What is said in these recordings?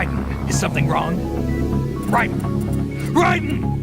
Raiden, is something wrong? Raiden! Raiden!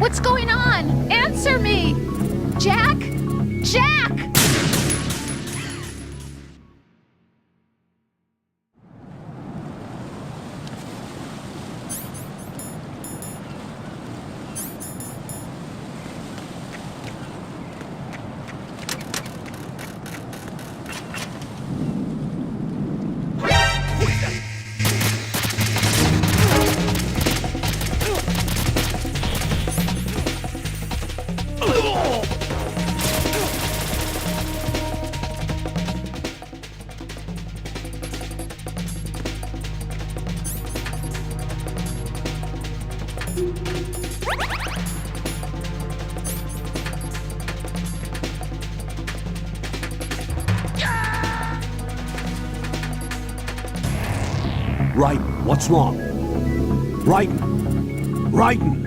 What's going on? Answer me! Jack? Jack! Raiden, what's wrong? Raiden! Raiden!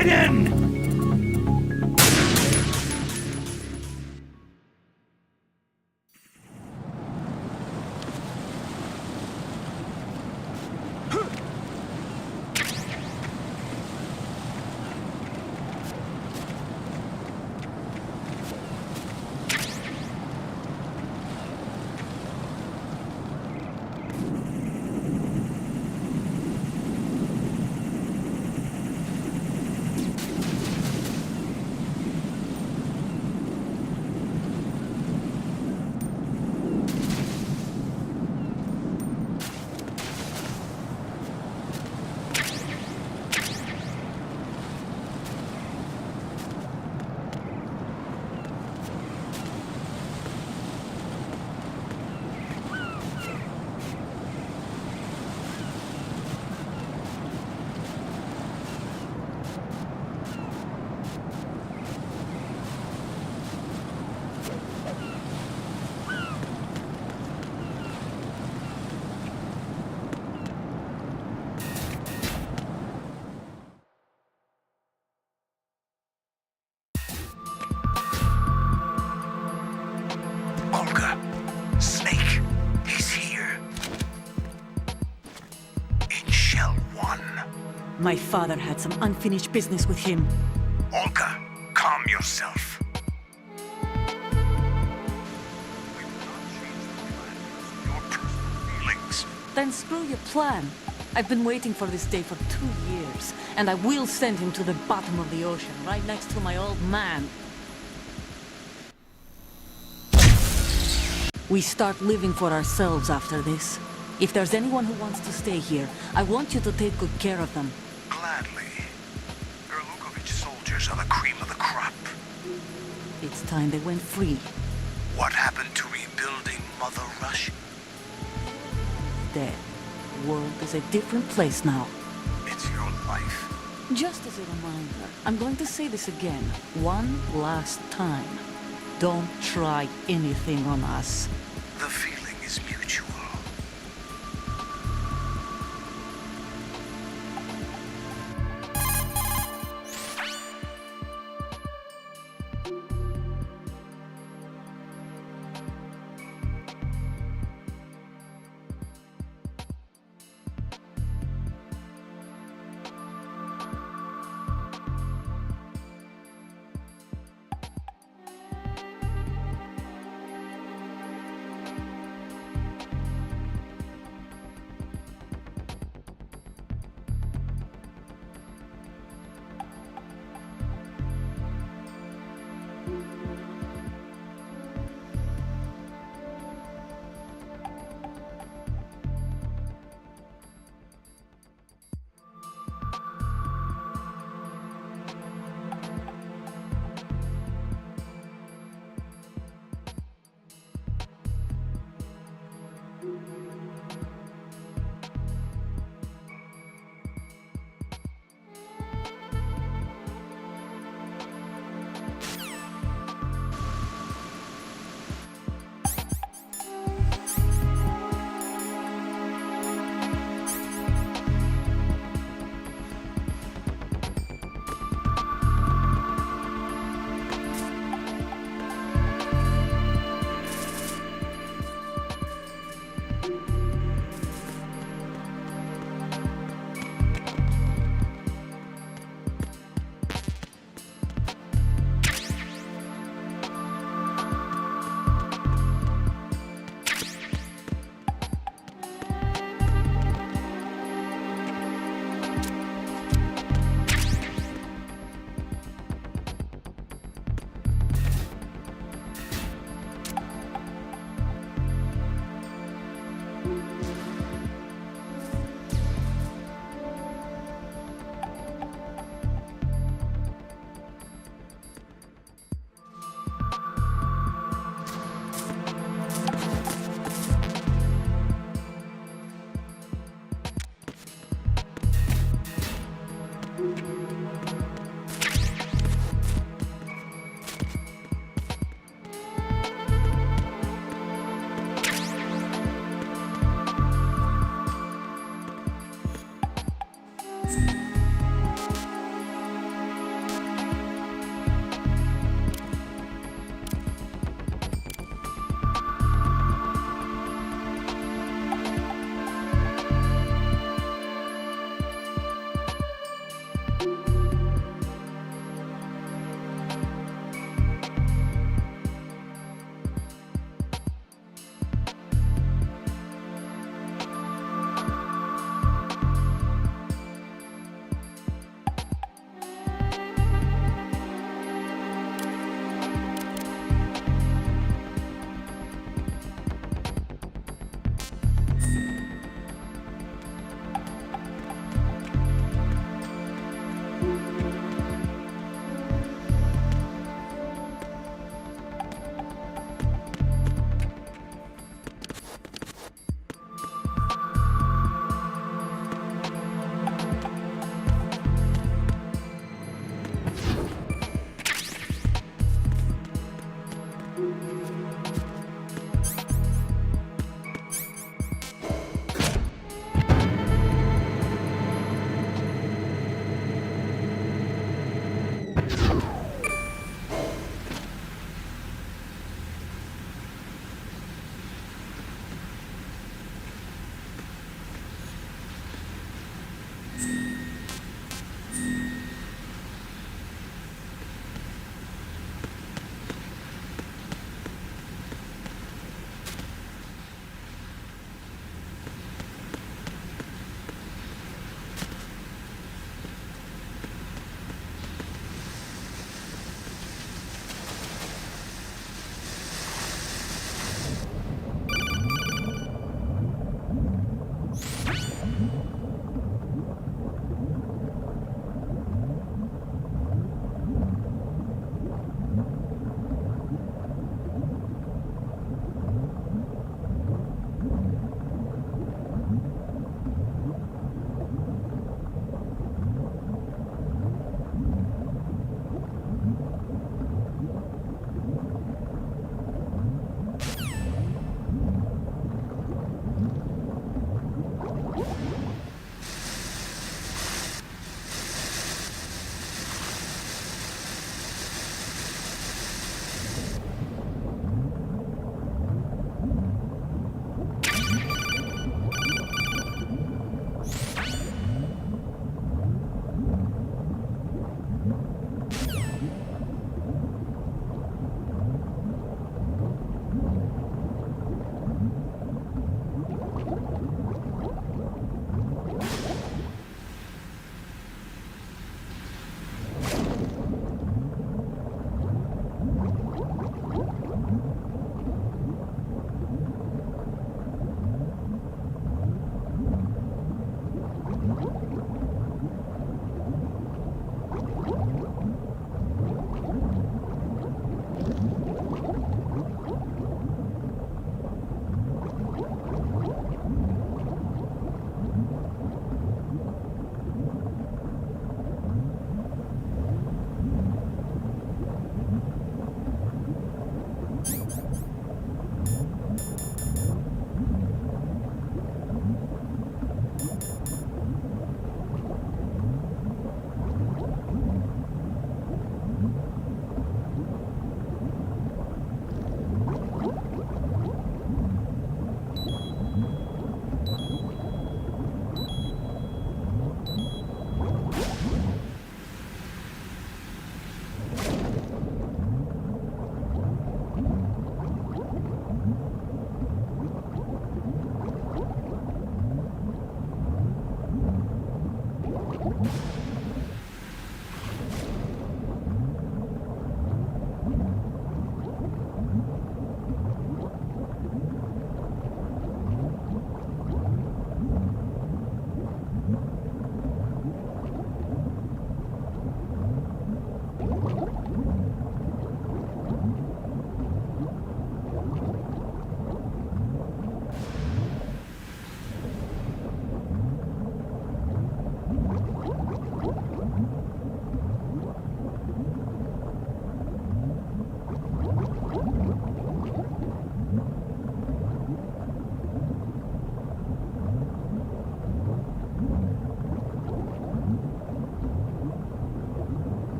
right in! My father had some unfinished business with him. Olga, calm yourself. Your personal feelings. Then screw your plan. I've been waiting for this day for 2 years, and I will send him to the bottom of the ocean, right next to my old man. We start living for ourselves after this. If there's anyone who wants to stay here, I want you to take good care of them. Gladly. Your Lukovich soldiers are the cream of the crop. It's time they went free. What happened to rebuilding Mother Russia? Dead. The world is a different place now. It's your life. Just as a reminder, I'm going to say this again, one last time. Don't try anything on us. The feeling is mutual.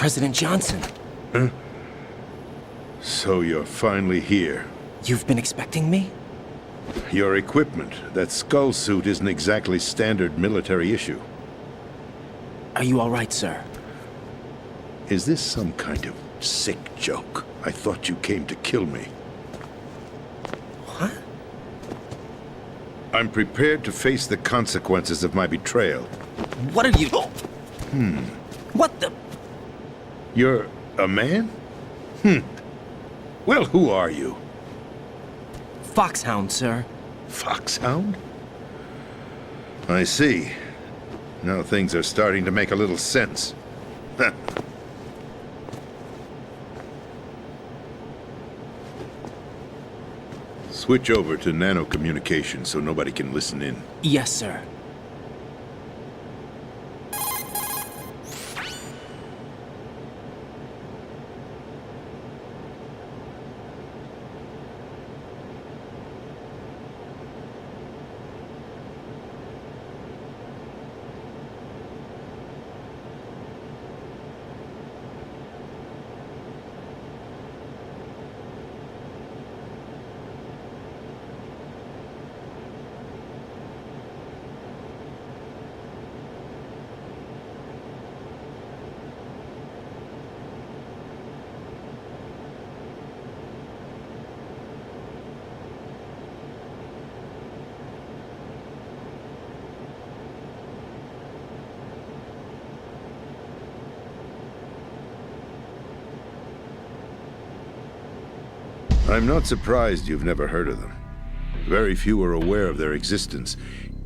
President Johnson. So you're finally here. You've been expecting me? Your equipment, that skull suit, isn't exactly standard military issue. Are you all right, sir? Is this some kind of sick joke? I thought you came to kill me. What? I'm prepared to face the consequences of my betrayal. What are you... What the... You're a man? Well, who are you? Foxhound, sir. Foxhound? I see. Now things are starting to make a little sense. Switch over to nano-communication so nobody can listen in. Yes, sir. I'm not surprised you've never heard of them. Very few are aware of their existence,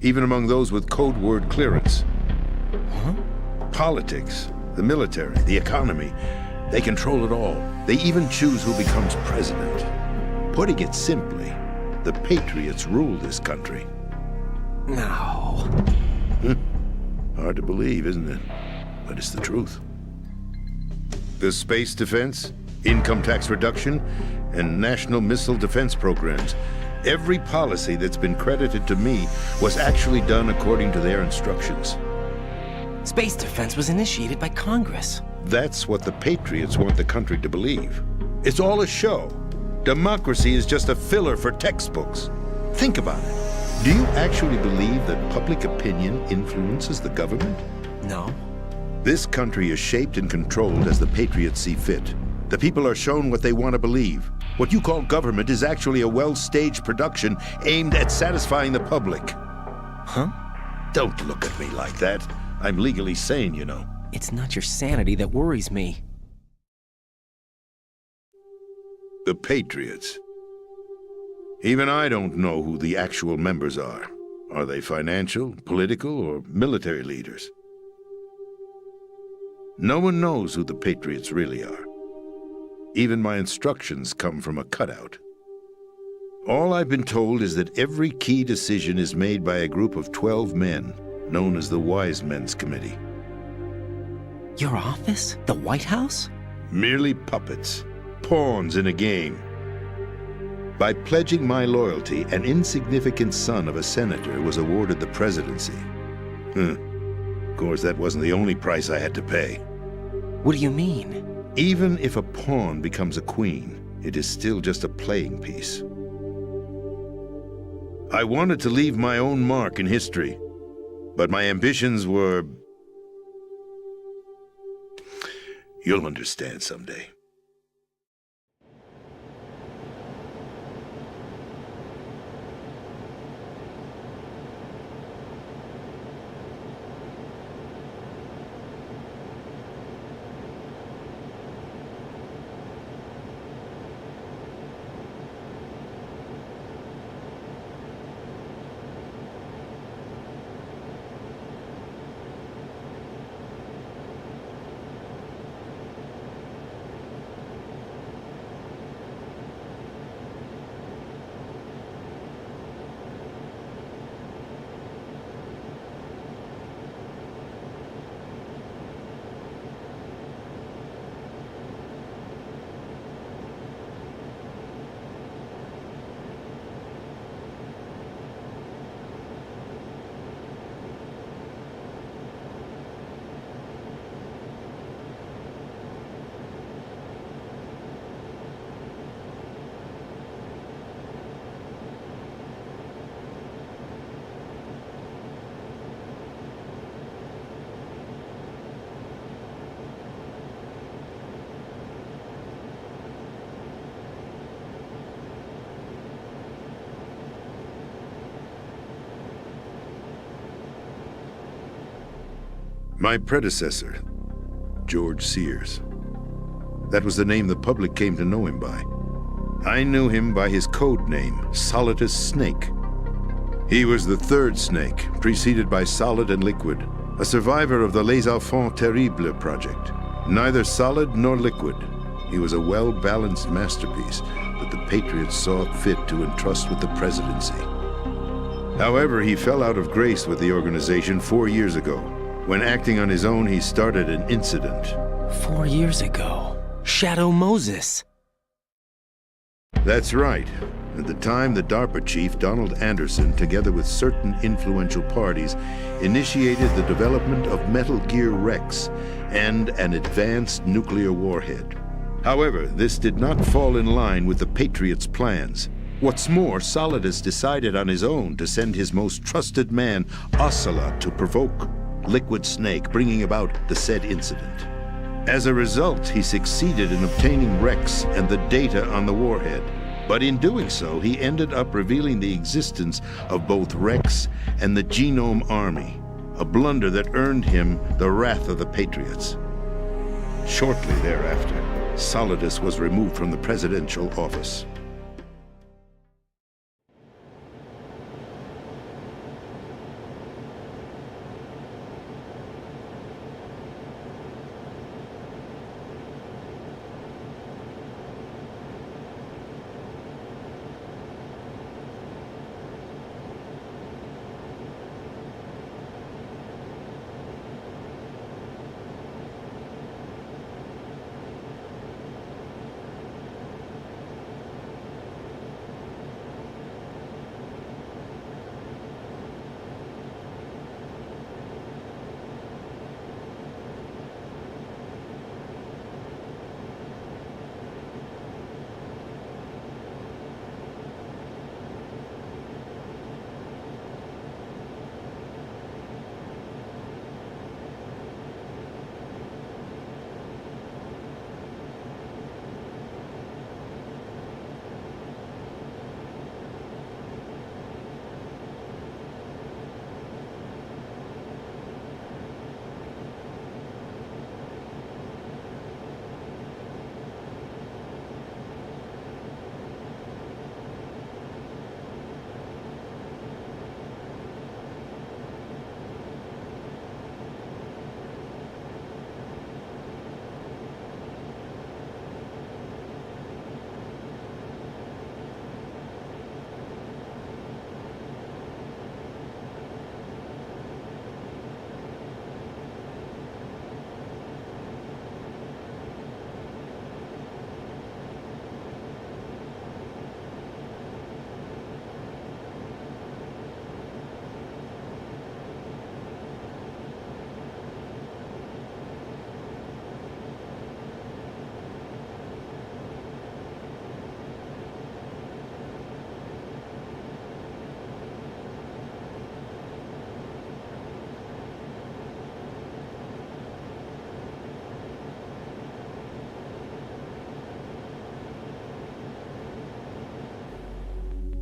even among those with code word clearance. Huh? Politics, the military, the economy, they control it all. They even choose who becomes president. Putting it simply, the Patriots rule this country. No. Hard to believe, isn't it? But it's the truth. The space defense, income tax reduction, and national missile defense programs. Every policy that's been credited to me was actually done according to their instructions. Space defense was initiated by Congress. That's what the Patriots want the country to believe. It's all a show. Democracy is just a filler for textbooks. Think about it. Do you actually believe that public opinion influences the government? No. This country is shaped and controlled as the Patriots see fit. The people are shown what they want to believe. What you call government is actually a well-staged production aimed at satisfying the public. Huh? Don't look at me like that. I'm legally sane, you know. It's not your sanity that worries me. The Patriots. Even I don't know who the actual members are. Are they financial, political, or military leaders? No one knows who the Patriots really are. Even my instructions come from a cutout. All I've been told is that every key decision is made by a group of 12 men, known as the Wise Men's Committee. Your office? The White House? Merely puppets, pawns in a game. By pledging my loyalty, an insignificant son of a senator was awarded the presidency. Of course, that wasn't the only price I had to pay. What do you mean? Even if a pawn becomes a queen, it is still just a playing piece. I wanted to leave my own mark in history, but my ambitions were... You'll understand someday. My predecessor, George Sears. That was the name the public came to know him by. I knew him by his code name, Solidus Snake. He was the third snake, preceded by Solid and Liquid, a survivor of the Les Enfants Terribles project. Neither solid nor liquid, he was a well-balanced masterpiece that the Patriots saw fit to entrust with the presidency. However, he fell out of grace with the organization 4 years ago. When acting on his own, he started an incident. 4 years ago. Shadow Moses. That's right. At the time, the DARPA chief, Donald Anderson, together with certain influential parties, initiated the development of Metal Gear Rex and an advanced nuclear warhead. However, this did not fall in line with the Patriots' plans. What's more, Solidus decided on his own to send his most trusted man, Ocelot, to provoke Liquid Snake, bringing about the said incident. As a result, he succeeded in obtaining Rex and the data on the warhead. But in doing so, he ended up revealing the existence of both Rex and the Genome Army, a blunder that earned him the wrath of the Patriots. Shortly thereafter, Solidus was removed from the presidential office.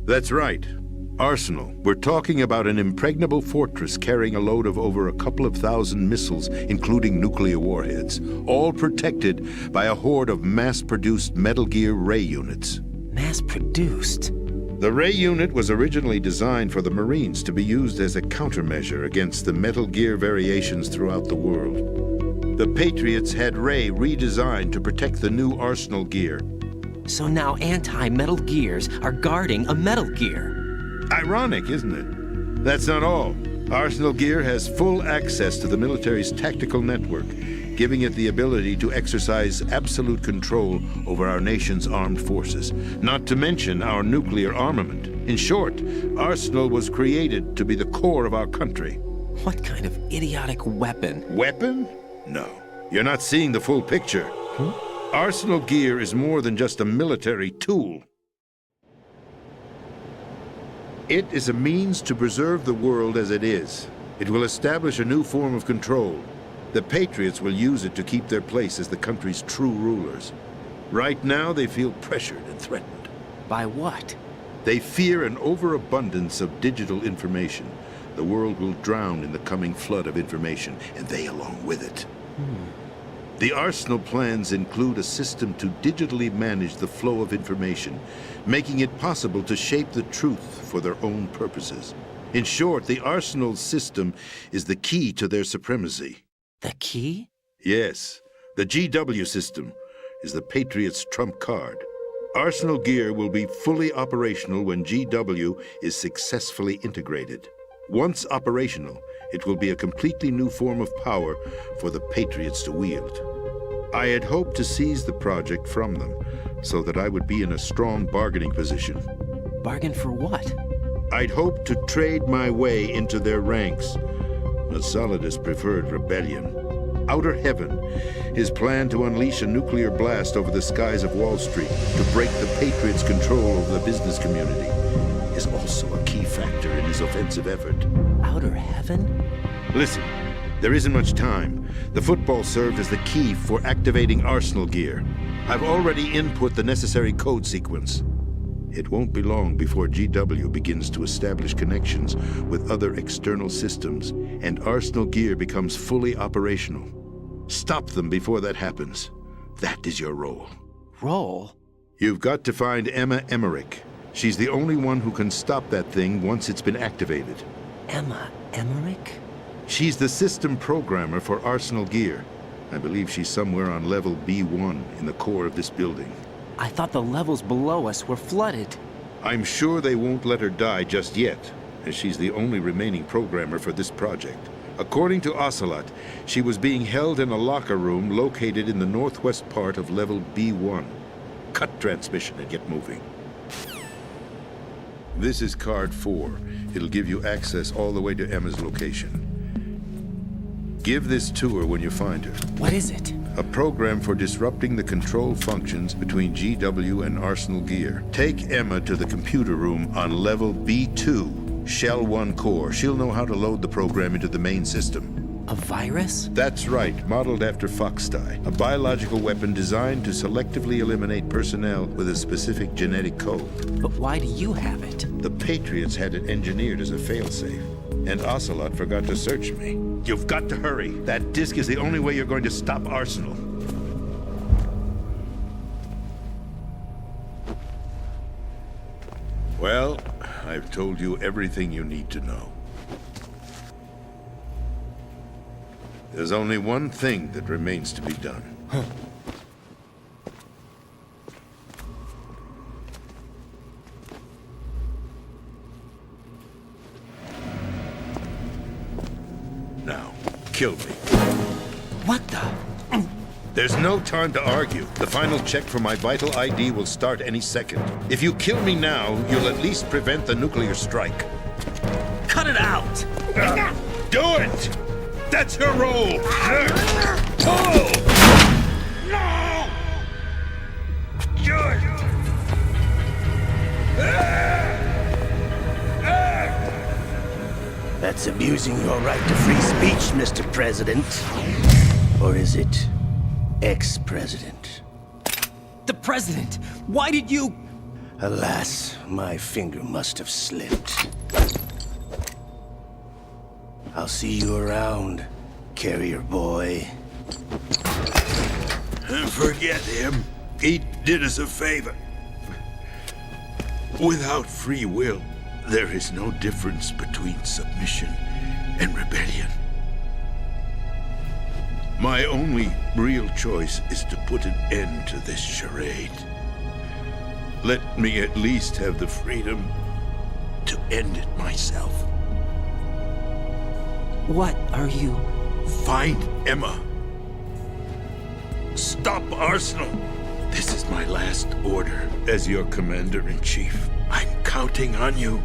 That's right. Arsenal. We're talking about an impregnable fortress carrying a load of over a couple of thousand missiles, including nuclear warheads, all protected by a horde of mass-produced Metal Gear Ray units. Mass-produced? The Ray unit was originally designed for the Marines to be used as a countermeasure against the Metal Gear variations throughout the world. The Patriots had Ray redesigned to protect the new Arsenal gear. So now anti-Metal Gears are guarding a Metal Gear. Ironic, isn't it? That's not all. Arsenal Gear has full access to the military's tactical network, giving it the ability to exercise absolute control over our nation's armed forces, not to mention our nuclear armament. In short, Arsenal was created to be the core of our country. What kind of idiotic weapon? Weapon? No. You're not seeing the full picture. Arsenal Gear is more than just a military tool. It is a means to preserve the world as it is. It will establish a new form of control. The Patriots will use it to keep their place as the country's true rulers. Right now, they feel pressured and threatened. By what? They fear an overabundance of digital information, the world will drown in the coming flood of information, and they along with it. The Arsenal plans include a system to digitally manage the flow of information, making it possible to shape the truth for their own purposes. In short, the Arsenal system is the key to their supremacy. The key? Yes, the GW system is the Patriots' trump card. Arsenal gear will be fully operational when GW is successfully integrated. Once operational, it will be a completely new form of power for the Patriots to wield. I had hoped to seize the project from them so that I would be in a strong bargaining position. Bargain for what? I'd hoped to trade my way into their ranks. But Solidus preferred rebellion. Outer Heaven, his plan to unleash a nuclear blast over the skies of Wall Street to break the Patriots' control over the business community, is also a key factor in his offensive effort. Outer Heaven? Listen, there isn't much time. The football served as the key for activating Arsenal gear. I've already input the necessary code sequence. It won't be long before GW begins to establish connections with other external systems, and Arsenal gear becomes fully operational. Stop them before that happens. That is your role. Role? You've got to find Emma Emmerich. She's the only one who can stop that thing once it's been activated. Emma Emmerich? She's the system programmer for Arsenal gear. I believe she's somewhere on level B1 in the core of this building. I thought the levels below us were flooded. I'm sure they won't let her die just yet, as she's the only remaining programmer for this project. According to Ocelot, she was being held in a locker room located in the northwest part of level B1. Cut transmission and get moving. This is card 4. It'll give you access all the way to Emma's location. Give this to her when you find her. What is it? A program for disrupting the control functions between GW and Arsenal gear. Take Emma to the computer room on level B2, Shell 1 core. She'll know how to load the program into the main system. A virus? That's right, modeled after Foxdie, a biological weapon designed to selectively eliminate personnel with a specific genetic code. But why do you have it? The Patriots had it engineered as a failsafe, and Ocelot forgot to search me. You've got to hurry. That disk is the only way you're going to stop Arsenal. Well, I've told you everything you need to know. There's only one thing that remains to be done. Now, kill me. What the? There's no time to argue. The final check for my vital ID will start any second. If you kill me now, you'll at least prevent the nuclear strike. Cut it out! Do it! That's your role! Oh! No! Do it! That's abusing your right to free speech, Mr. President. Or is it ex-president? The president! Why did you... Alas, my finger must have slipped. I'll see you around, carrier boy. Forget him. He did us a favor. Without free will, there is no difference between submission and rebellion. My only real choice is to put an end to this charade. Let me at least have the freedom to end it myself. What are you... Find Emma. Stop Arsenal. This is my last order as your commander-in-chief. I'm counting on you.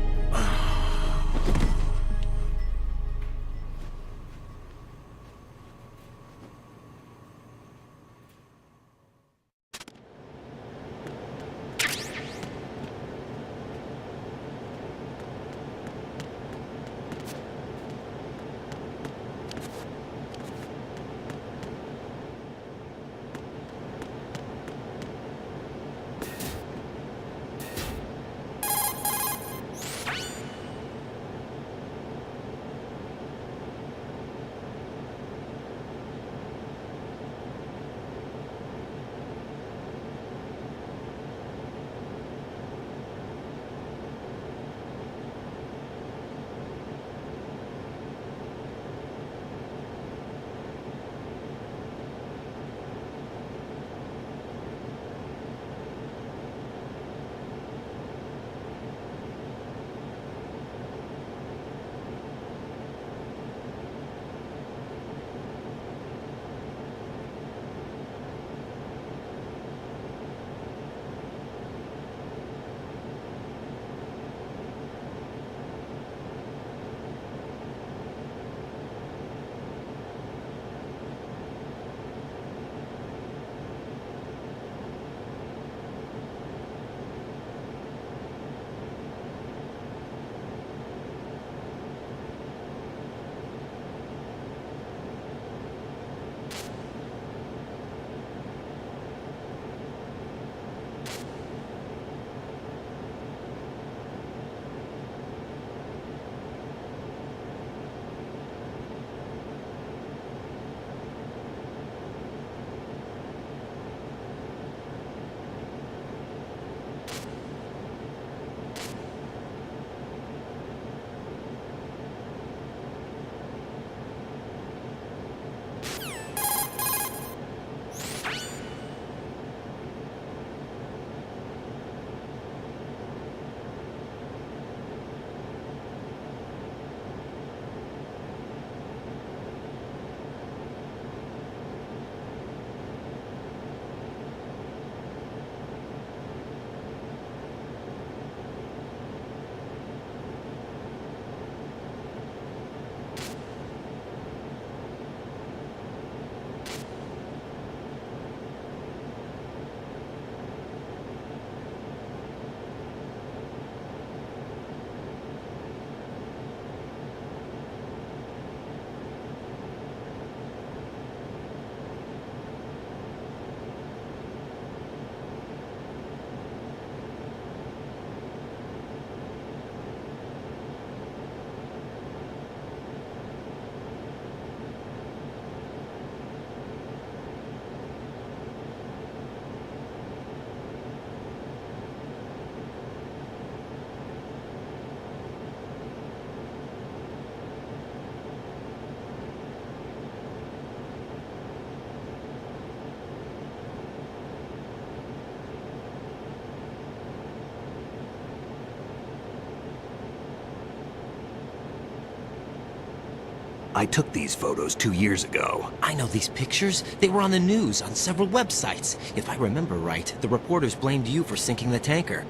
I took these photos 2 years ago. I know these pictures. They were on the news, on several websites. If I remember right, the reporters blamed you for sinking the tanker.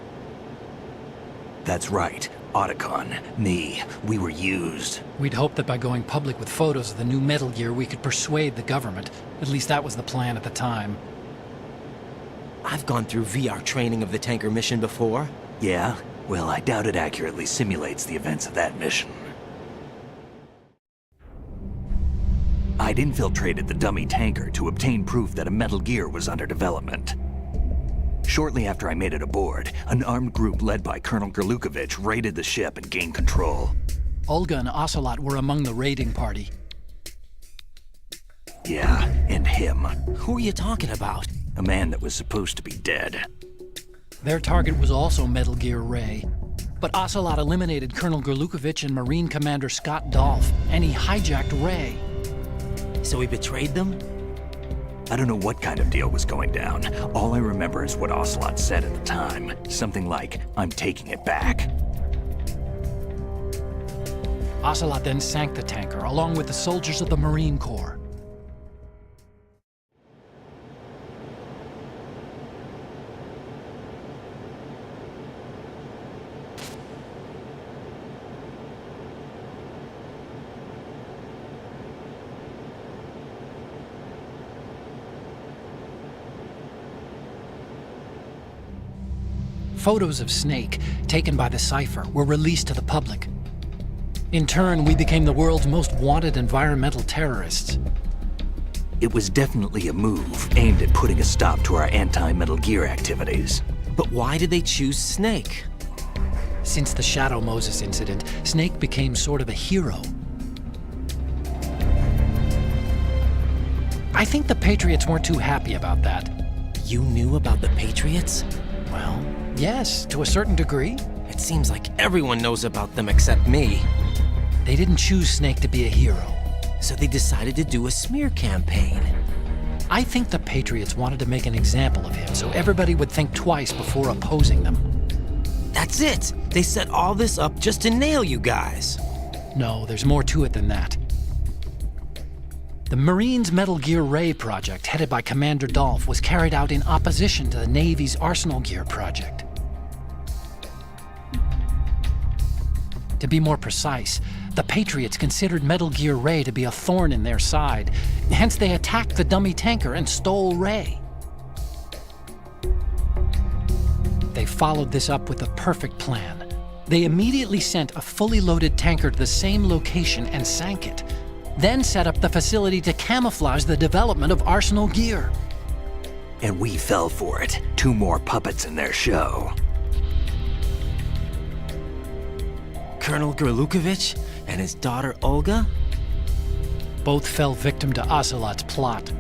That's right. Otacon, me, we were used. We'd hoped that by going public with photos of the new Metal Gear, we could persuade the government. At least that was the plan at the time. I've gone through VR training of the tanker mission before. Yeah? Well, I doubt it accurately simulates the events of that mission. I'd infiltrated the dummy tanker to obtain proof that a Metal Gear was under development. Shortly after I made it aboard, an armed group led by Colonel Gerlukovich raided the ship and gained control. Olga and Ocelot were among the raiding party. Yeah, and him. Who are you talking about? A man that was supposed to be dead. Their target was also Metal Gear Ray. But Ocelot eliminated Colonel Gerlukovich and Marine Commander Scott Dolph, and he hijacked Ray. So he betrayed them? I don't know what kind of deal was going down. All I remember is what Ocelot said at the time. Something like, "I'm taking it back." Ocelot then sank the tanker, along with the soldiers of the Marine Corps. Photos of Snake, taken by the Cypher, were released to the public. In turn, we became the world's most wanted environmental terrorists. It was definitely a move aimed at putting a stop to our anti-Metal Gear activities. But why did they choose Snake? Since the Shadow Moses incident, Snake became sort of a hero. I think the Patriots weren't too happy about that. You knew about the Patriots? Well, yes, to a certain degree. It seems like everyone knows about them except me. They didn't choose Snake to be a hero. So they decided to do a smear campaign. I think the Patriots wanted to make an example of him so everybody would think twice before opposing them. That's it! They set all this up just to nail you guys. No, there's more to it than that. The Marines' Metal Gear Ray project, headed by Commander Dolph, was carried out in opposition to the Navy's Arsenal Gear project. To be more precise, the Patriots considered Metal Gear Ray to be a thorn in their side. Hence, they attacked the dummy tanker and stole Ray. They followed this up with a perfect plan. They immediately sent a fully loaded tanker to the same location and sank it. Then set up the facility to camouflage the development of Arsenal Gear. And we fell for it. 2 more puppets in their show. Colonel Gerlukovich and his daughter Olga? Both fell victim to Ocelot's plot.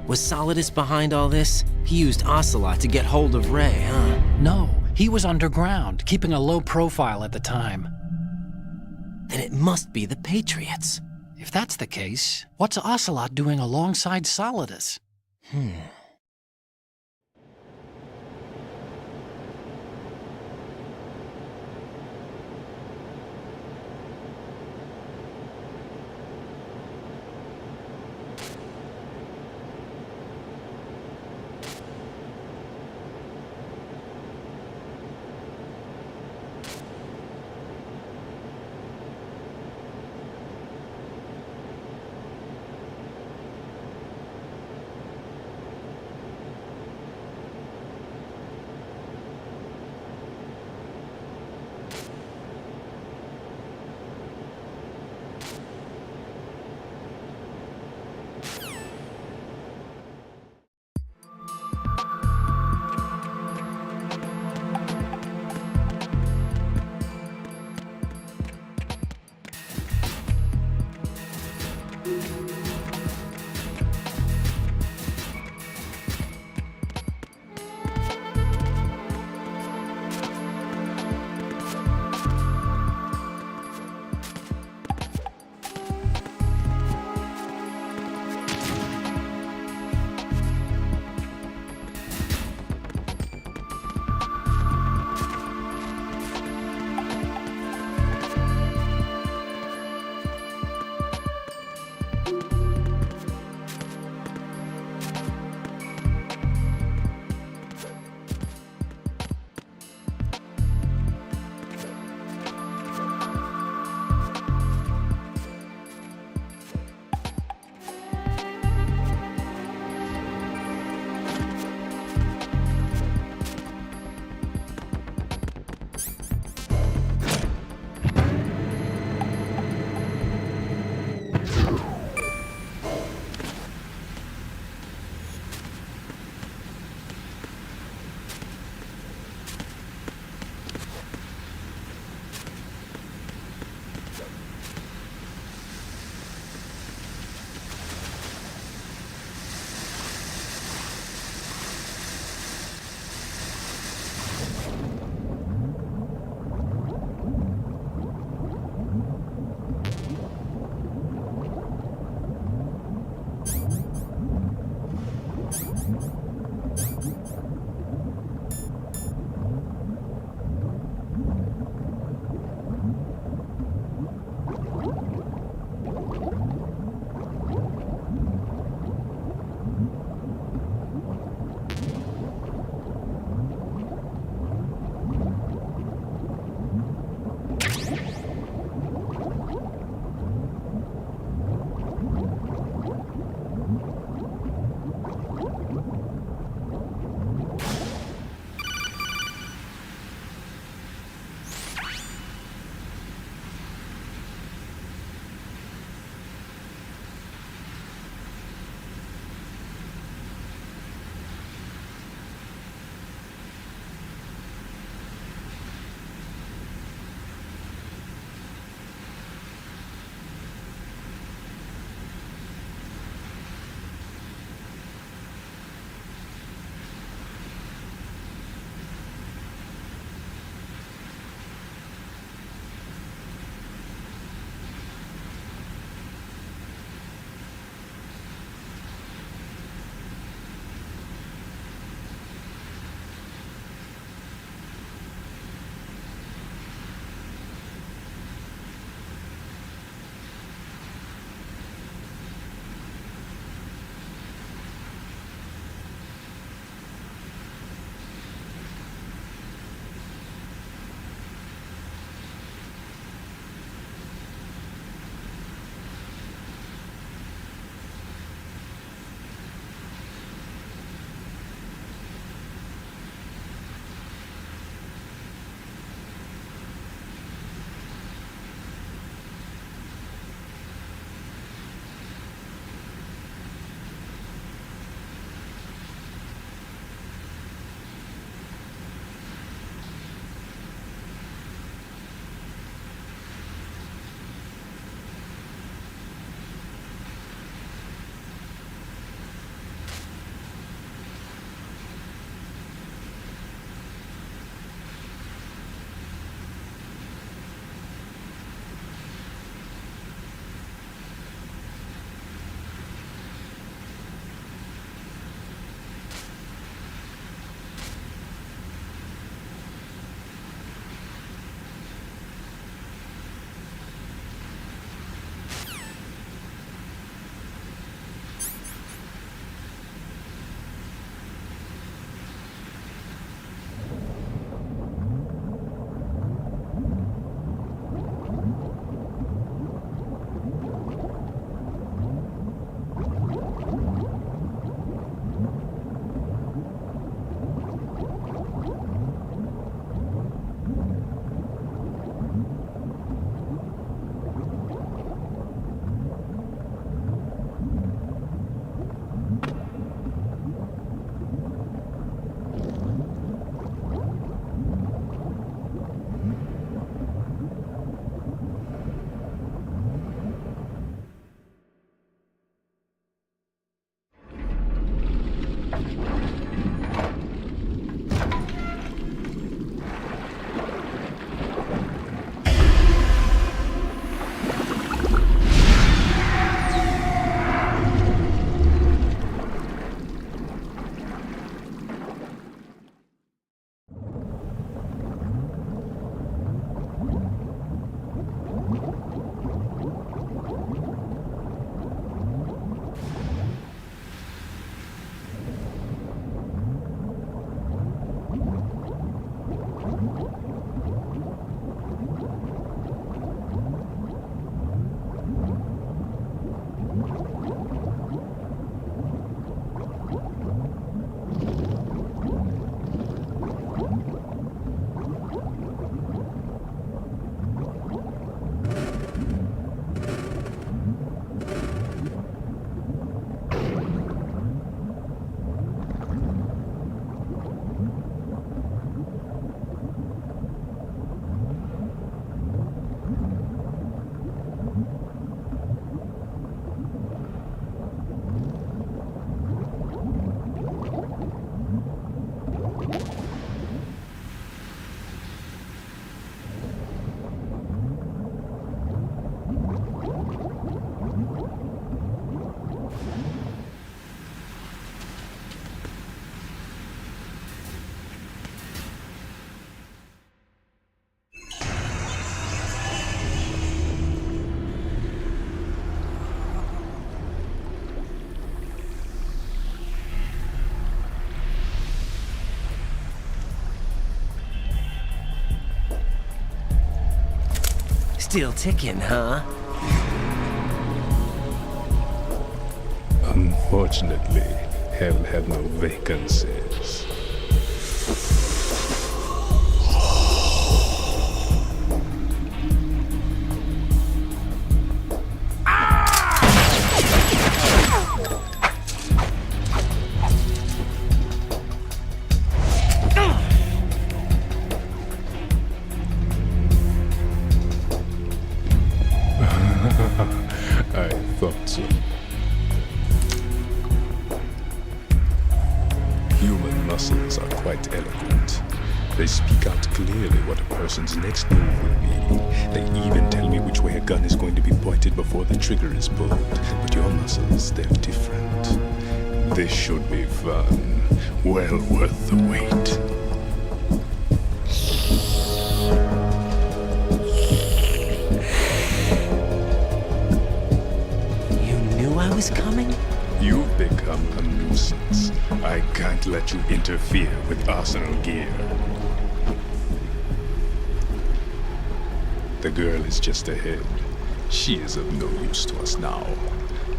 Was Solidus behind all this? He used Ocelot to get hold of Ray, huh? No, he was underground, keeping a low profile at the time. Then it must be the Patriots. If that's the case, what's Ocelot doing alongside Solidus? Still ticking, huh? Unfortunately, hell had no vacancies. I thought so. Human muscles are quite eloquent. They speak out clearly what a person's next move will be. They even tell me which way a gun is going to be pointed before the trigger is pulled. But your muscles, they're different. This should be fun. Well worth the wait. I was coming? You've become a nuisance. I can't let you interfere with Arsenal gear. The girl is just ahead. She is of no use to us now.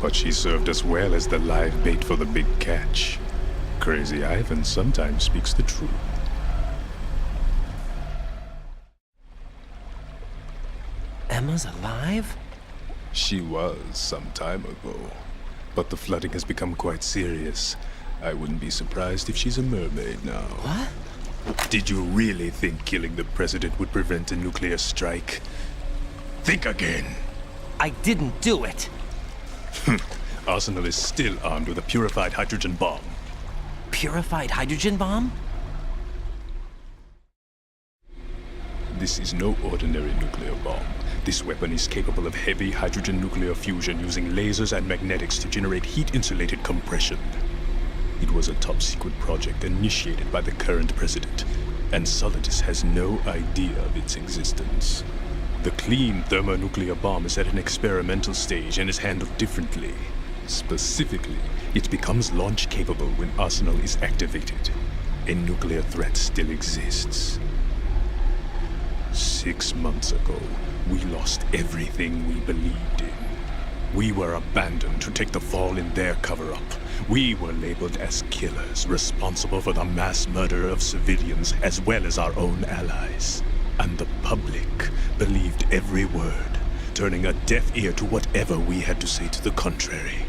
But she served us well as the live bait for the big catch. Crazy Ivan sometimes speaks the truth. Emma's alive? She was some time ago. But the flooding has become quite serious. I wouldn't be surprised if she's a mermaid now. What? Did you really think killing the president would prevent a nuclear strike? Think again. I didn't do it. Arsenal is still armed with a purified hydrogen bomb. Purified hydrogen bomb? This is no ordinary nuclear bomb. This weapon is capable of heavy hydrogen nuclear fusion using lasers and magnetics to generate heat-insulated compression. It was a top-secret project initiated by the current president, and Solidus has no idea of its existence. The clean thermonuclear bomb is at an experimental stage and is handled differently. Specifically, it becomes launch-capable when Arsenal is activated. A nuclear threat still exists. 6 months ago, we lost everything we believed in. We were abandoned to take the fall in their cover-up. We were labeled as killers, responsible for the mass murder of civilians as well as our own allies. And the public believed every word, turning a deaf ear to whatever we had to say to the contrary.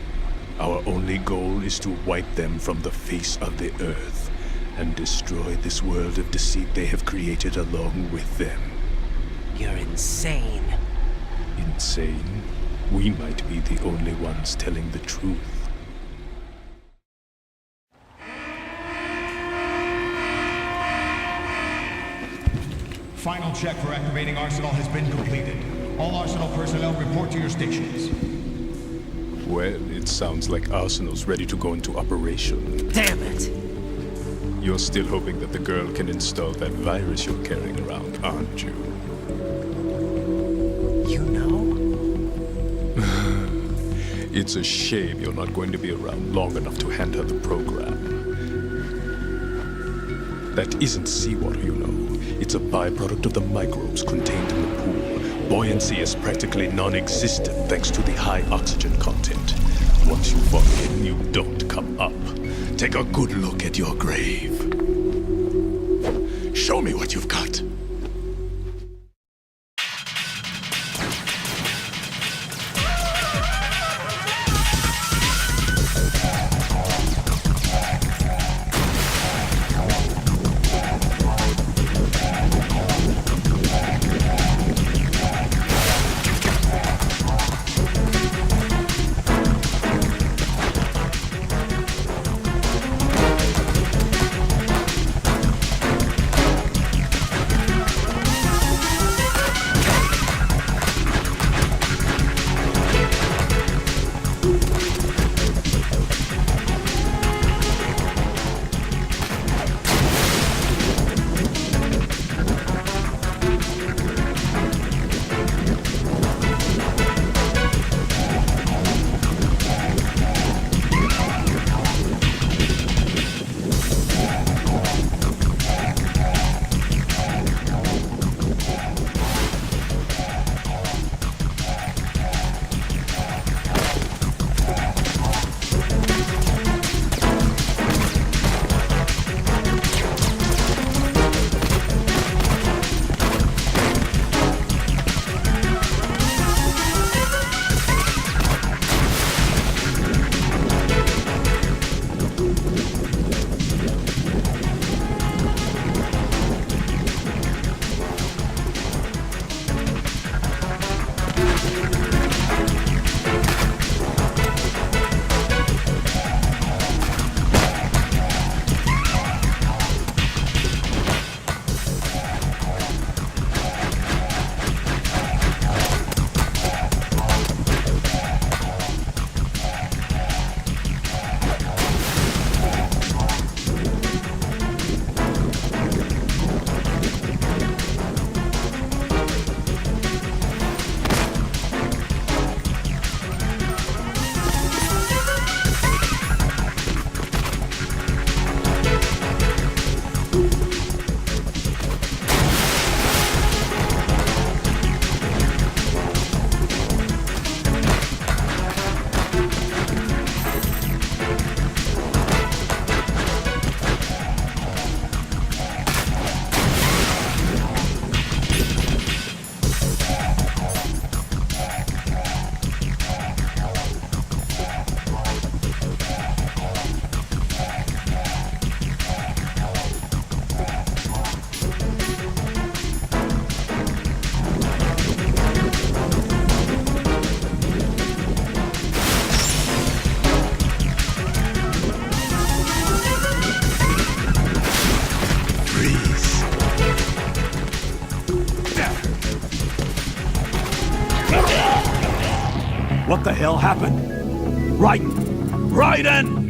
Our only goal is to wipe them from the face of the earth and destroy this world of deceit they have created along with them. You're insane. Insane? We might be the only ones telling the truth. Final check for activating Arsenal has been completed. All Arsenal personnel report to your stations. Well, it sounds like Arsenal's ready to go into operation. Damn it! You're still hoping that the girl can install that virus you're carrying around, aren't you? You know? It's a shame you're not going to be around long enough to hand her the program. That isn't seawater, you know. It's a byproduct of the microbes contained in the pool. Buoyancy is practically non-existent thanks to the high oxygen content. Once you fall in, you don't come up. Take a good look at your grave. Show me what you've got. What the hell happened? Raiden! Raiden!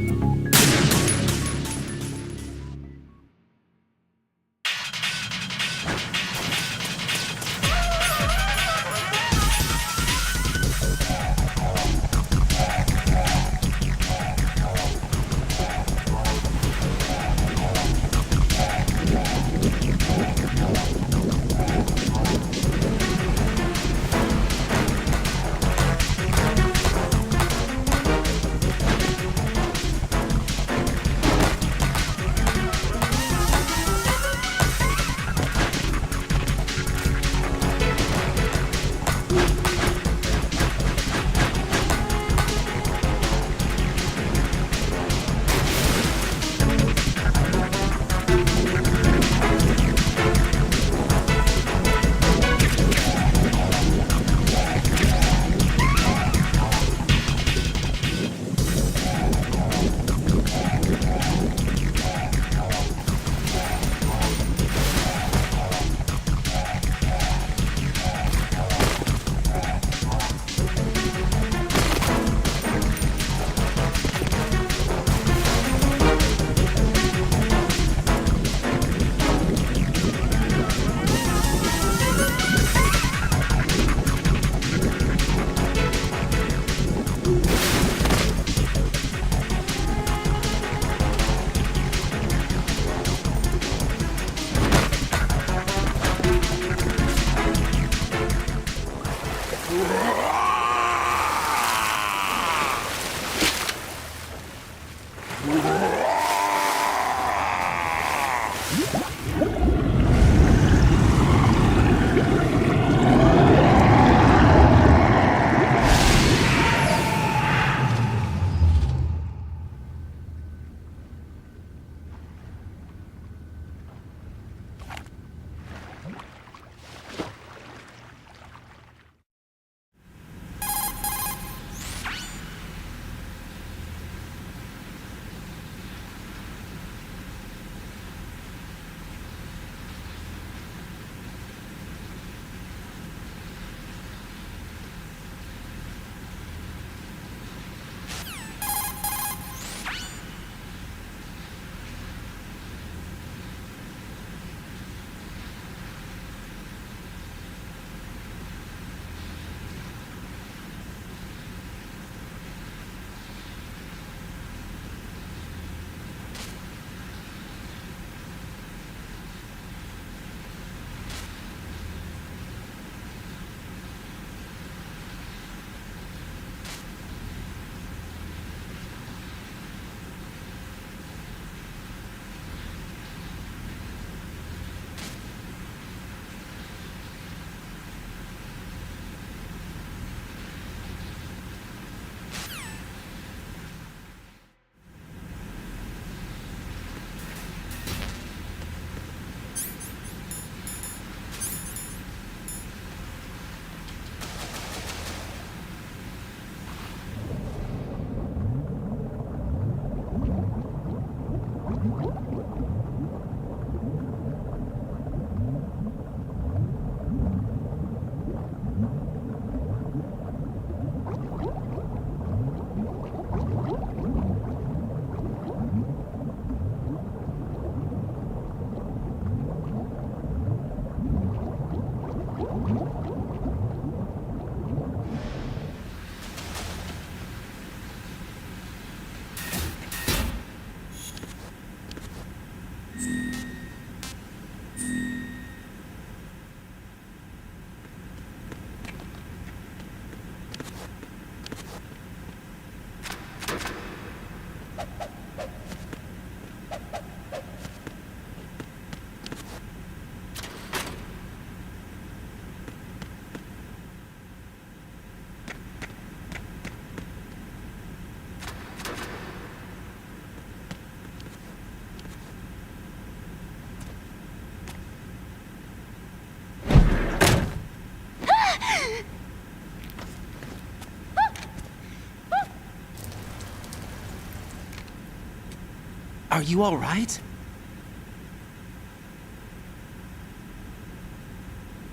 Are you all right?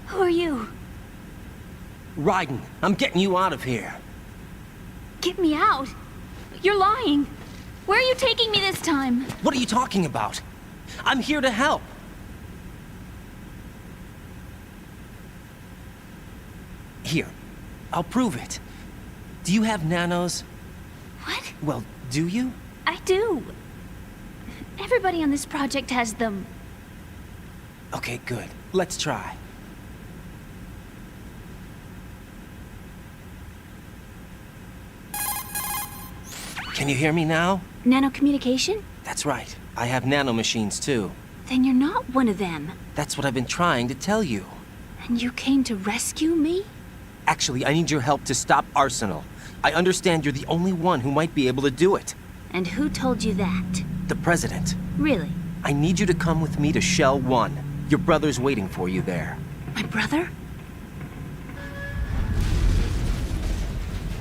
Who are you? Raiden, I'm getting you out of here. Get me out. You're lying. Where are you taking me this time? What are you talking about? I'm here to help. Here, I'll prove it. Do you have nanos? What? Well, do you? I do. Everybody on this project has them. Okay, good. Let's try. Can you hear me now? Nanocommunication? That's right. I have nanomachines too. Then you're not one of them. That's what I've been trying to tell you. And you came to rescue me? Actually, I need your help to stop Arsenal. I understand you're the only one who might be able to do it. And who told you that? The President. Really? I need you to come with me to Shell 1. Your brother's waiting for you there. My brother?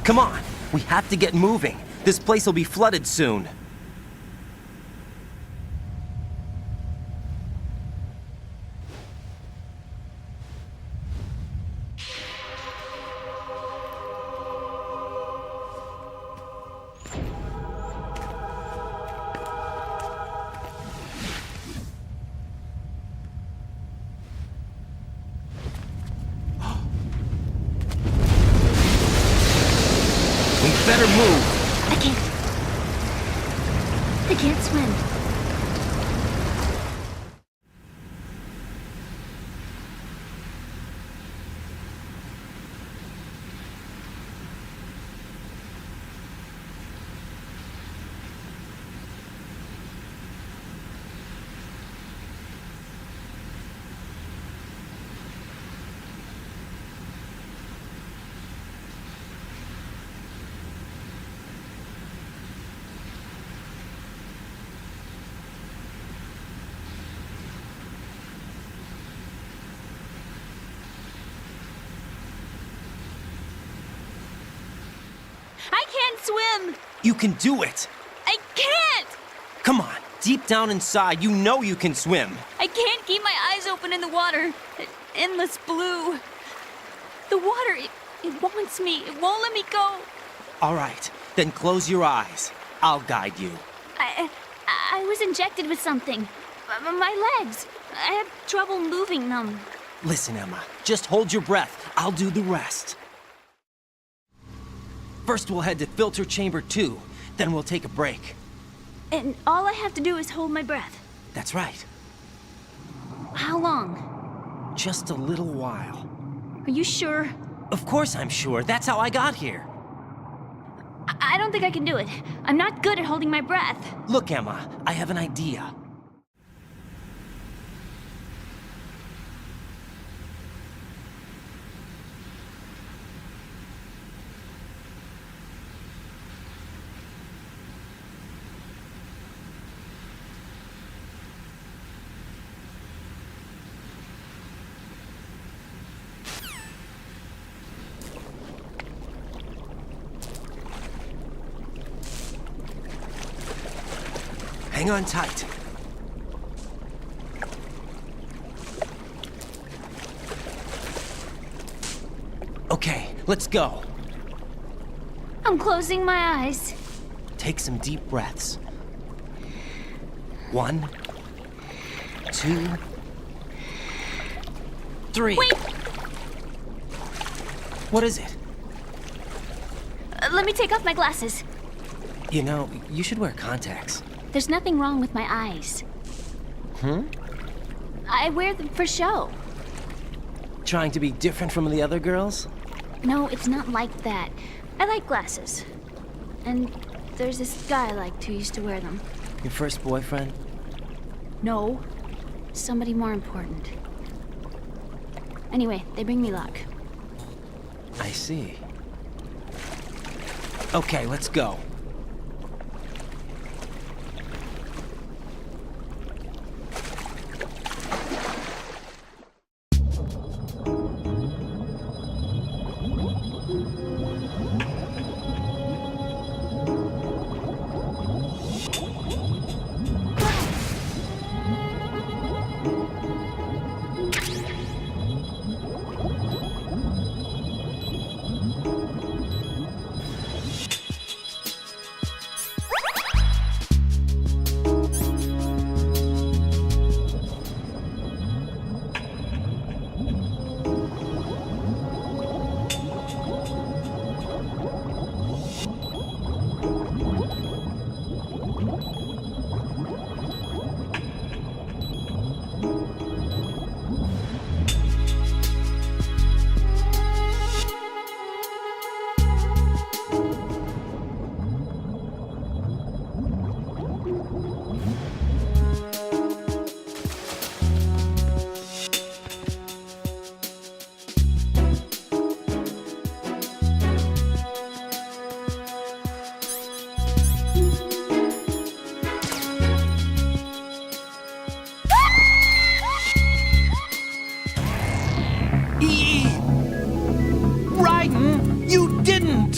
Come on! We have to get moving. This place will be flooded soon. We better move. I can't swim. I can't swim! You can do it! I can't! Come on, deep down inside, you know you can swim. I can't keep my eyes open in the water. Endless blue. The water, it wants me. It won't let me go. All right, then close your eyes. I'll guide you. I was injected with something. My legs. I have trouble moving them. Listen, Emma, just hold your breath. I'll do the rest. First, we'll head to filter chamber 2. Then we'll take a break. And all I have to do is hold my breath. That's right. How long? Just a little while. Are you sure? Of course I'm sure. That's how I got here. I don't think I can do it. I'm not good at holding my breath. Look, Emma, I have an idea. Hang on tight. Okay, let's go. I'm closing my eyes. Take some deep breaths. 1, 2, 3. Wait! What is it? Let me take off my glasses. You know, you should wear contacts. There's nothing wrong with my eyes. I wear them for show. Trying to be different from the other girls? No, it's not like that. I like glasses. And there's this guy I liked who used to wear them. Your first boyfriend? No. Somebody more important. Anyway, they bring me luck. I see. Okay, let's go.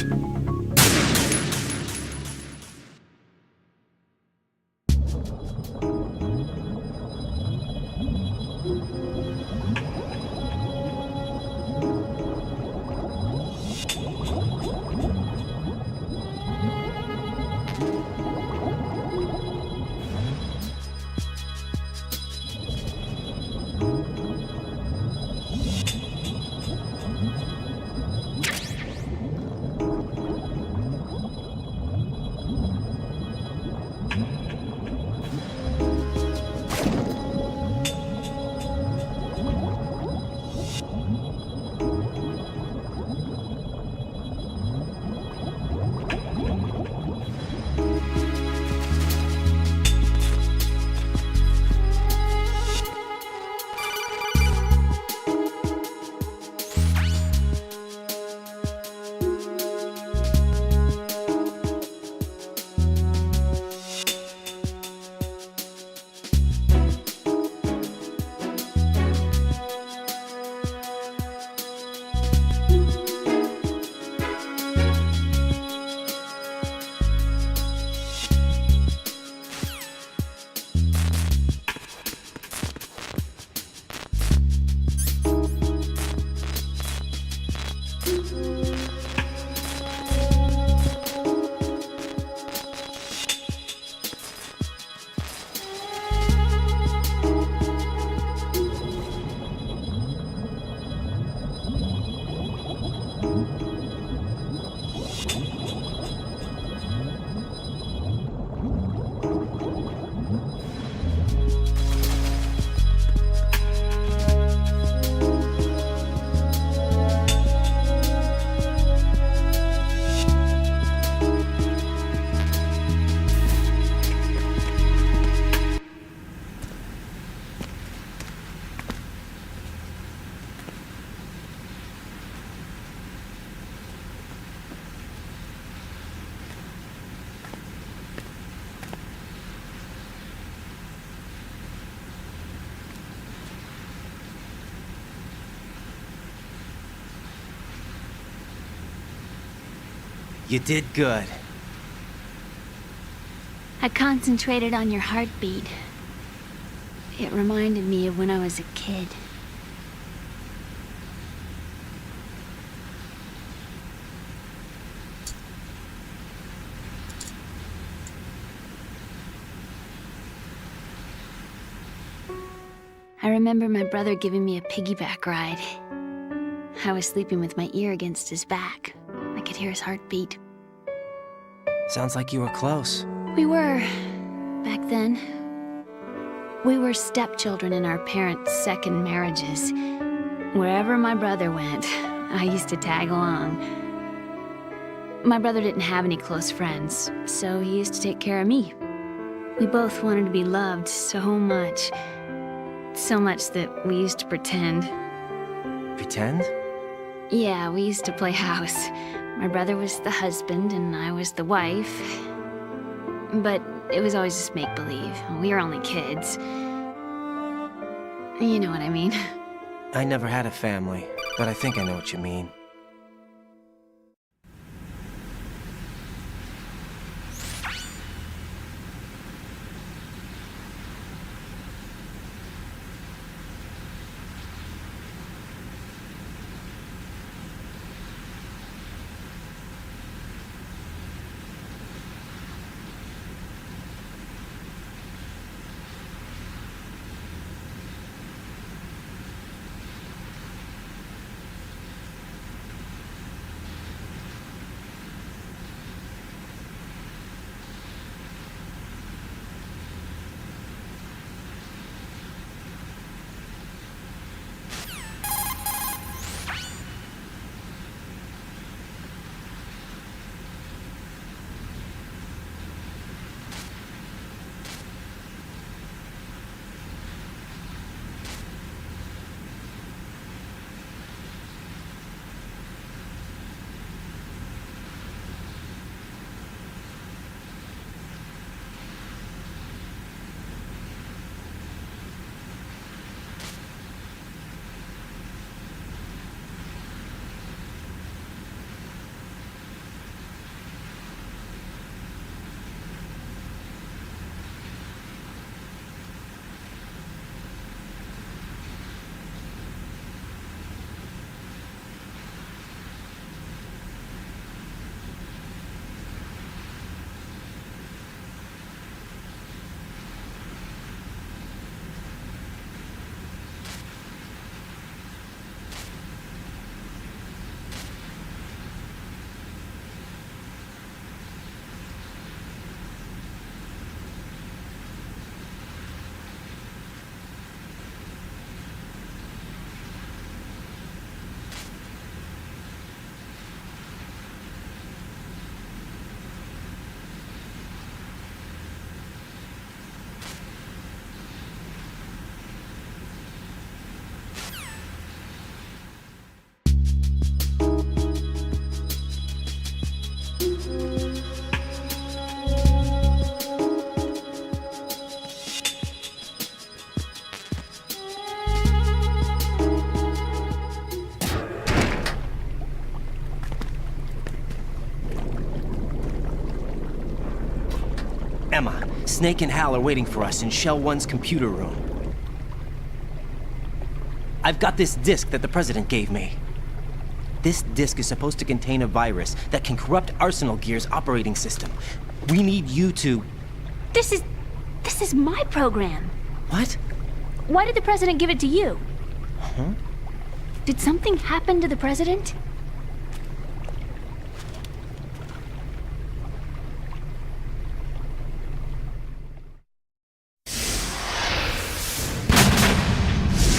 it! You did good. I concentrated on your heartbeat. It reminded me of when I was a kid. I remember my brother giving me a piggyback ride. I was sleeping with my ear against his back. I could hear his heartbeat. Sounds like you were close. We were, back then. We were stepchildren in our parents' second marriages. Wherever my brother went, I used to tag along. My brother didn't have any close friends, so he used to take care of me. We both wanted to be loved so much. So much that we used to pretend. Pretend? Yeah, we used to play house. My brother was the husband and I was the wife. But it was always just make-believe. We were only kids. You know what I mean. I never had a family, but I think I know what you mean. Emma, Snake and Hal are waiting for us in Shell 1's computer room. I've got this disk that the President gave me. This disk is supposed to contain a virus that can corrupt Arsenal Gear's operating system. We need you to... This is my program. What? Why did the President give it to you? Huh? Did something happen to the President?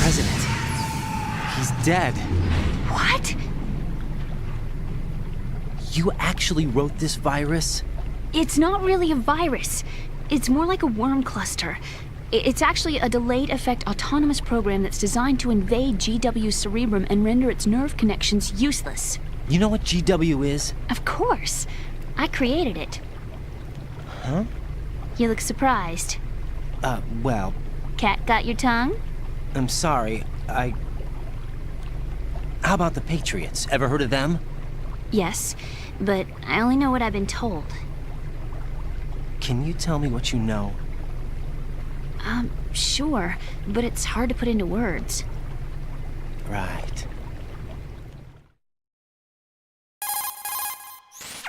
President. He's dead. What? You actually wrote this virus? It's not really a virus. It's more like a worm cluster. It's actually a delayed effect autonomous program that's designed to invade GW's cerebrum and render its nerve connections useless. You know what GW is? Of course. I created it. Huh? You look surprised. Well... Cat got your tongue? I'm sorry, How about the Patriots? Ever heard of them? Yes, but I only know what I've been told. Can you tell me what you know? Sure, but it's hard to put into words. Right.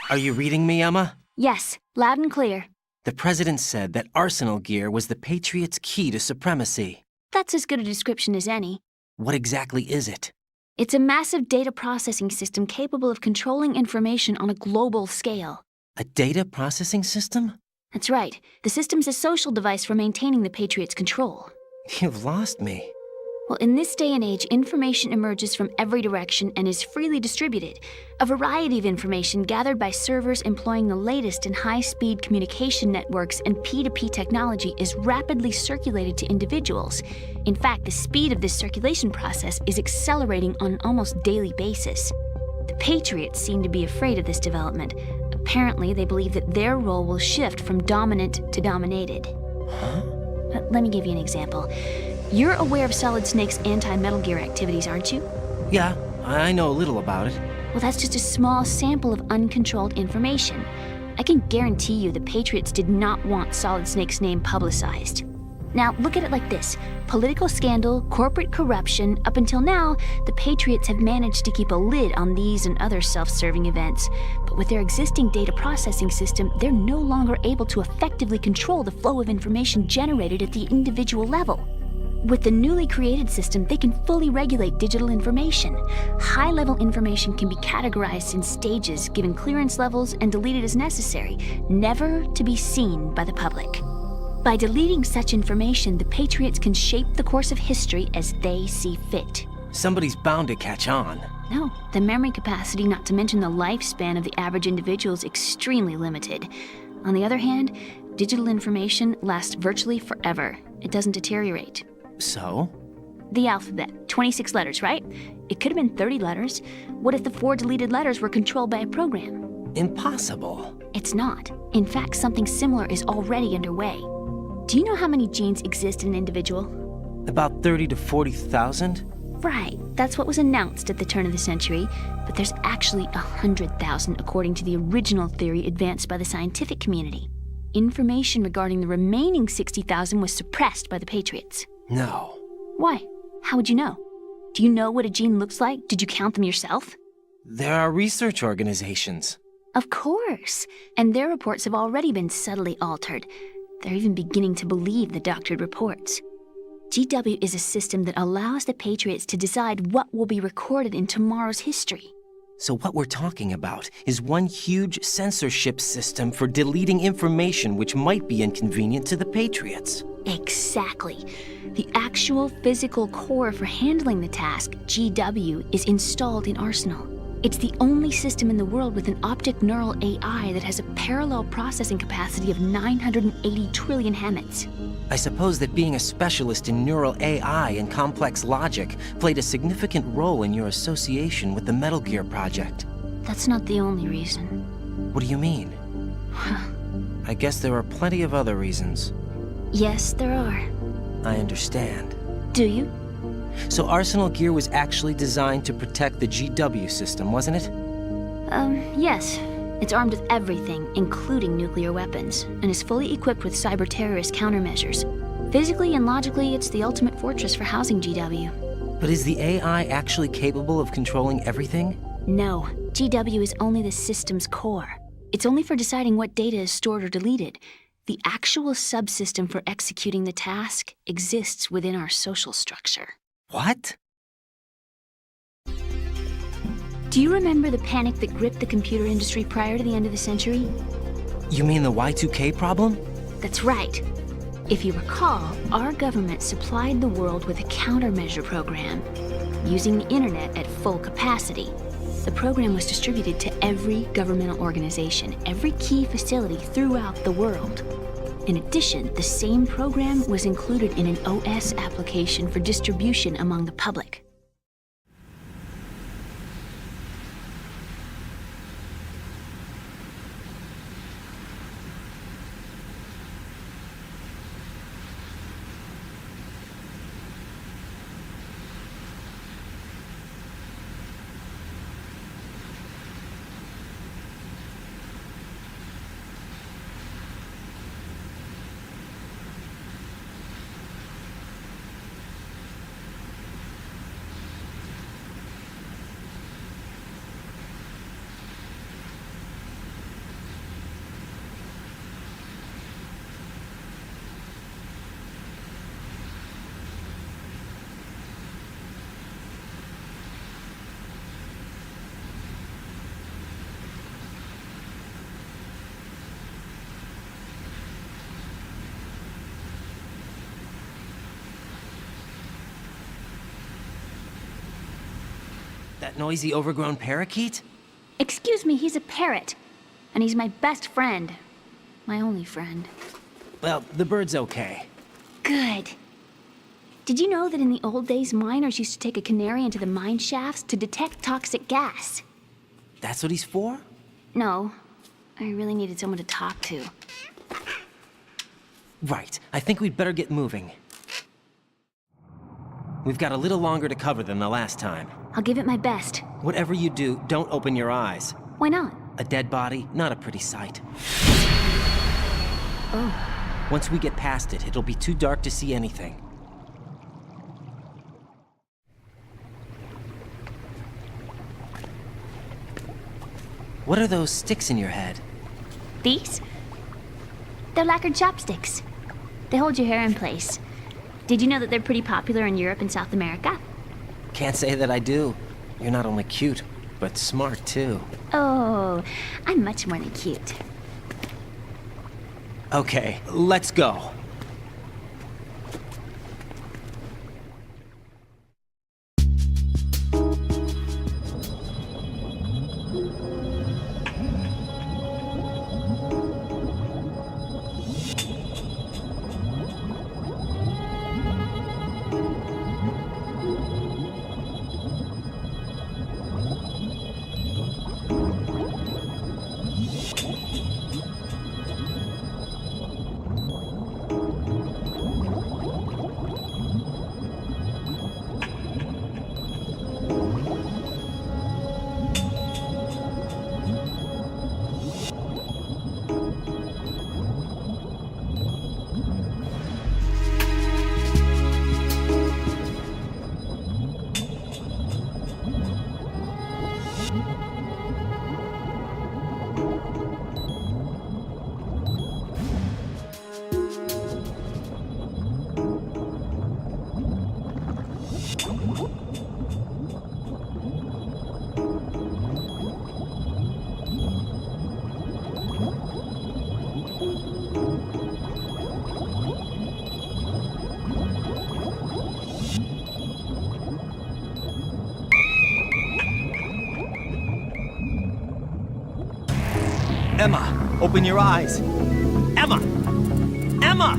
Are you reading me, Emma? Yes, loud and clear. The President said that Arsenal Gear was the Patriots' key to supremacy. That's as good a description as any. What exactly is it? It's a massive data processing system capable of controlling information on a global scale. A data processing system? That's right. The system's a social device for maintaining the Patriots' control. You've lost me. Well, in this day and age, information emerges from every direction and is freely distributed. A variety of information gathered by servers employing the latest in high-speed communication networks and P2P technology is rapidly circulated to individuals. In fact, the speed of this circulation process is accelerating on an almost daily basis. The Patriots seem to be afraid of this development. Apparently, they believe that their role will shift from dominant to dominated. Huh? Let me give you an example. You're aware of Solid Snake's anti-Metal Gear activities, aren't you? Yeah, I know a little about it. Well, that's just a small sample of uncontrolled information. I can guarantee you the Patriots did not want Solid Snake's name publicized. Now, look at it like this. Political scandal, corporate corruption, up until now, the Patriots have managed to keep a lid on these and other self-serving events. But with their existing data processing system, they're no longer able to effectively control the flow of information generated at the individual level. With the newly created system, they can fully regulate digital information. High-level information can be categorized in stages, given clearance levels, and deleted as necessary, never to be seen by the public. By deleting such information, the Patriots can shape the course of history as they see fit. Somebody's bound to catch on. No, the memory capacity, not to mention the lifespan of the average individual, is extremely limited. On the other hand, digital information lasts virtually forever. It doesn't deteriorate. So? The alphabet, 26 letters, right? It could have been 30 letters. What if the 4 deleted letters were controlled by a program? Impossible. It's not. In fact, something similar is already underway. Do you know how many genes exist in an individual? About 30 to 40,000? Right, that's what was announced at the turn of the century, but there's actually 100,000 according to the original theory advanced by the scientific community. Information regarding the remaining 60,000 was suppressed by the Patriots. No. Why? How would you know? Do you know what a gene looks like? Did you count them yourself? There are research organizations. Of course, and their reports have already been subtly altered. They're even beginning to believe the doctored reports. GW is a system that allows the Patriots to decide what will be recorded in tomorrow's history. So what we're talking about is one huge censorship system for deleting information which might be inconvenient to the Patriots. Exactly. The actual physical core for handling the task, GW, is installed in Arsenal. It's the only system in the world with an optic neural AI that has a parallel processing capacity of 980 trillion Hammets. I suppose that being a specialist in neural AI and complex logic played a significant role in your association with the Metal Gear project. That's not the only reason. What do you mean? I guess there are plenty of other reasons. Yes, there are. I understand. Do you? So Arsenal Gear was actually designed to protect the GW system, wasn't it? Yes. It's armed with everything, including nuclear weapons, and is fully equipped with cyber-terrorist countermeasures. Physically and logically, it's the ultimate fortress for housing GW. But is the AI actually capable of controlling everything? No, GW is only the system's core. It's only for deciding what data is stored or deleted. The actual subsystem for executing the task exists within our social structure. What? Do you remember the panic that gripped the computer industry prior to the end of the century? You mean the Y2K problem? That's right. If you recall, our government supplied the world with a countermeasure program, using the internet at full capacity. The program was distributed to every governmental organization, every key facility throughout the world. In addition, the same program was included in an OS application for distribution among the public. That noisy, overgrown parakeet? Excuse me, he's a parrot. And he's my best friend. My only friend. Well, the bird's okay. Good. Did you know that in the old days, miners used to take a canary into the mine shafts to detect toxic gas? That's what he's for? No. I really needed someone to talk to. Right. I think we'd better get moving. We've got a little longer to cover than the last time. I'll give it my best. Whatever you do, don't open your eyes. Why not? A dead body, not a pretty sight. Oh. Once we get past it, it'll be too dark to see anything. What are those sticks in your head? These? They're lacquered chopsticks. They hold your hair in place. Did you know that they're pretty popular in Europe and South America? Can't say that I do. You're not only cute, but smart too. Oh, I'm much more than cute. Okay, let's go. Emma, open your eyes. Emma! Emma!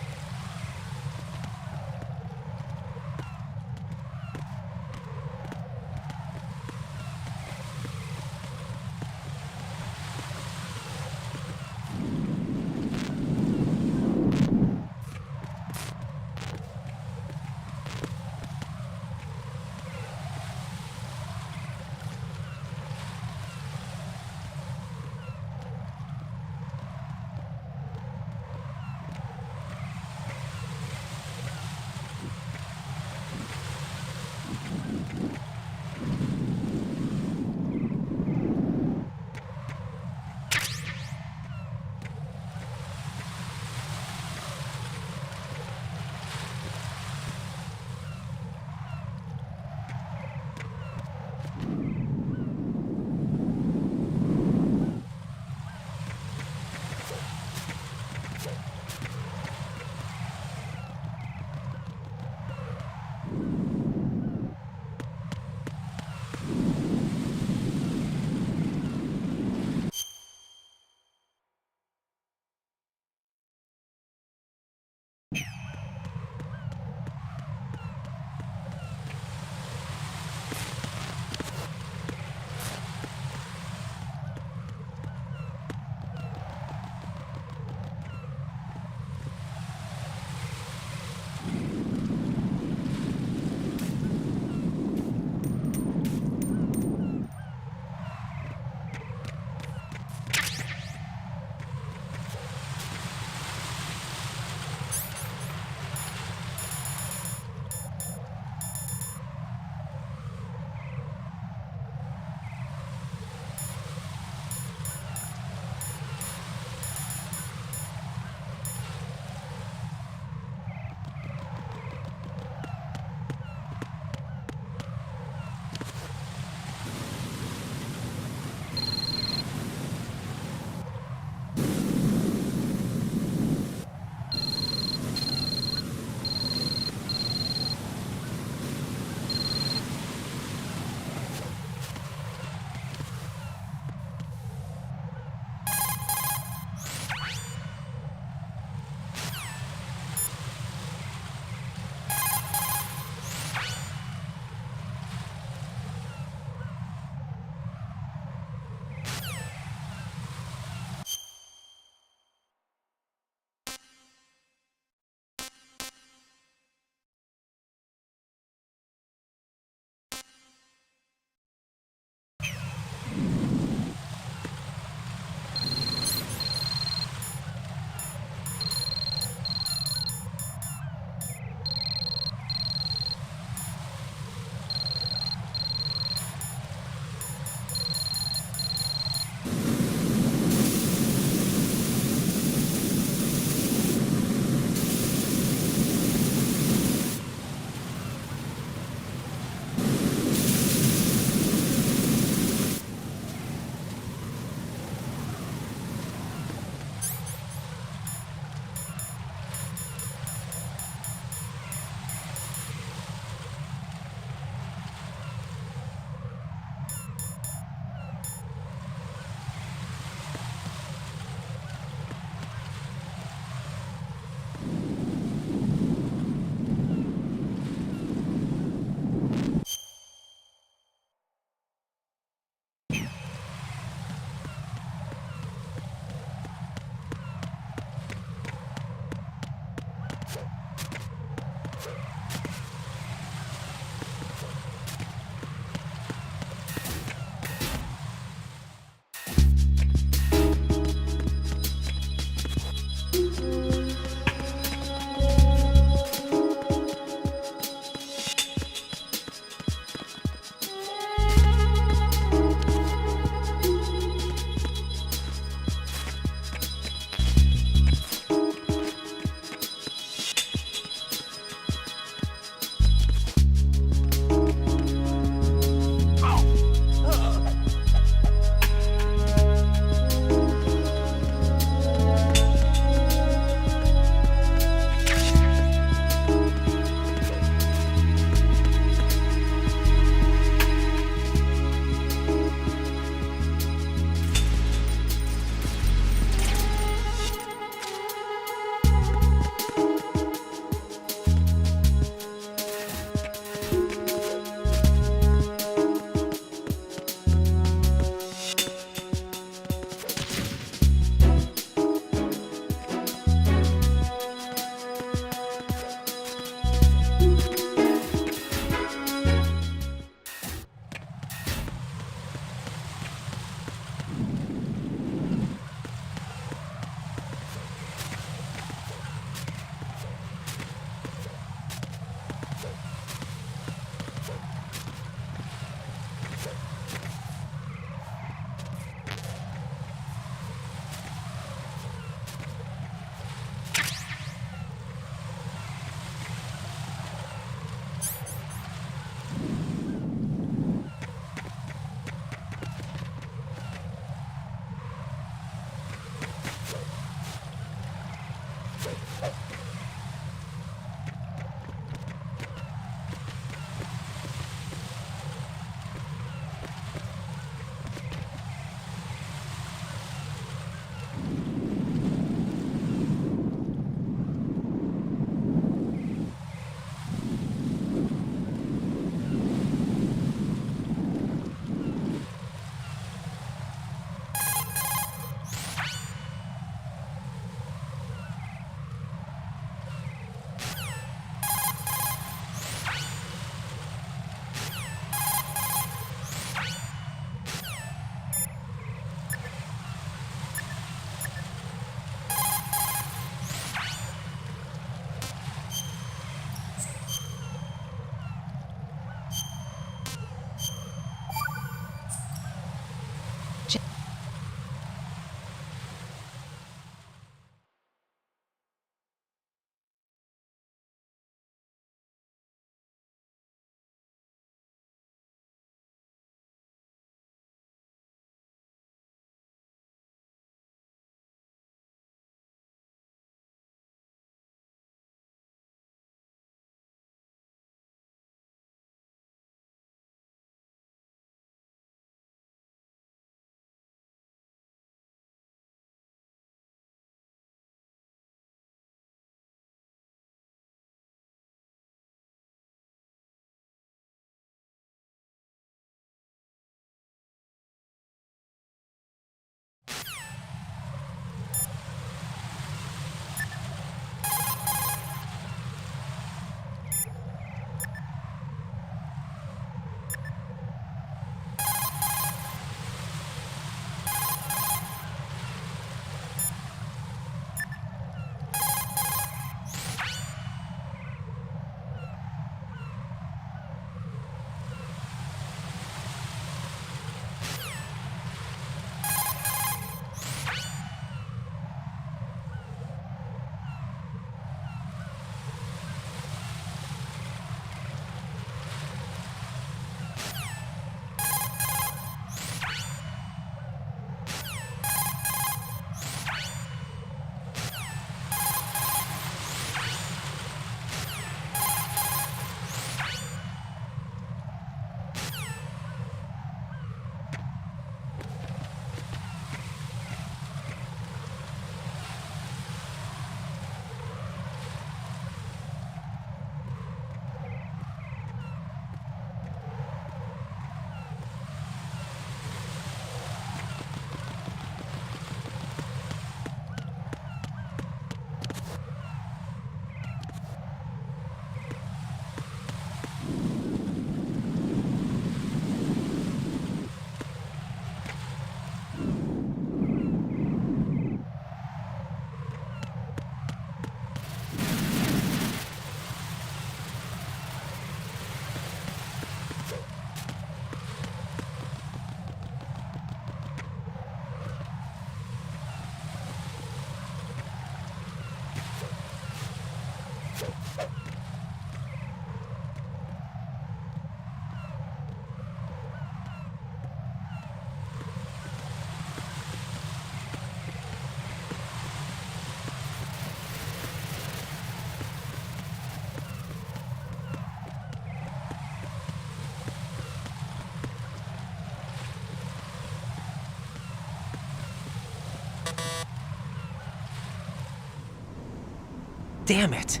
Damn it.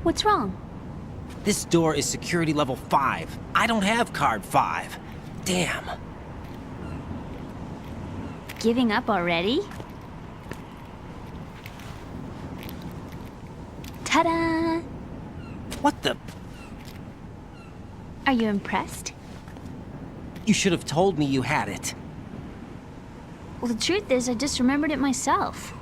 What's wrong? This door is security level 5. I don't have card 5. Damn. Giving up already? Ta-da! What the? Are you impressed? You should have told me you had it. Well, the truth is, I just remembered it myself.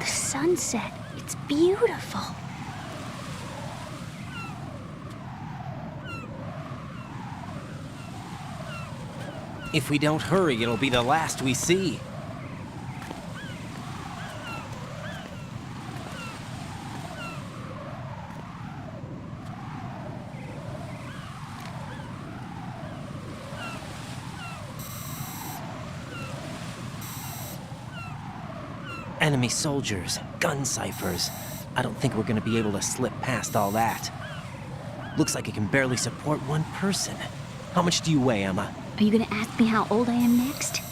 Sunset. It's beautiful. If we don't hurry, it'll be the last we see. Enemy soldiers, gun ciphers. I don't think we're gonna be able to slip past all that. Looks like it can barely support one person. How much do you weigh, Emma? Are you gonna ask me how old I am next?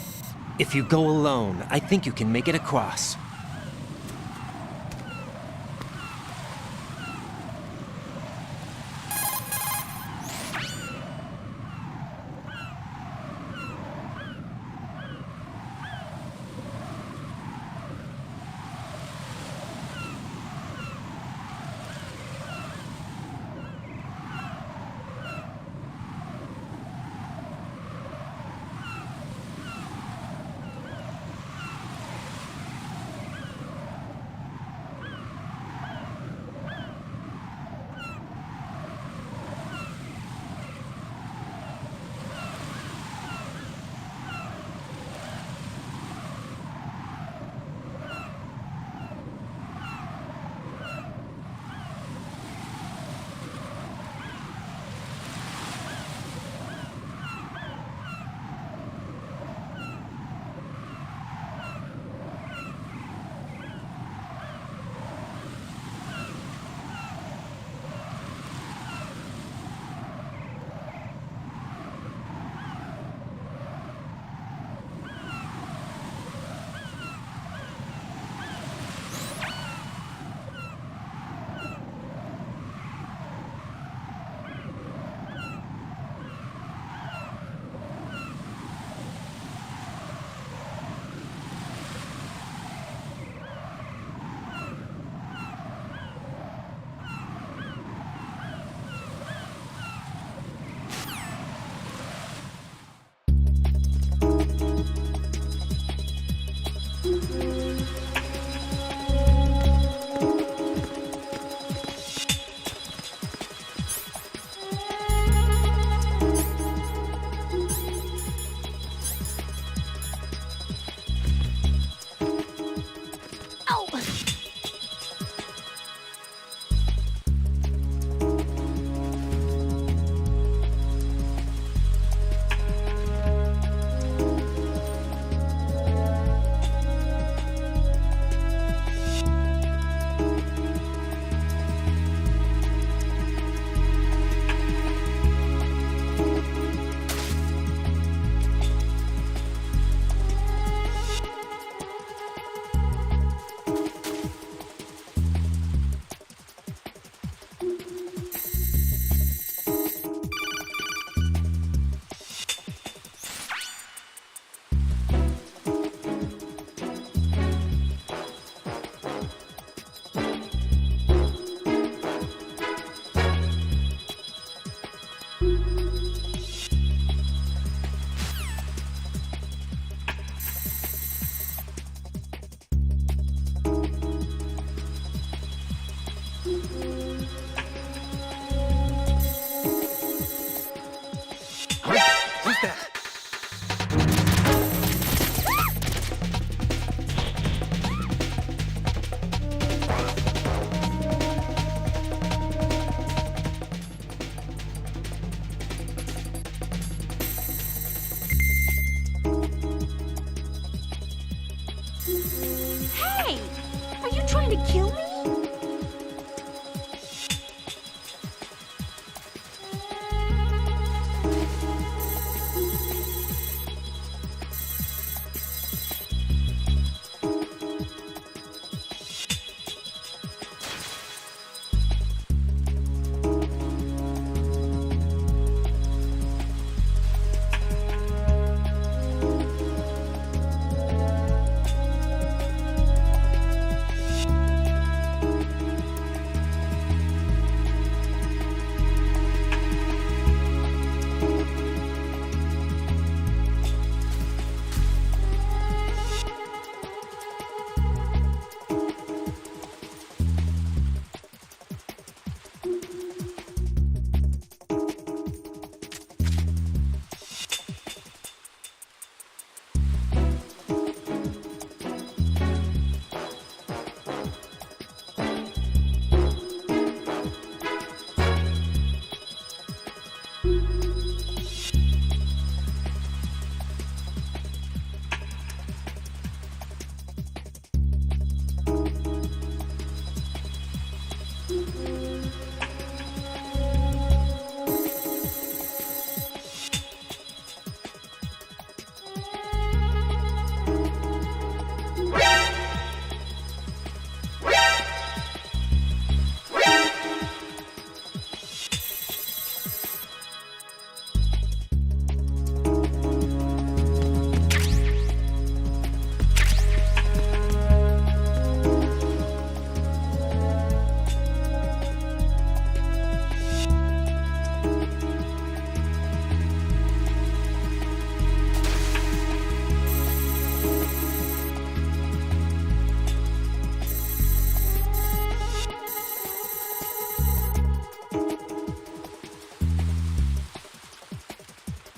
If you go alone, I think you can make it across.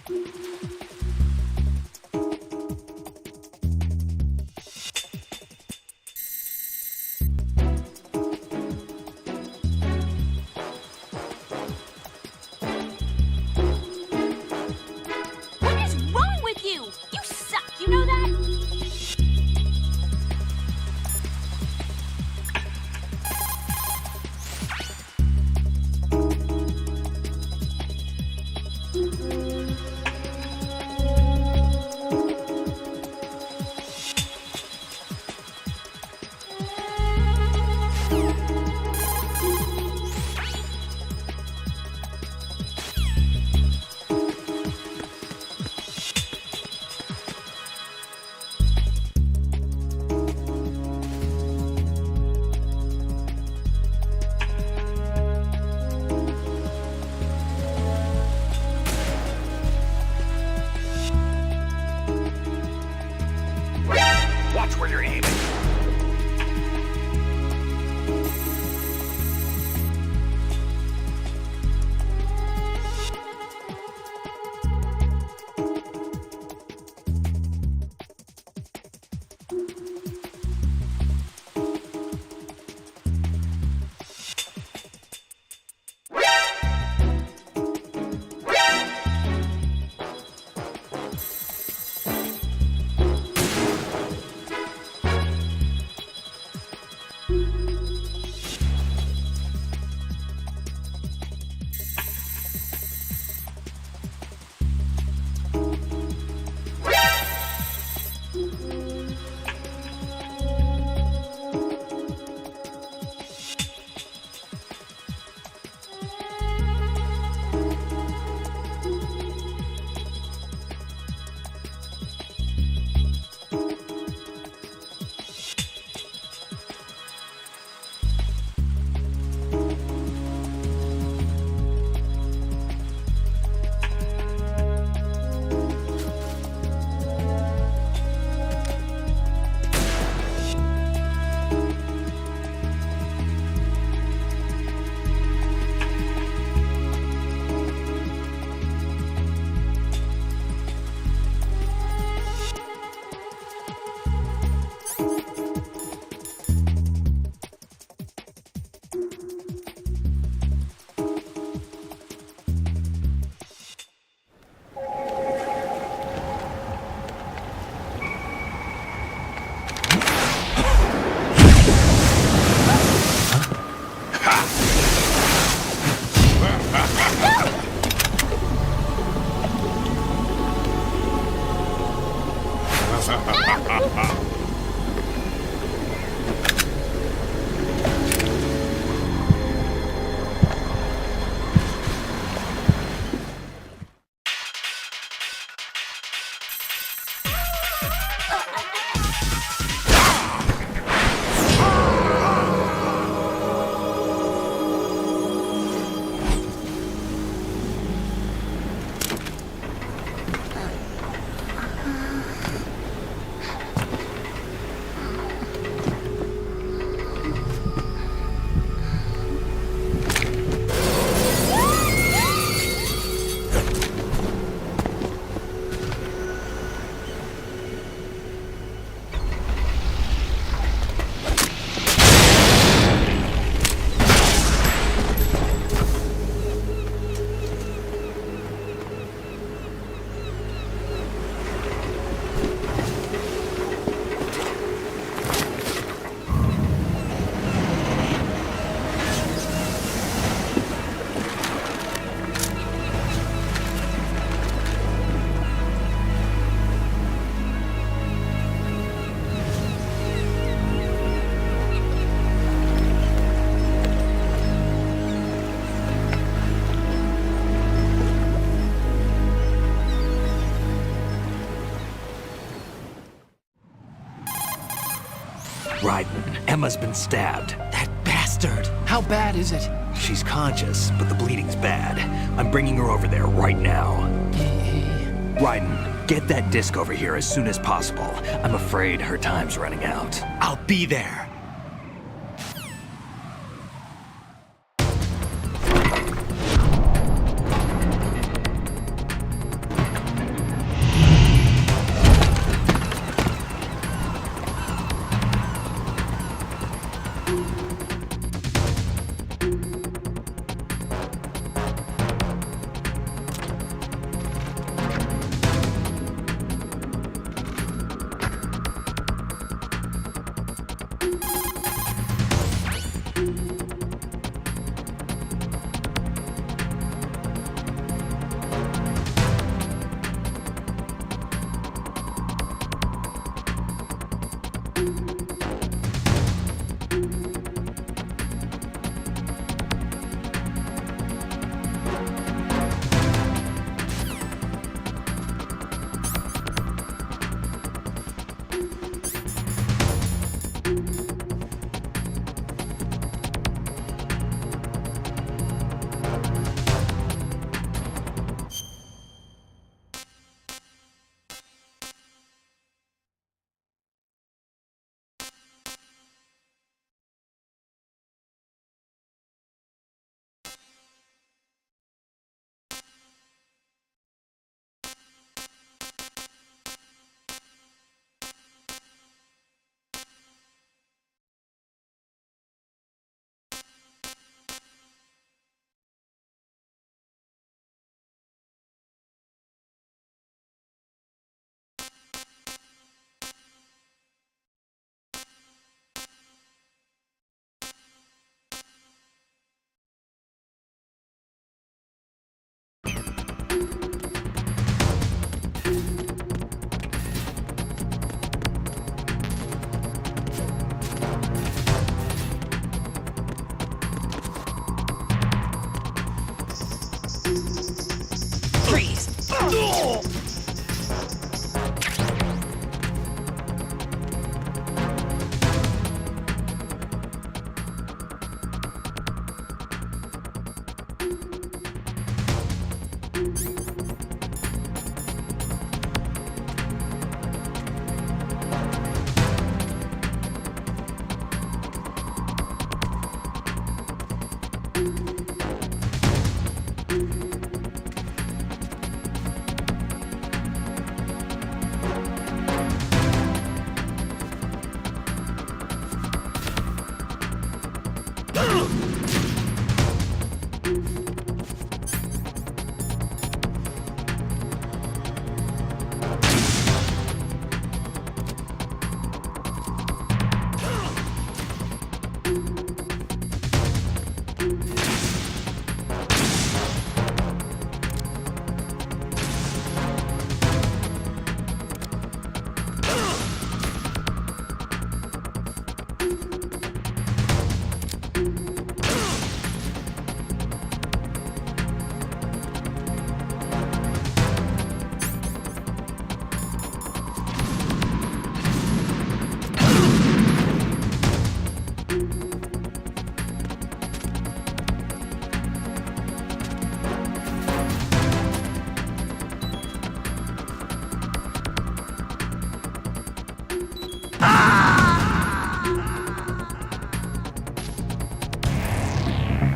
What is wrong with you? You suck, you know that? Watch where you're aiming. Raiden, Emma's been stabbed. That bastard! How bad is it? She's conscious, but the bleeding's bad. I'm bringing her over there right now. Raiden, get that disc over here as soon as possible. I'm afraid her time's running out. I'll be there!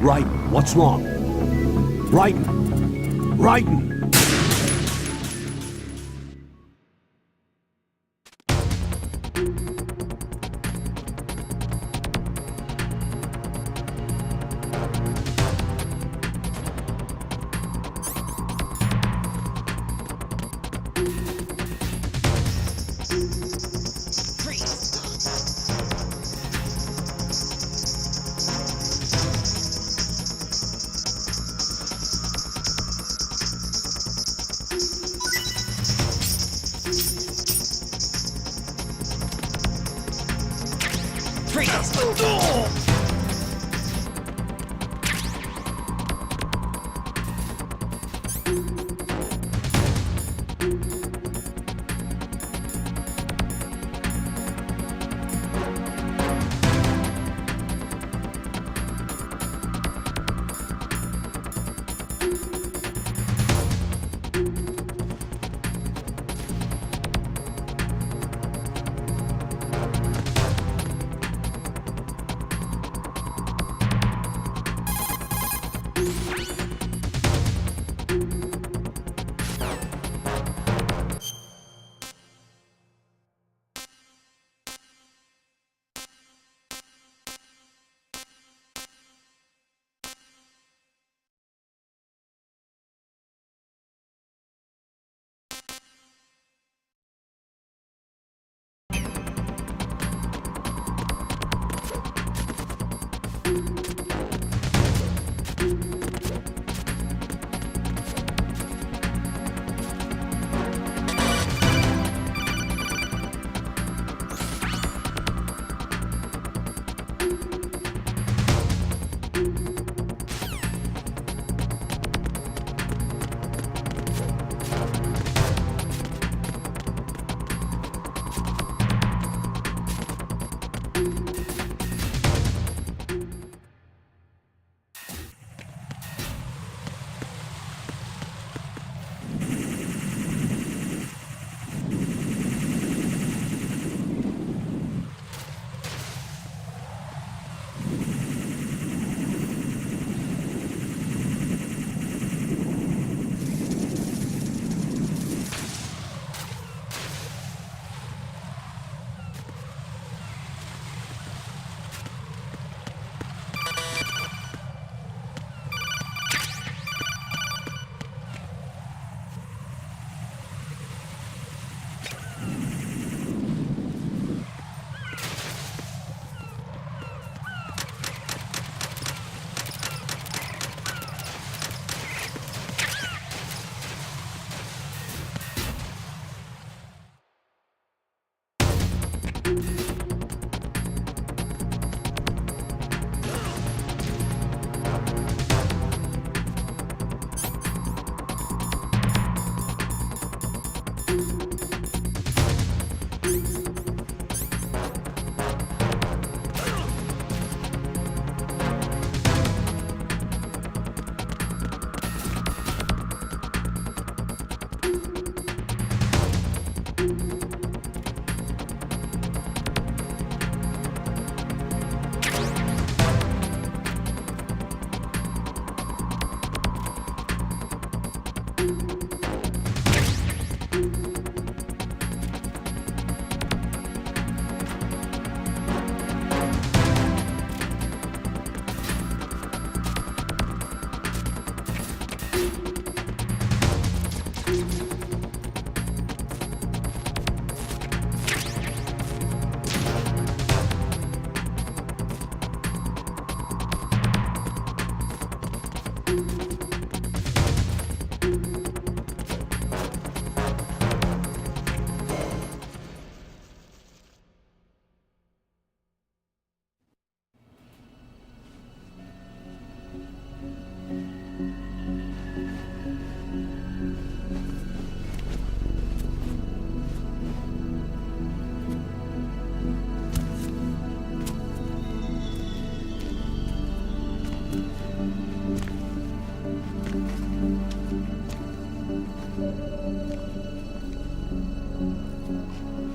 Right, what's wrong? Writing. Writing.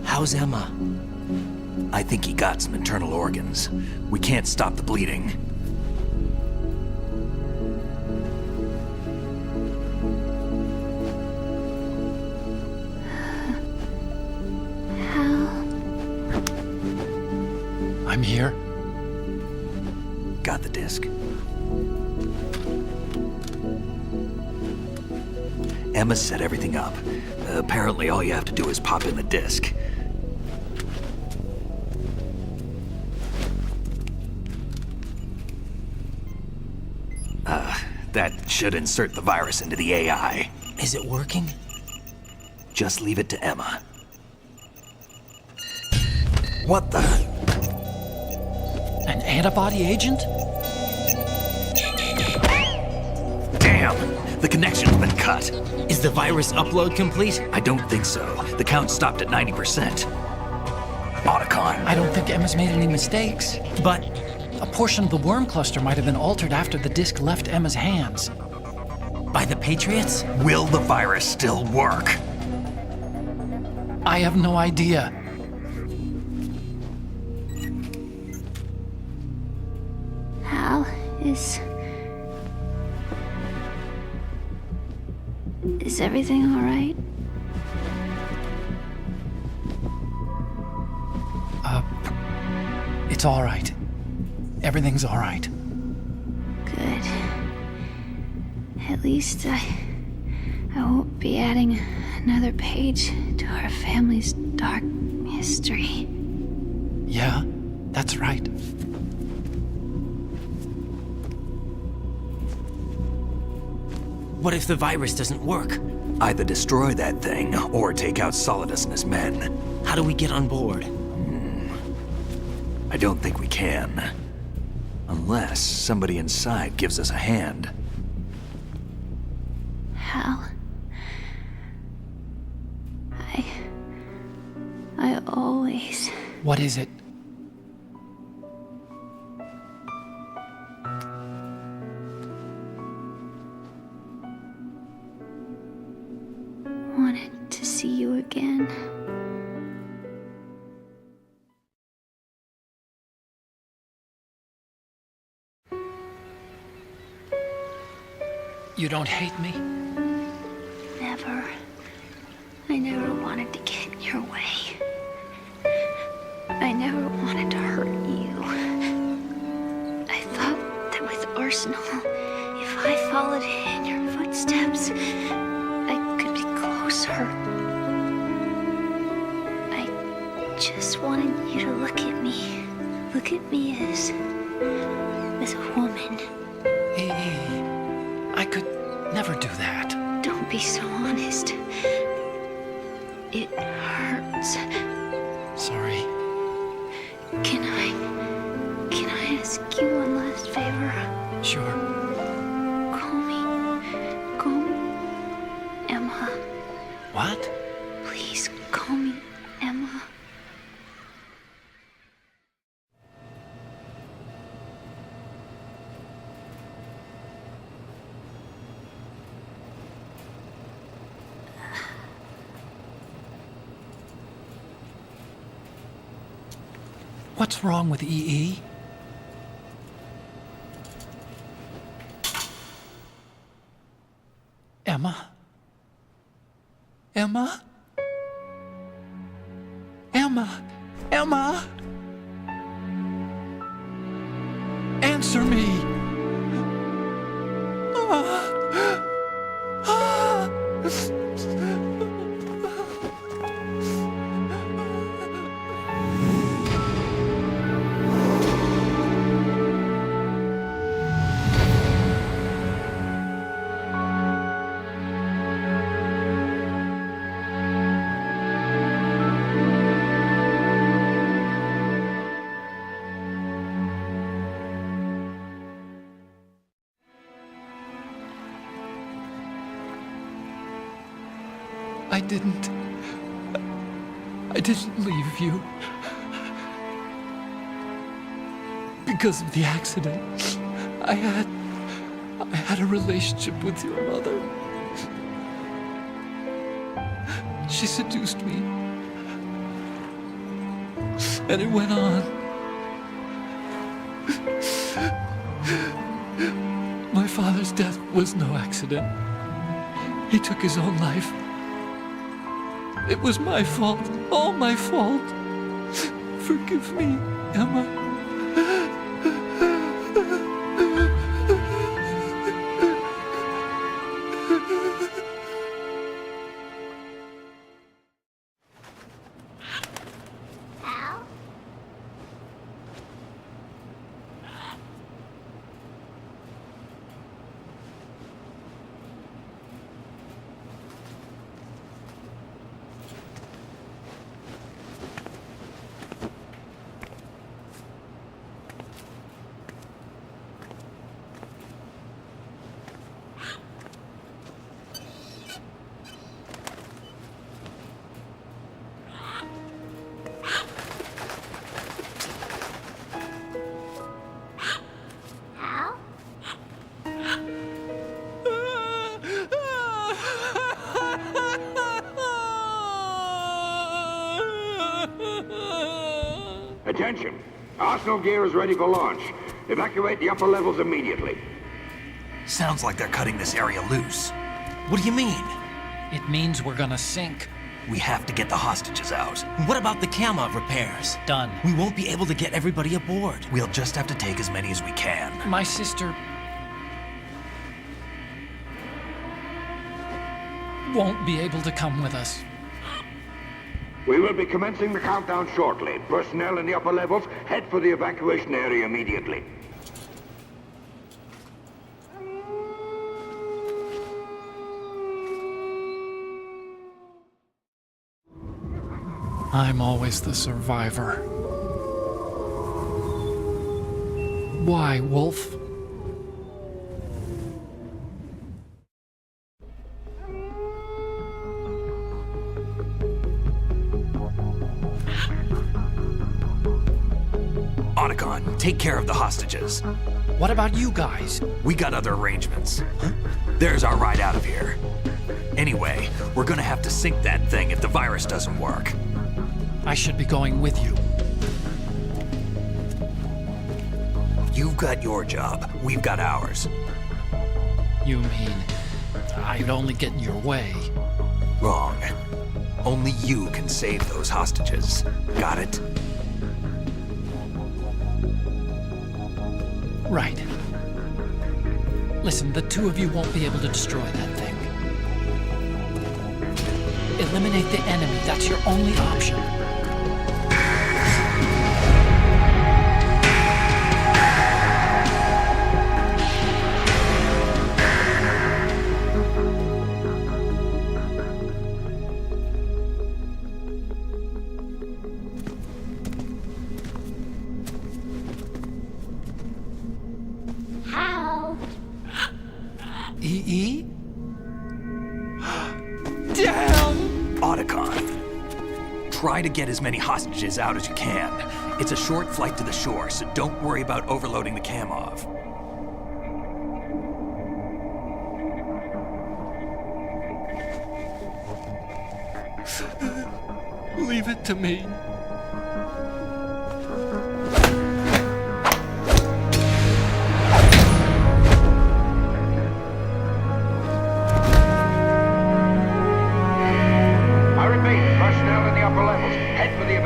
How's Emma? I think he got some internal organs. We can't stop the bleeding. I'm here. Got the disc. Emma set everything up. Apparently all you have to do is pop in the disc. That should insert the virus into the AI. Is it working? Just leave it to Emma. What the? An antibody agent? Damn! The connection's been cut. Is the virus upload complete? I don't think so. The count stopped at 90%. Otacon. I don't think Emma's made any mistakes. But a portion of the worm cluster might have been altered after the disc left Emma's hands. by the Patriots? Will the virus still work? I have no idea. Hal, is everything all right? It's all right. Everything's all right. Good. At least I won't be adding another page to our family's dark history. Yeah, that's right. What if the virus doesn't work? Either destroy that thing, or take out Solidus and his men. How do we get on board? I don't think we can. Unless somebody inside gives us a hand. Hal, I always... What is it? wanted to see you again. You don't hate me? Never. I never wanted to get in your way. I never wanted to hurt you. I thought that with Arsenal, if I followed in your footsteps, I could be closer. I just wanted you to look at me. Look at me as a woman. I could never do that. Don't be so honest. It hurts. Sorry. Can I ask you one last favor? Sure. Call me Emma. What? Please call me Emma. What's wrong with EE? Emma? Emma? Emma? Emma? Answer me! I didn't leave you. Because of the accident, I had a relationship with your mother. She seduced me. And it went on. My father's death was no accident. He took his own life. It was my fault, all my fault. Forgive me, Emma. Attention! Arsenal gear is ready for launch. Evacuate the upper levels immediately. Sounds like they're cutting this area loose. What do you mean? It means we're gonna sink. We have to get the hostages out. What about the camo repairs? Done. We won't be able to get everybody aboard. We'll just have to take as many as we can. My sister won't be able to come with us. We will be commencing the countdown shortly. Personnel in the upper levels, head for the evacuation area immediately. I'm always the survivor. Why, Wolf? Take care of the hostages. What about you guys? We got other arrangements. There's our ride out of here. Anyway, we're gonna have to sink that thing if the virus doesn't work. I should be going with you. You've got your job. We've got ours. You mean I'd only get in your way? Wrong. Only you can save those hostages. Got it? Right. Listen, the two of you won't be able to destroy that thing. Eliminate the enemy. That's your only option. Try to get as many hostages out as you can. It's a short flight to the shore, so don't worry about overloading the Kamov. Leave it to me.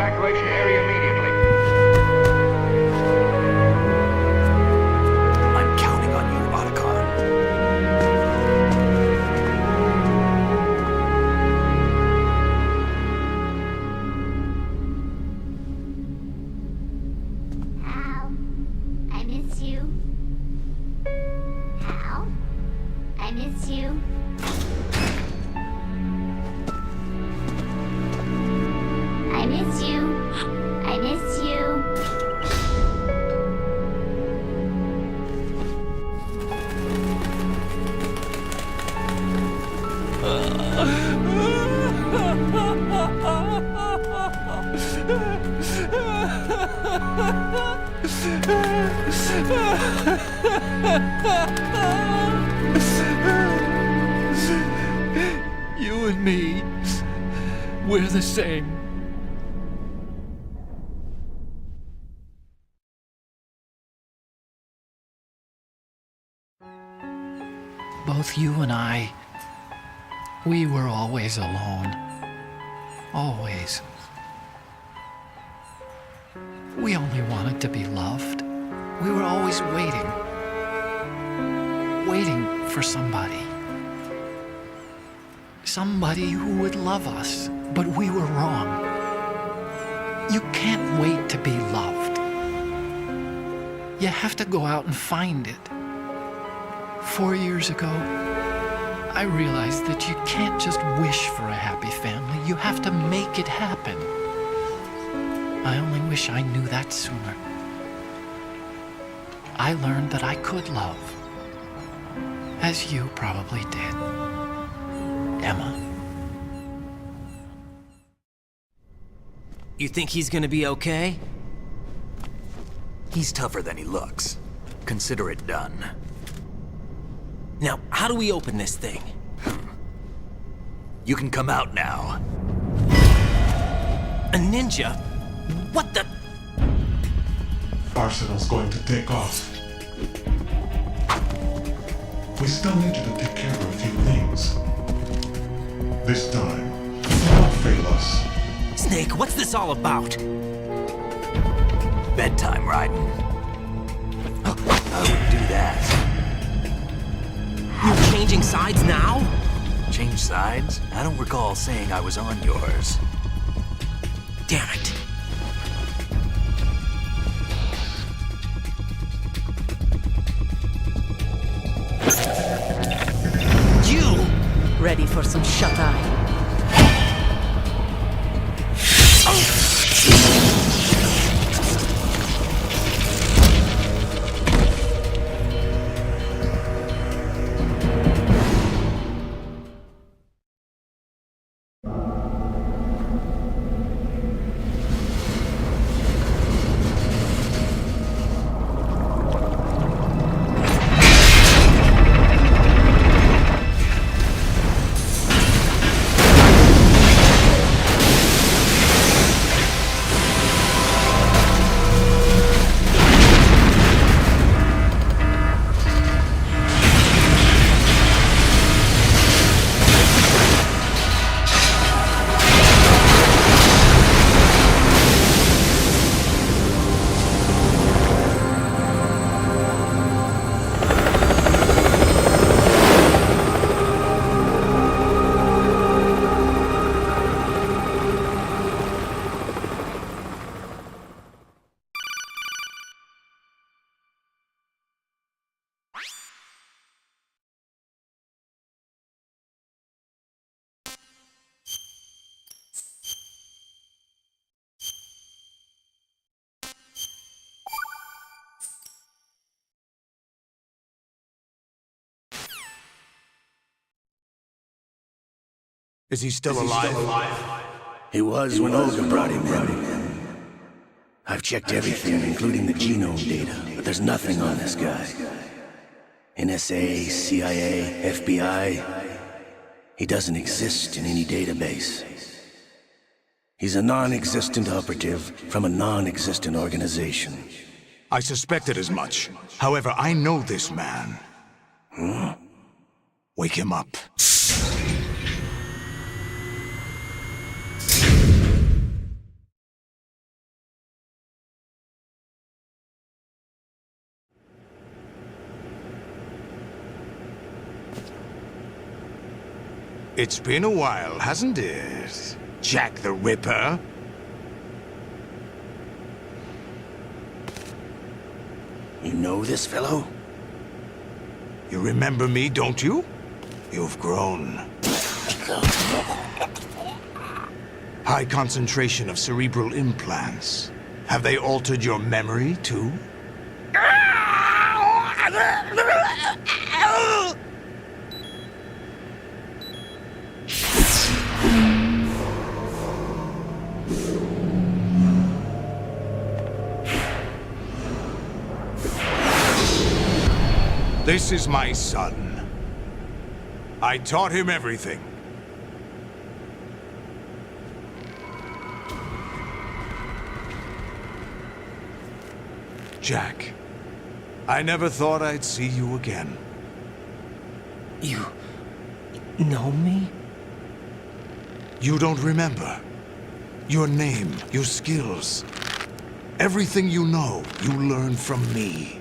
evacuation area immediately. I'm counting on you, Otacon. Hal, I miss you. Hal, I miss you. I miss you. I miss you. You and me, we're the same. Both you and I, we were always alone. Always. We only wanted to be loved. We were always waiting. Waiting for somebody. Somebody who would love us, but we were wrong. You can't wait to be loved. You have to go out and find it. 4 years ago, I realized that you can't just wish for a happy family. You have to make it happen. I only wish I knew that sooner. I learned that I could love, as you probably did, Emma. You think he's gonna be okay? He's tougher than he looks. Consider it done. Now, how do we open this thing? You can come out now. A ninja? What the? Arsenal's going to take off. We still need you to take care of a few things. This time, don't fail us. Snake, what's this all about? Bedtime, Raiden. I wouldn't do that. You're changing sides now? Change sides? I don't recall saying I was on yours. Damn it. You! Ready for some shut-eye? Is he still alive? He was when Olga brought him in. I've checked everything, including the genome data, but there's nothing on this guy. NSA, CIA, FBI. He doesn't exist in any database. He's a non-existent operative from a non-existent organization. I suspected as much. However, I know this man. Wake him up. It's been a while, hasn't it? Jack the Ripper? You know this fellow? You remember me, don't you? You've grown. High concentration of cerebral implants. Have they altered your memory, too? This is my son. I taught him everything. Jack, I never thought I'd see you again. You know me? You don't remember. Your name, your skills. Everything you know, you learned from me.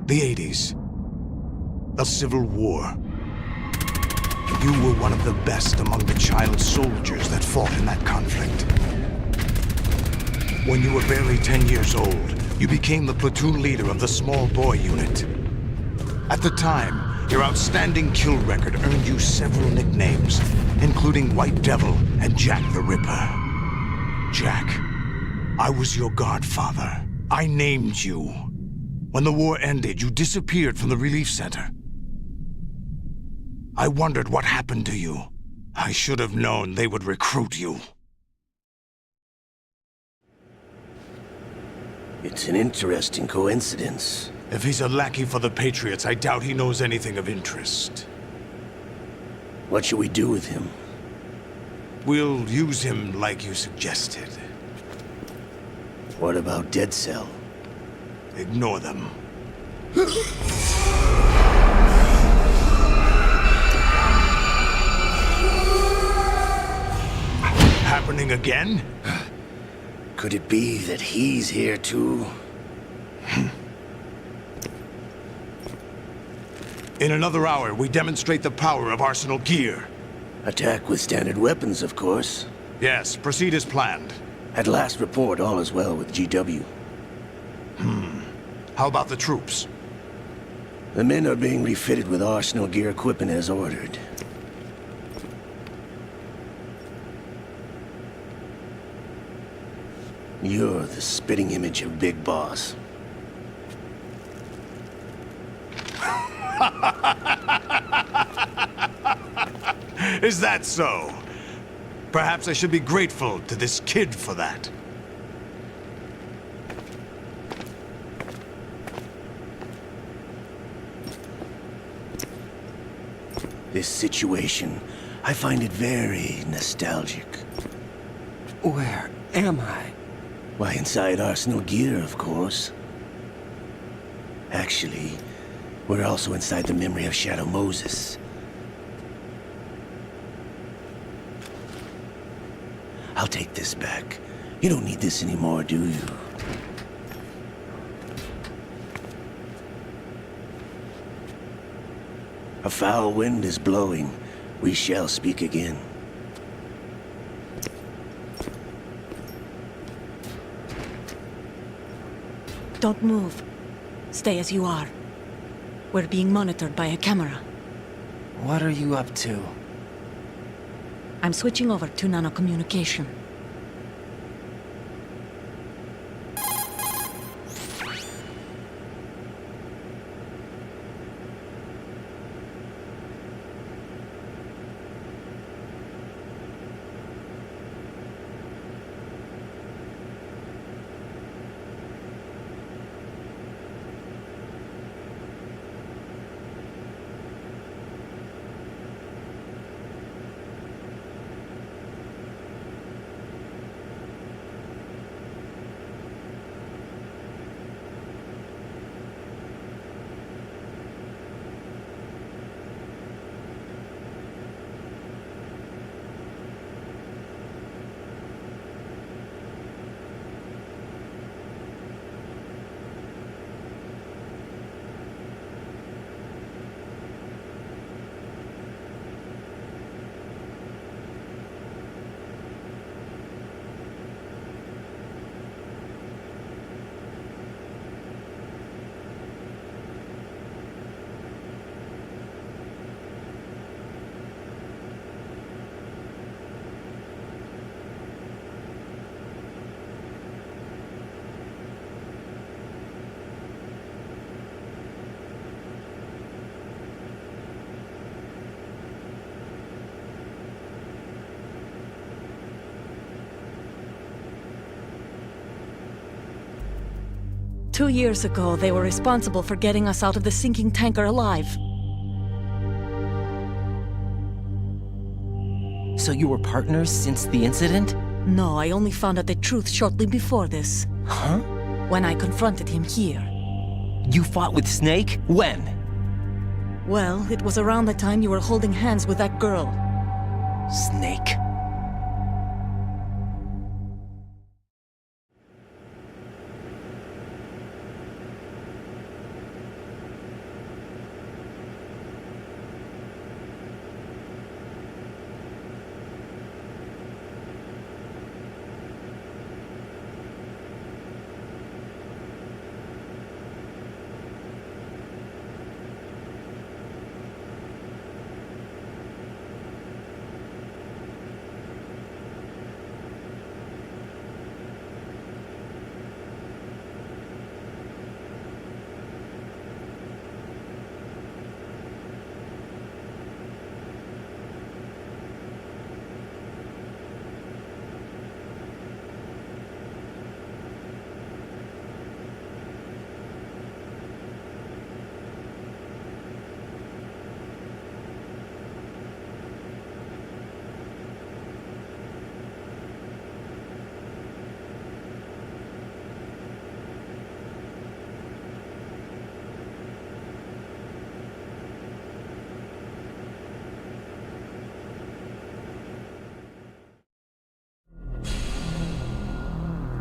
The 80s. A civil war. You were one of the best among the child soldiers that fought in that conflict. When you were barely 10 years old, you became the platoon leader of the small boy unit. At the time, your outstanding kill record earned you several nicknames, including White Devil and Jack the Ripper. Jack, I was your godfather. I named you. When the war ended, you disappeared from the relief center. I wondered what happened to you. I should have known they would recruit you. It's an interesting coincidence. If he's a lackey for the Patriots, I doubt he knows anything of interest. What should we do with him? We'll use him like you suggested. What about Dead Cell? Ignore them. Happening again? Could it be that he's here too? In another hour, we demonstrate the power of Arsenal gear. Attack with standard weapons, of course. Yes, proceed as planned. At last report, all is well with GW. How about the troops? The men are being refitted with Arsenal gear equipment as ordered. You're the spitting image of Big Boss. Is that so? Perhaps I should be grateful to this kid for that. This situation, I find it very nostalgic. Where am I? Why, inside Arsenal gear, of course. Actually, we're also inside the memory of Shadow Moses. I'll take this back. You don't need this anymore, do you? A foul wind is blowing. We shall speak again. Don't move. Stay as you are. We're being monitored by a camera. What are you up to? I'm switching over to nanocommunication. 2 years ago, they were responsible for getting us out of the sinking tanker alive. So you were partners since the incident? No, I only found out the truth shortly before this. Huh? When I confronted him here. You fought with Snake? When? Well, it was around the time you were holding hands with that girl. Snake.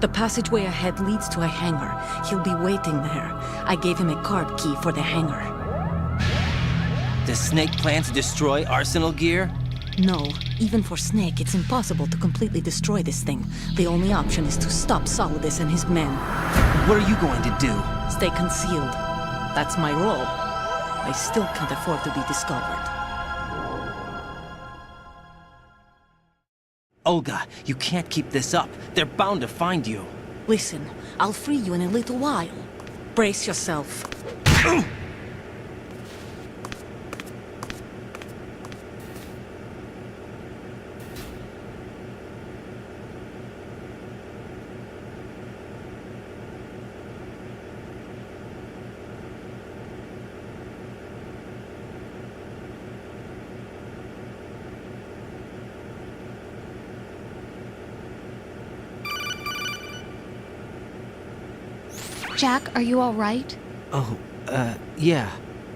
The passageway ahead leads to a hangar. He'll be waiting there. I gave him a card key for the hangar. Does Snake plan to destroy Arsenal gear? No. Even for Snake, it's impossible to completely destroy this thing. The only option is to stop Solidus and his men. What are you going to do? Stay concealed. That's my role. I still can't afford to be discovered. Olga, you can't keep this up. They're bound to find you. Listen, I'll free you in a little while. Brace yourself. Jack, are you all right? Oh, yeah.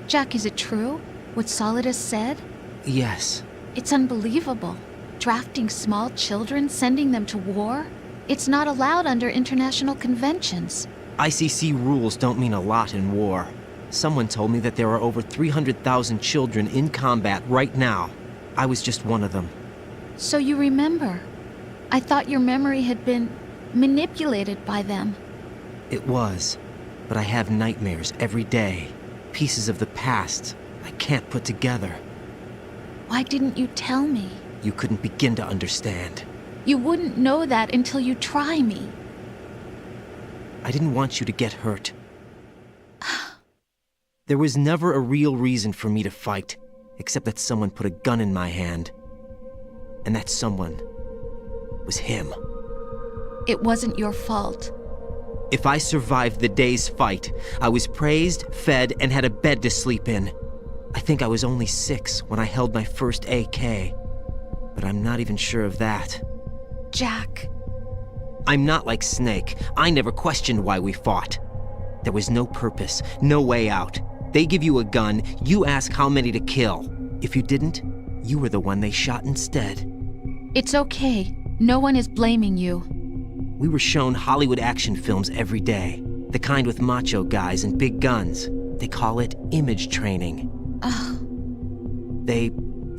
Jack, is it true? What Solidus said? Yes. It's unbelievable. Drafting small children, sending them to war? It's not allowed under international conventions. ICC rules don't mean a lot in war. Someone told me that there are over 300,000 children in combat right now. I was just one of them. So you remember? I thought your memory had been manipulated by them. It was, but I have nightmares every day. Pieces of the past I can't put together. Why didn't you tell me? You couldn't begin to understand. You wouldn't know that until you try me. I didn't want you to get hurt. There was never a real reason for me to fight, except that someone put a gun in my hand. And that someone was him. It wasn't your fault. If I survived the day's fight, I was praised, fed, and had a bed to sleep in. I think I was only 6 when I held my first AK. But I'm not even sure of that. Jack. I'm not like Snake. I never questioned why we fought. There was no purpose, no way out. They give you a gun, you ask how many to kill. If you didn't, you were the one they shot instead. It's okay. No one is blaming you. We were shown Hollywood action films every day. The kind with macho guys and big guns. They call it image training. They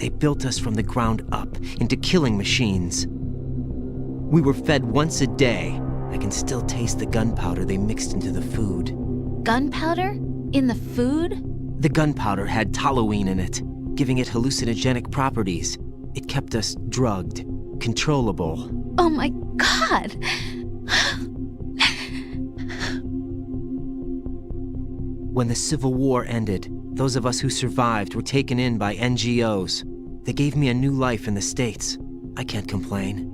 built us from the ground up into killing machines. We were fed once a day. I can still taste the gunpowder they mixed into the food. Gunpowder? In the food? The gunpowder had toluene in it, giving it hallucinogenic properties. It kept us drugged, controllable. Oh my God! When the Civil War ended, those of us who survived were taken in by NGOs. They gave me a new life in the States. I can't complain.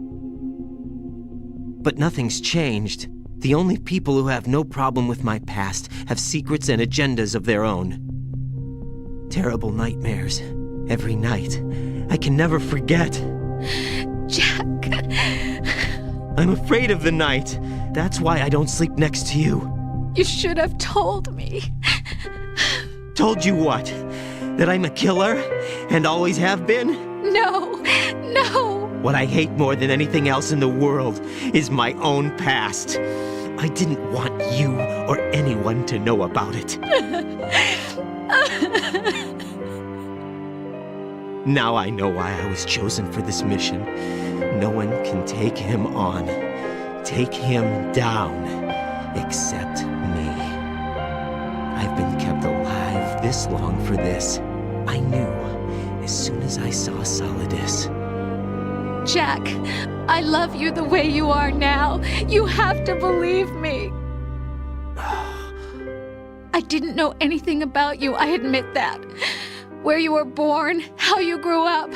But nothing's changed. The only people who have no problem with my past have secrets and agendas of their own. Terrible nightmares. Every night. I can never forget. Jack. I'm afraid of the night. That's why I don't sleep next to you. You should have told me. Told you what? That I'm a killer? And always have been? No. What I hate more than anything else in the world is my own past. I didn't want you or anyone to know about it. Now I know why I was chosen for this mission. No one can take him on, take him down, except me. I've been kept alive this long for this. I knew as soon as I saw Solidus. Jack, I love you the way you are now. You have to believe me. I didn't know anything about you, I admit that. Where you were born, how you grew up.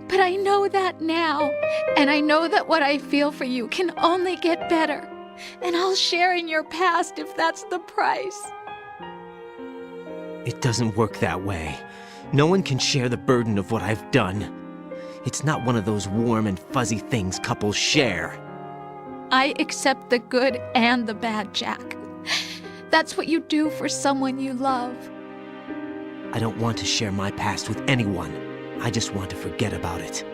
But I know that now. And I know that what I feel for you can only get better. And I'll share in your past if that's the price. It doesn't work that way. No one can share the burden of what I've done. It's not one of those warm and fuzzy things couples share. I accept the good and the bad, Jack. That's what you do for someone you love. I don't want to share my past with anyone. I just want to forget about it.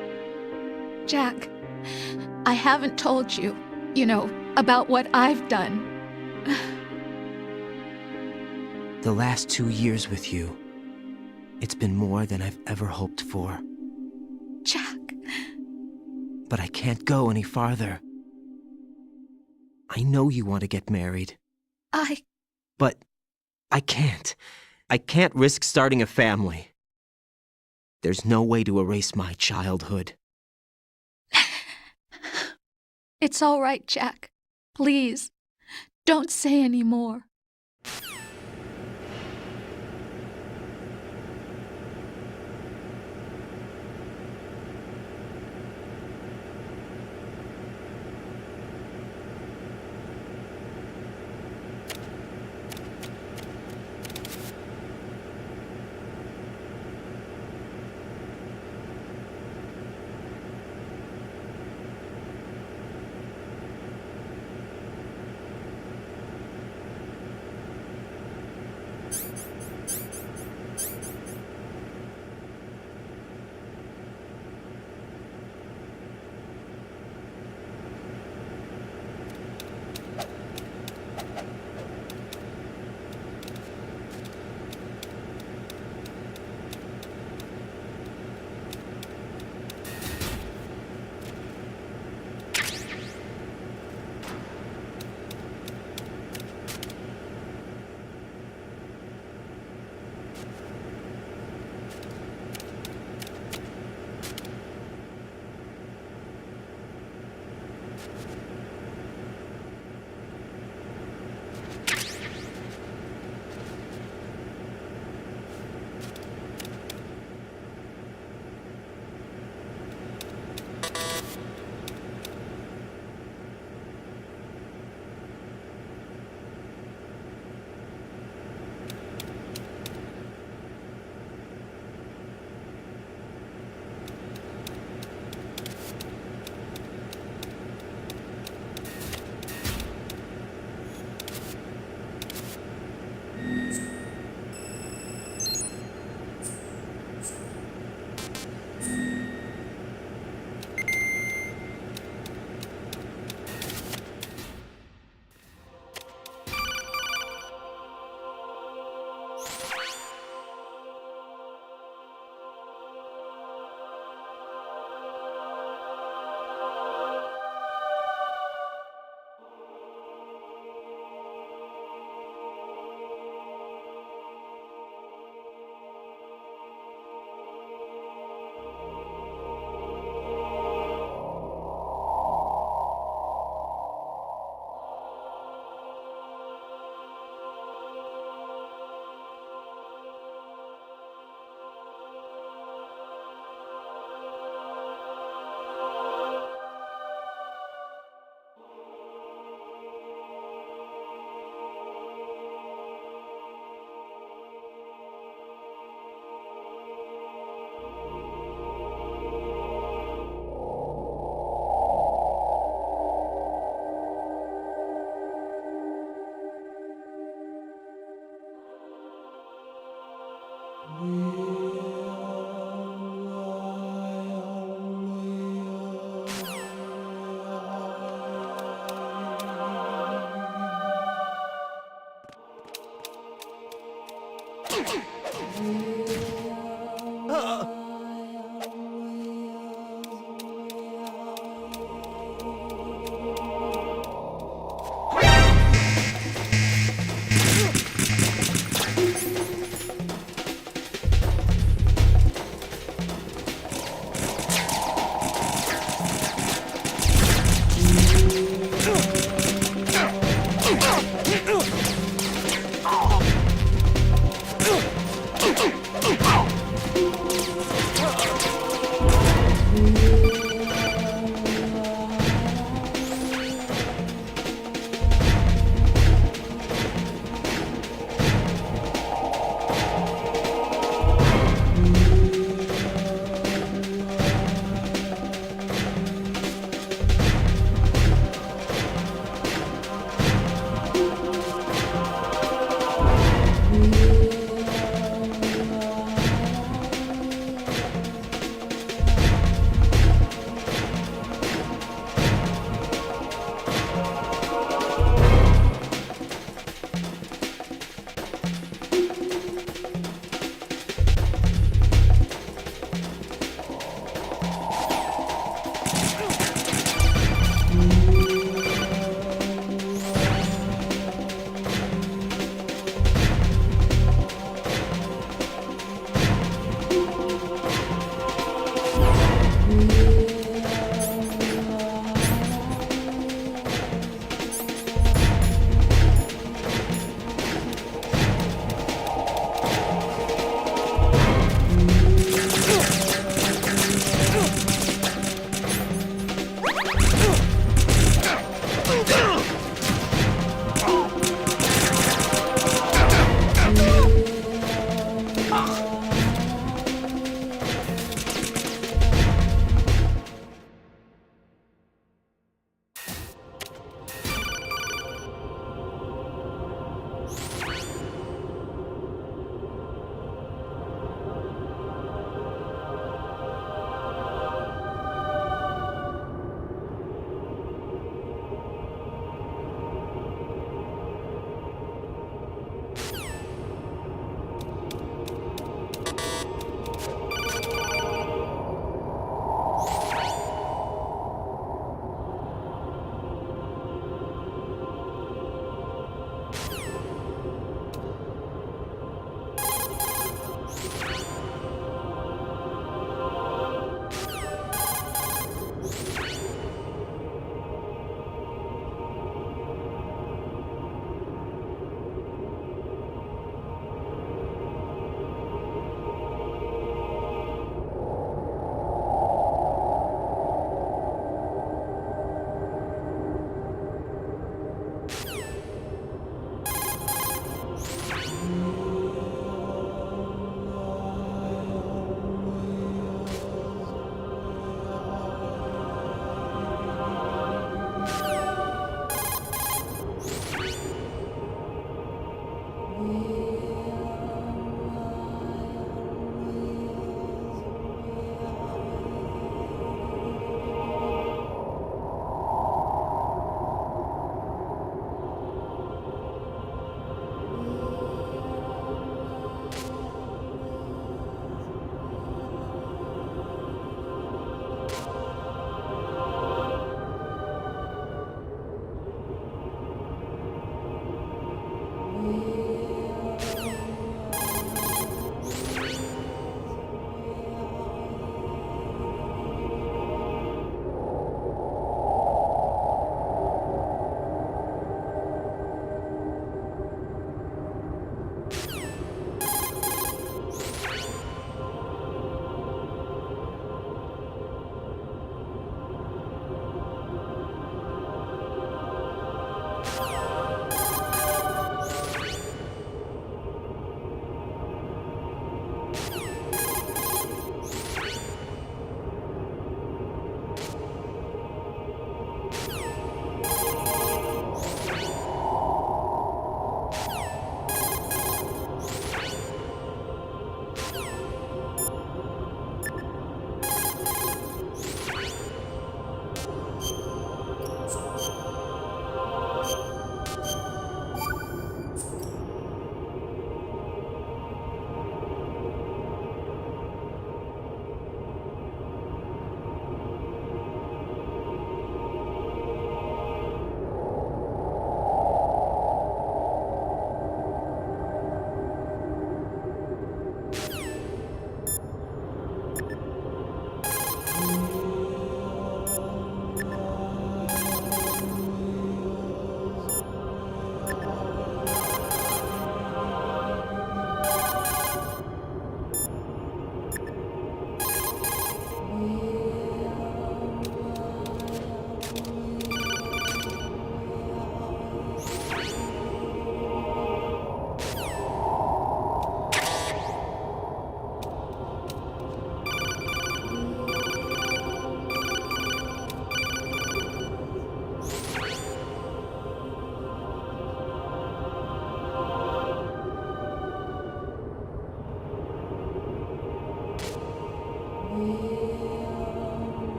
Jack, I haven't told you, about what I've done. The last 2 years with you, it's been more than I've ever hoped for. Jack. But I can't go any farther. I know you want to get married. But I can't. I can't risk starting a family. There's no way to erase my childhood. It's all right, Jack. Please, don't say any more.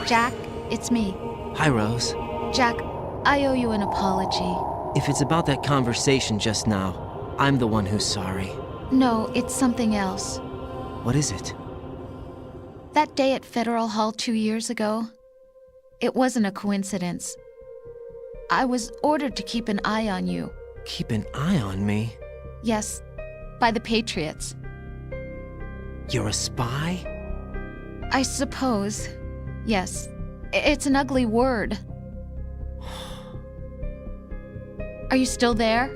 Jack, it's me. Hi, Rose. Jack, I owe you an apology. If it's about that conversation just now, I'm the one who's sorry. No, it's something else. What is it? That day at Federal Hall 2 years ago, it wasn't a coincidence. I was ordered to keep an eye on you. Keep an eye on me? Yes, by the Patriots. You're a spy? I suppose. Yes. It's an ugly word. Are you still there?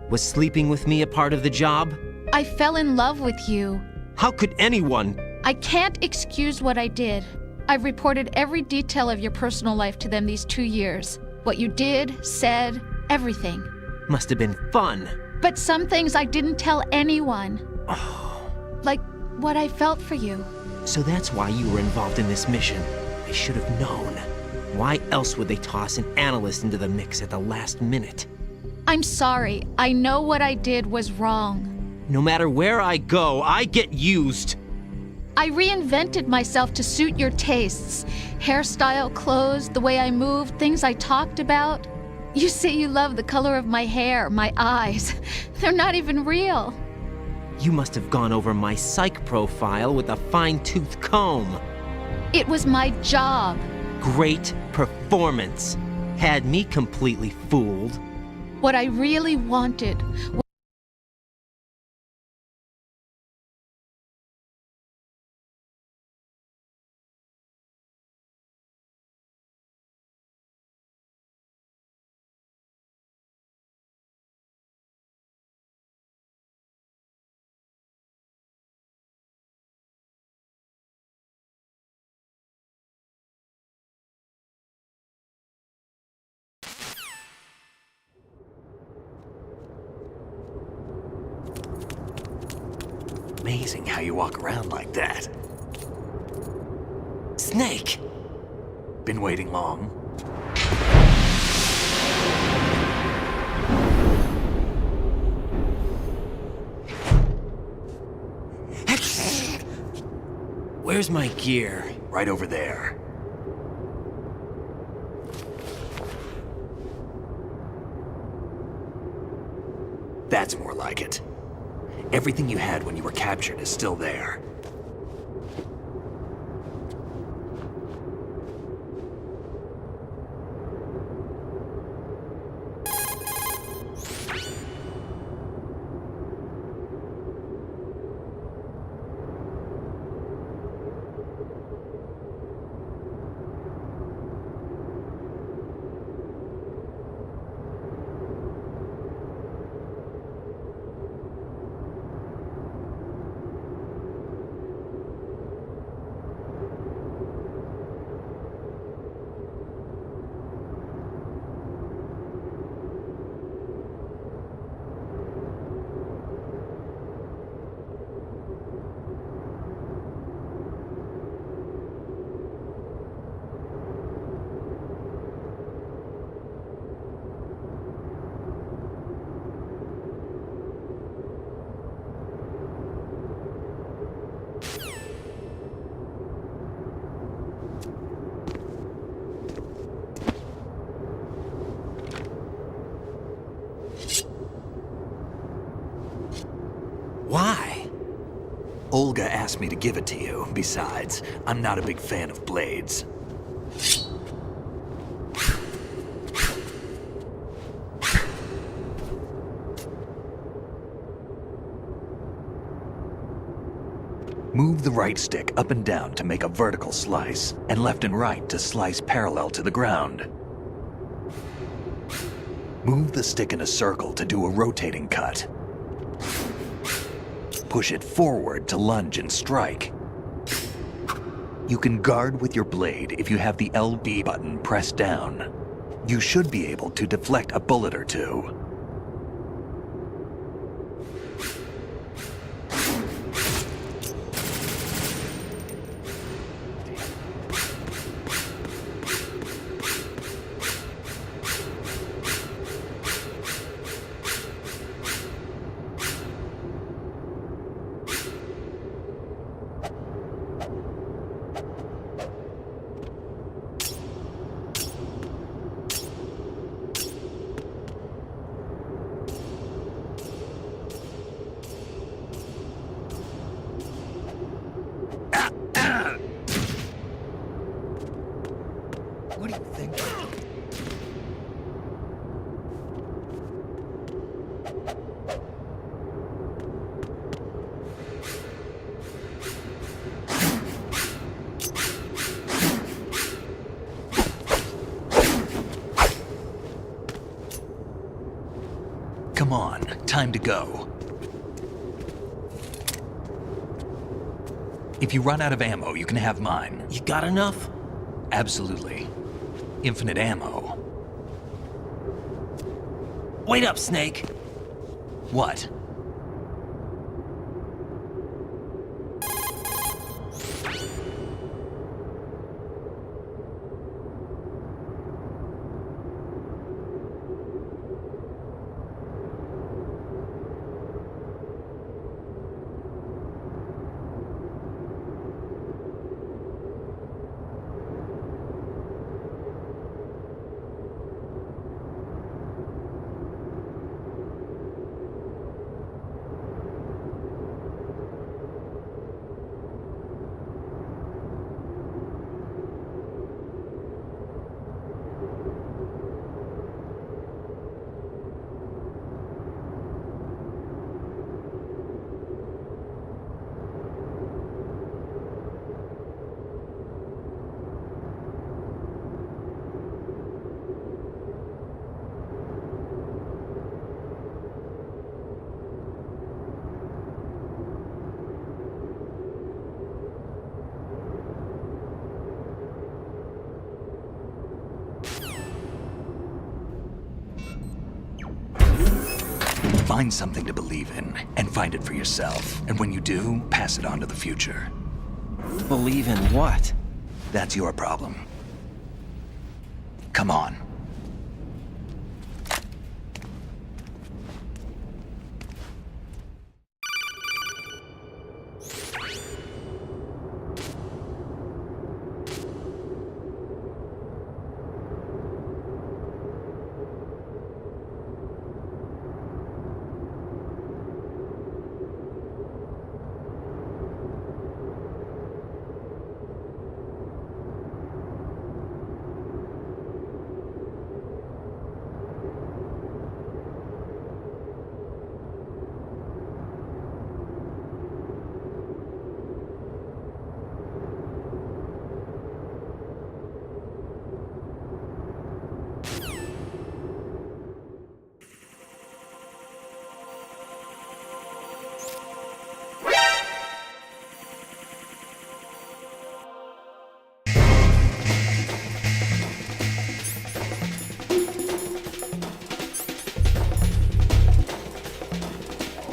Was sleeping with me a part of the job? I fell in love with you. How could anyone? I can't excuse what I did. I've reported every detail of your personal life to them these 2 years. What you did, said, everything. Must have been fun. But some things I didn't tell anyone. Like what I felt for you. So that's why you were involved in this mission. I should have known. Why else would they toss an analyst into the mix at the last minute? I'm sorry. I know what I did was wrong. No matter where I go, I get used. I reinvented myself to suit your tastes. Hairstyle, clothes, the way I moved, things I talked about. You say you love the color of my hair, my eyes. They're not even real. You must have gone over my psych profile with a fine-tooth comb. It was my job. Great performance. Had me completely fooled. What I really wanted was Amazing how you walk around like that. Snake! Been waiting long? Where's my gear? Right over there. That's more like it. Everything you had when you were captured is still there. Olga asked me to give it to you. Besides, I'm not a big fan of blades. Move the right stick up and down to make a vertical slice, and left and right to slice parallel to the ground. Move the stick in a circle to do a rotating cut. Push it forward to lunge and strike. You can guard with your blade if you have the LB button pressed down. You should be able to deflect a bullet or two. What do you think? Come on, time to go. If you run out of ammo, you can have mine. You got enough? Absolutely. Infinite ammo. Wait up, Snake. What? Find something to believe in, and find it for yourself. And when you do, pass it on to the future. Believe in what? That's your problem. Come on.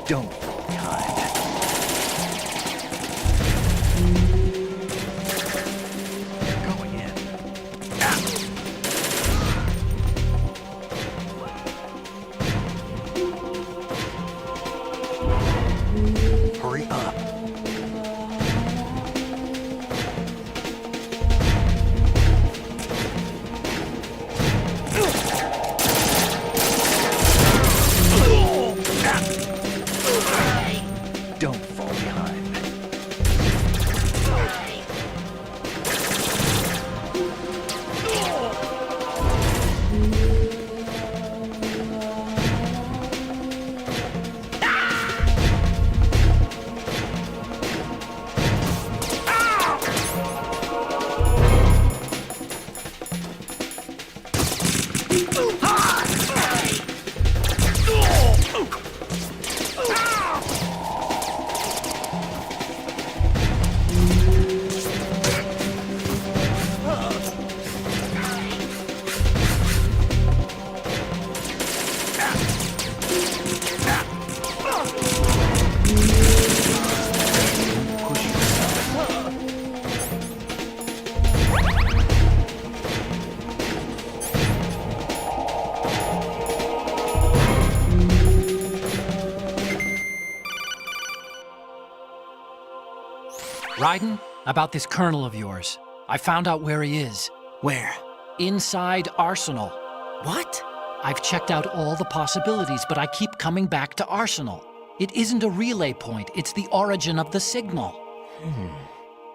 Don't time. You're going in. Hurry up. Raiden, about this colonel of yours. I found out where he is. Where? Inside Arsenal. What? I've checked out all the possibilities, but I keep coming back to Arsenal. It isn't a relay point, it's the origin of the signal.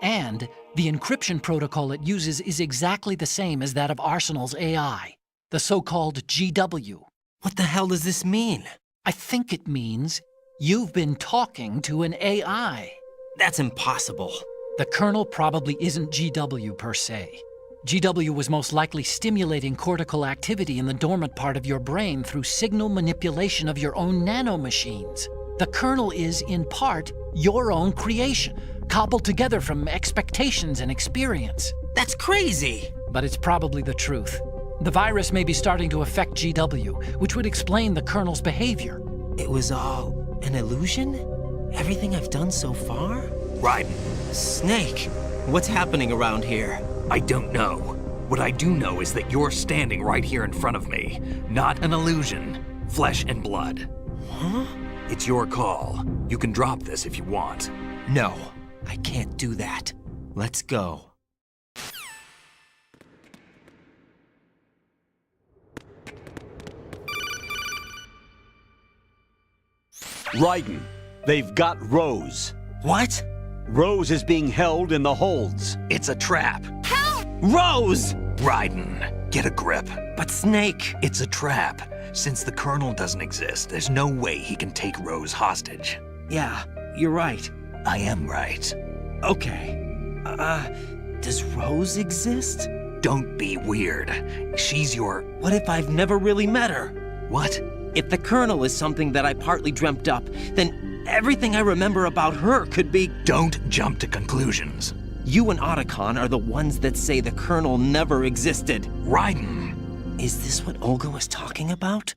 And the encryption protocol it uses is exactly the same as that of Arsenal's AI, the so-called GW. What the hell does this mean? I think it means you've been talking to an AI. That's impossible. The kernel probably isn't GW per se. GW was most likely stimulating cortical activity in the dormant part of your brain through signal manipulation of your own nanomachines. The kernel is, in part, your own creation, cobbled together from expectations and experience. That's crazy! But it's probably the truth. The virus may be starting to affect GW, which would explain the kernel's behavior. It was all an illusion? Everything I've done so far? Raiden. Snake, what's happening around here? I don't know. What I do know is that you're standing right here in front of me. Not an illusion. Flesh and blood. Huh? It's your call. You can drop this if you want. No, I can't do that. Let's go. Raiden, they've got Rose. What? Rose is being held in the holds. It's a trap. Help! Rose! Raiden, get a grip. But Snake... It's a trap. Since the Colonel doesn't exist, there's no way he can take Rose hostage. Yeah, you're right. I am right. Okay. Does Rose exist? Don't be weird. She's your... What if I've never really met her? What? If the Colonel is something that I partly dreamt up, then everything I remember about her could be... Don't jump to conclusions. You and Otacon are the ones that say the Colonel never existed. Raiden! Is this what Olga was talking about?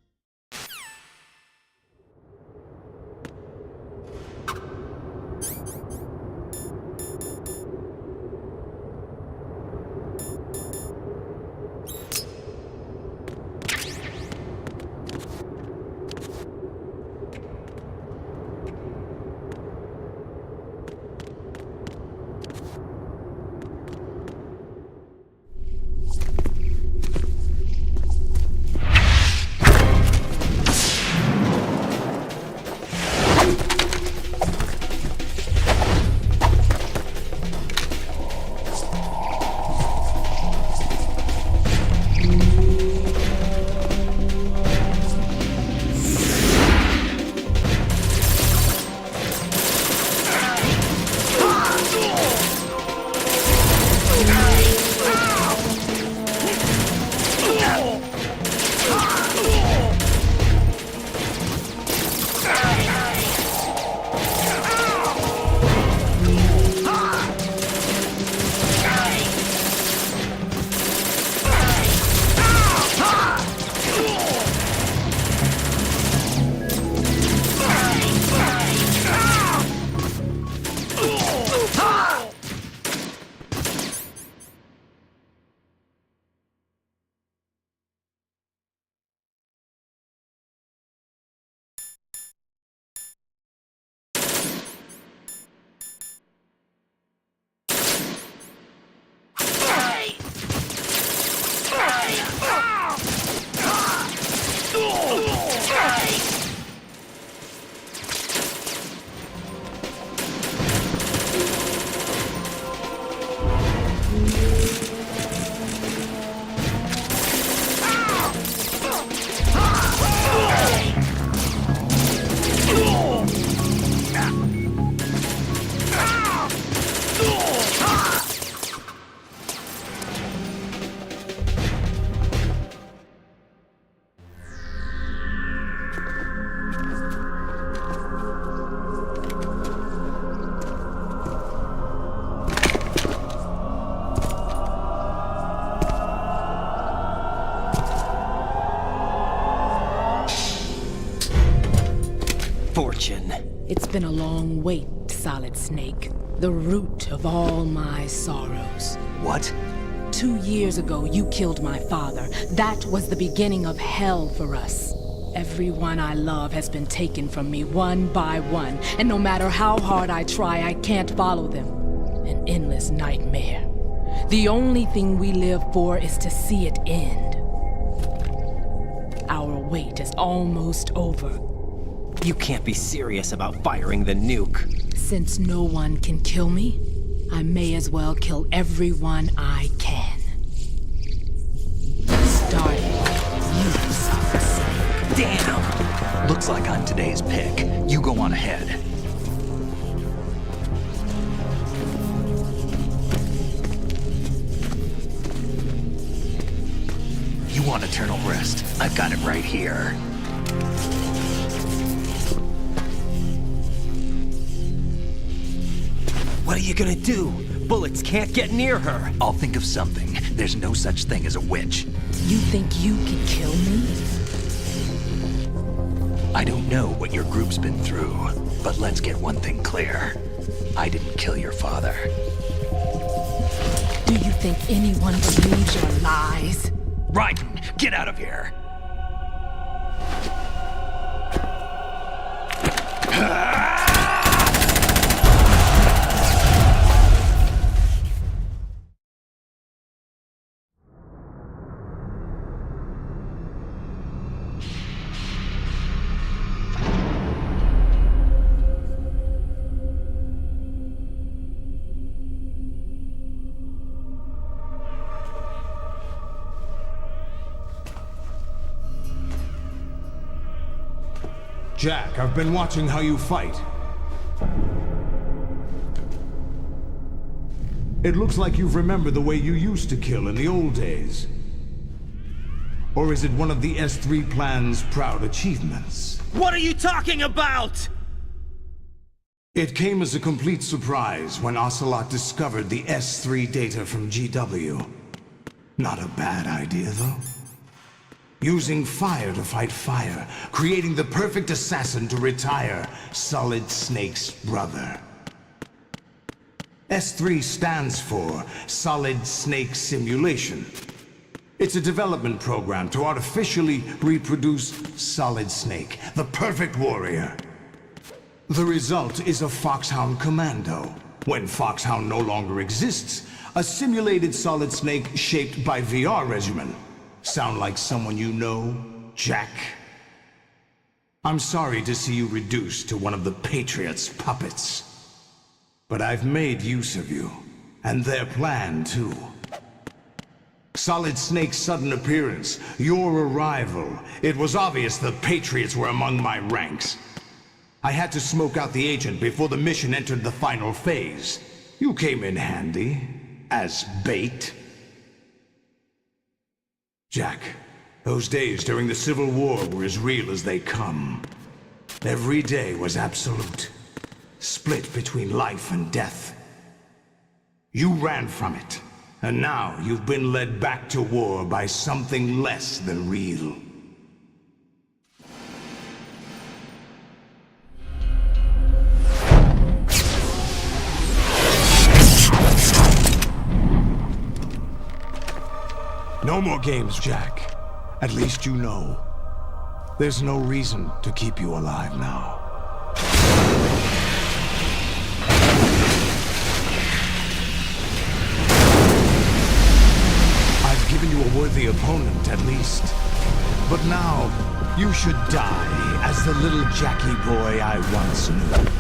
Fortune. It's been a long wait, Solid Snake. The root of all my sorrows. What? 2 years ago, you killed my father. That was the beginning of hell for us. Everyone I love has been taken from me one by one, and no matter how hard I try, I can't follow them. An endless nightmare. The only thing we live for is to see it end. Our wait is almost over. You can't be serious about firing the nuke. Since no one can kill me, I may as well kill everyone I can. Starting with you, Socks. Damn! Looks like I'm today's pick. You go on ahead. You want eternal rest? I've got it right here. What are you gonna do? Bullets can't get near her. I'll think of something. There's no such thing as a witch. You think you can kill me? I don't know what your group's been through, but let's get one thing clear. I didn't kill your father. Do you think anyone believes your lies? Raiden, get out of here! Jack, I've been watching how you fight. It looks like you've remembered the way you used to kill in the old days. Or is it one of the S3 plan's proud achievements? What are you talking about? It came as a complete surprise when Ocelot discovered the S3 data from GW. Not a bad idea, though. Using fire to fight fire, creating the perfect assassin to retire Solid Snake's brother. S3 stands for Solid Snake Simulation. It's a development program to artificially reproduce Solid Snake, the perfect warrior. The result is a Foxhound Commando. When Foxhound no longer exists, a simulated Solid Snake shaped by VR regimen. Sound like someone you know, Jack? I'm sorry to see you reduced to one of the Patriots' puppets. But I've made use of you, and their plan too. Solid Snake's sudden appearance, your arrival. It was obvious the Patriots were among my ranks. I had to smoke out the agent before the mission entered the final phase. You came in handy, as bait. Jack, those days during the Civil War were as real as they come. Every day was absolute, split between life and death. You ran from it, and now you've been led back to war by something less than real. No more games, Jack. At least you know. There's no reason to keep you alive now. I've given you a worthy opponent, at least. But now, you should die as the little Jackie boy I once knew.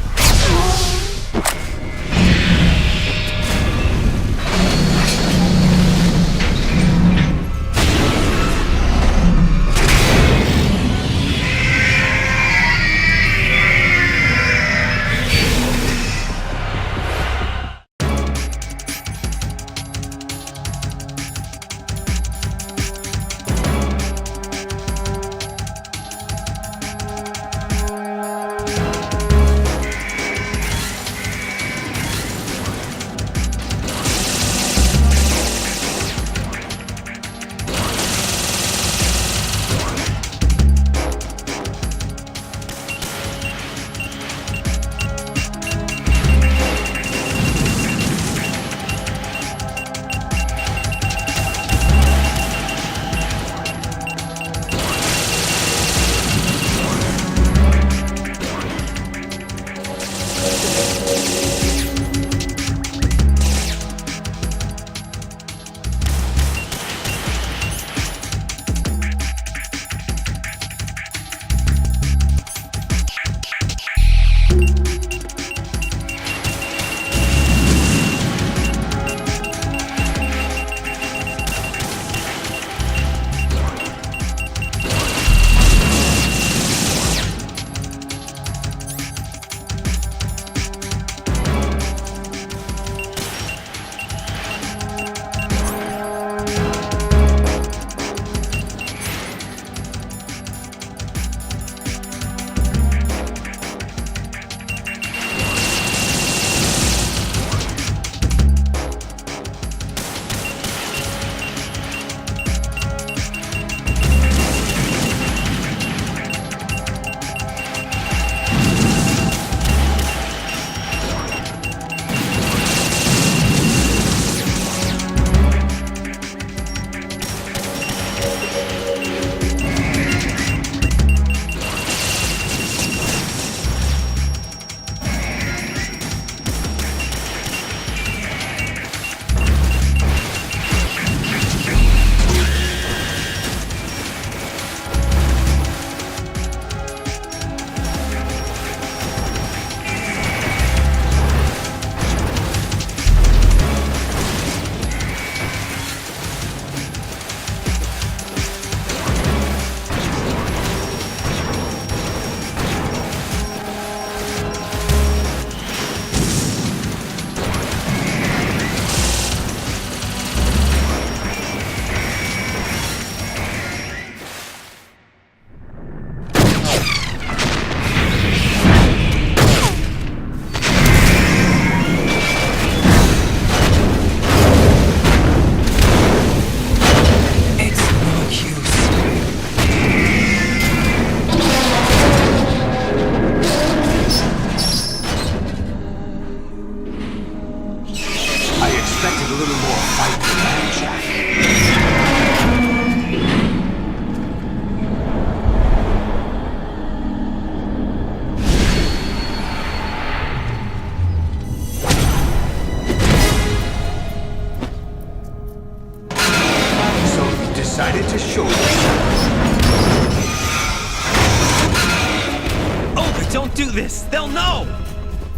do this! They'll know!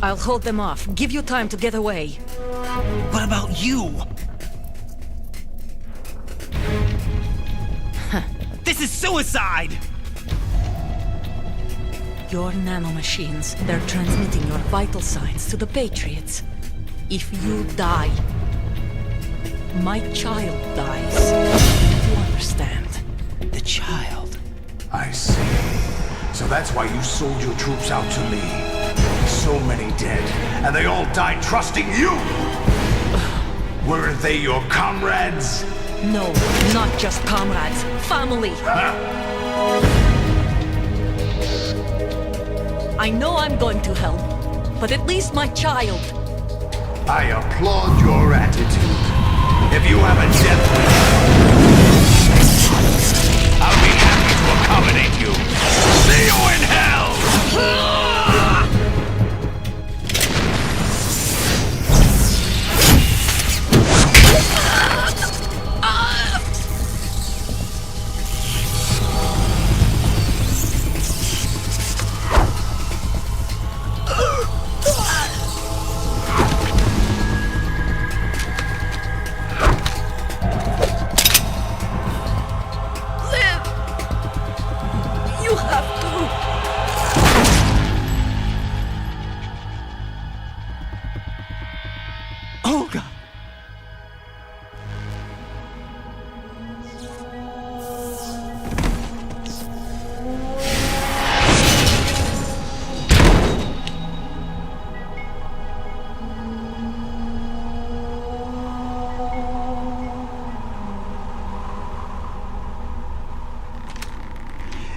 I'll hold them off. Give you time to get away. What about you? This is suicide! Your nanomachines, they're transmitting your vital signs to the Patriots. If you die, my child dies. You understand? The child. I see. So that's why you sold your troops out to me. So many dead, and they all died trusting you! Weren't they your comrades? No, not just comrades. Family. I know I'm going to hell, but at least my child. I applaud your attitude. If you have a death wish, I'll be happy to accommodate you. See you in hell!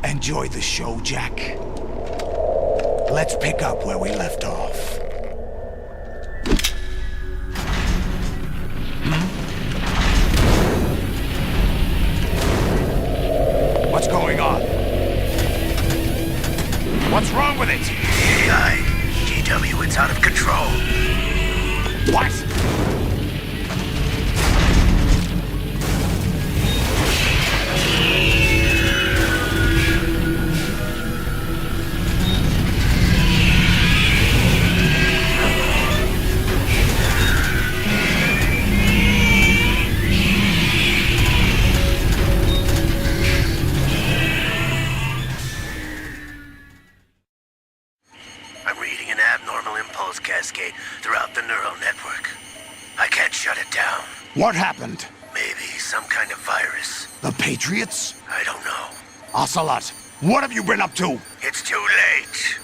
Enjoy the show, Jack. Let's pick up where we left off. What's going on? What's wrong with it? AI, GW, it's out of control. What? Cascade throughout the neural network. I can't shut it down. What happened? Maybe some kind of virus. The Patriots? I don't know. Ocelot, what have you been up to? It's too late.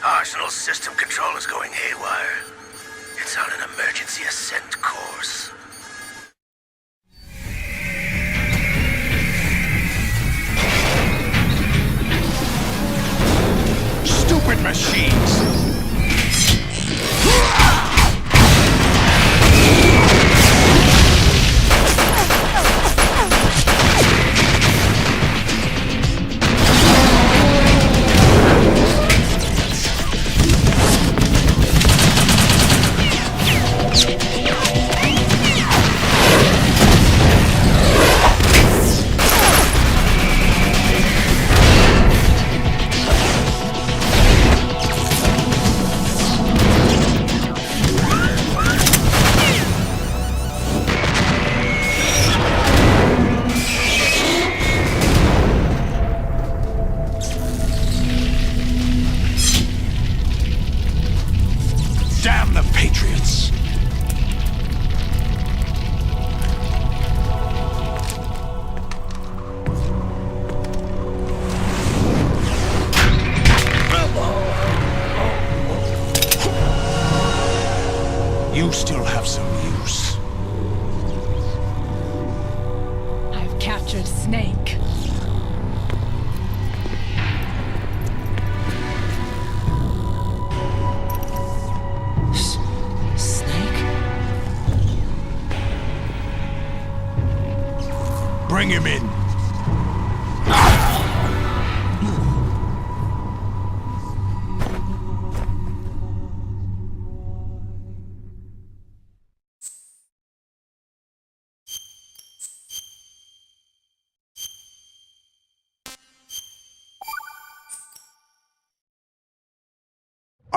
Arsenal's system control is going haywire. It's on an emergency ascent course. Stupid machines! Damn the Patriots! You still have some use. I've captured Snake. Bring him in.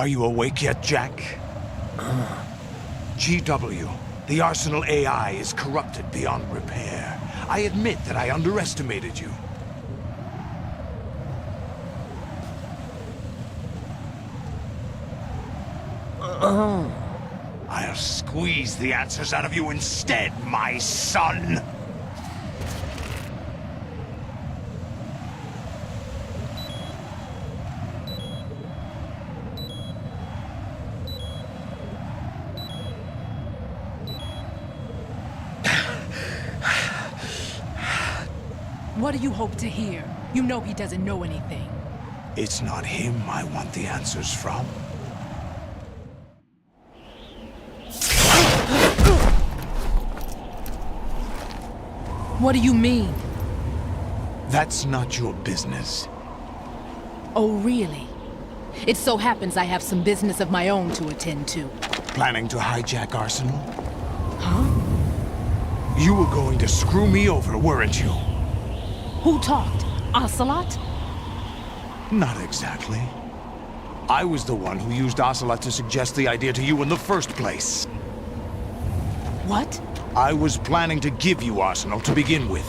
Are you awake yet, Jack? GW, the Arsenal AI is corrupted beyond repair. I admit that I underestimated you. I'll squeeze the answers out of you instead, my son! What do you hope to hear? You know he doesn't know anything. It's not him I want the answers from. What do you mean? That's not your business. Oh, really? It so happens I have some business of my own to attend to. Planning to hijack Arsenal? Huh? You were going to screw me over, weren't you? Who talked? Ocelot? Not exactly. I was the one who used Ocelot to suggest the idea to you in the first place. What? I was planning to give you Arsenal to begin with.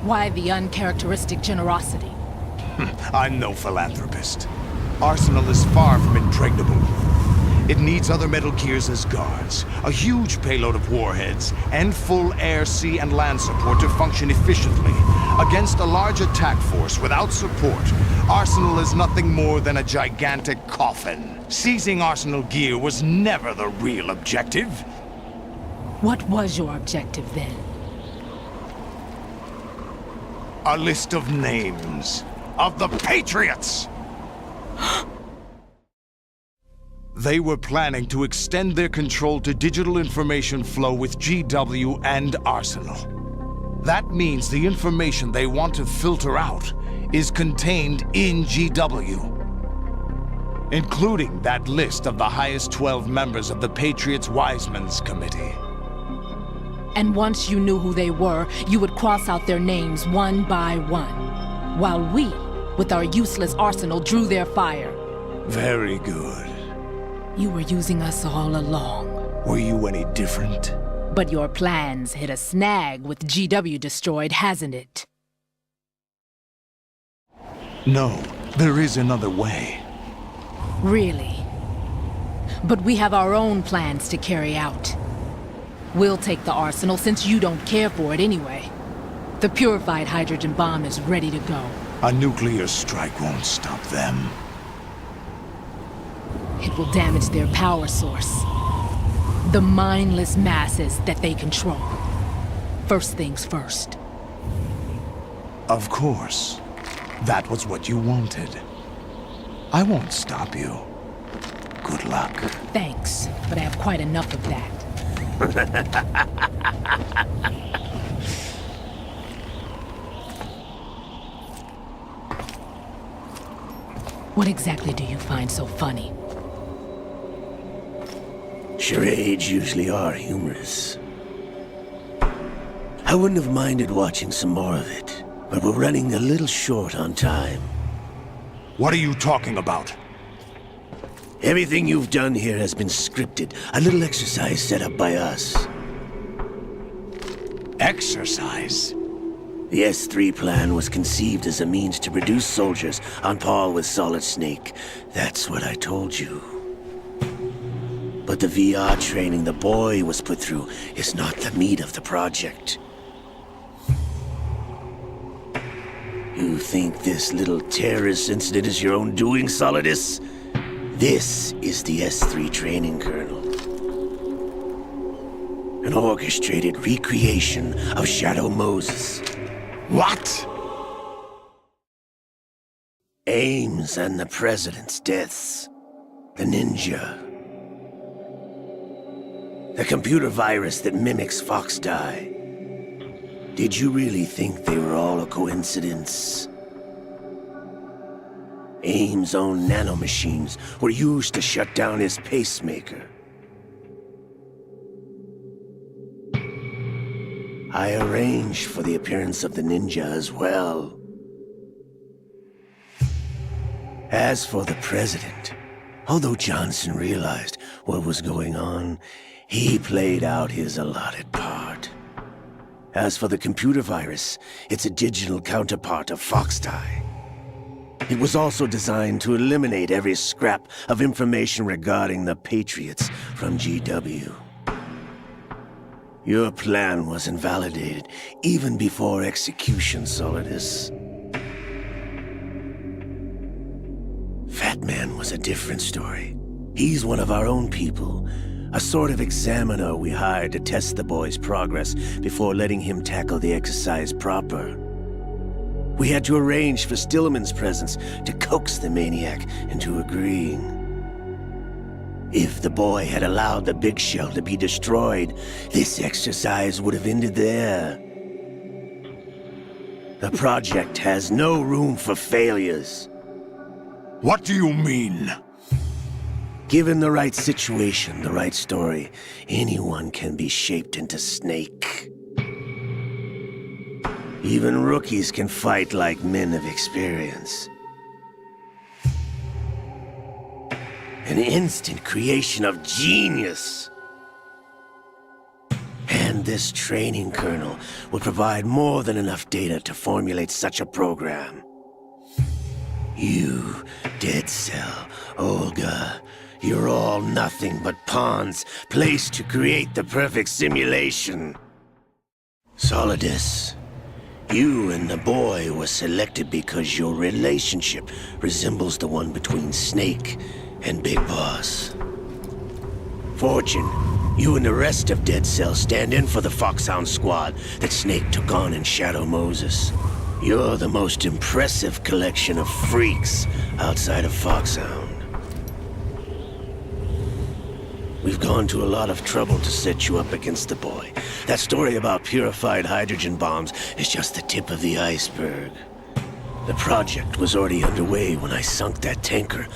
Why the uncharacteristic generosity? I'm no philanthropist. Arsenal is far from impregnable. It needs other Metal Gears as guards, a huge payload of warheads, and full air, sea, and land support to function efficiently. Against a large attack force without support, Arsenal is nothing more than a gigantic coffin. Seizing Arsenal gear was never the real objective. What was your objective then? A list of names of the Patriots! They were planning to extend their control to digital information flow with GW and Arsenal. That means the information they want to filter out is contained in GW, including that list of the highest 12 members of the Patriots Wiseman's Committee. And once you knew who they were, you would cross out their names one by one, while we, with our useless arsenal, drew their fire. Very good. You were using us all along. Were you any different? But your plans hit a snag with GW destroyed, hasn't it? No, there is another way. Really? But we have our own plans to carry out. We'll take the arsenal since you don't care for it anyway. The purified hydrogen bomb is ready to go. A nuclear strike won't stop them. It will damage their power source. The mindless masses that they control. First things first. Of course. That was what you wanted. I won't stop you. Good luck. Thanks, but I have quite enough of that. What exactly do you find so funny? Charades usually are humorous. I wouldn't have minded watching some more of it, but we're running a little short on time. What are you talking about? Everything you've done here has been scripted. A little exercise set up by us. Exercise? The S3 plan was conceived as a means to produce soldiers on par with Solid Snake. That's what I told you. But the VR training the boy was put through is not the meat of the project. You think this little terrorist incident is your own doing, Solidus? This is the S3 training kernel. An orchestrated recreation of Shadow Moses. What? Ames and the President's deaths. The ninja. The computer virus that mimics Fox Die. Did you really think they were all a coincidence? Ames' own nanomachines were used to shut down his pacemaker. I arranged for the appearance of the ninja as well. As for the President, Although Johnson realized what was going on, he played out his allotted part. As for the computer virus, it's a digital counterpart of Foxtie. It was also designed to eliminate every scrap of information regarding the Patriots from GW. Your plan was invalidated even before execution, Solidus. Fat Man was a different story. He's one of our own people, a sort of examiner we hired to test the boy's progress before letting him tackle the exercise proper. We had to arrange for Stillman's presence to coax the maniac into agreeing. If the boy had allowed the big shell to be destroyed, this exercise would have ended there. The project has no room for failures. What do you mean? Given the right situation, the right story, anyone can be shaped into Snake. Even rookies can fight like men of experience. An instant creation of genius. And this training kernel would provide more than enough data to formulate such a program. You, Dead Cell, Olga, you're all nothing but pawns placed to create the perfect simulation. Solidus, you and the boy were selected because your relationship resembles the one between Snake and Big Boss. Fortune, you and the rest of Dead Cell stand in for the Foxhound squad that Snake took on in Shadow Moses. You're the most impressive collection of freaks outside of Foxhound. We've gone to a lot of trouble to set you up against the boy. That story about purified hydrogen bombs is just the tip of the iceberg. The project was already underway when I sunk that tanker,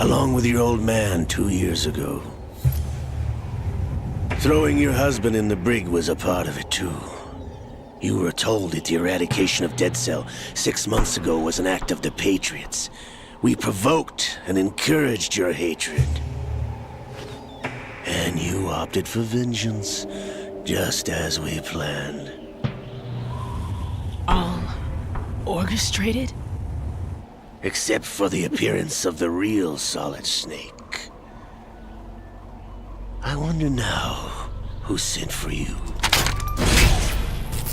along with your old man 2 years ago. Throwing your husband in the brig was a part of it too. You were told that the eradication of Dead Cell 6 months ago was an act of the Patriots. We provoked and encouraged your hatred. And you opted for vengeance, just as we planned. All orchestrated? Except for the appearance of the real Solid Snake. I wonder now who sent for you.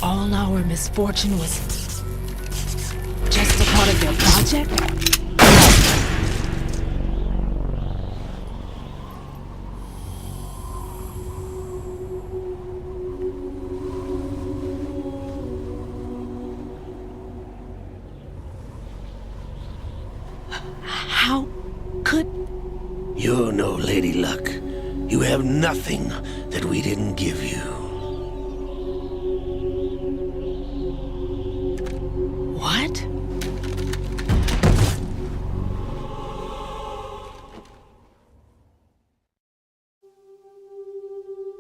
All our misfortune was just a part of their project? How could... You're no Lady Luck. You have nothing that we didn't give you. What?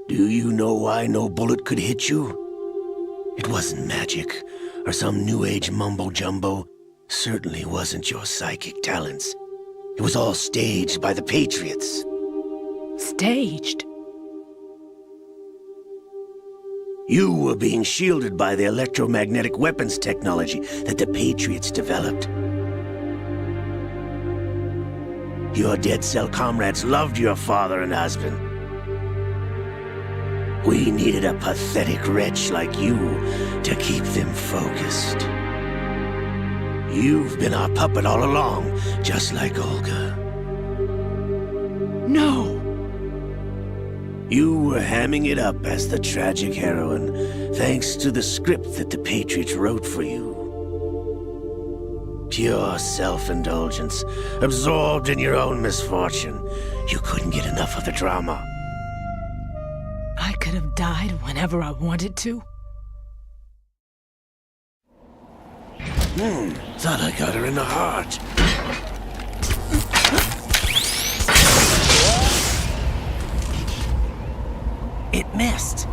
Do you know why no bullet could hit you? It wasn't magic, or some new age mumbo-jumbo. Certainly wasn't your psychic talents. It was all staged by the Patriots. Staged? You were being shielded by the electromagnetic weapons technology that the Patriots developed. Your Dead Cell comrades loved your father and husband. We needed a pathetic wretch like you to keep them focused. You've been our puppet all along, just like Olga. No! You were hamming it up as the tragic heroine, thanks to the script that the Patriots wrote for you. Pure self-indulgence, absorbed in your own misfortune. You couldn't get enough of the drama. I could have died whenever I wanted to. Thought I got her in the heart. It missed.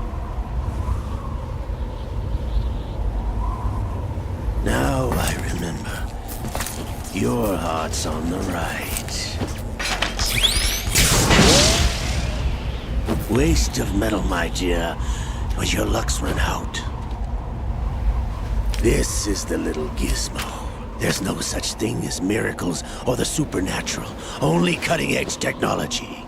Now I remember. Your heart's on the right. Waste of metal, my dear, but your luck's run out. This is the little gizmo. There's no such thing as miracles or the supernatural, only cutting-edge technology.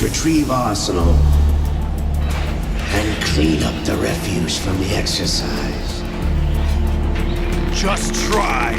Retrieve Arsenal and clean up the refuse from the exercise. Just try.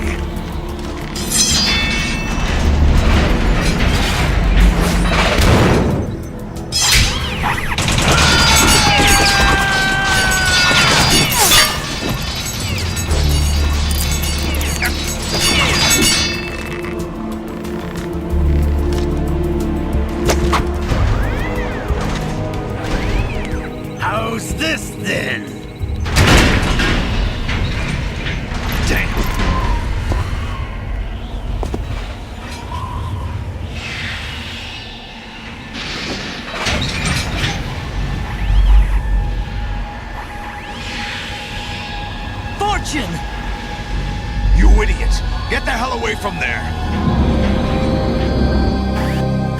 You idiot! Get the hell away from there!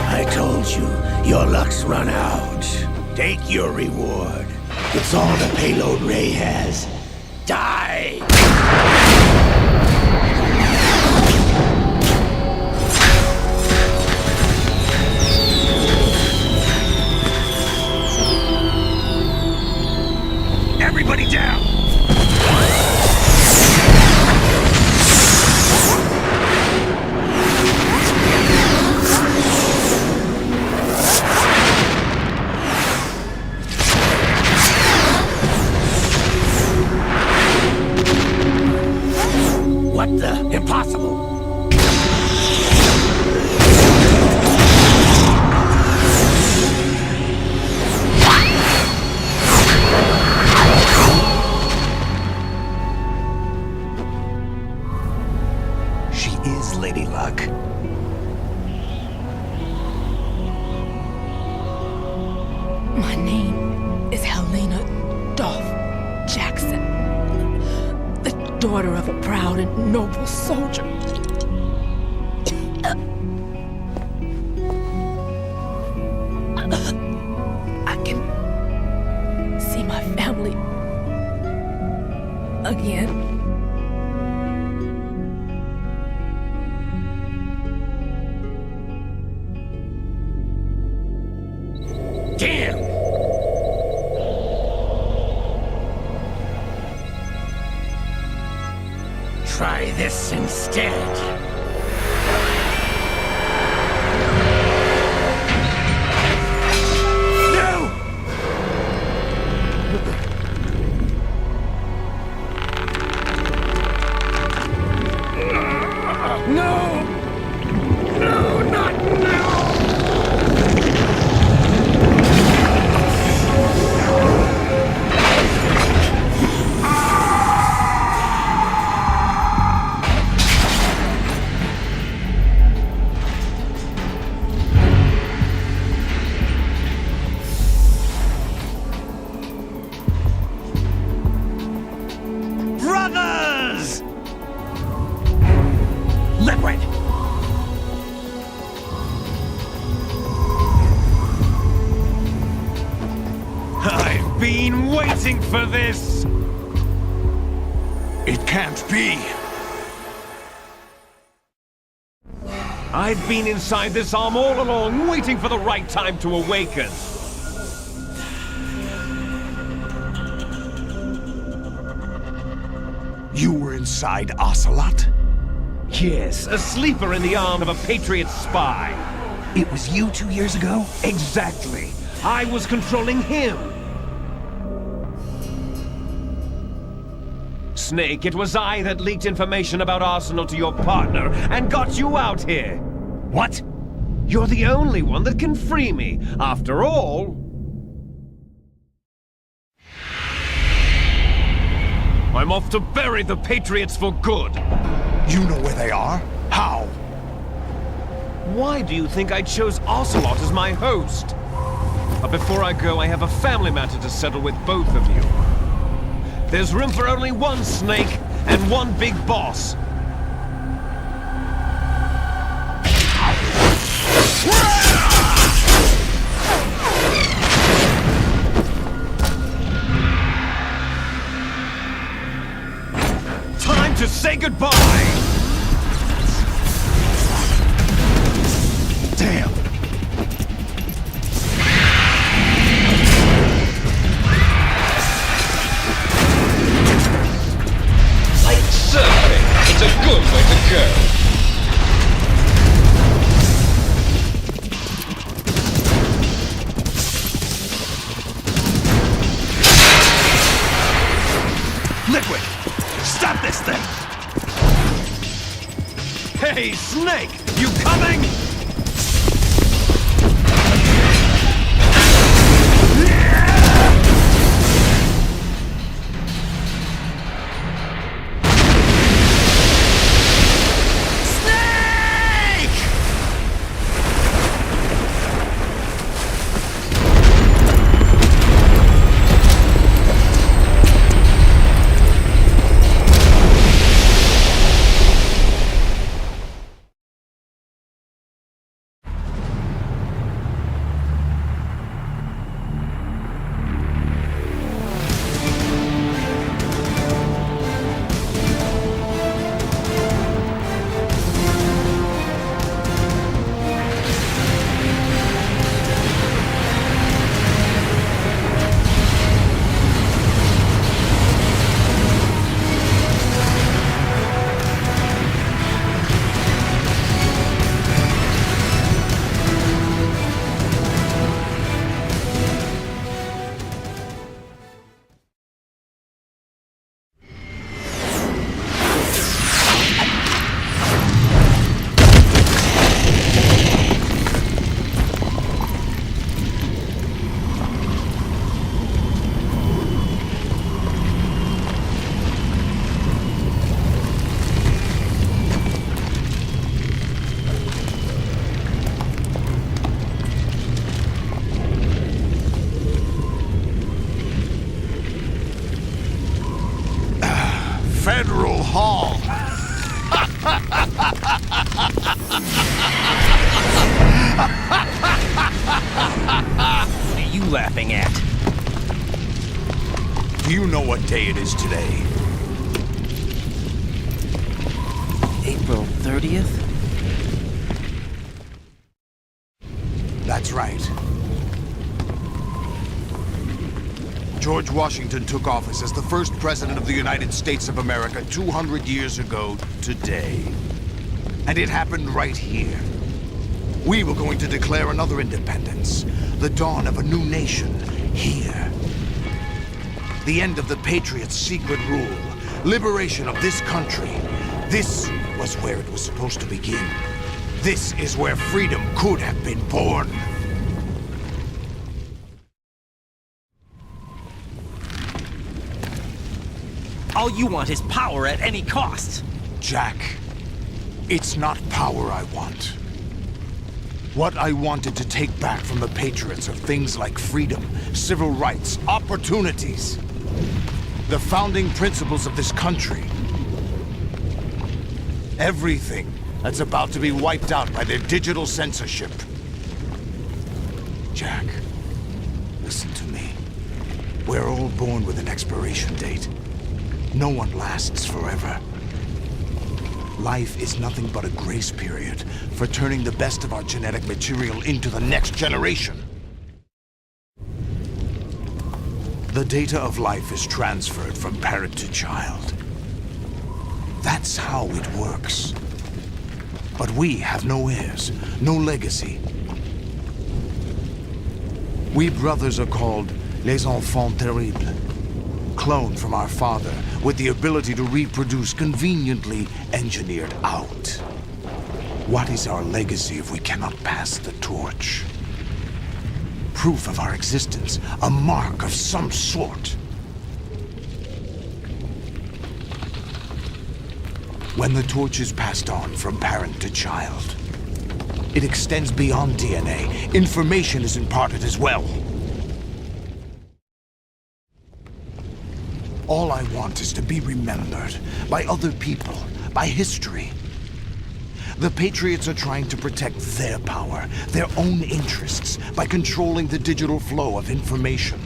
I told you, your luck's run out. Take your reward. It's all the payload Ray has. Die! Everybody down! What the? Impossible! She is Lady Luck. My name is Helena Dolph Jackson, the daughter of a proud and noble soldier. I can see my family again. Damn! Try this instead. Brothers! Liquid! I've been waiting for this! It can't be! I've been inside this arm all along, waiting for the right time to awaken. You were inside Ocelot? Yes, a sleeper in the arm of a Patriot spy. It was you 2 years ago? Exactly. I was controlling him. Snake, it was I that leaked information about Arsenal to your partner and got you out here. What? You're the only one that can free me. After all... I'm off to bury the Patriots for good. You know where they are? How? Why do you think I chose Ocelot as my host? But before I go, I have a family matter to settle with both of you. There's room for only one Snake and one big boss. Time to say goodbye! Damn! Like surfing, it's a good way to go. Liquid! Stop this thing! Hey, Snake! You coming? Federal Hall. What are you laughing at? Do you know what day it is today? April 30th? That's right. George Washington took office as the first president of the United States of America 200 years ago today. And it happened right here. We were going to declare another independence, the dawn of a new nation, here. The end of the Patriots' secret rule, liberation of this country. This was where it was supposed to begin. This is where freedom could have been born. All you want is power at any cost. Jack, it's not power I want. What I wanted to take back from the Patriots are things like freedom, civil rights, opportunities. The founding principles of this country. Everything that's about to be wiped out by their digital censorship. Jack, listen to me. We're all born with an expiration date. No one lasts forever. Life is nothing but a grace period for turning the best of our genetic material into the next generation. The data of life is transferred from parent to child. That's how it works. But we have no heirs, no legacy. We brothers are called les enfants terribles, cloned from our father with the ability to reproduce conveniently engineered out. What is our legacy if we cannot pass the torch? Proof of our existence, a mark of some sort. When the torch is passed on from parent to child, it extends beyond DNA. Information is imparted as well. All I want is to be remembered by other people, by history. The Patriots are trying to protect their power, their own interests, by controlling the digital flow of information.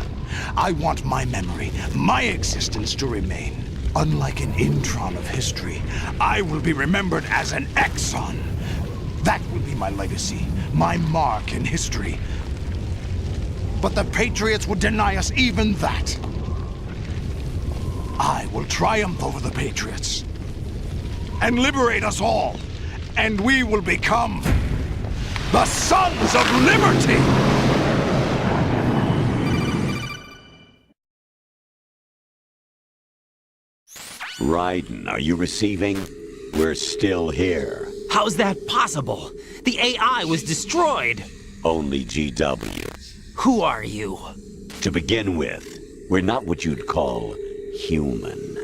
I want my memory, my existence to remain. Unlike an intron of history, I will be remembered as an exon. That will be my legacy, my mark in history. But the Patriots would deny us even that. I will triumph over the Patriots and liberate us all, and we will become the Sons of Liberty! Raiden, are you receiving? We're still here. How's that possible? The AI was destroyed. Only GW. Who are you? To begin with, we're not what you'd call human.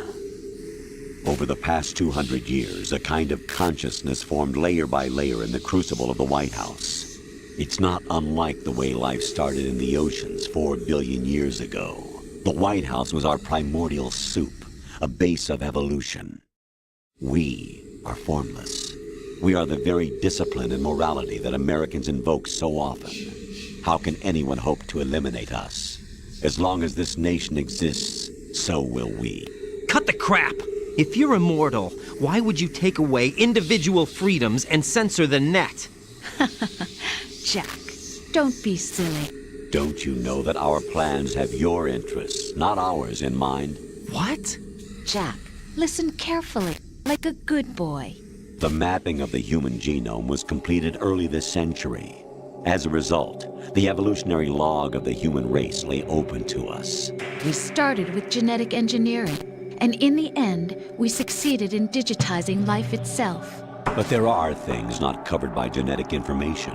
Over the past 200 years, a kind of consciousness formed layer by layer in the crucible of the White House. It's not unlike the way life started in the oceans 4 billion years ago. The White House was our primordial soup, a base of evolution. We are formless. We are the very discipline and morality that Americans invoke so often. How can anyone hope to eliminate us? As long as this nation exists, so will we. Cut the crap! If you're immortal, why would you take away individual freedoms and censor the net? Jack, don't be silly. Don't you know that our plans have your interests, not ours, in mind? What? Jack, listen carefully, like a good boy. The mapping of the human genome was completed early this century. As a result, the evolutionary log of the human race lay open to us. We started with genetic engineering, and in the end, we succeeded in digitizing life itself. But there are things not covered by genetic information.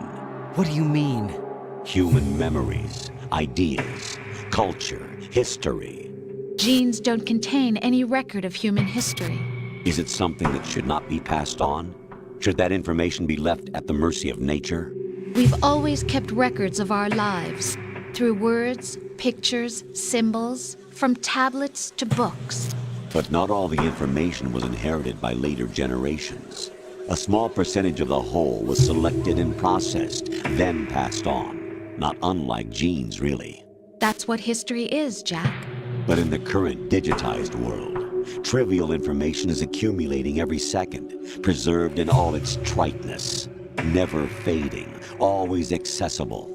What do you mean? Human memories, ideas, culture, history. Genes don't contain any record of human history. Is it something that should not be passed on? Should that information be left at the mercy of nature? We've always kept records of our lives, through words, pictures, symbols, from tablets to books. But not all the information was inherited by later generations. A small percentage of the whole was selected and processed, then passed on. Not unlike genes, really. That's what history is, Jack. But in the current digitized world, trivial information is accumulating every second, preserved in all its triteness, never fading, always accessible.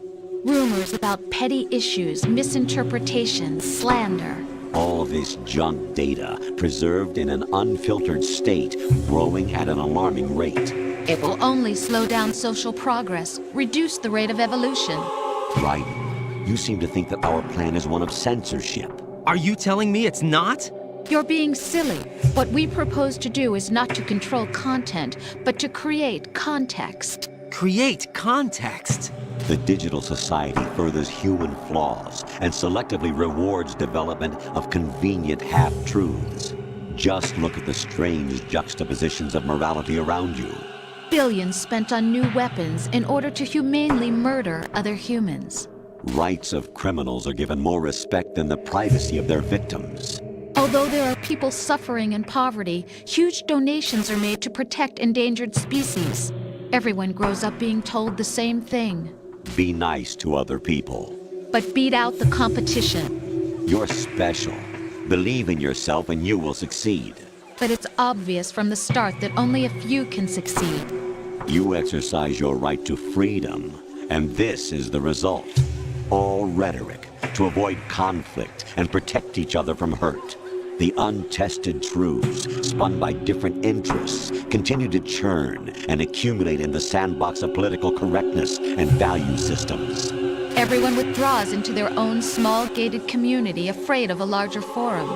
Rumors about petty issues, misinterpretations, slander. All this junk data, preserved in an unfiltered state, growing at an alarming rate. It will only slow down social progress, reduce the rate of evolution. Right. You seem to think that our plan is one of censorship. Are you telling me it's not? You're being silly. What we propose to do is not to control content, but to create context. Create context? The digital society furthers human flaws and selectively rewards development of convenient half-truths. Just look at the strange juxtapositions of morality around you. Billions spent on new weapons in order to humanely murder other humans. Rights of criminals are given more respect than the privacy of their victims. Although there are people suffering in poverty, huge donations are made to protect endangered species. Everyone grows up being told the same thing. Be nice to other people. But beat out the competition. You're special. Believe in yourself and you will succeed. But it's obvious from the start that only a few can succeed. You exercise your right to freedom, and this is the result. All rhetoric to avoid conflict and protect each other from hurt. The untested truths, spun by different interests, continue to churn and accumulate in the sandbox of political correctness and value systems. Everyone withdraws into their own small gated community, afraid of a larger forum.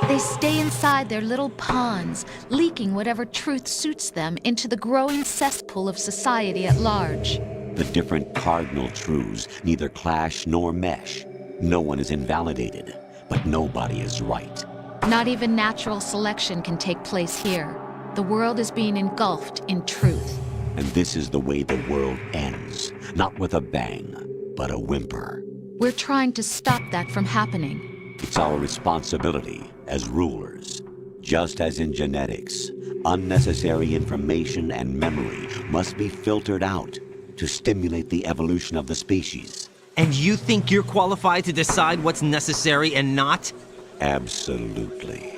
They stay inside their little ponds, leaking whatever truth suits them into the growing cesspool of society at large. The different cardinal truths neither clash nor mesh. No one is invalidated, but nobody is right. Not even natural selection can take place here. The world is being engulfed in truth. And this is the way the world ends. Not with a bang, but a whimper. We're trying to stop that from happening. It's our responsibility as rulers. Just as in genetics, unnecessary information and memory must be filtered out to stimulate the evolution of the species. And you think you're qualified to decide what's necessary and not? Absolutely.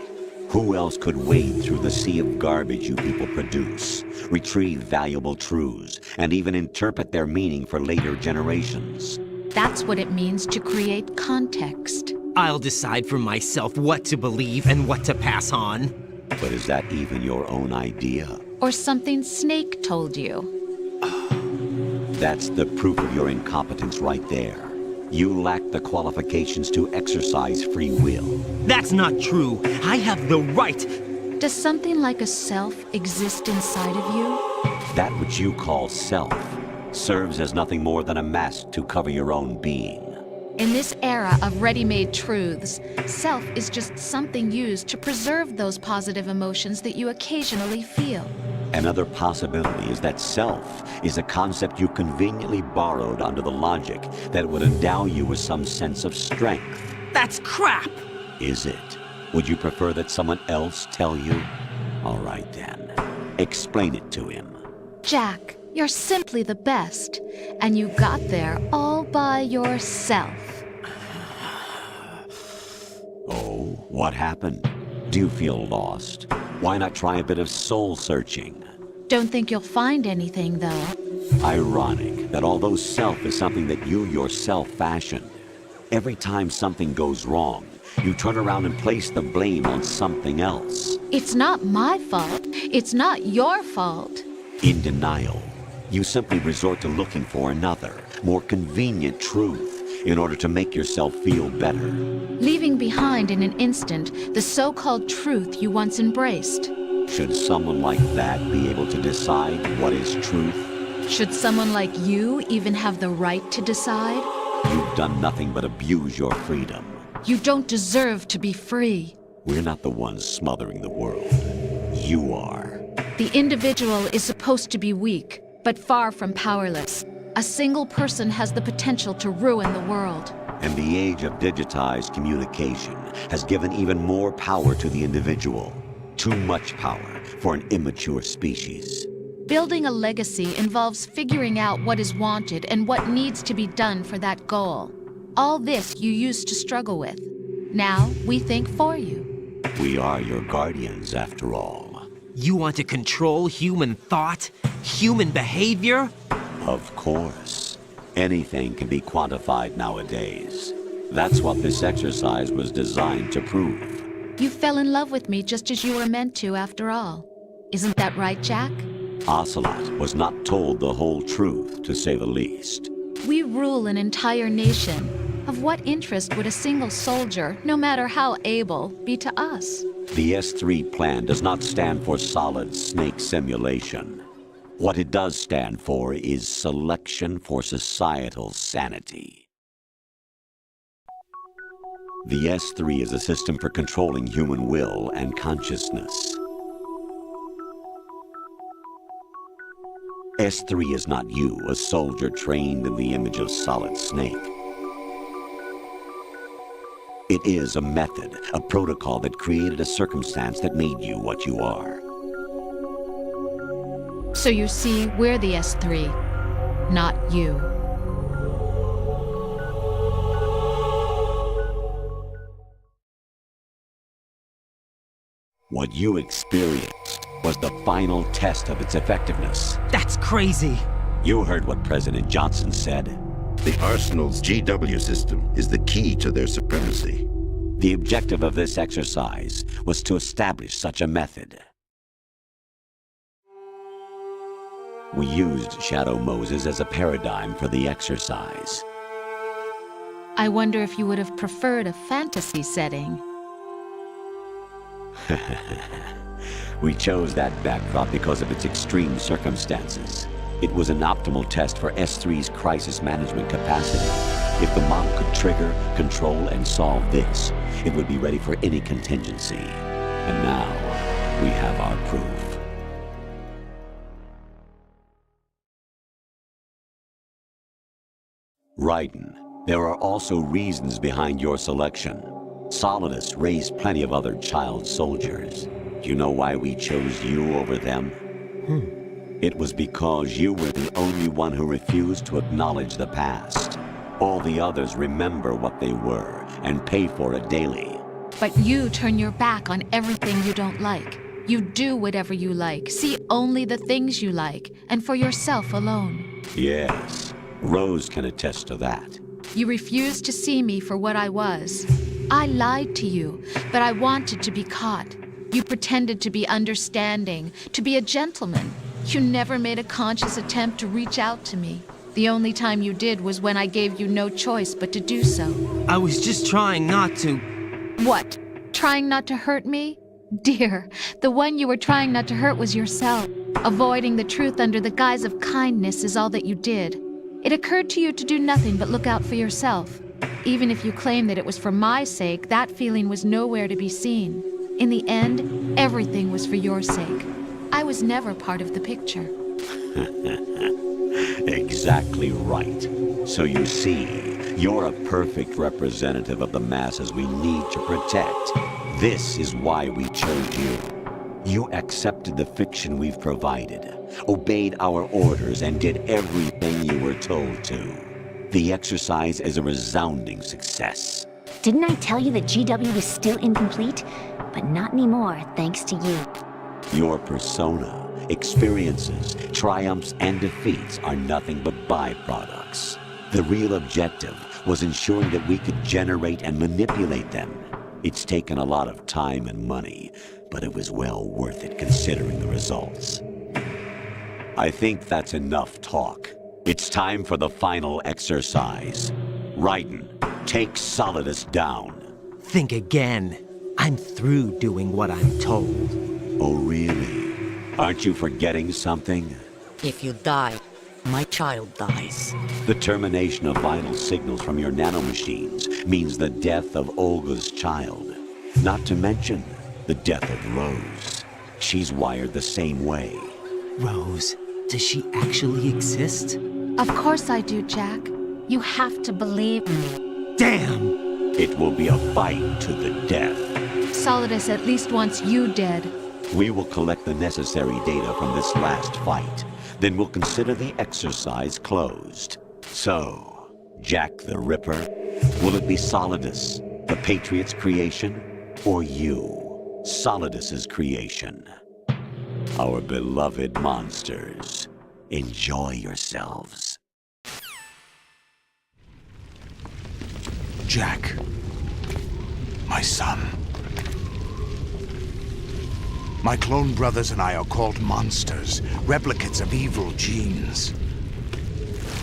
Who else could wade through the sea of garbage you people produce, retrieve valuable truths, and even interpret their meaning for later generations? That's what it means to create context. I'll decide for myself what to believe and what to pass on. But is that even your own idea? Or something Snake told you? That's the proof of your incompetence right there. You lack the qualifications to exercise free will. That's not true. I have the right. Does something like a self exist inside of you? That which you call self serves as nothing more than a mask to cover your own being. In this era of ready-made truths, self is just something used to preserve those positive emotions that you occasionally feel. Another possibility is that self is a concept you conveniently borrowed under the logic that would endow you with some sense of strength. That's crap! Is it? Would you prefer that someone else tell you? All right then. Explain it to him. Jack, you're simply the best, and you got there all by yourself. Oh, what happened? Do you feel lost? Why not try a bit of soul-searching? Don't think you'll find anything, though. Ironic that although self is something that you yourself fashioned, every time something goes wrong, you turn around and place the blame on something else. It's not my fault. It's not your fault. In denial, you simply resort to looking for another, more convenient truth in order to make yourself feel better. Leaving behind in an instant the so-called truth you once embraced. Should someone like that be able to decide what is truth? Should someone like you even have the right to decide? You've done nothing but abuse your freedom. You don't deserve to be free. We're not the ones smothering the world. You are. The individual is supposed to be weak, but far from powerless. A single person has the potential to ruin the world. And the age of digitized communication has given even more power to the individual. Too much power for an immature species. Building a legacy involves figuring out what is wanted and what needs to be done for that goal. All this you used to struggle with. Now we think for you. We are your guardians, after all. You want to control human thought? Human behavior? Of course. Anything can be quantified nowadays. That's what this exercise was designed to prove. You fell in love with me just as you were meant to, after all. Isn't that right, Jack? Ocelot was not told the whole truth, to say the least. We rule an entire nation. Of what interest would a single soldier, no matter how able, be to us? The S3 plan does not stand for solid snake simulation. What it does stand for is selection for societal sanity. The S3 is a system for controlling human will and consciousness. S3 is not you, a soldier trained in the image of Solid Snake. It is a method, a protocol that created a circumstance that made you what you are. So you see, we're the S3, not you. What you experienced was the final test of its effectiveness. That's crazy. You heard what President Johnson said. The Arsenal's GW system is the key to their supremacy. The objective of this exercise was to establish such a method. We used Shadow Moses as a paradigm for the exercise. I wonder if you would have preferred a fantasy setting. We chose that backdrop because of its extreme circumstances. It was an optimal test for S3's crisis management capacity. If the model could trigger, control, and solve this, it would be ready for any contingency. And now, we have our proof. Raiden, there are also reasons behind your selection. Solidus raised plenty of other child soldiers. Do you know why we chose you over them? It was because you were the only one who refused to acknowledge the past. All the others remember what they were and pay for it daily. But you turn your back on everything you don't like. You do whatever you like, see only the things you like, and for yourself alone. Yes, Rose can attest to that. You refused to see me for what I was. I lied to you, but I wanted to be caught. You pretended to be understanding, to be a gentleman. You never made a conscious attempt to reach out to me. The only time you did was when I gave you no choice but to do so. I was just trying not to... What? Trying not to hurt me? Dear, the one you were trying not to hurt was yourself. Avoiding the truth under the guise of kindness is all that you did. It occurred to you to do nothing but look out for yourself. Even if you claim that it was for my sake, that feeling was nowhere to be seen. In the end, everything was for your sake. I was never part of the picture. Exactly right. So you see, you're a perfect representative of the masses we need to protect. This is why we chose you. You accepted the fiction we've provided, obeyed our orders, and did everything you were told to. The exercise is a resounding success. Didn't I tell you that GW was still incomplete? But not anymore, thanks to you. Your persona, experiences, triumphs, and defeats are nothing but byproducts. The real objective was ensuring that we could generate and manipulate them. It's taken a lot of time and money, but it was well worth it considering the results. I think that's enough talk. It's time for the final exercise. Raiden, take Solidus down. Think again. I'm through doing what I'm told. Oh, really? Aren't you forgetting something? If you die, my child dies. The termination of vital signals from your nanomachines means the death of Olga's child. Not to mention the death of Rose. She's wired the same way. Rose, does she actually exist? Of course I do, Jack. You have to believe me. Damn! It will be a fight to the death. Solidus at least wants you dead. We will collect the necessary data from this last fight. Then we'll consider the exercise closed. So, Jack the Ripper, will it be Solidus, the Patriot's creation, or you, Solidus's creation? Our beloved monsters, enjoy yourselves. Jack, my son. My clone brothers and I are called monsters, replicates of evil genes.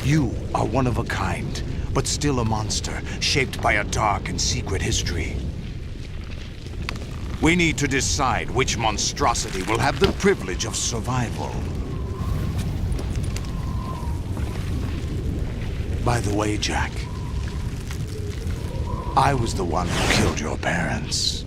You are one of a kind, but still a monster, shaped by a dark and secret history. We need to decide which monstrosity will have the privilege of survival. By the way, Jack, I was the one who killed your parents.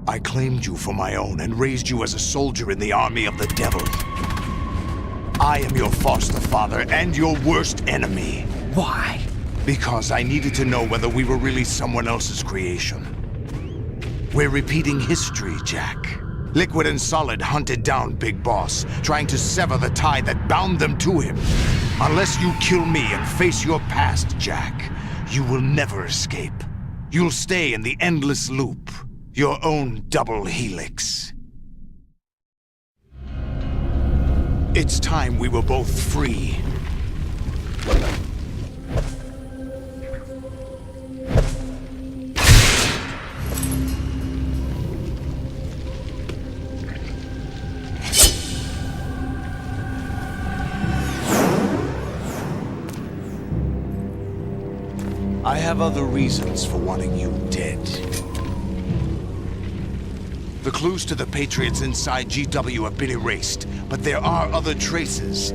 I claimed you for my own and raised you as a soldier in the army of the devil. I am your foster father and your worst enemy. Why? Because I needed to know whether we were really someone else's creation. We're repeating history, Jack. Liquid and Solid hunted down Big Boss, trying to sever the tie that bound them to him. Unless you kill me and face your past, Jack, you will never escape. You'll stay in the endless loop. Your own double helix. It's time we were both free. I have other reasons for wanting you dead. The clues to the Patriots inside GW have been erased, but there are other traces.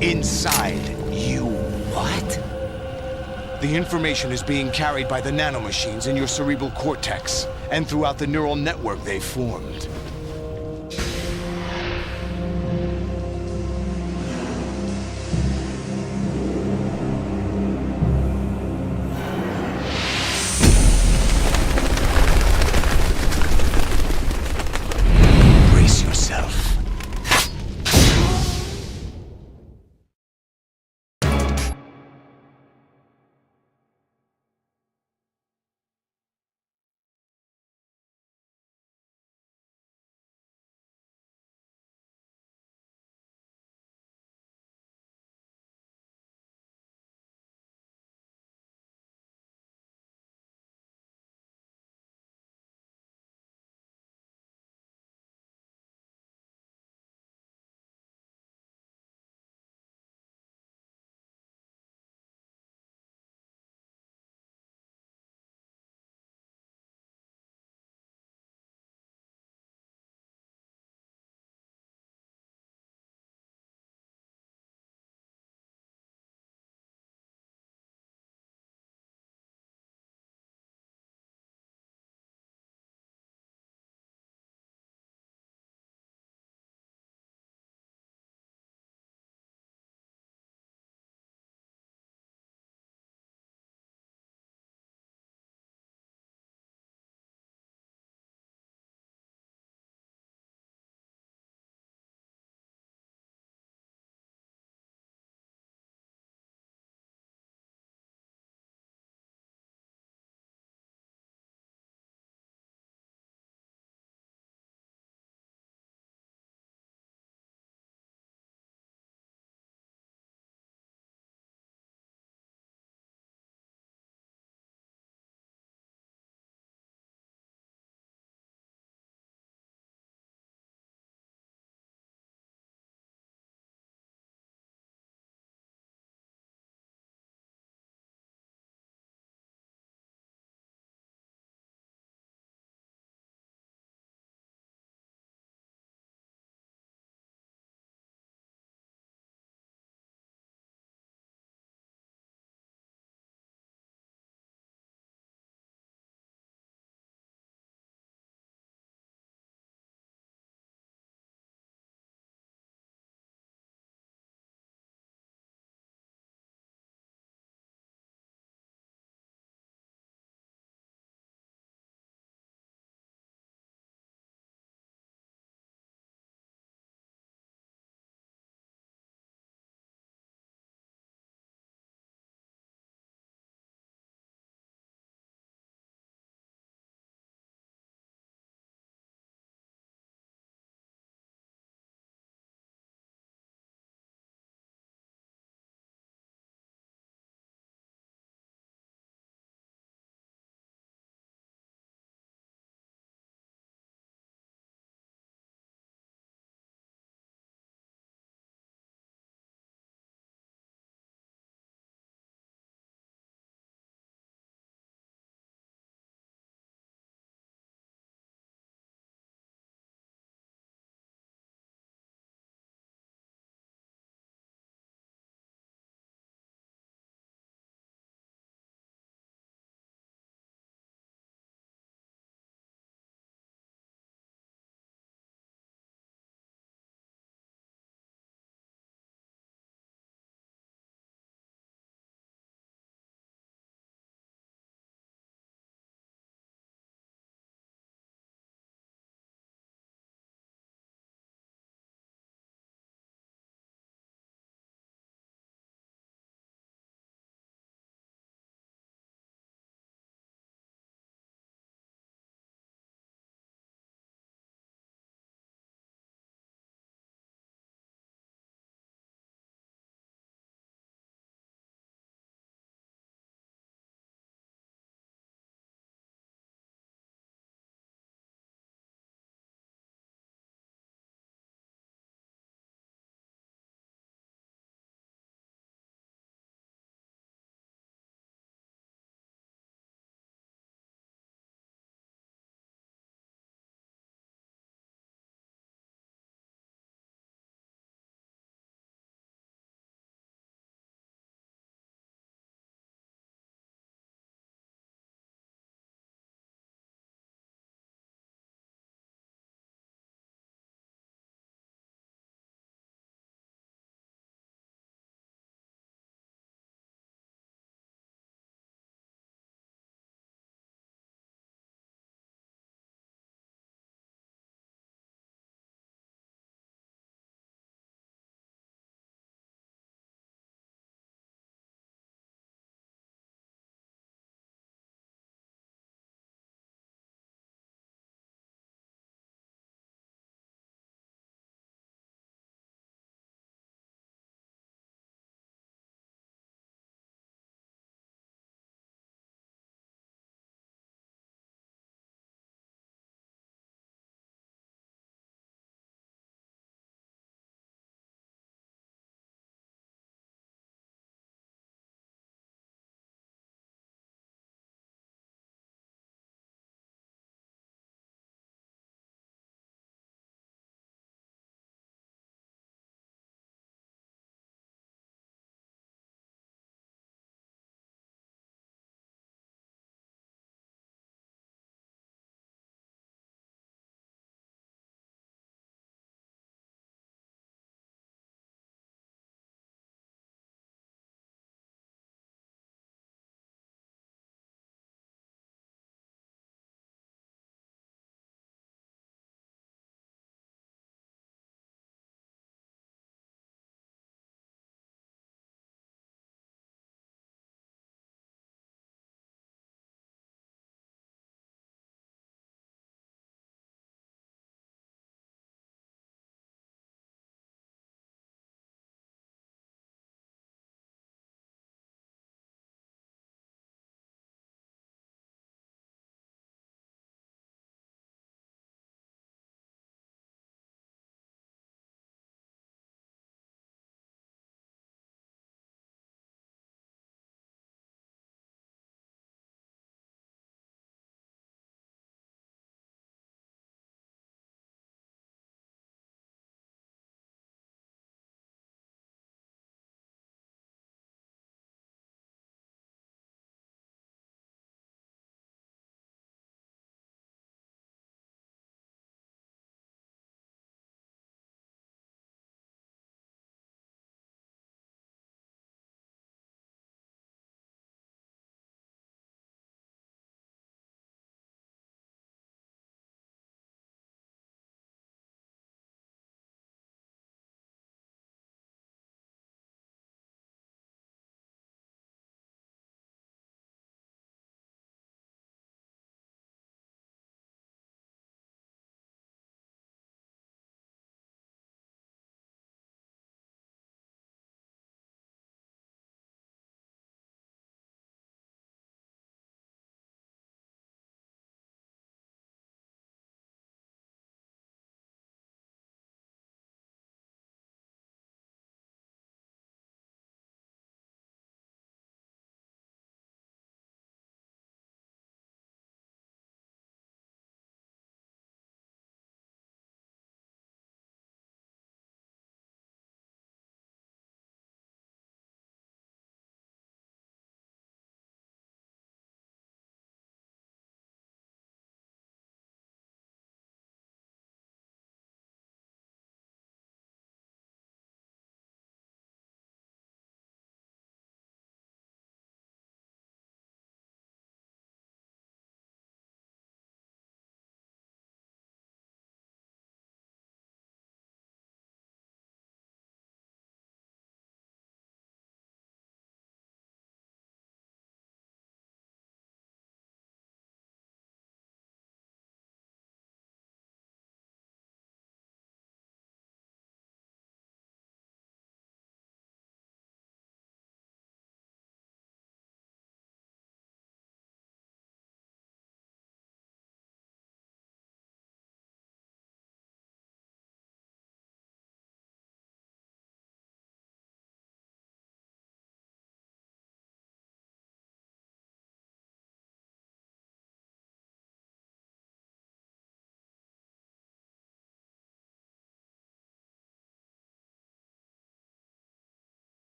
Inside you. What? The information is being carried by the nanomachines in your cerebral cortex, and throughout the neural network they formed.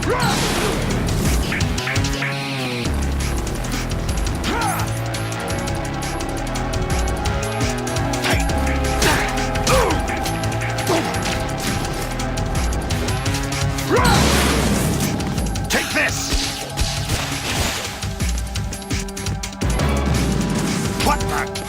Take this! What the?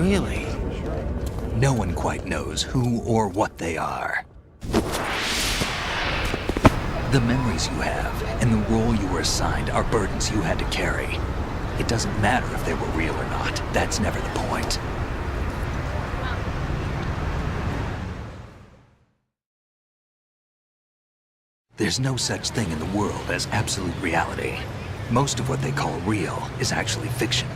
Really? No one quite knows who or what they are. The memories you have and the role you were assigned are burdens you had to carry. It doesn't matter if they were real or not. That's never the point. There's no such thing in the world as absolute reality. Most of what they call real is actually fiction.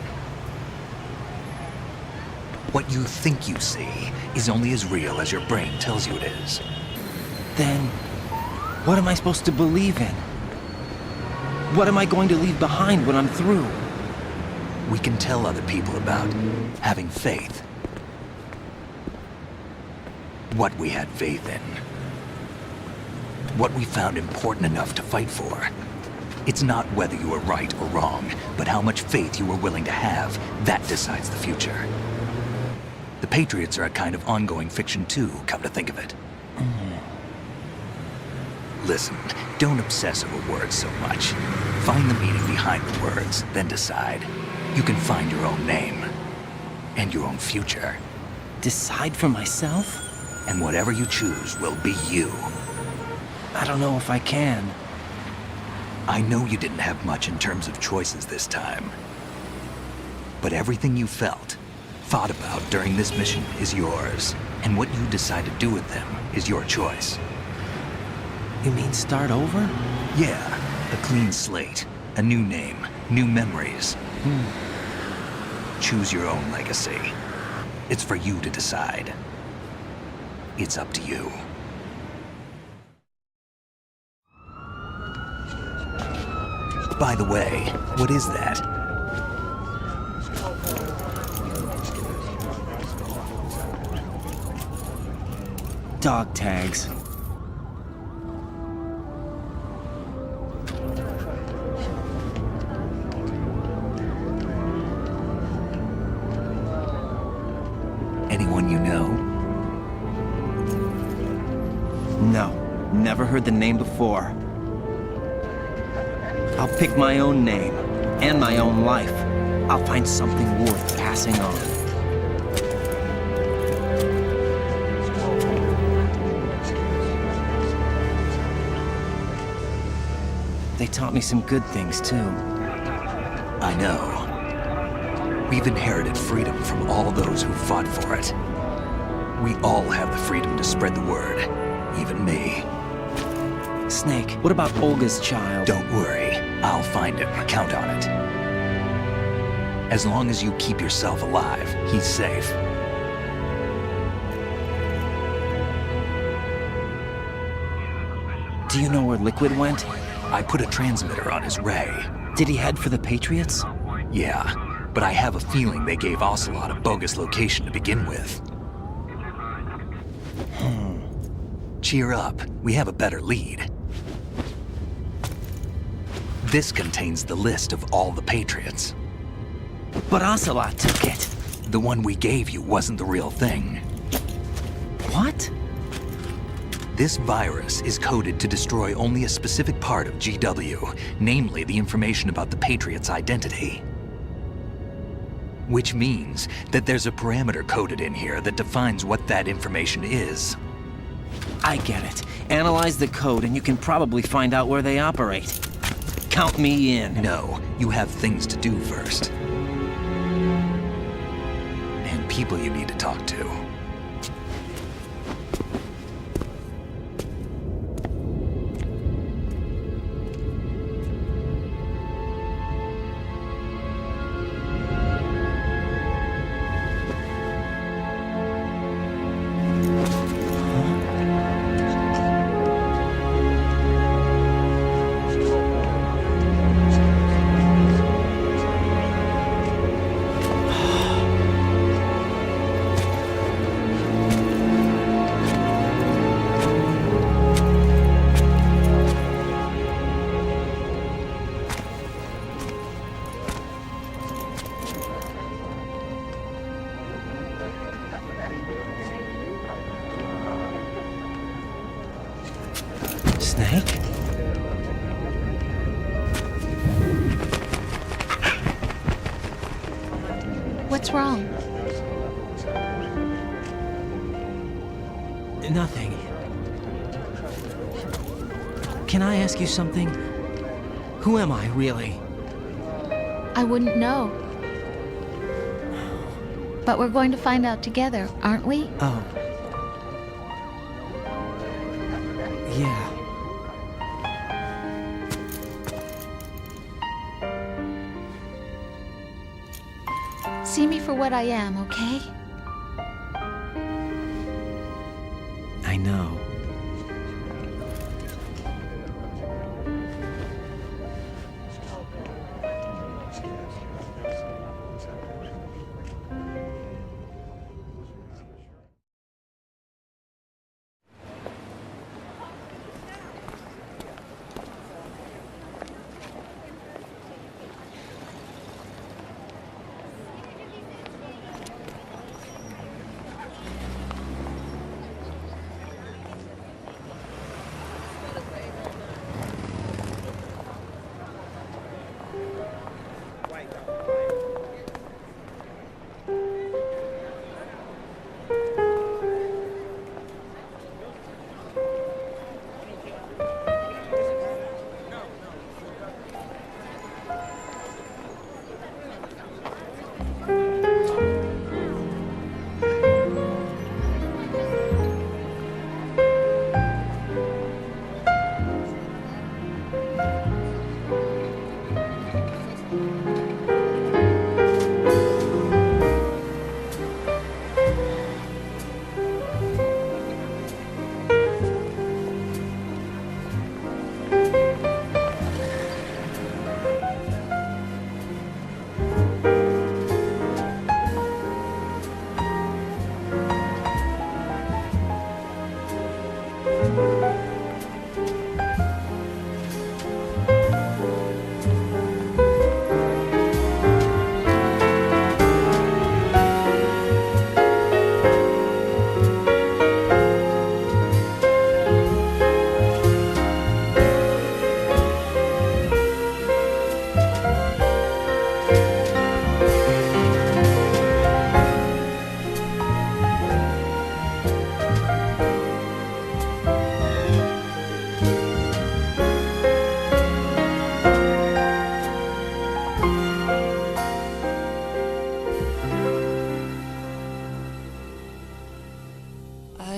What you think you see is only as real as your brain tells you it is. Then, what am I supposed to believe in? What am I going to leave behind when I'm through? We can tell other people about having faith. What we had faith in. What we found important enough to fight for. It's not whether you were right or wrong, but how much faith you were willing to have. That decides the future. The Patriots are a kind of ongoing fiction too, come to think of it. Listen, don't obsess over words so much. Find the meaning behind the words, then decide. You can find your own name. And your own future. Decide for myself? And whatever you choose will be you. I don't know if I can. I know you didn't have much in terms of choices this time. But everything you felt, thought about during this mission is yours. And what you decide to do with them is your choice. You mean start over? Yeah, a clean slate, a new name, new memories. Choose your own legacy. It's for you to decide. It's up to you. By the way, what is that? Dog tags. Anyone you know? No, never heard the name before. I'll pick my own name, and my own life. I'll find something worth passing on. They taught me some good things, too. I know. We've inherited freedom from all those who fought for it. We all have the freedom to spread the word, even me. Snake, what about Olga's child? Don't worry, I'll find him, count on it. As long as you keep yourself alive, he's safe. Do you know where Liquid went? I put a transmitter on his ray. Did he head for the Patriots? Yeah, but I have a feeling they gave Ocelot a bogus location to begin with. Cheer up, we have a better lead. This contains the list of all the Patriots. But Ocelot took it. The one we gave you wasn't the real thing. What? This virus is coded to destroy only a specific part of GW, namely the information about the Patriots' identity. Which means that there's a parameter coded in here that defines what that information is. I get it. Analyze the code and you can probably find out where they operate. Count me in. No, you have things to do first. And people you need to talk to. Snake? What's wrong? Nothing. Can I ask you something? Who am I, really? I wouldn't know. But we're going to find out together, aren't we? Oh. Yeah. See me for what I am, okay? I know.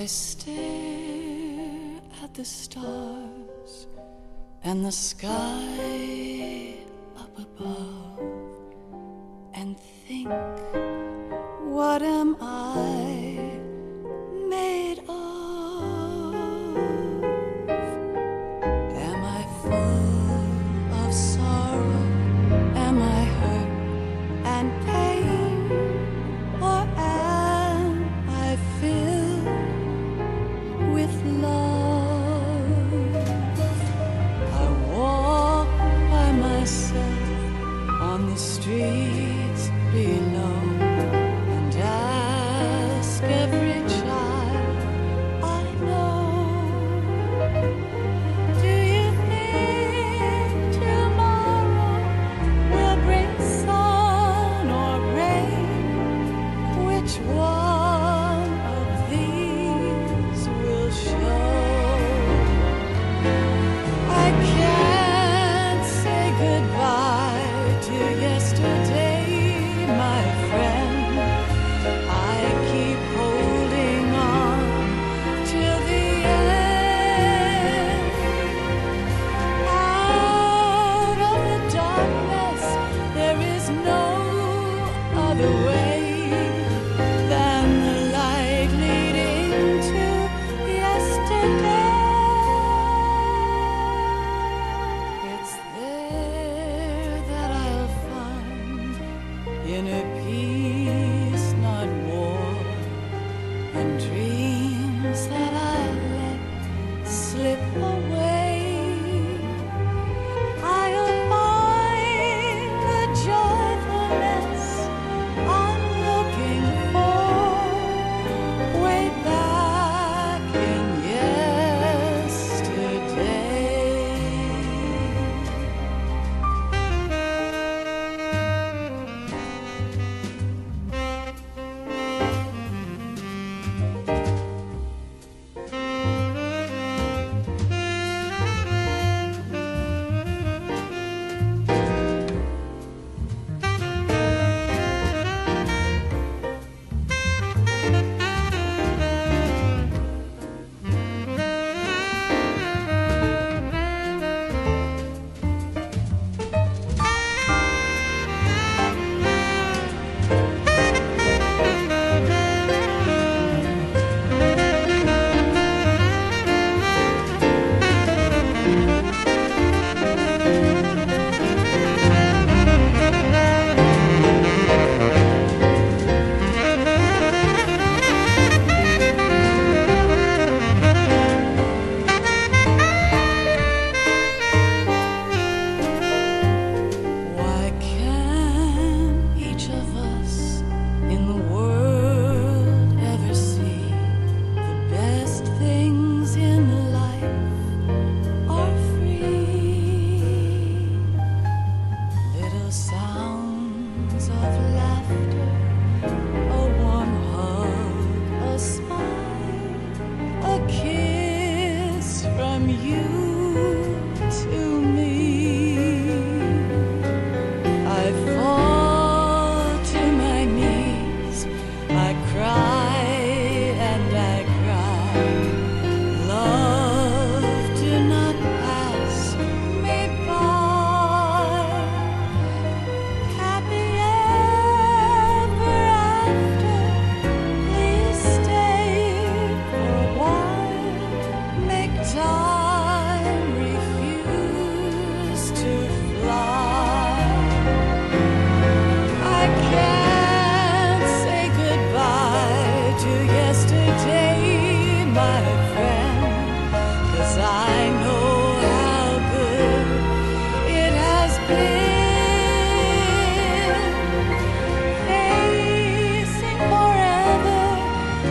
stare at the stars and the sky up above and think, what am I made of? Am I full of sorrow? Am I hurt and pain? Or am I filled with love? I walk by myself on the streets below and ask every child I know, you to me. I fall to my knees, I cry and I cry. Love, do not pass me by. Happy ever after, please stay for a while. Make time refuse to fly. I can't say goodbye to yesterday, my friend, 'cause I know how good it has been. Facing forever,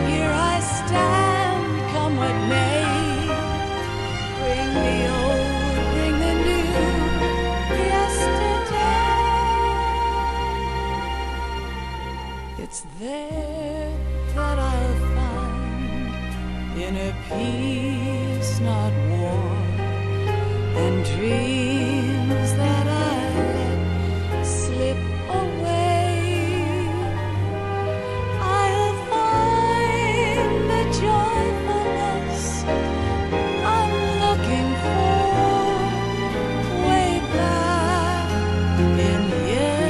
here I stand, come what may. Bring the old, bring the new, yesterday. It's there that I'll find inner peace, not war, and dreams that I let slip away. I'll find the joyfulness I'm looking for way back in yesterday.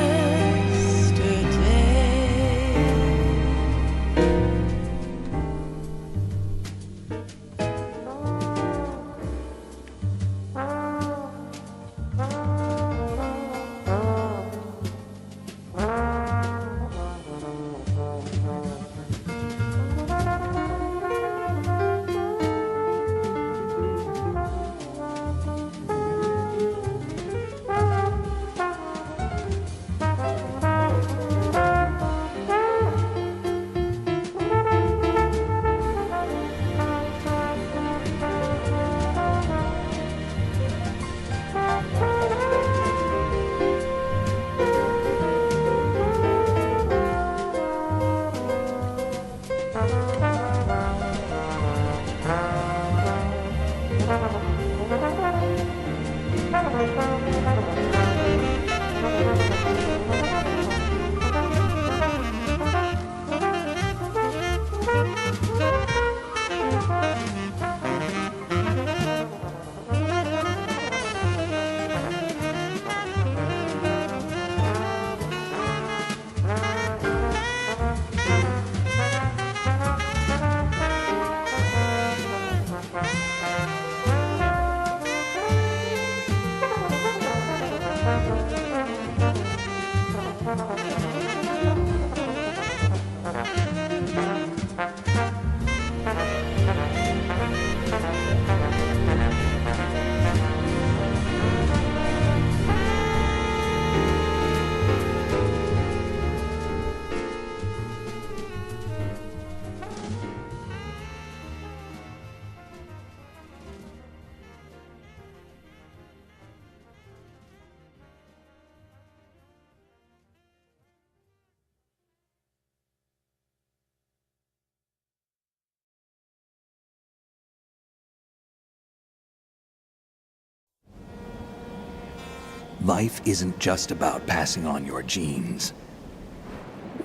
Life isn't just about passing on your genes.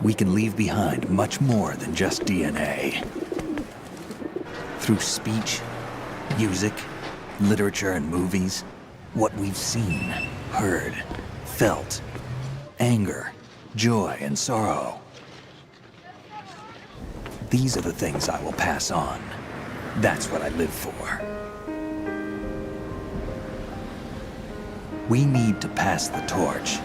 We can leave behind much more than just DNA. Through speech, music, literature, and movies, what we've seen, heard, felt, anger, joy, and sorrow. These are the things I will pass on. That's what I live for. We need to pass the torch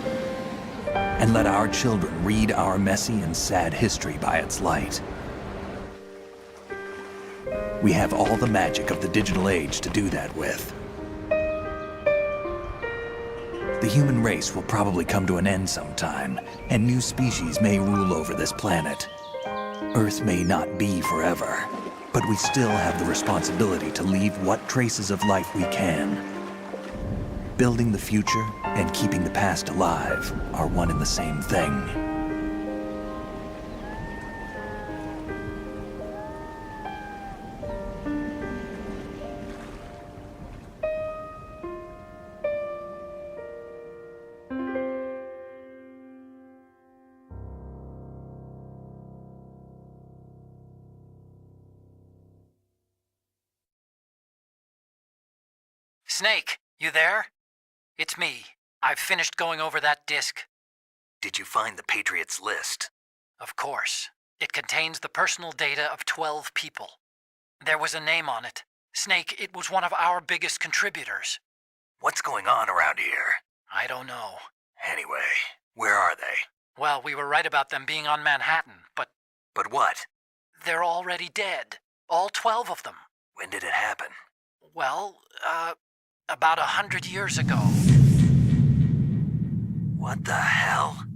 and let our children read our messy and sad history by its light. We have all the magic of the digital age to do that with. The human race will probably come to an end sometime, and new species may rule over this planet. Earth may not be forever, but we still have the responsibility to leave what traces of life we can. Building the future and keeping the past alive are one and the same thing. Snake, you there? It's me. I've finished going over that disk. Did you find the Patriots list? Of course. It contains the personal data of 12 people. There was a name on it. Snake, it was one of our biggest contributors. What's going on around here? I don't know. Anyway, where are they? Well, we were right about them being on Manhattan, but... But what? They're already dead. All 12 of them. When did it happen? Well, about 100 years ago. What the hell?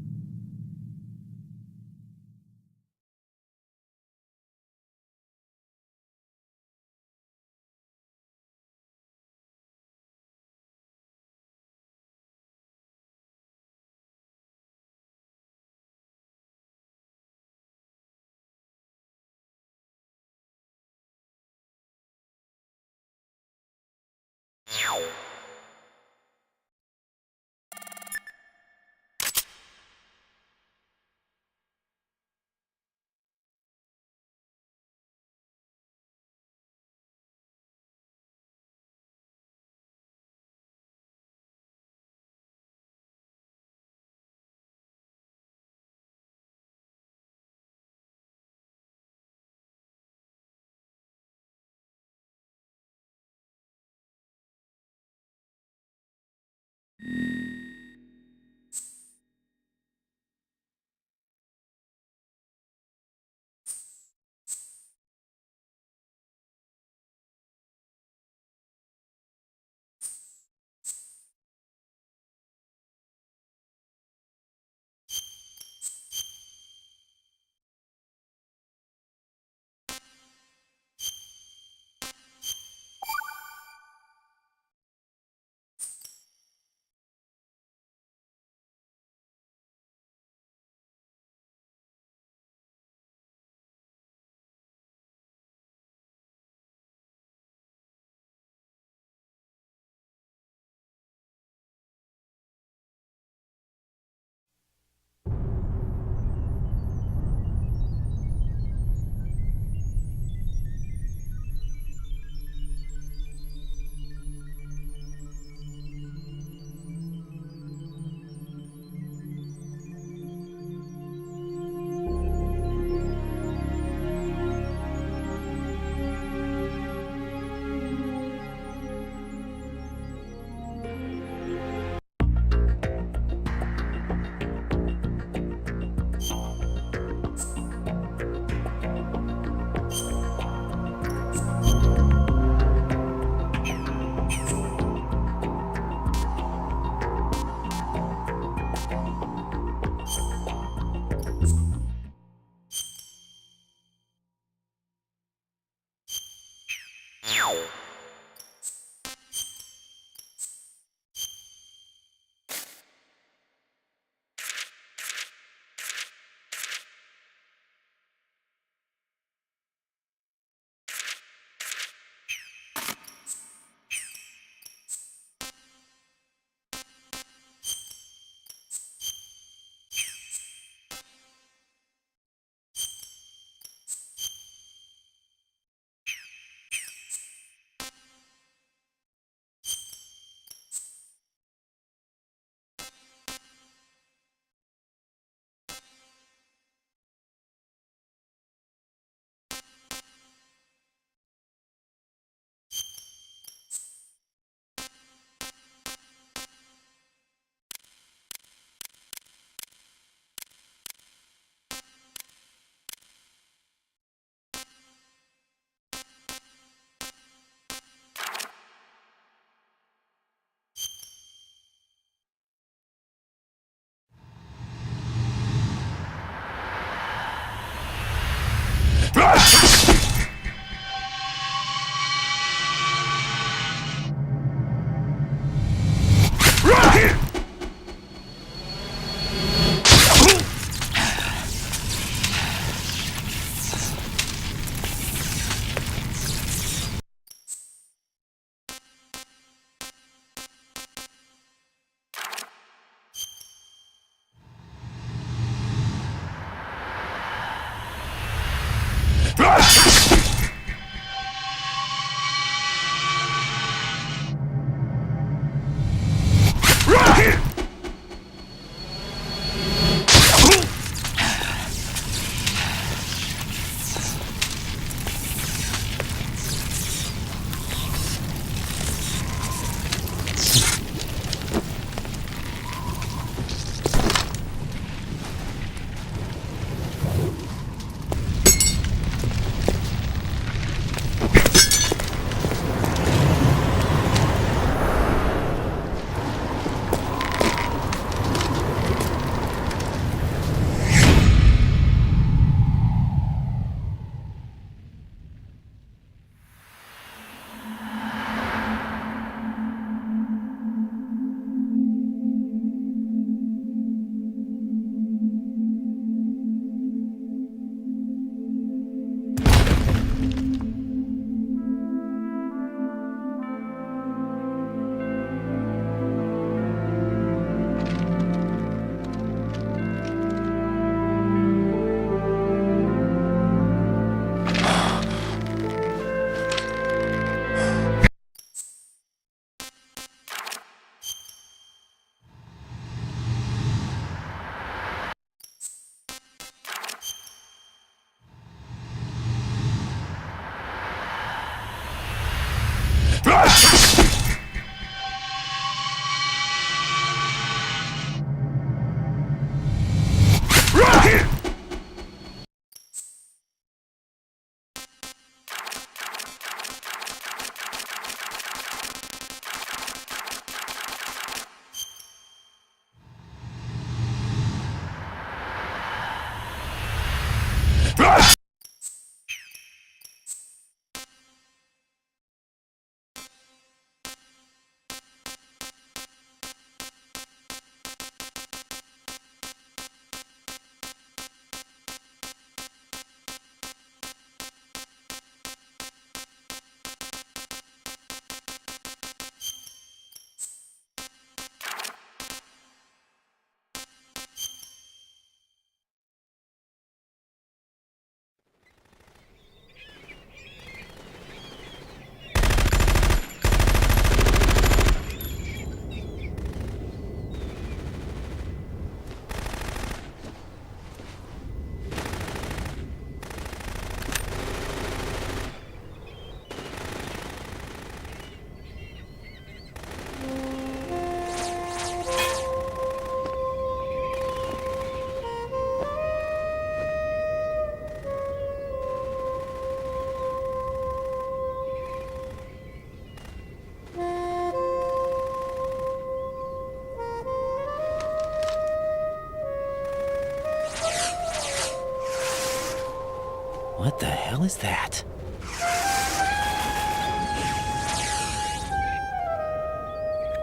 What the hell is that?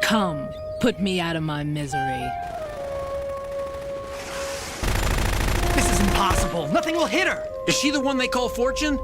Come, put me out of my misery. This is impossible. Nothing will hit her. Is she the one they call Fortune?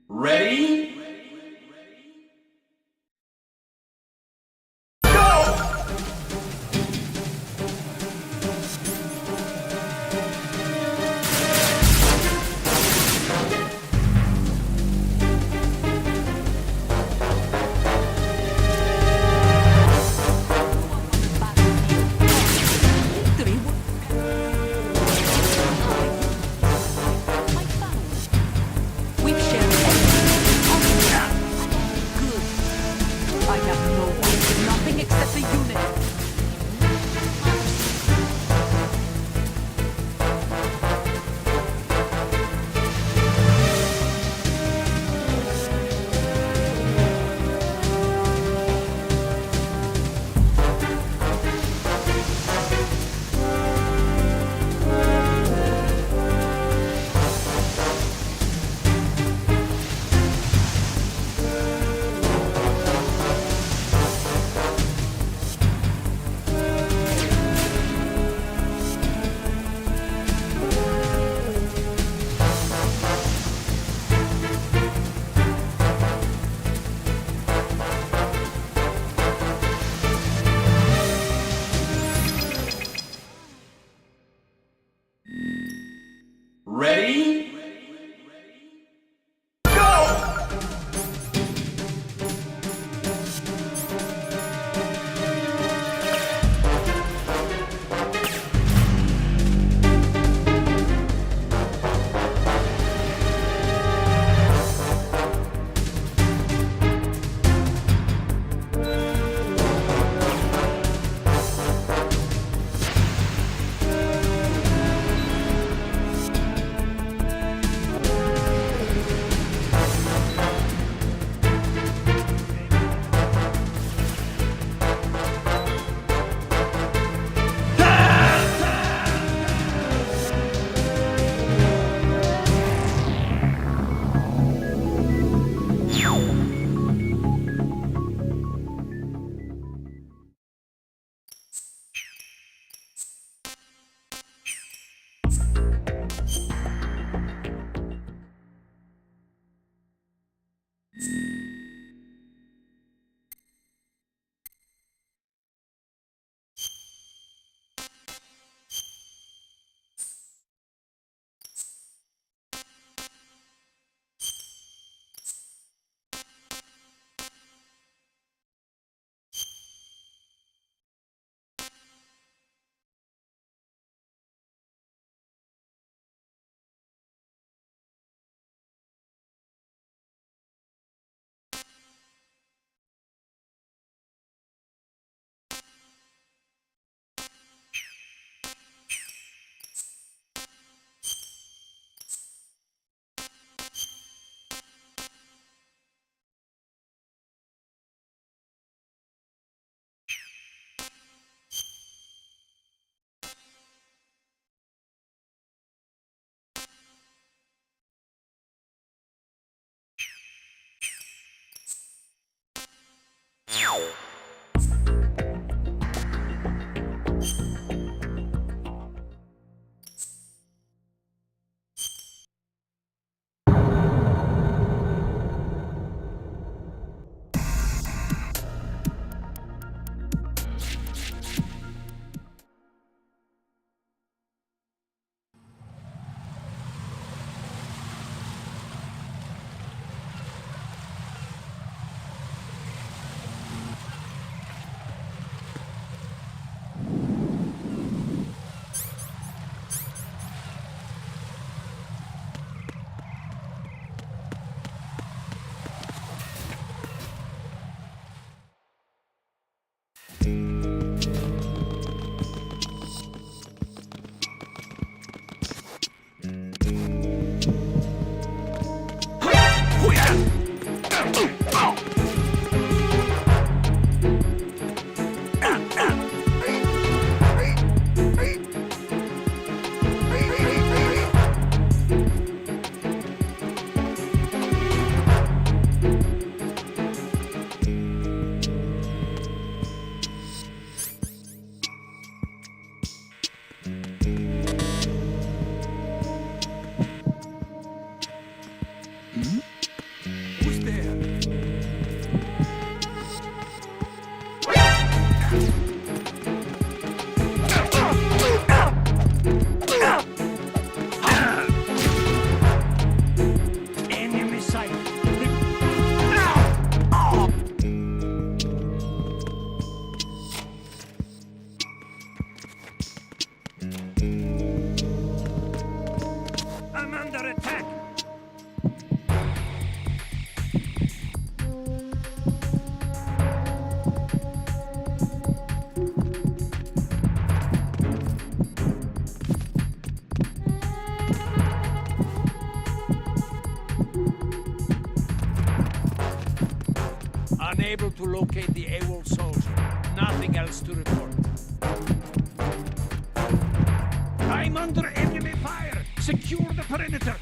Ready? Ready? Who's there? Enemy sight. I'm under attack. Unable to locate the AWOL soldier. Nothing else to report. I'm under enemy fire! Secure the perimeter!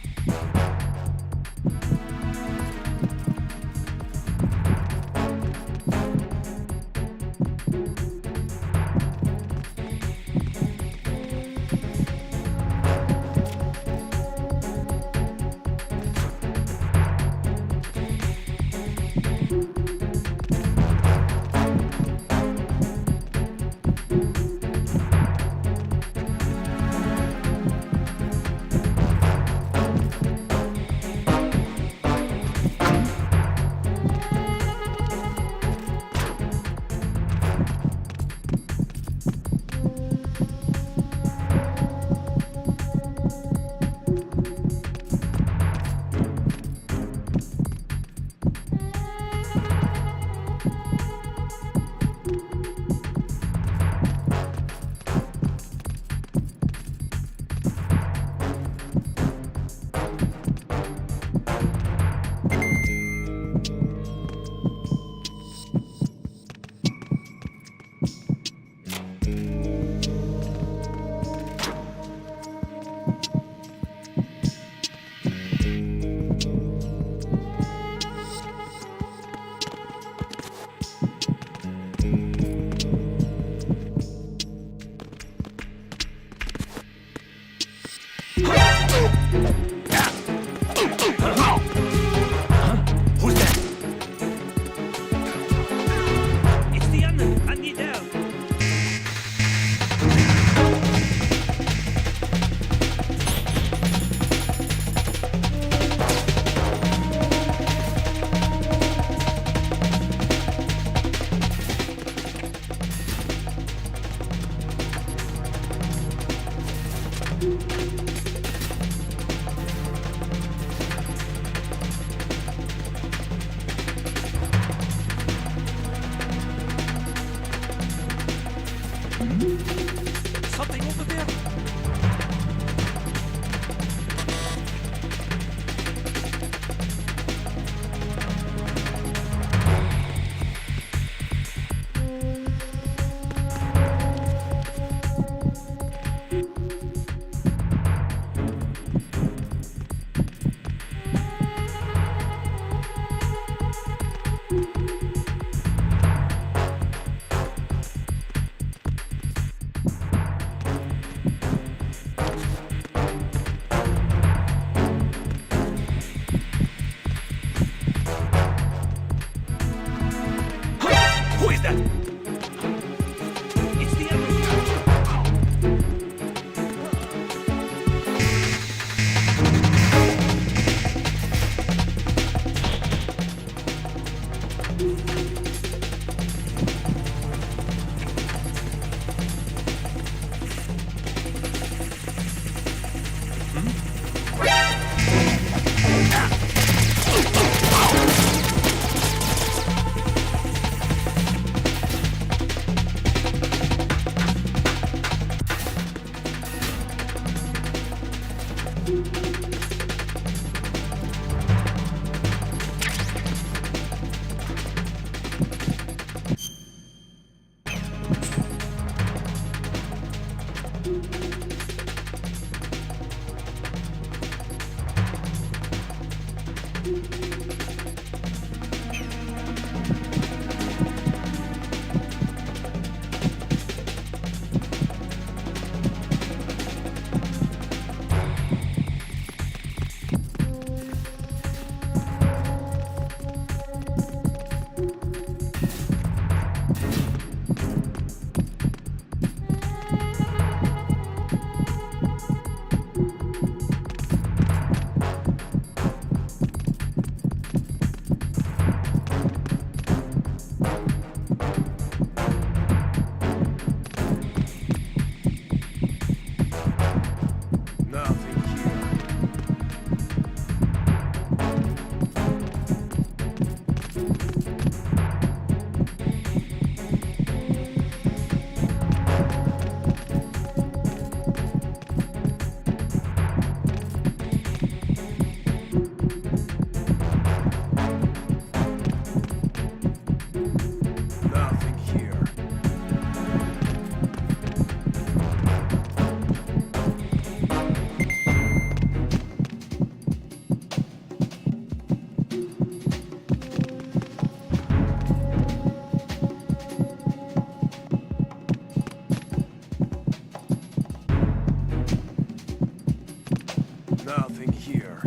Nothing here.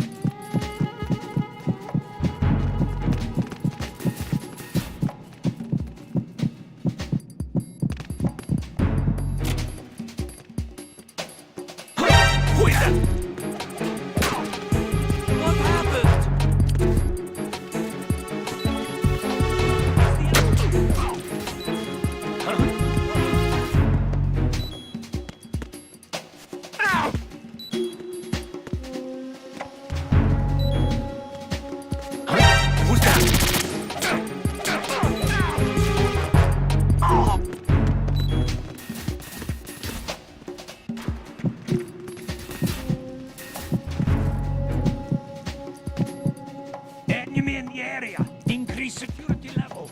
Who is that? What happened? Who's that? Enemy in the area. Increase security level.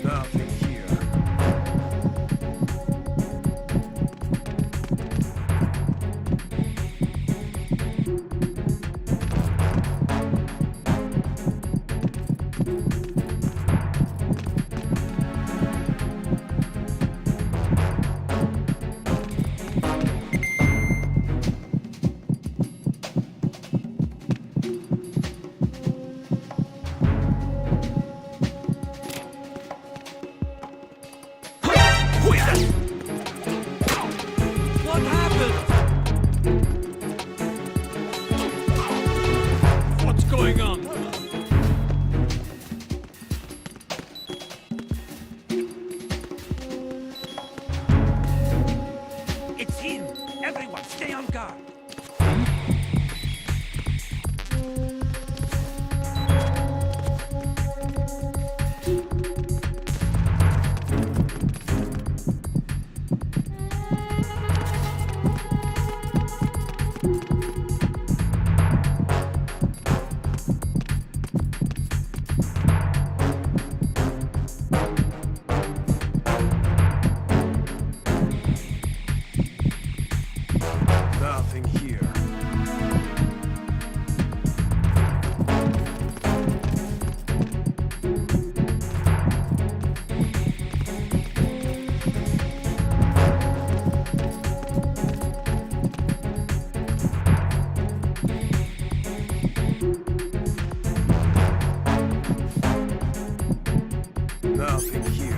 Nothing here. Who is that? What happened? What's going on? It's him. Everyone, stay on guard. Nothing here. Nothing here.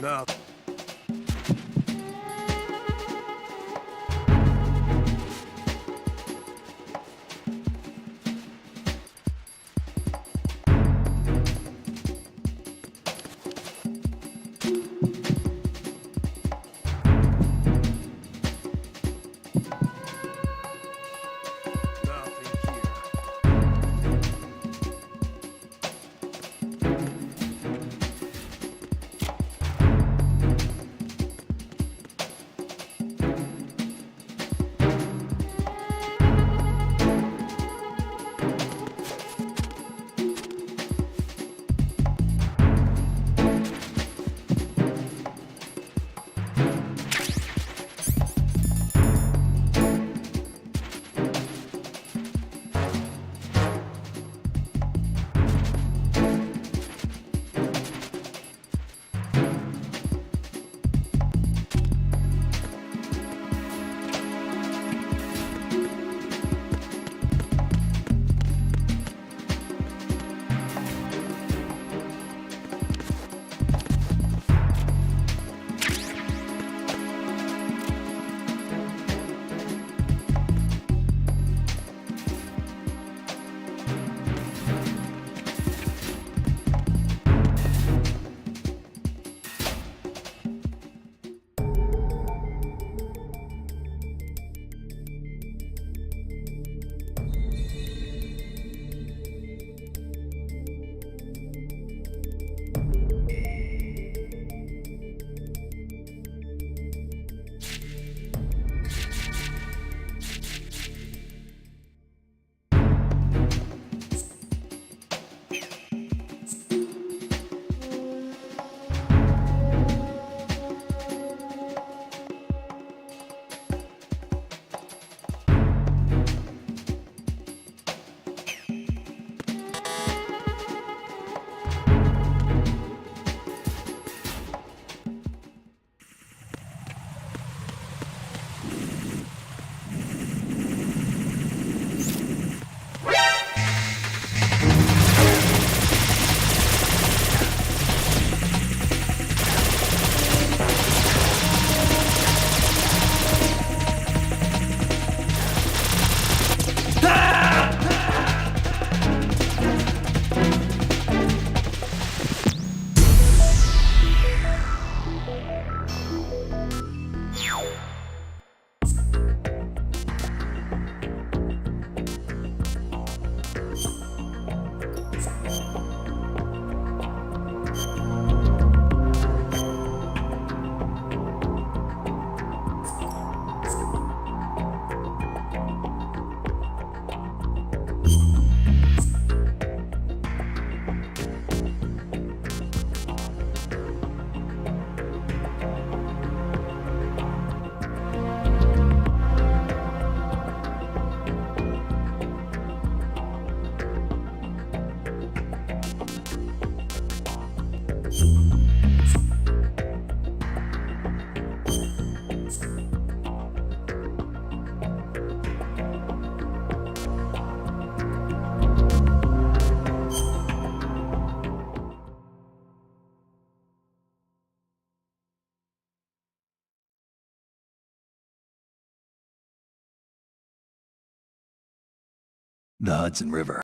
No. The Hudson River.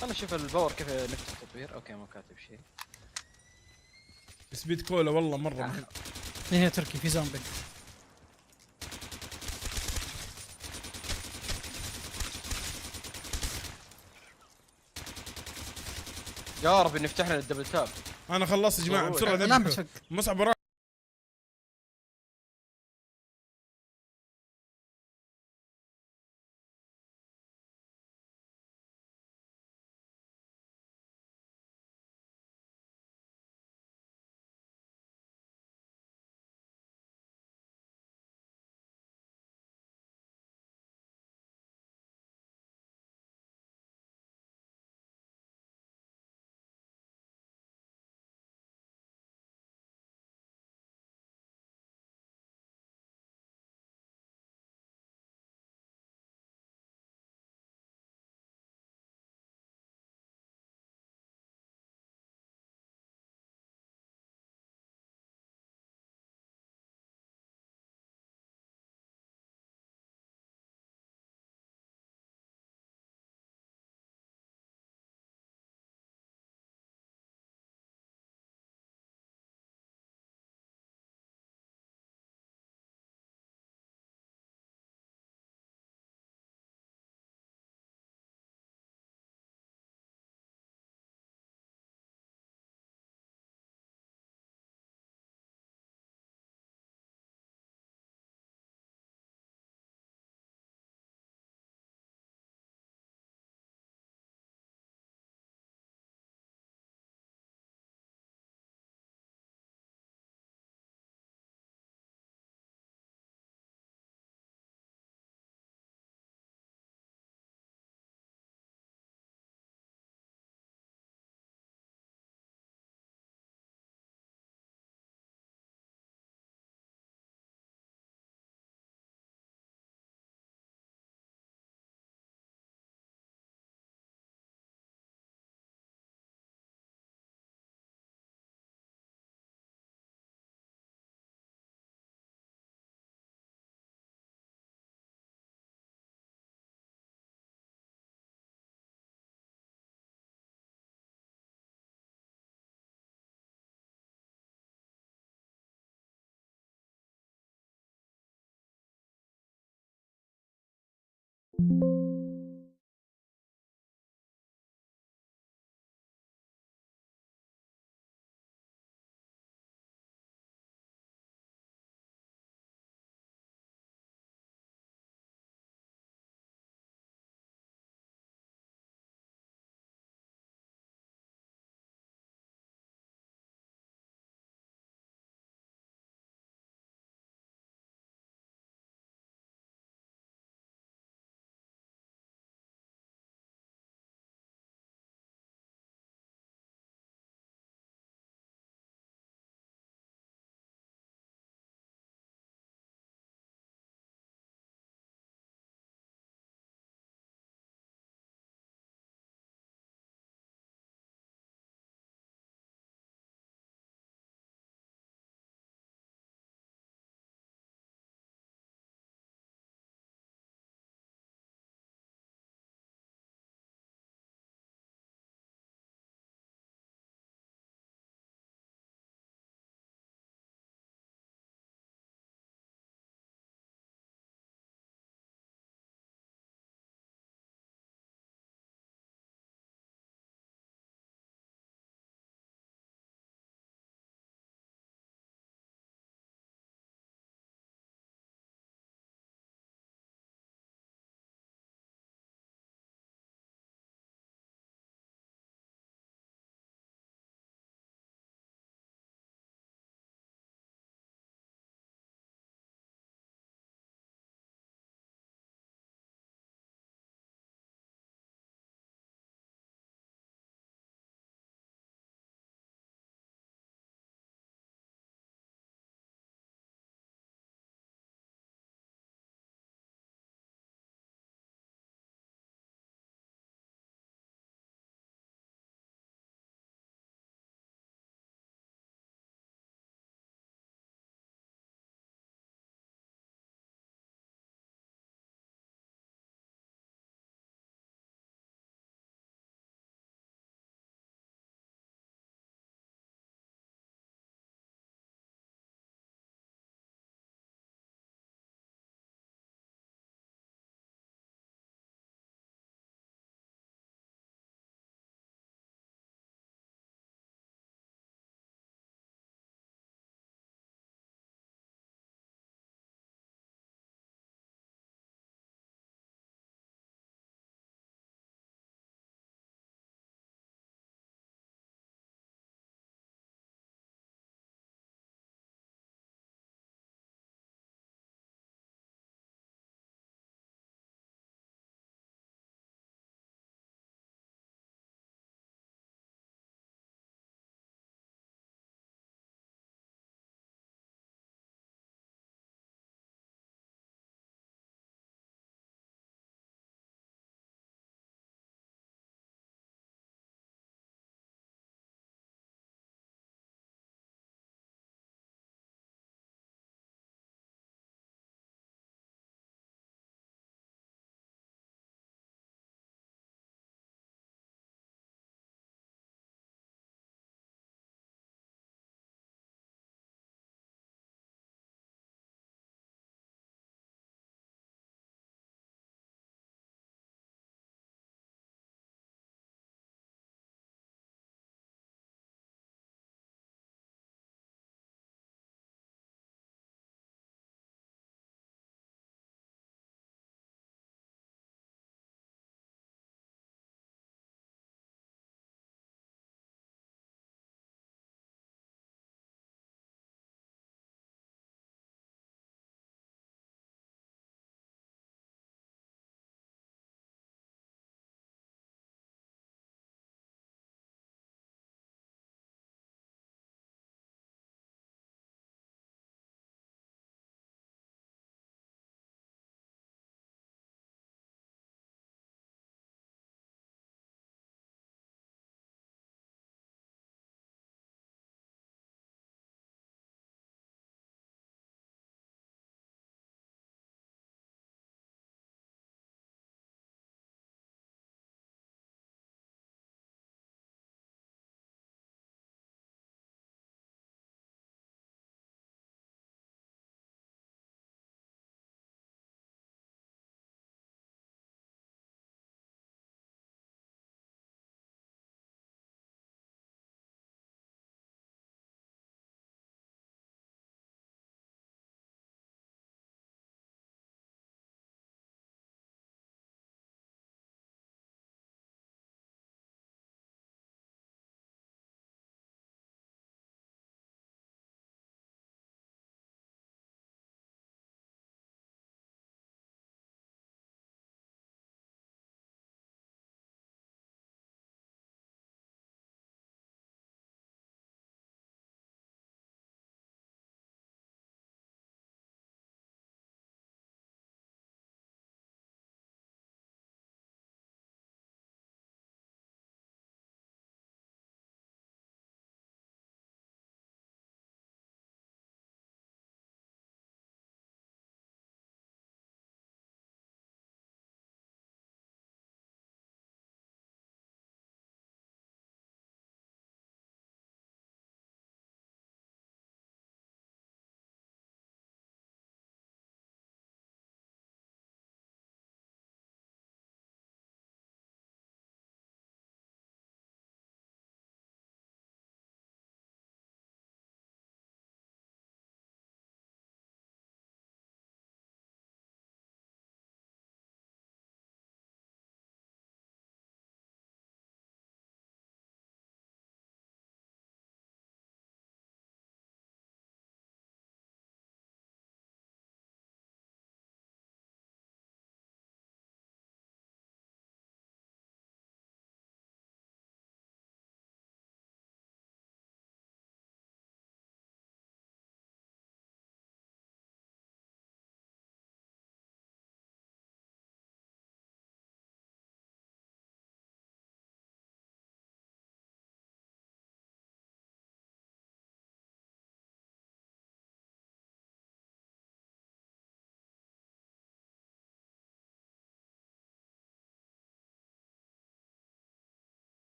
خلنا نشوف الباور كيف نفتح تطوير. اوكي مو كاتب شيء. سبيد كولا والله مرة مهم. هنا تركي في زومبي. يا رب نفتح لنا الدبل تاب. انا خلصت يا جماعة بسرعة. لا بتفك. مصعب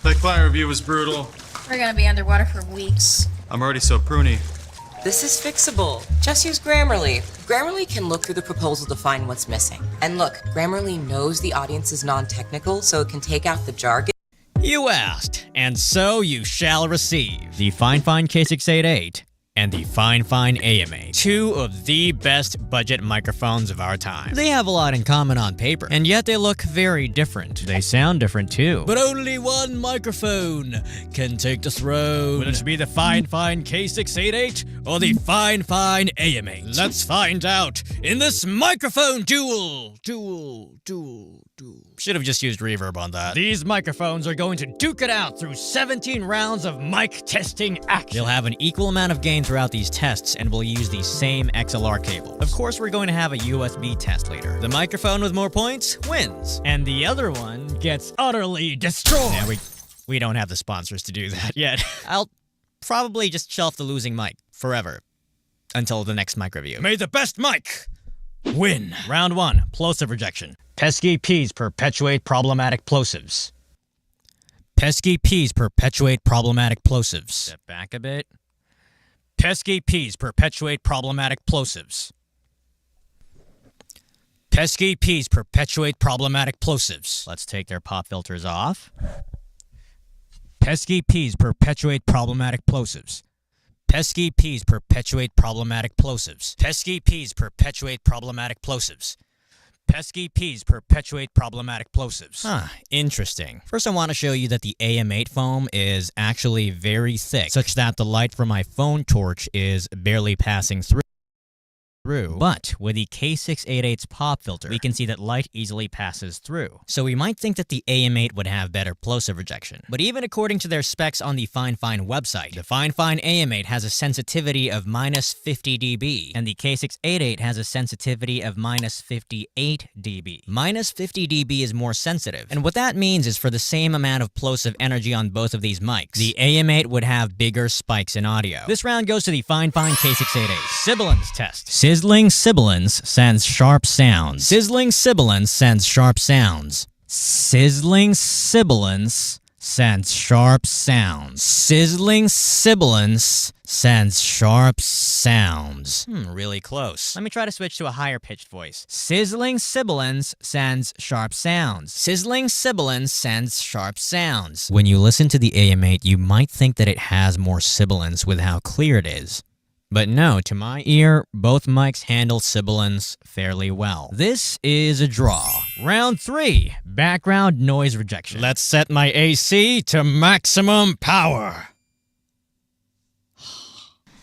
That client review was brutal. We're gonna be underwater for weeks. I'm already so pruny. This is fixable. Just use Grammarly. Grammarly can look through the proposal to find what's missing. And look, Grammarly knows the audience is non-technical, so it can take out the jargon. You asked, and so you shall receive. The Fine K688 and the Fine AM8. Two of the best budget microphones of our time. They have a lot in common on paper, and yet they look very different. They sound different too. But only one microphone can take the throne. Will it be the Fine K688 or the Fine AM8? Let's find out in this microphone duel. Should have just used reverb on that. These microphones are going to duke it out through 17 rounds of mic testing action. They'll have an equal amount of gain throughout these tests, and we'll use the same XLR cable. Of course, we're going to have a USB test later. The microphone with more points wins, and the other one gets utterly destroyed. Yeah, we don't have the sponsors to do that yet. I'll probably just shelf the losing mic forever until the next mic review. May the best mic win. Round 1, plosive rejection. Pesky P's perpetuate problematic plosives. Pesky P's perpetuate problematic plosives. Step back a bit. Pesky P's perpetuate problematic plosives. Pesky P's perpetuate problematic plosives. Let's take their pop filters off. Pesky P's perpetuate problematic plosives. Pesky P's perpetuate problematic plosives. Pesky P's perpetuate problematic plosives. Pesky P's perpetuate problematic plosives. Interesting. First, I want to show you that the AM8 foam is actually very thick, such that the light from my phone torch is barely passing through. But with the K688's pop filter, we can see that light easily passes through. So we might think that the AM8 would have better plosive rejection. But even according to their specs on the Fine website, the Fine AM8 has a sensitivity of -50 dB, and the K688 has a sensitivity of -58 dB. -50 dB is more sensitive, and what that means is for the same amount of plosive energy on both of these mics, the AM8 would have bigger spikes in audio. This round goes to the Fine K688 sibilance test. Sizzling sibilance sends sharp sounds. Sizzling sibilance sends sharp sounds. Sizzling sibilance sends sharp sounds. Sizzling sibilance sends sharp sounds. Really close. Let me try to switch to a higher pitched voice. Sizzling sibilance sends sharp sounds. Sizzling sibilance sends sharp sounds. When you listen to the AM8, you might think that it has more sibilance with how clear it is. But no, to my ear, both mics handle sibilance fairly well. This is a draw. Round 3, background noise rejection. Let's set my AC to maximum power.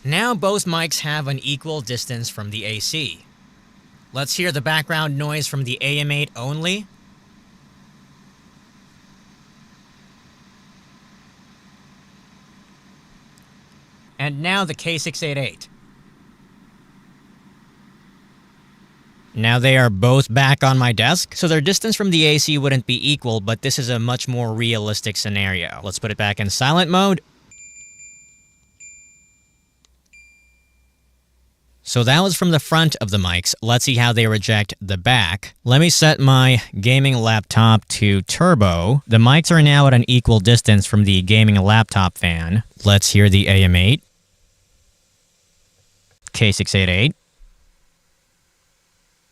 Now both mics have an equal distance from the AC. Let's hear the background noise from the AM8 only. And now the K688. Now they are both back on my desk, so their distance from the AC wouldn't be equal, but this is a much more realistic scenario. Let's put it back in silent mode. So that was from the front of the mics. Let's see how they reject the back. Let me set my gaming laptop to turbo. The mics are now at an equal distance from the gaming laptop fan. Let's hear the AM8. K688.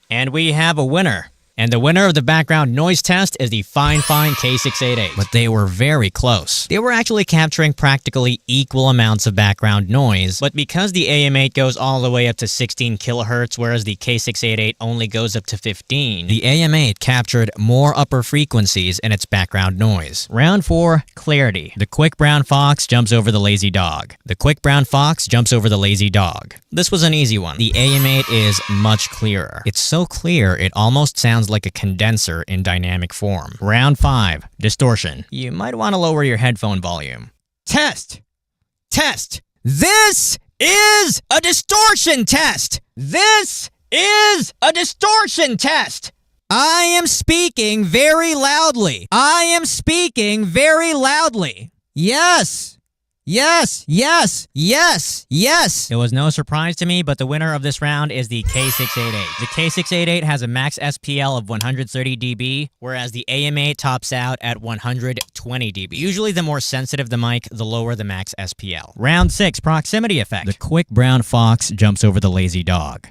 And we have a winner. And the winner of the background noise test is the Fine K688. But they were very close. They were actually capturing practically equal amounts of background noise, but because the AM8 goes all the way up to 16 kilohertz, whereas the K688 only goes up to 15, the AM8 captured more upper frequencies in its background noise. Round 4, clarity. The quick brown fox jumps over the lazy dog. The quick brown fox jumps over the lazy dog. This was an easy one. The AM8 is much clearer. It's so clear, it almost sounds like a condenser in dynamic form. Round 5, distortion. You might want to lower your headphone volume. Test! Test! This is a distortion test! This is a distortion test! I am speaking very loudly. I am speaking very loudly. Yes! Yes! Yes! Yes! Yes! It was no surprise to me, but the winner of this round is the K688. The K688 has a max SPL of 130 dB, whereas the AM8 tops out at 120 dB. Usually the more sensitive the mic, the lower the max SPL. Round 6, proximity effect. The quick brown fox jumps over the lazy dog.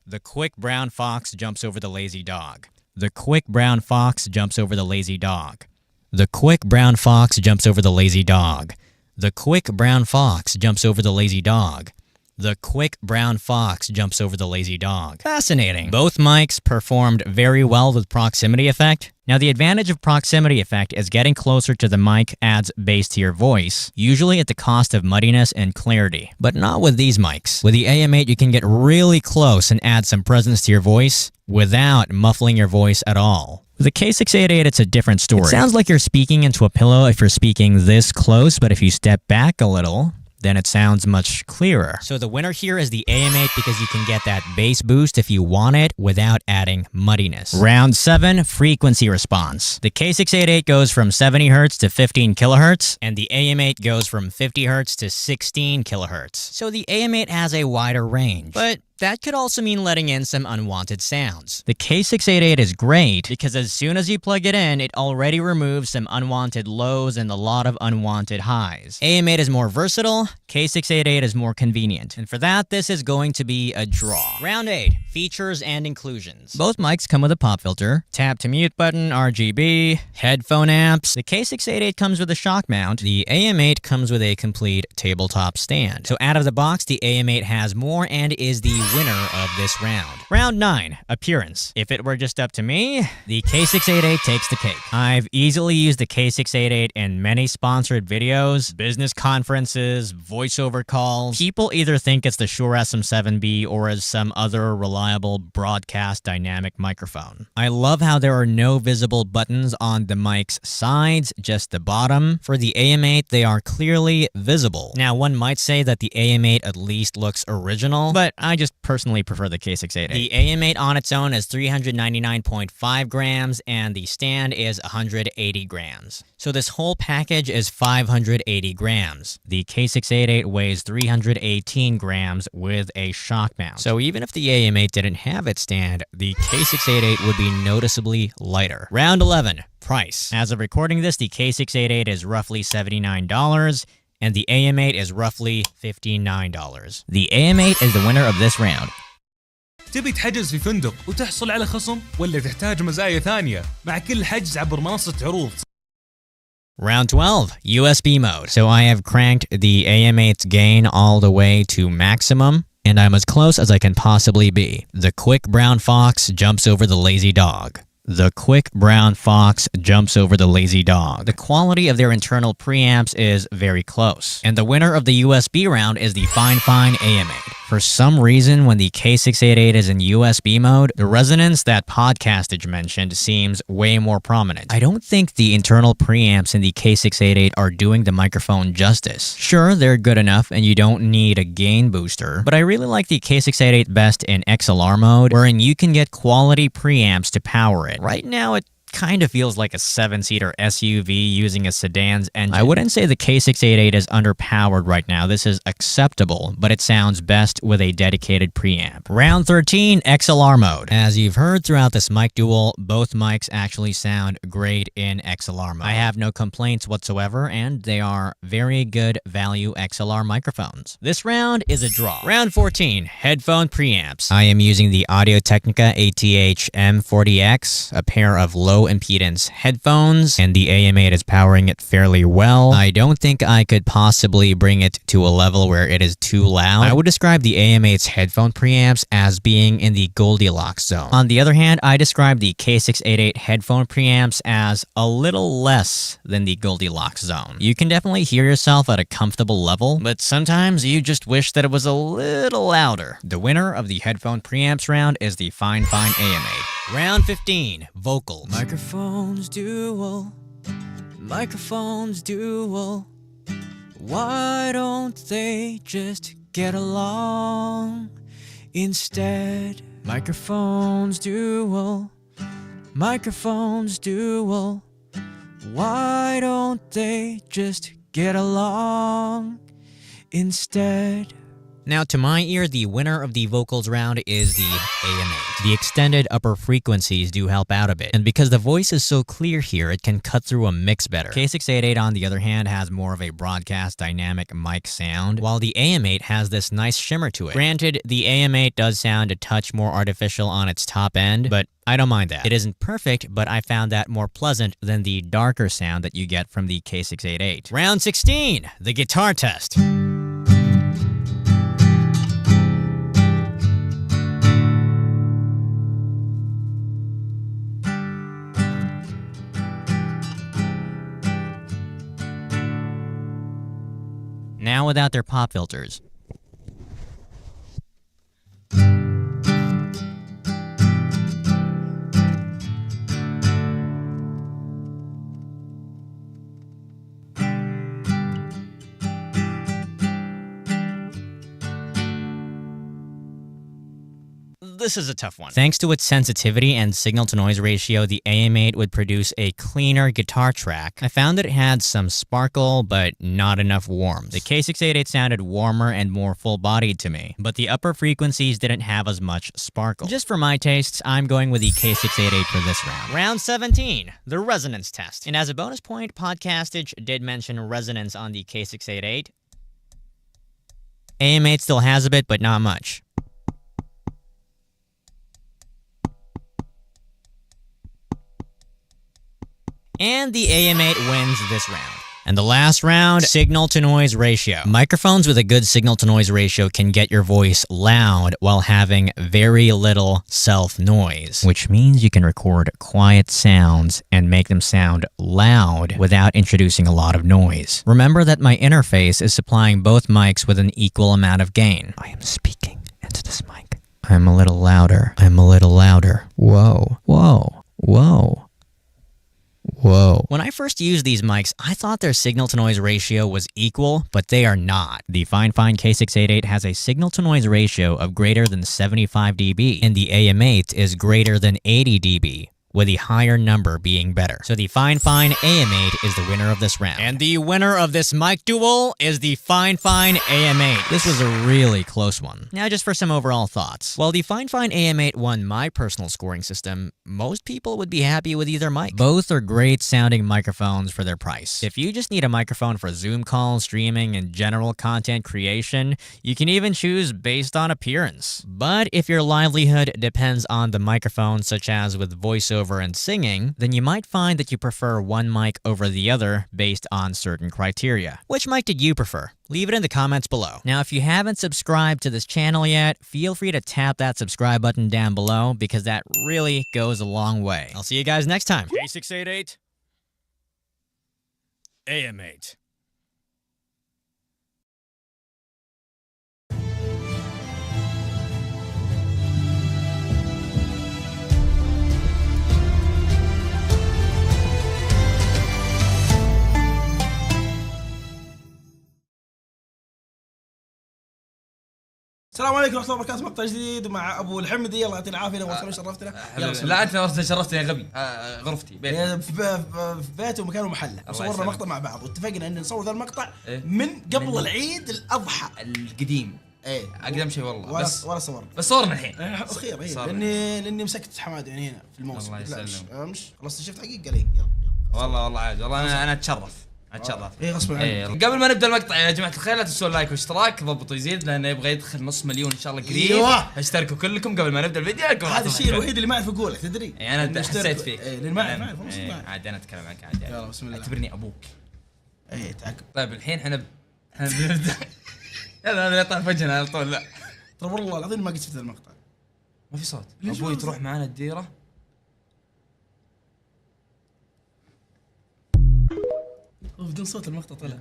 The quick brown fox jumps over the lazy dog. The quick brown fox jumps over the lazy dog. The quick brown fox jumps over the lazy dog. The quick brown fox jumps over the lazy dog. The quick brown fox jumps over the lazy dog. Fascinating. Both mics performed very well with proximity effect. Now, the advantage of proximity effect is getting closer to the mic adds bass to your voice, usually at the cost of muddiness and clarity. But not with these mics. With the AM8, you can get really close and add some presence to your voice without muffling your voice at all. With the K688, it's a different story. It sounds like you're speaking into a pillow if you're speaking this close, but if you step back a little, then it sounds much clearer. So the winner here is the AM8 because you can get that bass boost if you want it without adding muddiness. Round 7, frequency response. The K688 goes from 70 Hz to 15 kHz, and the AM8 goes from 50 Hz to 16 kHz. So the AM8 has a wider range, but that could also mean letting in some unwanted sounds. The K688 is great because as soon as you plug it in, it already removes some unwanted lows and a lot of unwanted highs. AM8 is more versatile, K688 is more convenient. And for that, this is going to be a draw. Round 8, features and inclusions. Both mics come with a pop filter, tap to mute button, RGB, headphone amps. The K688 comes with a shock mount. The AM8 comes with a complete tabletop stand. So out of the box, the AM8 has more and is the winner of this round. Round 9, appearance. If it were just up to me, the K688 takes the cake. I've easily used the K688 in many sponsored videos, business conferences, voiceover calls. People either think it's the Shure SM7B or as some other reliable broadcast dynamic microphone. I love how there are no visible buttons on the mic's sides, just the bottom. For the AM8, they are clearly visible. Now, one might say that the AM8 at least looks original, but I just personally prefer the K688. The AM8 on its own is 399.5 grams and the stand is 180 grams. So this whole package is 580 grams. The K688 weighs 318 grams with a shock mount. So even if the AM8 didn't have its stand, the K688 would be noticeably lighter. Round 11, price. As of recording this, the K688 is roughly $79. And the AM8 is roughly $59. The AM8 is the winner of this round. تبي تحجز في فندق وتحصل على خصم ولا تحتاج مزايا ثانية مع كل حجز عبر منصة عروض. Round 12, USB mode. So I have cranked the AM8's gain all the way to maximum, and I'm as close as I can possibly be. The quick brown fox jumps over the lazy dog. The quick brown fox jumps over the lazy dog. The quality of their internal preamps is very close. And the winner of the USB round is the fine AM8. For some reason, when the K688 is in USB mode, the resonance that Podcastage mentioned seems way more prominent. I don't think the internal preamps in the K688 are doing the microphone justice. Sure, they're good enough and you don't need a gain booster, but I really like the K688 best in XLR mode, wherein you can get quality preamps to power it. Right now, it kind of feels like a 7-seater SUV using a sedan's engine. I wouldn't say the K688 is underpowered right now. This is acceptable, but it sounds best with a dedicated preamp. Round 13, XLR mode. As you've heard throughout this mic duel, both mics actually sound great in XLR mode. I have no complaints whatsoever, and they are very good value XLR microphones. This round is a draw. Round 14, headphone preamps. I am using the Audio-Technica ATH M40X, a pair of low impedance headphones, and the AM8 is powering it fairly well. I don't think I could possibly bring it to a level where it is too loud. I would describe the AM8's headphone preamps as being in the Goldilocks zone. On the other hand, I describe the K688 headphone preamps as a little less than the Goldilocks zone. You can definitely hear yourself at a comfortable level, but sometimes you just wish that it was a little louder. The winner of the headphone preamps round is the fine AM8. Round 15, vocal. Microphones duel, microphones duel. Why don't they just get along instead? Microphones duel, microphones duel. Why don't they just get along instead. Now, to my ear, the winner of the vocals round is the AM8. The extended upper frequencies do help out a bit, and because the voice is so clear here, it can cut through a mix better. K688, on the other hand, has more of a broadcast dynamic mic sound, while the AM8 has this nice shimmer to it. Granted, the AM8 does sound a touch more artificial on its top end, but I don't mind that. It isn't perfect, but I found that more pleasant than the darker sound that you get from the K688. Round 16, the guitar test. Now without their pop filters. This is a tough one. Thanks to its sensitivity and signal-to-noise ratio, the AM8 would produce a cleaner guitar track. I found that it had some sparkle, but not enough warmth. The K688 sounded warmer and more full-bodied to me, but the upper frequencies didn't have as much sparkle. Just for my tastes, I'm going with the K688 for this round. Round 17, the resonance test. And as a bonus point, Podcastage did mention resonance on the K688. AM8 still has a bit, but not much. And the AM8 wins this round. And the last round, signal-to-noise ratio. Microphones with a good signal-to-noise ratio can get your voice loud while having very little self-noise, which means you can record quiet sounds and make them sound loud without introducing a lot of noise. Remember that my interface is supplying both mics with an equal amount of gain. I am speaking into this mic. I'm a little louder. I'm a little louder. Whoa. Whoa. Whoa. Whoa. When I first used these mics, I thought their signal-to-noise ratio was equal, but they are not. The Fine K688 has a signal-to-noise ratio of greater than 75 dB, and the AM8 is greater than 80 dB, with the higher number being better. So the Fine AM8 is the winner of this round. And the winner of this mic duel is the Fine AM8. This was a really close one. Now just for some overall thoughts. While the Fine AM8 won my personal scoring system, most people would be happy with either mic. Both are great sounding microphones for their price. If you just need a microphone for Zoom calls, streaming, and general content creation, you can even choose based on appearance. But if your livelihood depends on the microphone, such as with voiceover and singing, then you might find that you prefer one mic over the other based on certain criteria. Which mic did you prefer? Leave it in the comments below. Now, if you haven't subscribed to this channel yet, feel free to tap that subscribe button down below because that really goes a long way. I'll see you guys next time. K688, AM8. السلام عليكم ورحمة الله وبركاته. مقطع جديد مع ابو الحمدي. الله يعطينا العافيه. نورتنا وشرفتنا. لا انت نورتنا شرفتني يا غبي. غرفتي بيتي في بيته ومكانه محله. صورنا مقطع مع بعض واتفقنا ان نصور ذا المقطع من قبل العيد الاضحى القديم. ايه اقدم شيء والله. بس ولا صورنا. بس صورنا الحين. اخير لاني مسكت حماد يعني هنا في الموسم. الله يسلمك. امش خلصت شفت حقيقه لي. يلا والله عاد والله انا اتشرف. ايه غصب عنك. قبل ما نبدا المقطع يا جماعه الخير لا تنسوا اللايك والاشتراك. ضبطوا يزيد لانه يبغى يدخل نص مليون ان شاء الله قريب. ايوه اشتركوا كلكم قبل ما نبدا الفيديو. هذا الشيء الوحيد اللي ما اعرف اقوله تدري. انا حسيت فيك. لان ما اعرف عاد انا اتكلم عنك عاد. يلا بسم الله. اعتبرني ابوك. ايه تعقب. طيب الحين احنا بنبدا. لا يطلع وجهنا على طول. لا ترى والله العظيم ما قد شفت المقطع. ما في صوت. ابوي تروح معنا الديره. بدون صوت المقطع طلع.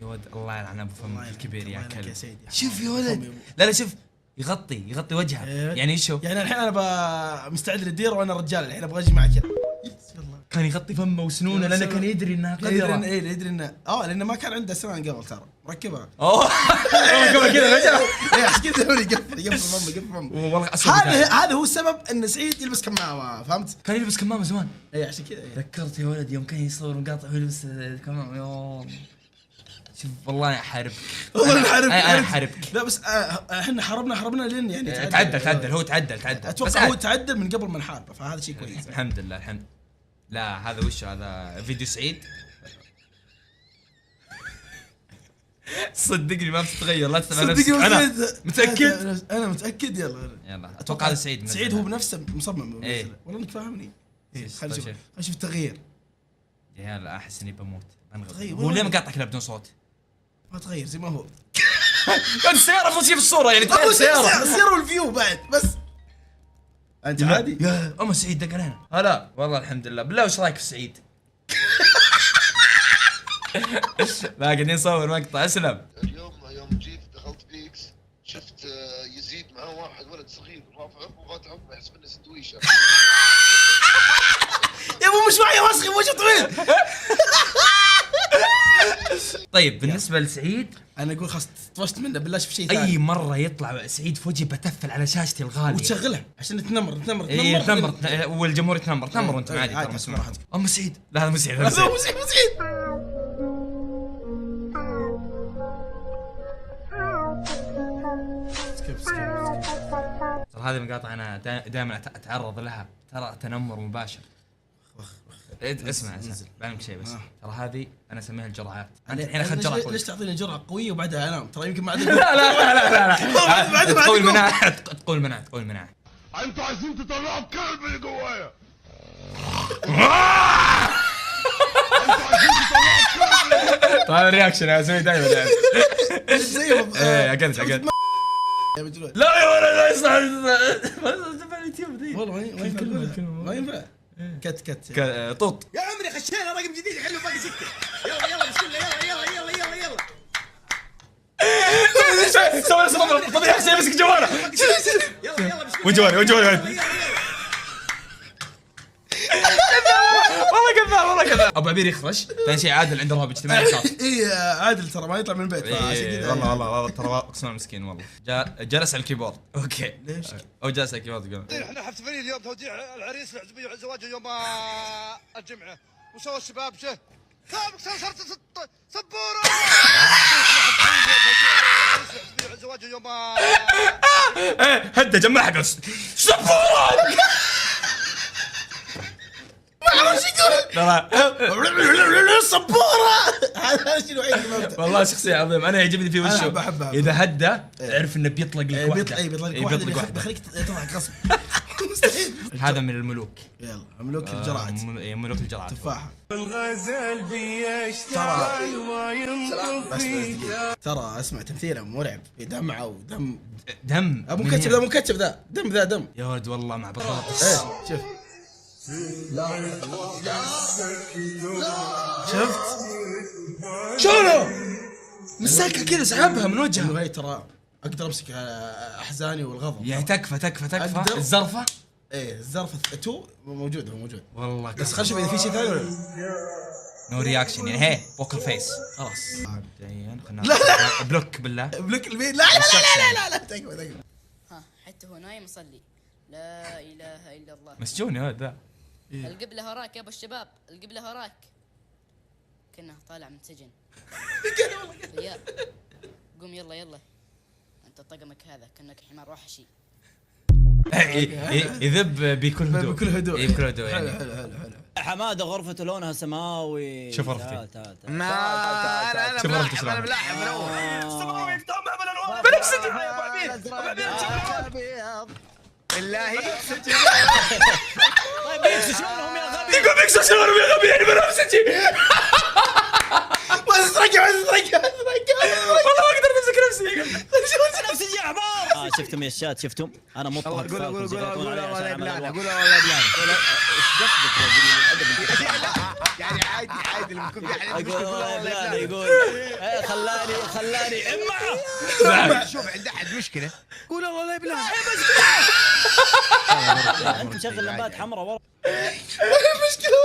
يا ولد الله يلعن ابو فم الكبير يا كلب. شوف يا ولد. لا شوف يغطي وجهه. يعني شو؟ يعني الحين انا مستعد للديره وانا رجال الحين ابغى اجي معك. كان يغطي فمه وسنونه لانه كان يدري انها قذره. يدري انه لانه ما كان عنده اسنان قبل ترى مركبها. قبل كذا وجهه. ايش كذا يقفل فمه. والله هذا هو السبب ان سعيد يلبس كمامه. فهمت؟ كان يلبس كمامه زمان. اي عشان كذا. ذكرت يا ولد يوم كان يصور مقاطع ويلبس كمامه. يا شوف والله احاربك. والله نحاربك. انا احاربك. لا بس احنا حاربنا لين يعني تعدل هو تعدل اتوقع هو تعدل من قبل ما نحاربه، فهذا شيء كويس. الحمد لله. لا هذا وش هذا فيديو سعيد. صدقني ما بتتغير، لا تسمع نفسك. انا متاكد. انا متاكد. يلا اتوقع هذا سعيد. سعيد هو بنفسه مصمم. إيه. والله انك فاهمني. خلينا نشوف التغيير. يا لا احس اني بموت. تغير. هو ليه مقاطع كلها بدون صوت؟ ما تغير زي ما هو. كان السيارة افضل شيء في الصورة يعني. تخيل السيارة والفيو بعد بس. انت عادي. يا ام سعيد دق علينا. هلا والله الحمد لله. بالله وش رايك في سعيد؟ لا قاعدين نصور مقطع. اسلم. اليوم يوم جيت دخلت بيكس شفت يزيد معه واحد ولد صغير رافع عقبه وفاتح عقبه يحسب انه سندويشه. يا ابو مش معي وسخي وجه طويل. طيب بالنسبة لسعيد انا اقول خلاص طفشت منه بالله شوف شيء ثاني. اي مرة يطلع سعيد في وجهي بتفل على شاشتي الغالية وتشغلها عشان تنمر. اي تنمر والجمهور تنمر وانت عادي ترى مسموح. ام سعيد. لا هذا مو سعيد. هذا مو سعيد. ترى هذه مقاطع انا دائما اتعرض لها، ترى تنمر مباشر. اسمع بعلمك شيء بس. ترى هذه انا اسميها الجرعات. انت الحين اخذت جرعه قويه. ليش تعطيني جرعه قويه وبعدها انام؟ ترى يمكن ما عاد. لا تقوي المناعه. انتوا عايزين تطلعوا الكلب اللي جوايا. طيب الرياكشن انا اسويه دائما يعني. زيهم. ايه اكلت لا يا ولد لا يصح. ما اليوتيوب ذي والله ما ينفع. كت طوط. يا عمري خشينا رقم جديد يحلوا باقي 6. يلا بسم الله. يلا سوي صدمه طبيعي. حسين مسك جواله. يلا بسم وجواري والله كذاب. ابو عبير يخرش. ثاني شيء عادل عنده رهاب اجتماعي خاص. اي عادل ترى ما يطلع من البيت. والله ترى اقسم مسكين والله. جلس على الكيبورد. اوكي ليش؟ او جالس على الكيبورد يقول احنا حفلين اليوم توديع العريس العزبيه وزواجه يوم الجمعه وسوى الشباب شه سابق صرت سبوره. زواجه يوم هدى جمعها قص سبوره. ما اعرف ايش يقول. صبوره. هذا الشيء الوحيد اللي ما والله شخصيه عظيم. انا يعجبني في وشه. بحبها. اذا هدى اعرف انه بيطلق لك واحده. بيطلق واحده بيخليك تضحك غصب. هذا من الملوك. يلا ملوك الجرعات. ملوك الجرعات. تفاحه. الغزال بيشتغل وينطفي. ترى اسمع تمثيله مرعب. دمعه ودم. ابو مكتب ذا دم. يا ولد والله مع بطاطس. شوف شفت شلونه مساكه كذا سحبها من وجهه. هاي ترى اقدر امسك احزاني والغضب يعني تكفى الزرفه. ايه الزرفه 2 موجود والله. بس خل شوف اذا في شيء ثاني ولا نو رياكشن يعني. هي بوكر فيس خلاص. لا بلوك بالله. بلوك البيت. لا تكفى. ها حتى هو نايم يصلي. لا اله الا الله. مسجون يا ولد ذا. القبلة هراك يا ابو الشباب. القبلة هراك. كأنه طالع من سجن. يا قوم يلا انت طقمك هذا كأنك حمار وحشي. يذب بكل هدوء. حلو. حماده غرفته لونها سماوي. شوف غرفتي. تعال شوف غرفتي شلون. سماوي يفتح بالالوان. بنفسجي يا ابو عبيد. بالله طيب بيكسو شلونهم يا غبي؟ يقول بيكسو شلونهم يا غبي يعني بنفسجي. بس رجع والله ما اقدر امسك نفسي يا حمار. شفتم يا الشات شفتم؟ انا مضطهد فيكم ايش قصدك يعني عادي لما يكون يقول خلاني امه. شوف عند احد مشكله قول والله يبلع. انت مشغل لمبات حمراء ورا. مشكله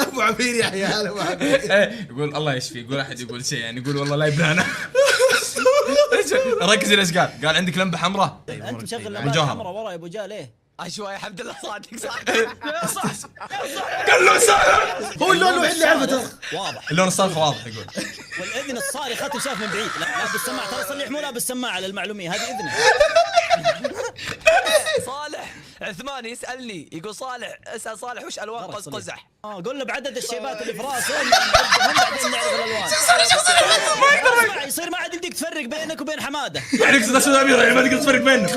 ابو عبير يا عيال. ابو عبير يقول الله يشفي. يقول احد يقول شيء يعني يقول والله لا يبلانا. ركز ايش قال عندك لمبه حمراء. انت مشغل لمبات حمراء ورا يا ابو جال. ليه اشوى يا حمد الله صادق صح. قال له صح. هو اللون الوحيد اللي عرفته. واضح. اللون الصالح واضح يقول. والاذن الصارخه تشاف من بعيد. لا بالسماعه ترى صلح مو لا بالسماعه للمعلوميه هذه اذنه. صالح عثمان يسالني يقول صالح اسال صالح وش الوان قوس قزح. قول له بعدد الشيبات اللي في راسه نعدهم بعدين نعرف الالوان. يصير ما عاد يمديك تفرق بينك وبين حماده. يعني يقصد اسود ابيض يعني ما تقدر تفرق بينهم.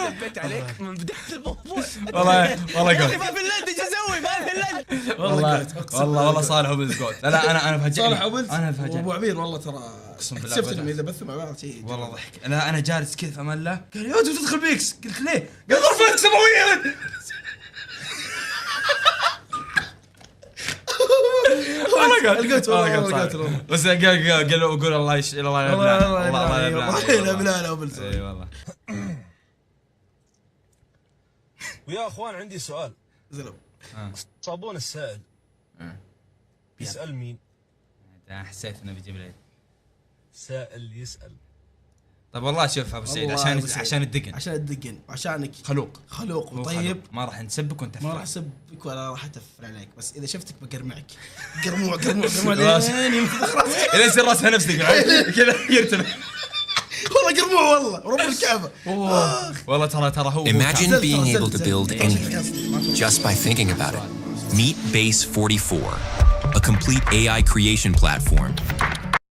البيت عليك من بدايه الموضوع. والله ما في الليل ايش اسوي ما في الليل. والله صالح وبالزقوت. لا انا فهجأني. صالح وبلت انا فهجأني. وابو عبير والله ترى اقسم بالله شفت انهم اذا بثوا مع بعض شيء والله ضحك. انا جالس كذا في امان الله قال يا انت تدخل بيكس قلت ليه؟ قال غرفتك سماويه. والله قال بس قول الله يبلعنا وبلت. اي والله. ويا اخوان عندي سؤال. زلم صابون السائل يسأل مين؟ حسيت انه بيجيب لي سائل يسأل. طيب والله شوف ابو سعيد عشان الدقن. عشان الدقن وعشانك خلوق وطيب. ما راح نسبك وانت ما راح اسبك ولا راح اتفل عليك بس اذا شفتك بقرمعك. قرموع لين يصير راسها نفسك كذا يرتفع. والله قرموع والله ورب الكعبه. والله ترى هو. Imagine being able to build anything just by thinking about it. Meet Base 44, a complete AI creation platform.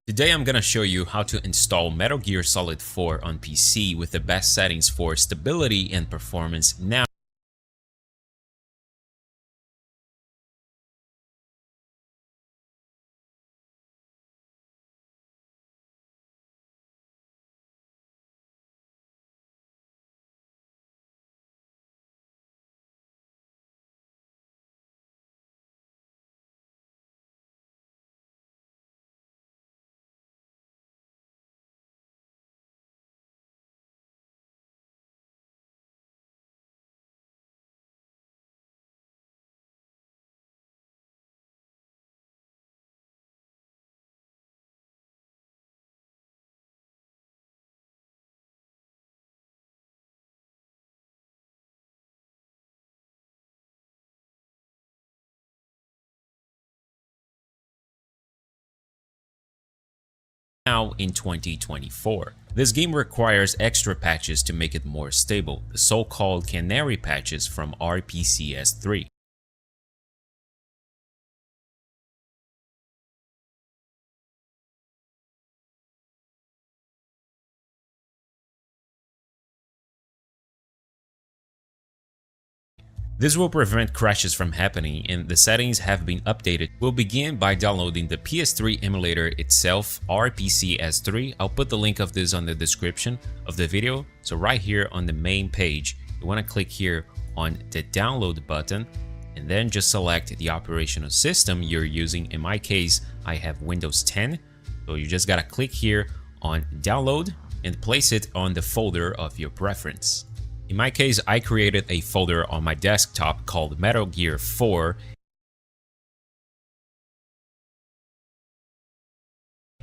Today I'm gonna show you how to install Metal Gear Solid 4 on PC with the best settings for stability and performance now. Now in 2024. This game requires extra patches to make it more stable, the so-called canary patches from RPCS3. This will prevent crashes from happening and the settings have been updated. We'll begin by downloading the PS3 emulator itself, RPCS3. I'll put the link of this on the description of the video. So right here on the main page, you want to click here on the download button and then just select the operational system you're using. In my case, I have Windows 10. So you just gotta click here on download and place it on the folder of your preference. In my case, I created a folder on my desktop called Metal Gear 4.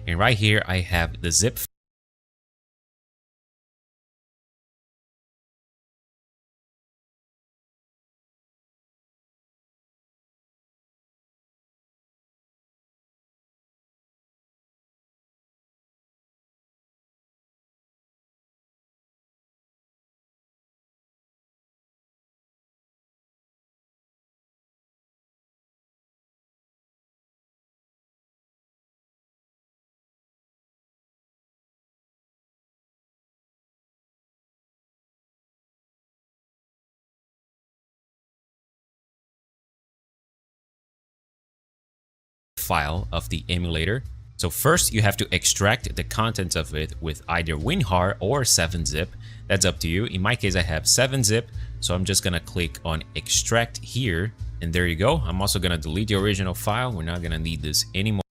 And right here, I have the zip file of the emulator. So first you have to extract the contents of it with either WinRAR or 7-zip. That's up to you. In my case, I have 7-zip, so I'm just gonna click on extract here, and there you go. I'm also gonna delete the original file. We're not gonna need this anymore.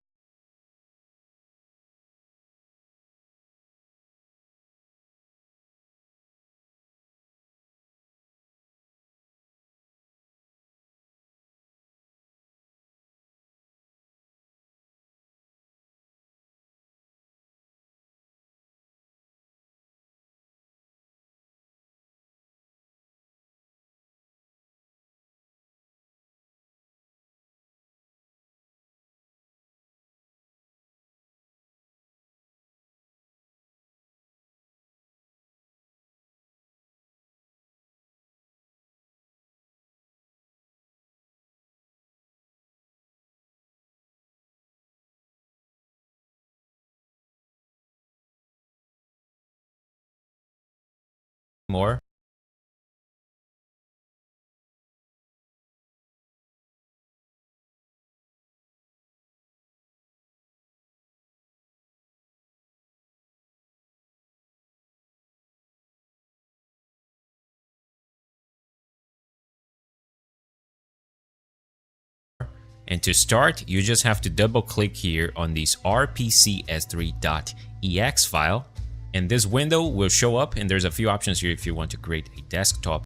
more. And to start, you just have to double click here on this rpcs3.ex file, and this window will show up, and there's a few options here if you want to create a desktop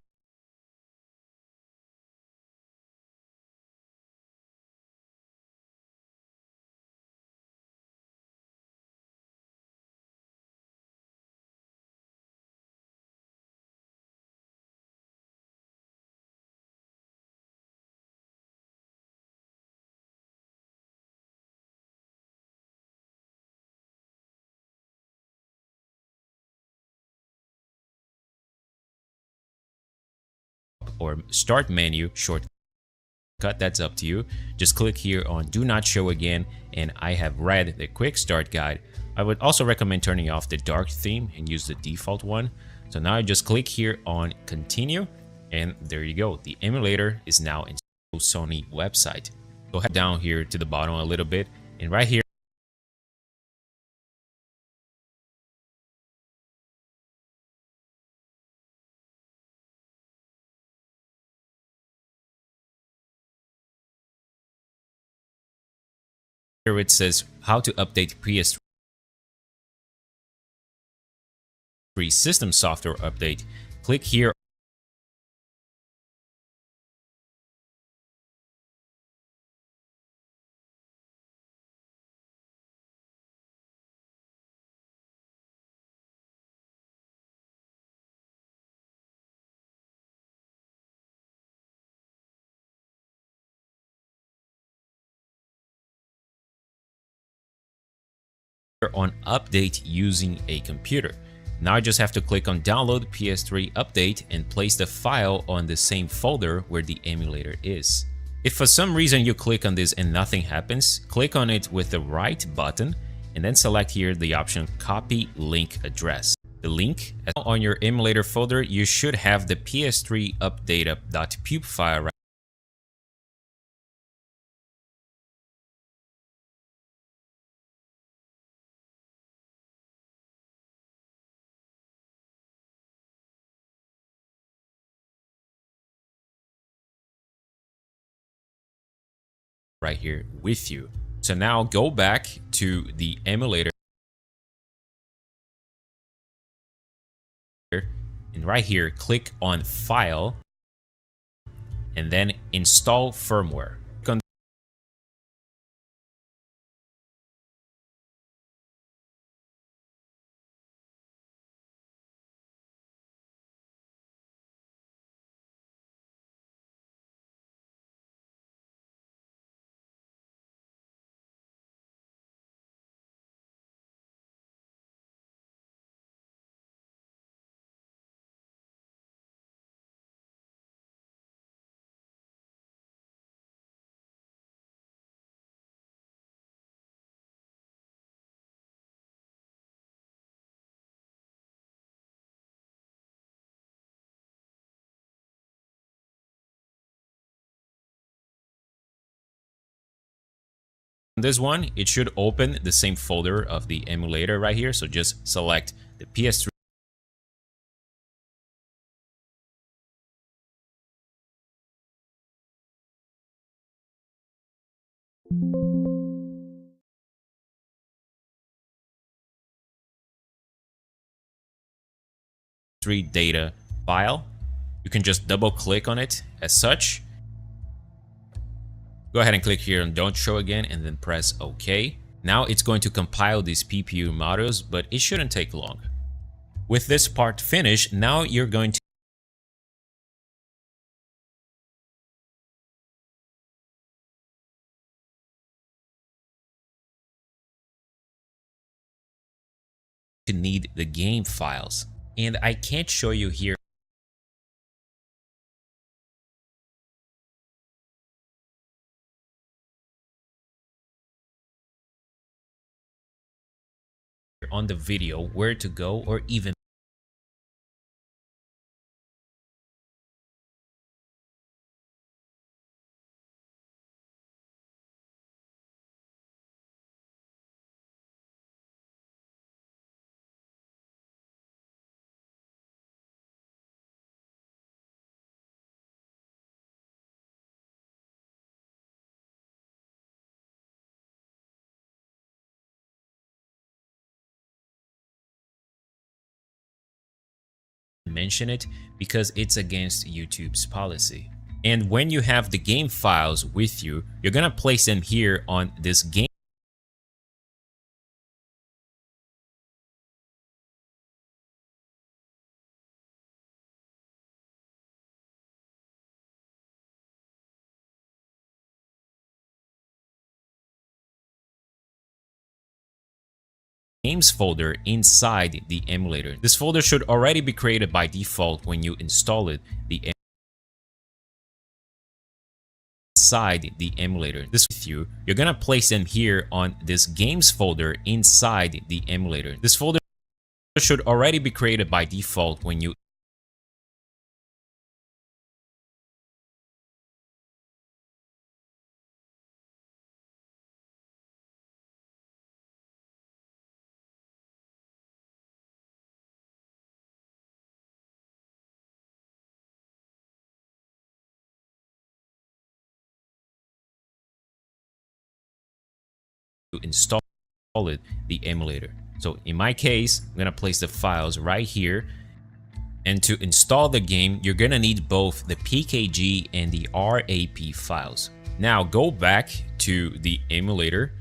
or start menu shortcut, that's up to you. Just click here on do not show again, and I have read the quick start guide. I would also recommend turning off the dark theme and use the default one. So now I just click here on continue, and there you go. The emulator is now in Sony website. Go ahead down here to the bottom a little bit, and right here it says how to update PS3 system software update. Click here on update using a computer. Now I just have to click on download PS3 update and place the file on the same folder where the emulator is. If for some reason you click on this and nothing happens, click on it with the right button and then select here the option copy link address. The link on your emulator folder, you should have the PS3 update.pub file right here with you. So now go back to the emulator and right here click on file and then install firmware. This one, it should open the same folder of the emulator right here. So just select the PS3 data file. You can just double click on it as such. Go ahead and click here on don't show again and then press OK. Now it's going to compile these PPU modules, but it shouldn't take long. With this part finished, now you're going to need the game files. And I can't show you here on the video where to go or even mention it because it's against YouTube's policy. And when you have the game files with you, you're gonna place them here on this game games folder inside the emulator. This folder should already be created by default when you install it. Inside the emulator. This with you, you're gonna place them here on this games folder inside the emulator. This folder should already be created by default when you install it, the emulator. So in my case, I'm gonna place the files right here. And to install the game, you're gonna need both the PKG and the RAP files. Now go back to the emulator.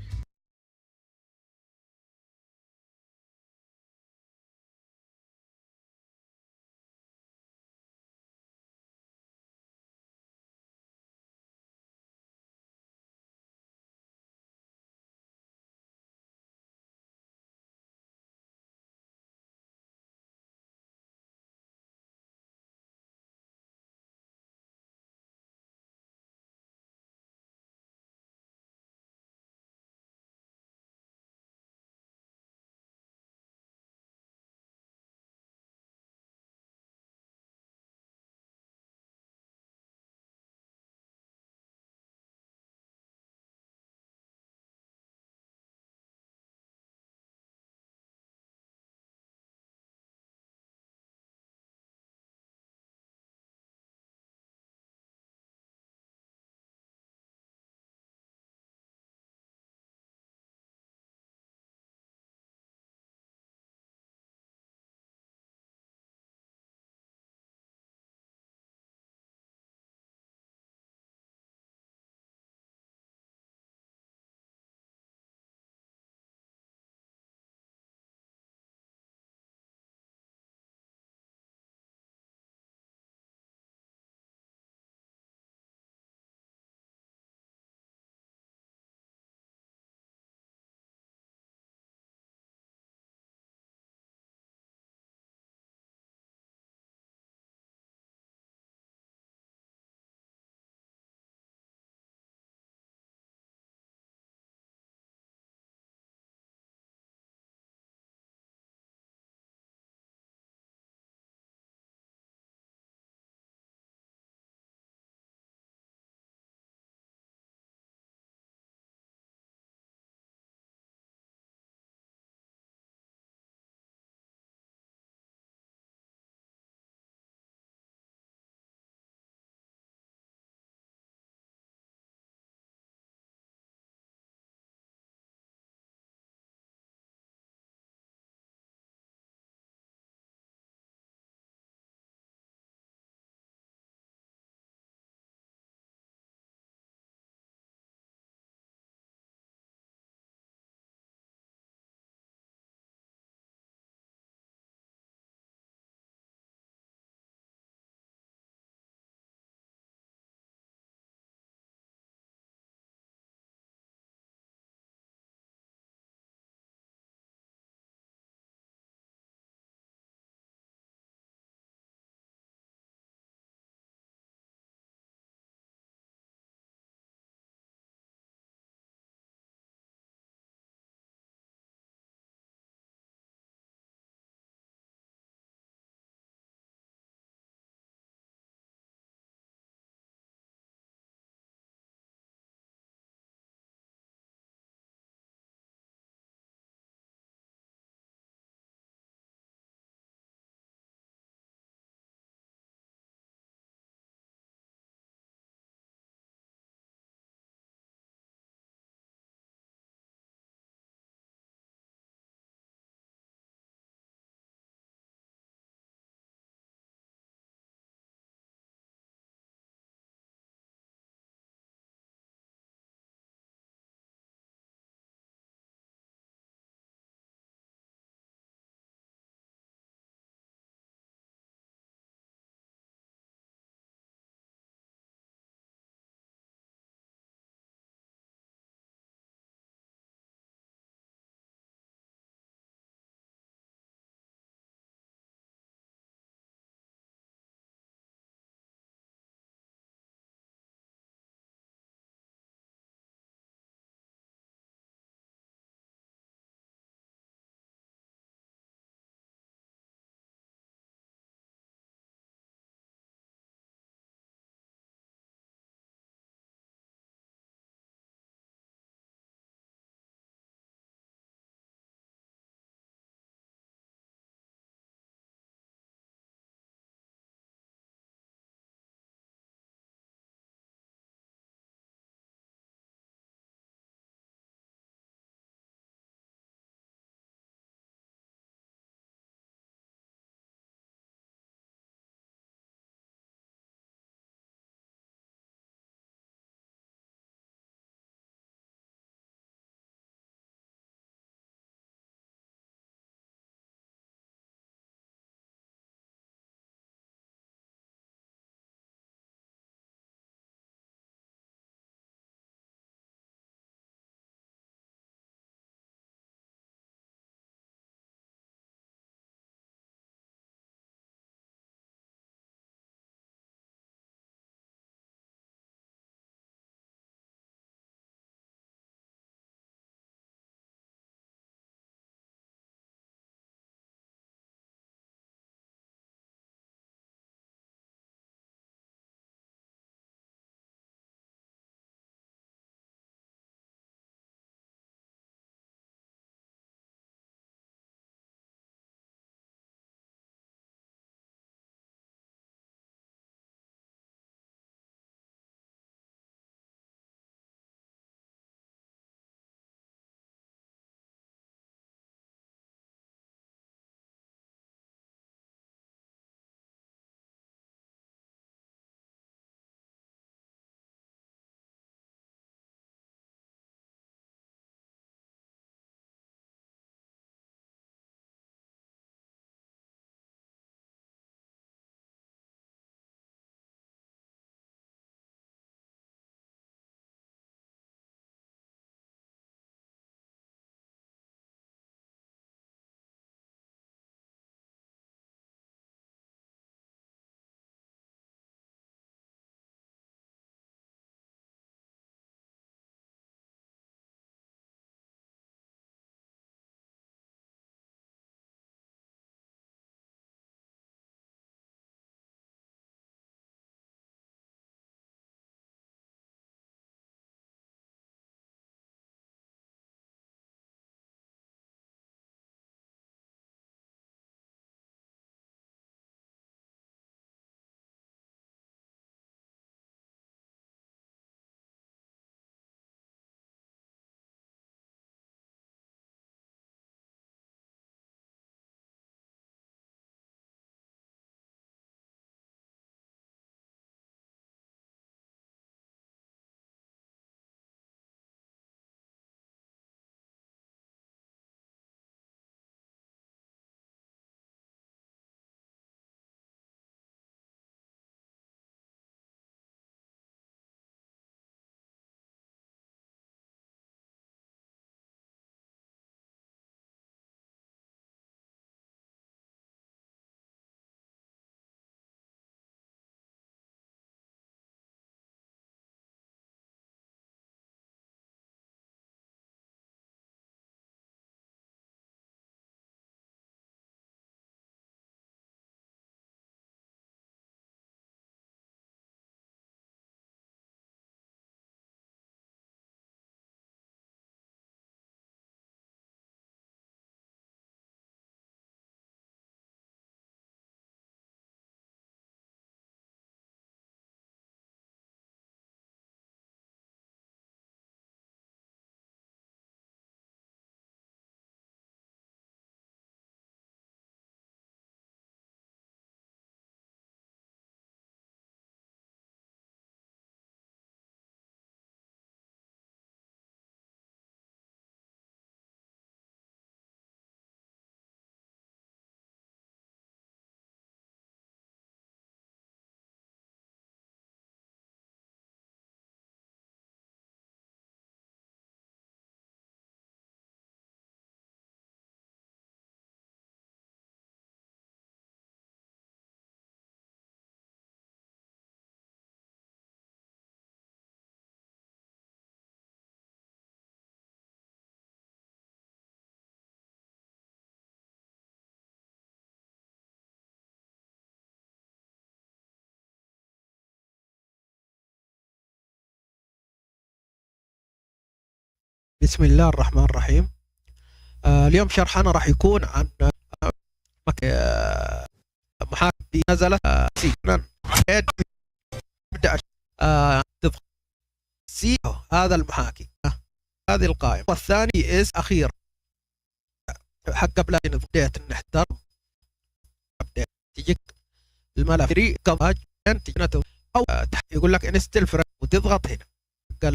بسم الله الرحمن الرحيم. اليوم شرحنا راح يكون عن محاكي نزلت سينا يبدأ تضغط سي هذا المحاكي هذه القائمة، والثاني اس أخير حق قبل بديت نحتر تجيك الملف 3 قبل أو يقول لك انستل فريم وتضغط هنا حق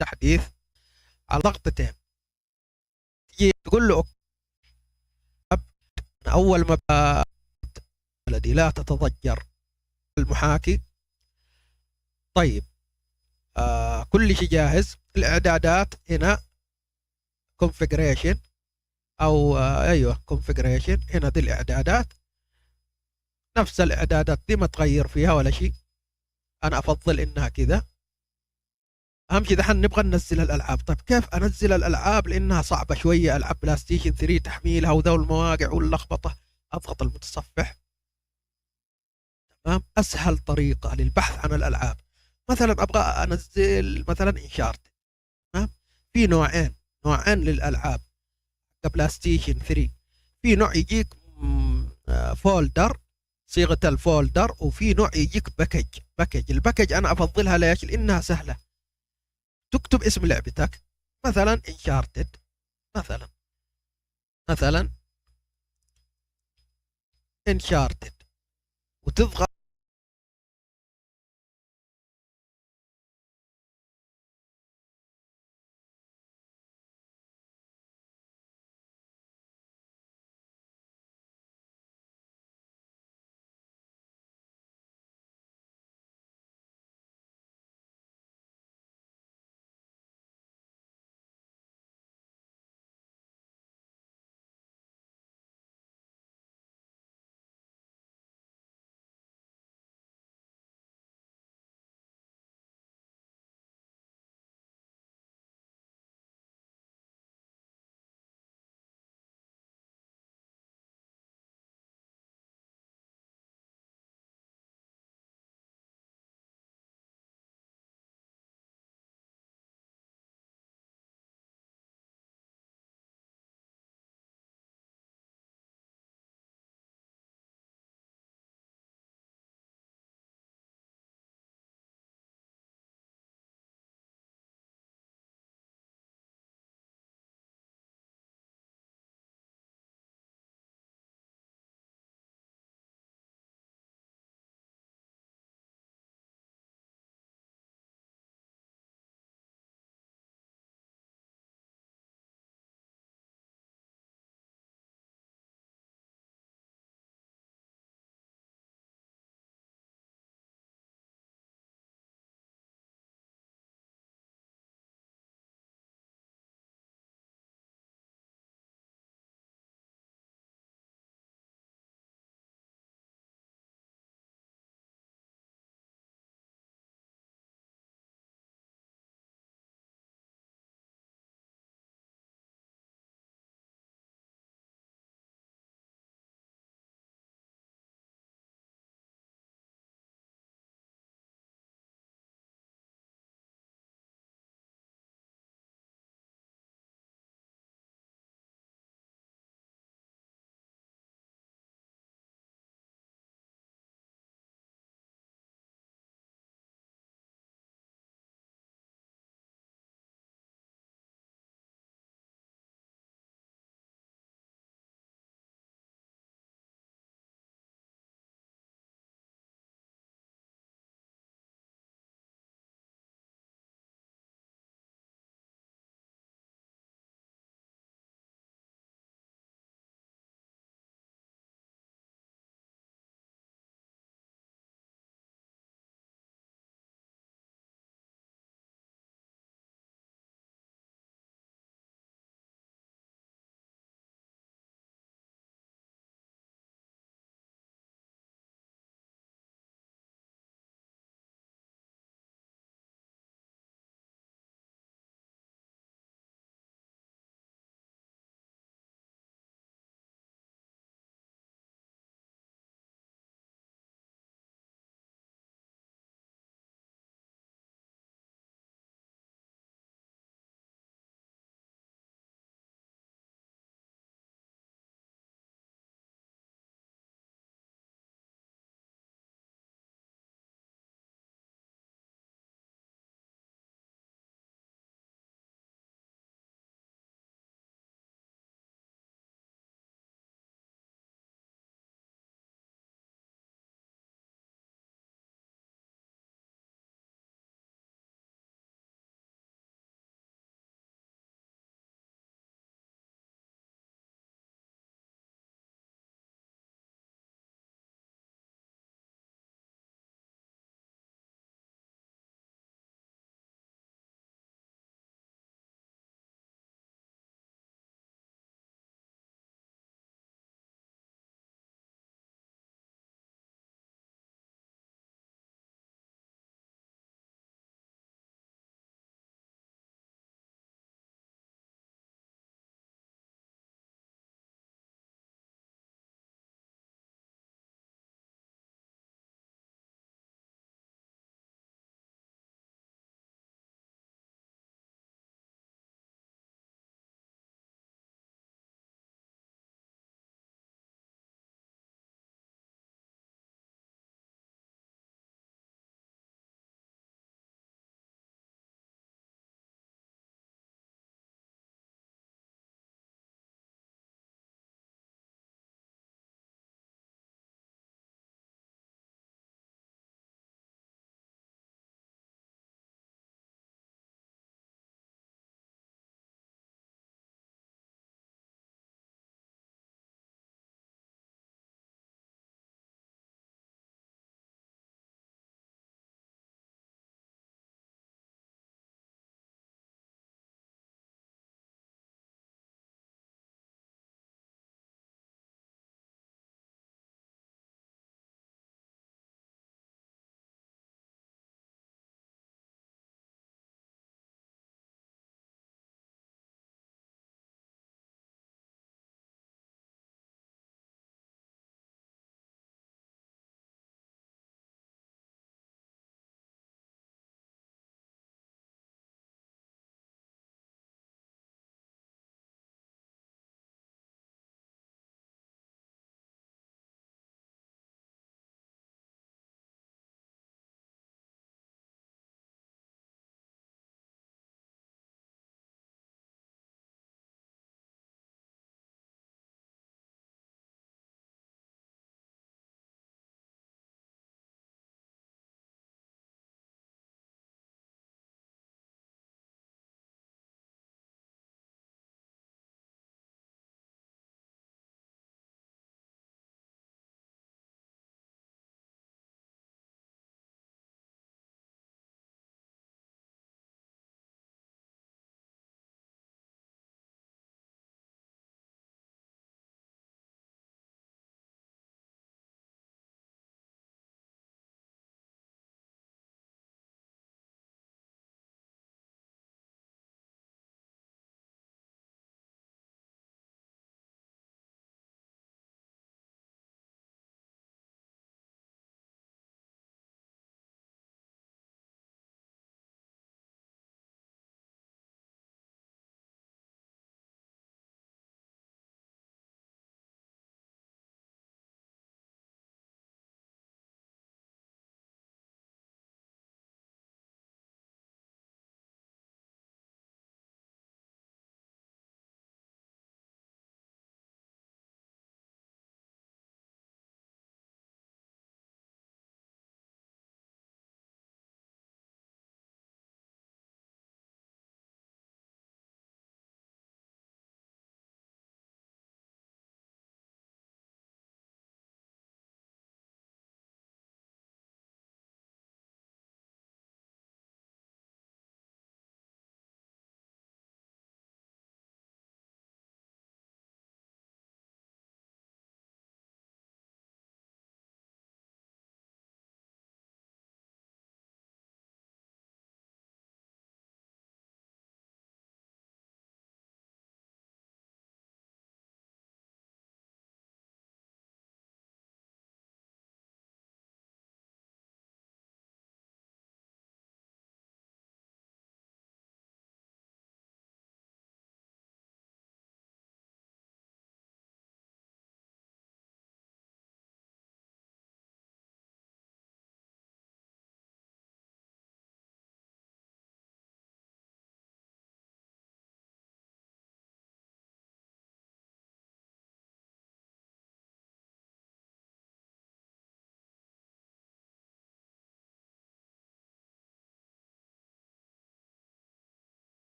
التحديث على ضغطتين تجي تقول له أول ما الذي لا تتضجر المحاكي. طيب كل شيء جاهز. الإعدادات هنا configuration أو أيوه configuration هنا دي الإعدادات نفس الإعدادات دي ما تغير فيها ولا شيء. أنا أفضل إنها كذا. أهم شيء دحين نبغى ننزل الألعاب. طيب كيف أنزل الألعاب لأنها صعبة شوية؟ ألعاب بلاي ستيشن 3 تحميلها وذو المواقع واللخبطة. أضغط المتصفح. تمام. أسهل طريقة للبحث عن الألعاب مثلا أبغى أنزل مثلا انشارت. تمام. في نوعين للألعاب بلاي ستيشن 3. في نوع يجيك فولدر صيغة الفولدر، وفي نوع يجيك باكج. الباكج أنا أفضلها ليش؟ لأنها سهلة. تكتب اسم لعبتك مثلا انشارتد مثلا انشارتد وتضغط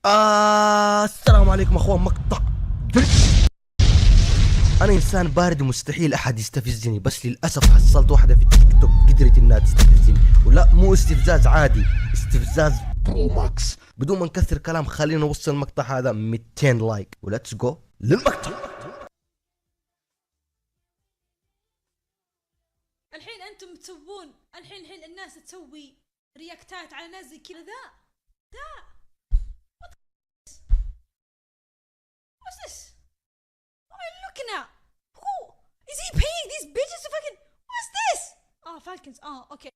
السلام عليكم اخوان. مقطع انا انسان بارد ومستحيل احد يستفزني، بس للاسف حصلت واحده في التيك توك قدرت انها تستفزني، ولا مو استفزاز عادي، استفزاز برو ماكس. بدون ما نكثر كلام خلينا نوصل المقطع هذا 200 لايك، وليتس جو للمقطع. الحين انتم تسوون الحين الناس تسوي رياكتات على ناس زي كذا. ذا what's this? What am I looking at? Who is he paying these bitches to fucking? What's this? Oh, Falcons. Oh, okay.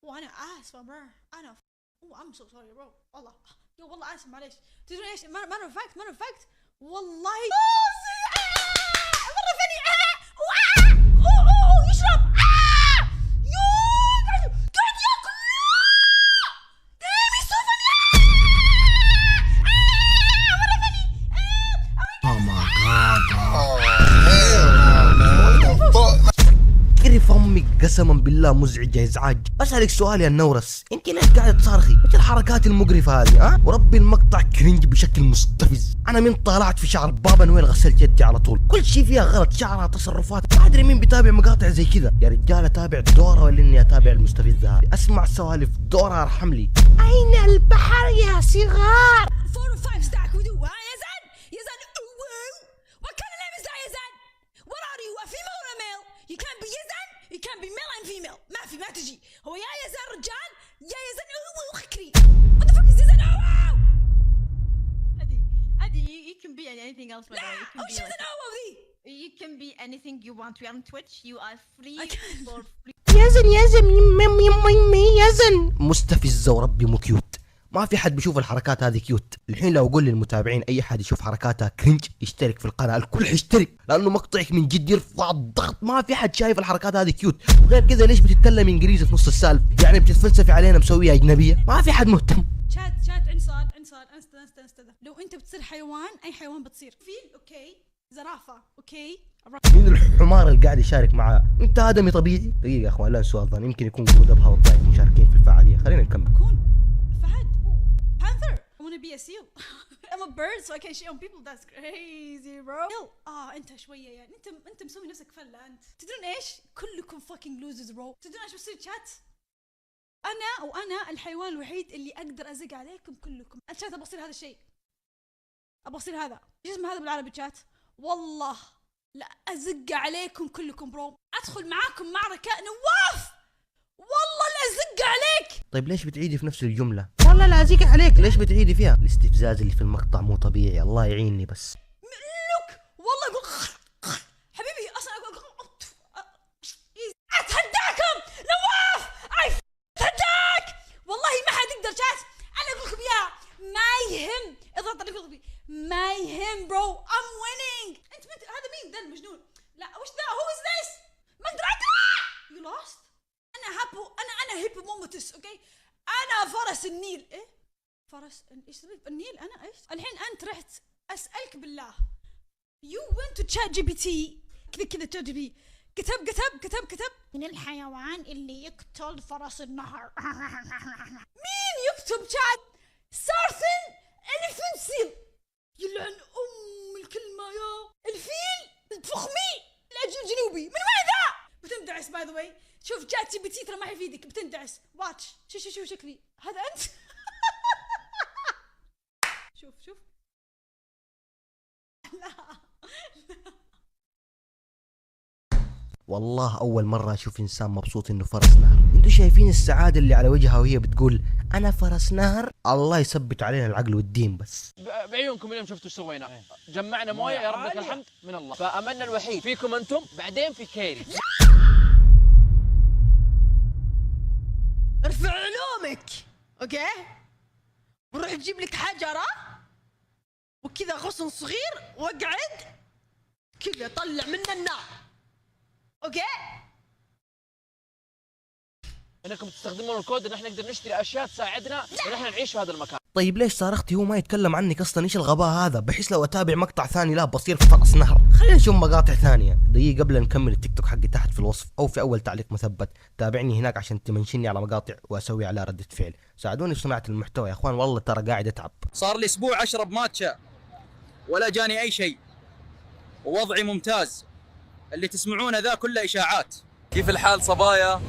وانا اسفه bro. انا I'm so sorry bro. والله يا والله اسف معليش. تدرون ايش؟ matter of fact والله مرة ثانية يشرب قاعد ياكل دايم يسوفني مرة ثانية. Oh my god. كرف امك قسما بالله مزعجه ازعاج. بسألك سؤال يا النورس، انت ليش قاعده تصارخي؟ ايش الحركات المقرفه هذه؟ وربي المقطع كرنج بشكل مستفز. انا من طالعت في شعر بابا نويل غسلت يدي على طول، كل شيء فيها غلط، شعرها، تصرفات، ما ادري مين بيتابع مقاطع زي كذا. يا رجال اتابع دورة ولا اني اتابع المستفزه هذه؟ اسمع سوالف دورة ارحم لي. اين البحر يا صغار؟ 4 و 5 stack with you. يا زن what kind of name is that يا زن? What are you, a female or a male? You can't be يا زن, you can't be male and female. ما تجي. هو يا زن رجال يا زن خكري. What the fuck is يا زن? You can be anything else by the way. You can be anything you want. We are on Twitch. You are free for free. يزن مستفزه وربي مو كيوت. ما في حد بيشوف الحركات هذه كيوت. الحين لو اقول للمتابعين اي حد يشوف حركاتها كرنج يشترك في القناه، الكل حيشترك لانه مقطعك من جد يرفع الضغط. ما في حد شايف الحركات هذه كيوت. وغير كذا ليش بتتكلم انجليزي في نص السالفه؟ يعني بتتفلسفي علينا مسويها اجنبيه؟ ما في حد مهتم. شات عنصار استنى. لو انت بتصير حيوان اي حيوان بتصير. فيل اوكي، زرافه اوكي. مين الحمار اللي قاعد يشارك معاه؟ انت ادمي طبيعي؟ دقيقه يا اخوان لا نسوء الظن، يمكن يكون جود ابها والطايف مشاركين في الفعاليه. خلينا نكمل. فهد panther. I want to be a seal. I'm a bird so I can shit on people. That's crazy bro. انت شويه يعني انت مسوي نفسك فله. انت تدرون ايش؟ كلكم fucking losers bro. تدرون ايش بصير شات؟ انا الحيوان الوحيد اللي اقدر ازق عليكم كلكم. الشات ابغى اصير هذا الشيء، ابغى اصير هذا. ايش اسمه هذا بالعربي شات؟ والله لا ازق عليكم كلكم برو. ادخل معاكم معركه نواف والله لا ازق عليك. طيب ليش بتعيدي في نفس الجمله؟ والله لا ازق عليك. ليش بتعيدي فيها؟ الاستفزاز اللي في المقطع مو طبيعي. الله يعيني بس. لوك والله اقول حبيبي اصلا اقول اتحداكم نواف. اتحداك والله ما حد يقدر شات. انا اقول لكم اياها ما يهم. اضغط على قلبي ما يهم برو. ام وينينج. انت هذا مين ذا المجنون؟ لا وش ذا؟ هو از ذس؟ ما اقدر يو لوست. انا هيبوموموتس اوكي. انا فرس النيل. ايه فرس ايش النيل؟ انا ايش الحين؟ انت رحت اسالك بالله يو went to ChatGPT كذا ChatGPT كتب من الحيوان اللي يقتل فرس النهر. مين يكتب شات؟ سارثن elephant seal. يلعن الكلمة يا الفيل الفخمي الأجل الجنوبي. من وين ذا؟ بتندعس باي ذا واي. شوف ChatGPT ترى ما حيفيدك. بتندعس. واتش شوف شكلي هذا أنت. شوف لا والله أول مرة أشوف إنسان مبسوط إنه فرس نهر. أنتوا شايفين السعادة اللي على وجهها وهي بتقول أنا فرس نهر؟ الله يثبت علينا العقل والدين. بس بعيونكم اليوم شفتوا ايش سوينا؟ جمعنا مويه يا رب لك الحمد من الله. فأملنا الوحيد فيكم أنتم، بعدين في كيري. ارفع علومك اوكي، وروح تجيب لك حجرة وكذا غصن صغير واقعد كذا طلع منه النار اوكي. انكم تستخدمون الكود ان احنا نقدر نشتري اشياء تساعدنا ان احنا نعيش في هذا المكان. طيب ليش صارختي هو ما يتكلم عنك اصلا؟ ايش الغباء هذا؟ بحيث لو اتابع مقطع ثاني لا بصير في فقص نهر. خلينا نشوف مقاطع ثانيه. دقيقه قبل نكمل، التيك توك حقي تحت في الوصف او في اول تعليق مثبت. تابعني هناك عشان تمنشني على مقاطع واسوي على ردة فعل. ساعدوني في صناعه المحتوى يا اخوان، والله ترى قاعد اتعب. صار لي اسبوع اشرب ماتشا ولا جاني اي شيء، ووضعي ممتاز. اللي تسمعونه ذا كله اشاعات. كيف الحال صبايا؟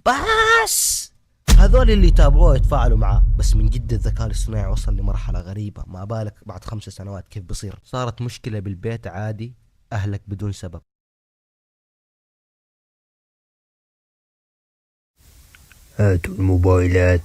بس هذول اللي يتابعوه يتفاعلوا معاه. بس من جد الذكاء الاصطناعي وصل لمرحلة غريبة، ما بالك بعد 5 سنوات كيف بصير؟ صارت مشكلة بالبيت عادي أهلك بدون سبب. هاتوا الموبايلات.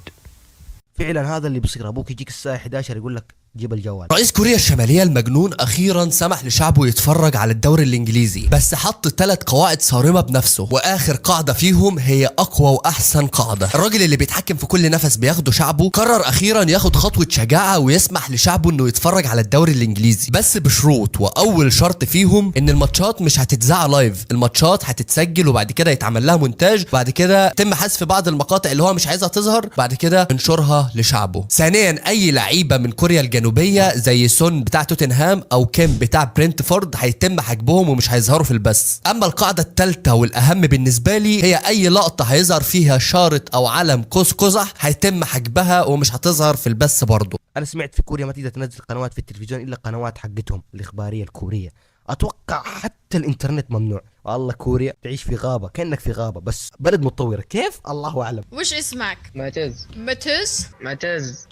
فعلا هذا اللي بصير، ابوك يجيك الساعة 11 يقول لك جيب الجوال. رئيس كوريا الشمالية المجنون أخيرا سمح لشعبه يتفرج على الدوري الإنجليزي، بس حط 3 قواعد صارمة بنفسه، وآخر قاعدة فيهم هي أقوى وأحسن قاعدة. الراجل اللي بيتحكم في كل نفس بياخده شعبه قرر أخيرا ياخد خطوة شجاعة ويسمح لشعبه إنه يتفرج على الدوري الإنجليزي، بس بشروط. وأول شرط فيهم إن الماتشات مش هتتذاع لايف، الماتشات هتتسجل وبعد كده يتعمل لها مونتاج، بعد كده يتم حذف بعض المقاطع اللي هو مش عايزها تظهر، بعد كده ينشرها لشعبه. ثانيا أي لعيبة من كوريا الجنوبية زي سون بتاع توتنهام او كيم بتاع برنتفورد هيتم حجبهم ومش هيظهروا في البث. اما القاعده الثالثه والاهم بالنسبه لي هي اي لقطه هيظهر فيها شارط او علم قوس قزح هيتم حجبها ومش هتظهر في البث برضه. انا سمعت في كوريا ما تقدر تنزل قنوات في التلفزيون الا قنوات حقتهم الاخباريه الكوريه. اتوقع حتى الانترنت ممنوع. والله كوريا تعيش في غابه، كانك في غابه بس بلد متطوره. كيف؟ الله اعلم. وش اسمك؟ معتز. متز؟ معتز.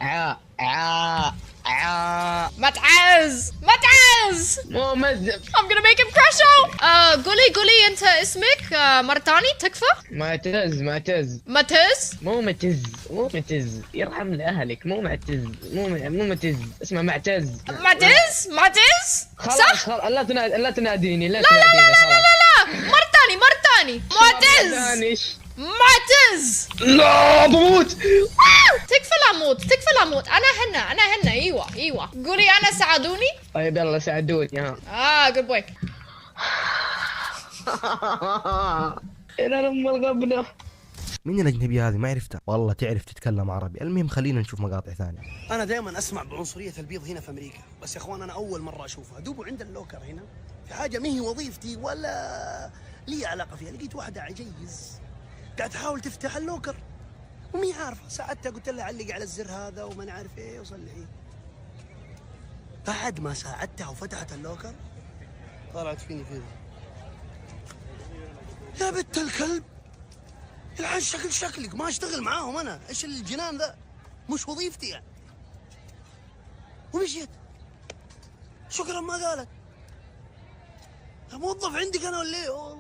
متعز مو مزب. I'm gonna make him crash out. قولي انت اسمك مرة ثانية تكفى؟ معتز. مو متز يرحم اهلك. مو معتز. مو متز، اسمه معتز. صح؟ لا تناديني. لا مرة ثانية معتز. لا بموت. تكفى لا اموت. انا هنا ايوه قولي انا ساعدوني. طيب يلا ساعدوني. good boy. الى ام الغبنه. مين الاجنبيه هذه؟ ما عرفتها والله. تعرف تتكلم عربي. المهم خلينا نشوف مقاطع ثانيه. انا دائما اسمع بعنصريه البيض هنا في امريكا، بس يا اخوان انا اول مره اشوفها. دوبوا عند اللوكر هنا في حاجه ما هي وظيفتي ولا لي علاقه فيها. لقيت واحده عجيز قاعد تحاول تفتح اللوكر ومي عارفه. ساعدتها قلت لها علق على الزر هذا وما نعرف ايه وصلحيه. بعد ما ساعدتها وفتحت اللوكر طلعت فيني كذا. يا بنت الكلب العن شكلك ما اشتغل معاهم انا. ايش الجنان ذا؟ مش وظيفتي يعني. ومشيت. شكرا ما قالت. موظف عندك انا ولا ايه؟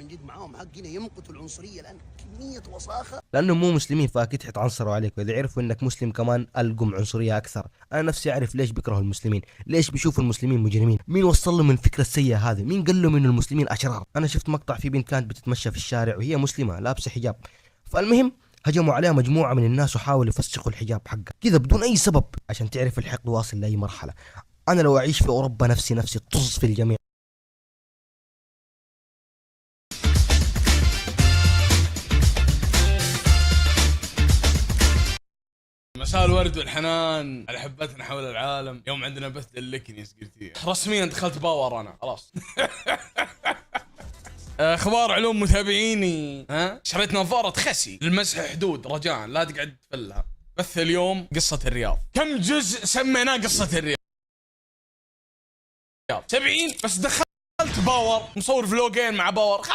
من جد معاهم حق هنا يمقتوا العنصريه لان كميه وساخه. لانهم مو مسلمين فاكيد حيتعنصروا عليك، واذا عرفوا انك مسلم كمان القم عنصريه اكثر. انا نفسي اعرف ليش بيكرهوا المسلمين، ليش بيشوفوا المسلمين مجرمين، مين وصل لهم الفكره السيئه هذه، مين قال لهم انه المسلمين اشرار. انا شفت مقطع في بنت كانت بتتمشى في الشارع وهي مسلمه لابسه حجاب، فالمهم هجموا عليها مجموعه من الناس وحاولوا يفسخوا الحجاب حقها كذا بدون اي سبب، عشان تعرف الحقد واصل لاي مرحله. انا لو اعيش في اوروبا نفسي طز في الجميع. مساء الورد والحنان على حبتنا حول العالم. يوم عندنا بث للكني سكرتير رسميا دخلت باور انا خلاص. اخبار علوم متابعيني، ها شريت نظارة خسي للمسح حدود، رجاء لا تقعد تفلها. بث اليوم قصة الرياض. كم جزء سميناه قصة الرياض؟ 70. بس دخلت باور مصور فلوجين مع باور.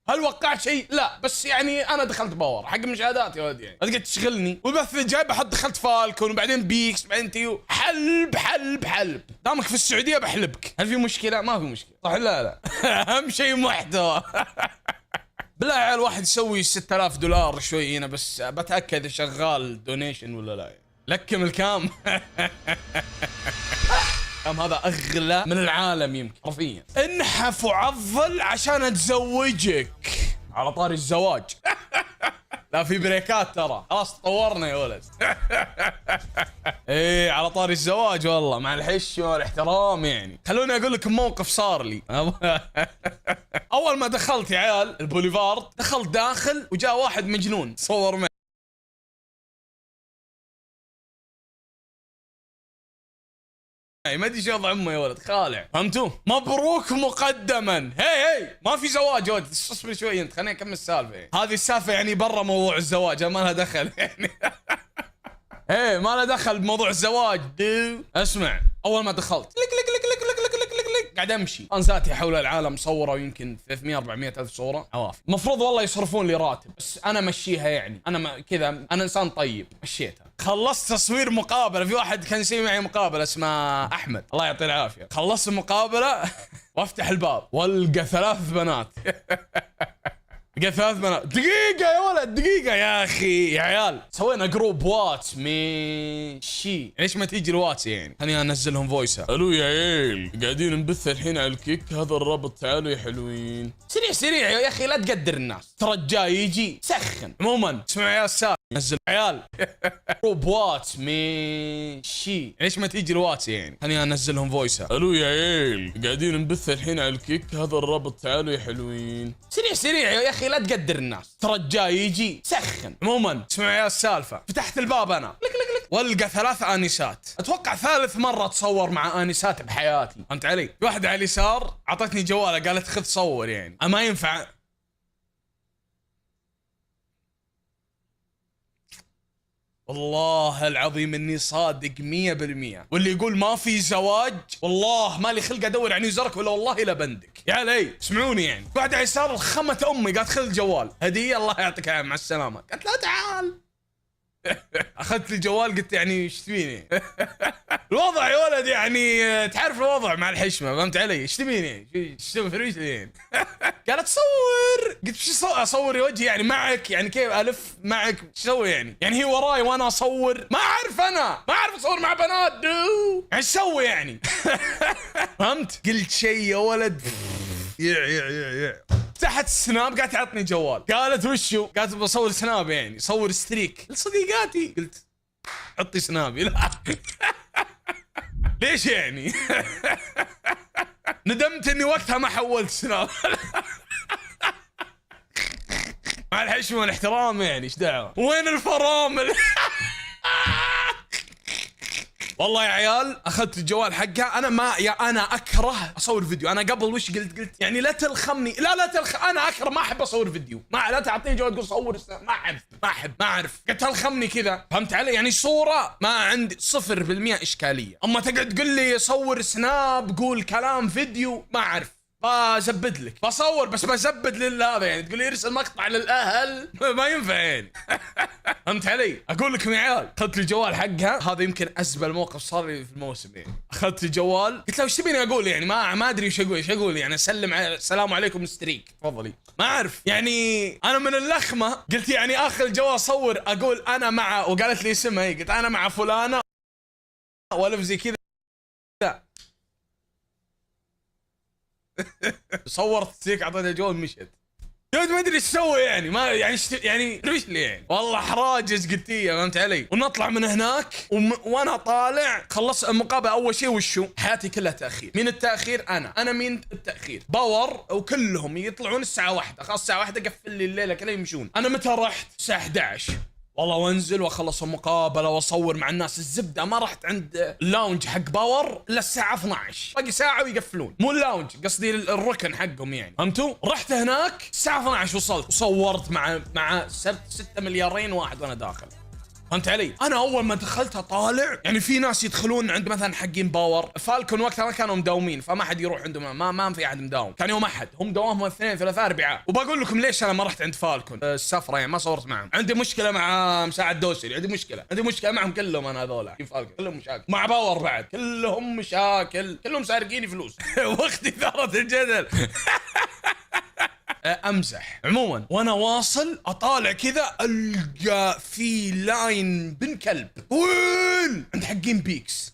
هل وقعت شيء؟ لا، بس يعني انا دخلت باور حق مشاهدات يا ولد، يعني لا تقعد تشغلني. والبث اللي جاي بحط دخلت فالكون وبعدين بيكس بعدين تيو. حلب دامك في السعوديه بحلبك. هل في مشكله؟ ما في مشكله صح؟ لا اهم شيء محتوى. بالله يا عيال واحد يسوي $6000 شوي هنا بس بتاكد شغال دونيشن ولا لا. لكم الكام. هذا اغلى من العالم يمكن حرفيا. انحف وعضل عشان اتزوجك. على طاري الزواج. لا في بريكات ترى خلاص تطورنا يا ولد. ايه على طاري الزواج والله مع الحشمه والاحترام. يعني خلوني اقول لكم موقف صار لي. اول ما دخلت يا عيال البوليفارد دخلت داخل وجاء واحد مجنون صور معي. ما ادري شو وضع امه يا ولد خالع. فهمتوا؟ مبروك مقدما. هي ما في زواج يا ولد، اصبر شوي انت خليني اكمل السالفه. هذه السالفه يعني برا موضوع الزواج ما لها دخل يعني. ايه ما لها دخل بموضوع الزواج. اسمع اول ما دخلت قاعد امشي انساتي حول العالم صوره ويمكن 300 400 الف صوره عوافي. المفروض والله يصرفون لي راتب بس انا مشيها يعني. انا كذا انا انسان طيب مشيتها. خلصت تصوير مقابله، في واحد كان يسوي معي مقابله اسمه احمد الله يعطيه العافيه. خلصت المقابله وافتح الباب والقى 3 بنات. لقيت 3 بنات. دقيقة يا ولد دقيقة يا أخي يا عيال. سوينا جروب واتس ماشي. ليش ما تيجي الواتس يعني؟ خليني أنزلهم فويسة. ألو يا عيل قاعدين نبث الحين على الكيك، هذا الرابط تعالوا يا حلوين. سريع يا أخي لا تقدر الناس ترى الجاي يجي سخن. عموما اسمعوا يا السالفة نزل عيال. جروب واتس ماشي. ليش ما تيجي الواتس يعني؟ خليني أنزلهم فويسة. ألو يا عيل قاعدين نبث الحين على الكيك، هذا الرابط تعالوا يا حلوين. سريع يا أخي لا تقدر الناس ترى الجاي يجي سخن. عموما اسمعوا يا السالفة. فتحت الباب أنا والقى 3 آنسات. أتوقع ثالث مرة أتصور مع آنسات بحياتي. فهمت علي؟ في واحدة على اليسار عطتني جوالها قالت خذ صور يعني. ما ينفع. والله العظيم اني صادق 100%. واللي يقول ما في زواج والله مالي خلق ادور عن يوزرك ولا والله لا بندك يا علي. اسمعوني يعني. بعد يسار خمت امي قالت خذ الجوال هديه الله يعطيك العافيه مع السلامه. قالت لا تعال. اخذت لي الجوال قلت يعني ايش تبيني؟ الوضع يا ولد يعني تعرف الوضع مع الحشمه فهمت علي؟ ايش تبيني؟ ايش تسوي فرويش يعني؟ قالت صور. قلت ايش اصور وجهي يعني معك يعني كيف الف معك ايش اسوي يعني؟ يعني هي وراي وانا اصور ما اعرف انا ما اعرف اصور مع بنات دو ايش اسوي يعني؟ فهمت؟ قلت شيء يا ولد يا فتحت السناب قالت تعطني جوال. قالت وشو؟ قالت بصور سناب يعني صور ستريك لصديقاتي. قلت حطي سنابي. لا ليش يعني؟ ندمت اني وقتها ما حولت سناب. مع الحشمه والاحترام يعني ايش دعوه؟ وين الفرامل؟ والله يا عيال اخذت الجوال حقها. انا اكره اصور فيديو. انا قبل وش قلت يعني لا تلخمني. لا انا اكره ما احب اصور فيديو. ما لا تعطيني جوال تقول صور ما اعرف قلت تلخمني كذا فهمت علي؟ يعني صوره ما عندي 0% اشكاليه. اما تقعد تقول لي صور سناب قول كلام فيديو ما اعرف بزبد لك، بصور بس بزبد لهذا يعني. تقول لي ارسل مقطع للاهل ما ينفع يعني. فهمت علي؟ اقول لكم يا عيال، اخذت لي الجوال حقها، هذا يمكن ازبل موقف صار لي في الموسم يعني. اخذت لي الجوال، قلت له وش تبيني اقول يعني؟ ما ادري ايش اقول يعني. اسلم على السلام عليكم مستريك تفضلي، ما اعرف يعني. انا من اللخمه قلت يعني اخذ الجوال صور، اقول انا مع، وقالت لي اسمها هي، قلت انا مع فلانه والف زي كذا. صورت ذيك، اعطيتها الجوال مشت. قلت ما ادري ايش اسوي يعني، ما يعني يعني ايش لي يعني. والله حراجز قلتيه، فهمت علي؟ ونطلع من هناك وانا طالع خلص المقابله. اول شيء وشو؟ حياتي كلها تاخير. مين التاخير؟ انا مين التاخير؟ باور وكلهم يطلعون الساعه 1، خلاص الساعه 1 قفل لي الليله كلها يمشون. انا متى رحت؟ الساعه 11 والله، وانزل واخلص المقابله واصور مع الناس. الزبده ما رحت عند اللاونج حق باور الا الساعه 12، باقي ساعه ويقفلون. مو اللاونج، قصدي الركن حقهم يعني، فهمتوا؟ رحت هناك الساعه 12 وصلت، وصورت مع 6 مليارين واحد وانا داخل، فهمت علي؟ انا اول ما دخلت طالع يعني في ناس يدخلون عند مثلا حقين باور فالكون، وقتها ما كانوا مداومين، فما حد يروح عندهم، ما في احد مداوم. كان يوم احد، هم دوامهم 2 3 4. وبقول لكم ليش انا ما رحت عند فالكون السفره يعني، ما صورت معهم. عندي مشكله مع مساعد دوسري، عندي مشكله معهم كلهم. انا هذول فالكون كلهم مشاكل، مع باور بعد كلهم مشاكل، كلهم سارقيني فلوس. واختي ثارت الجدل. امزح. عموما وانا واصل اطالع كذا القى في لاين بن كلب، وين عند حقين بيكس.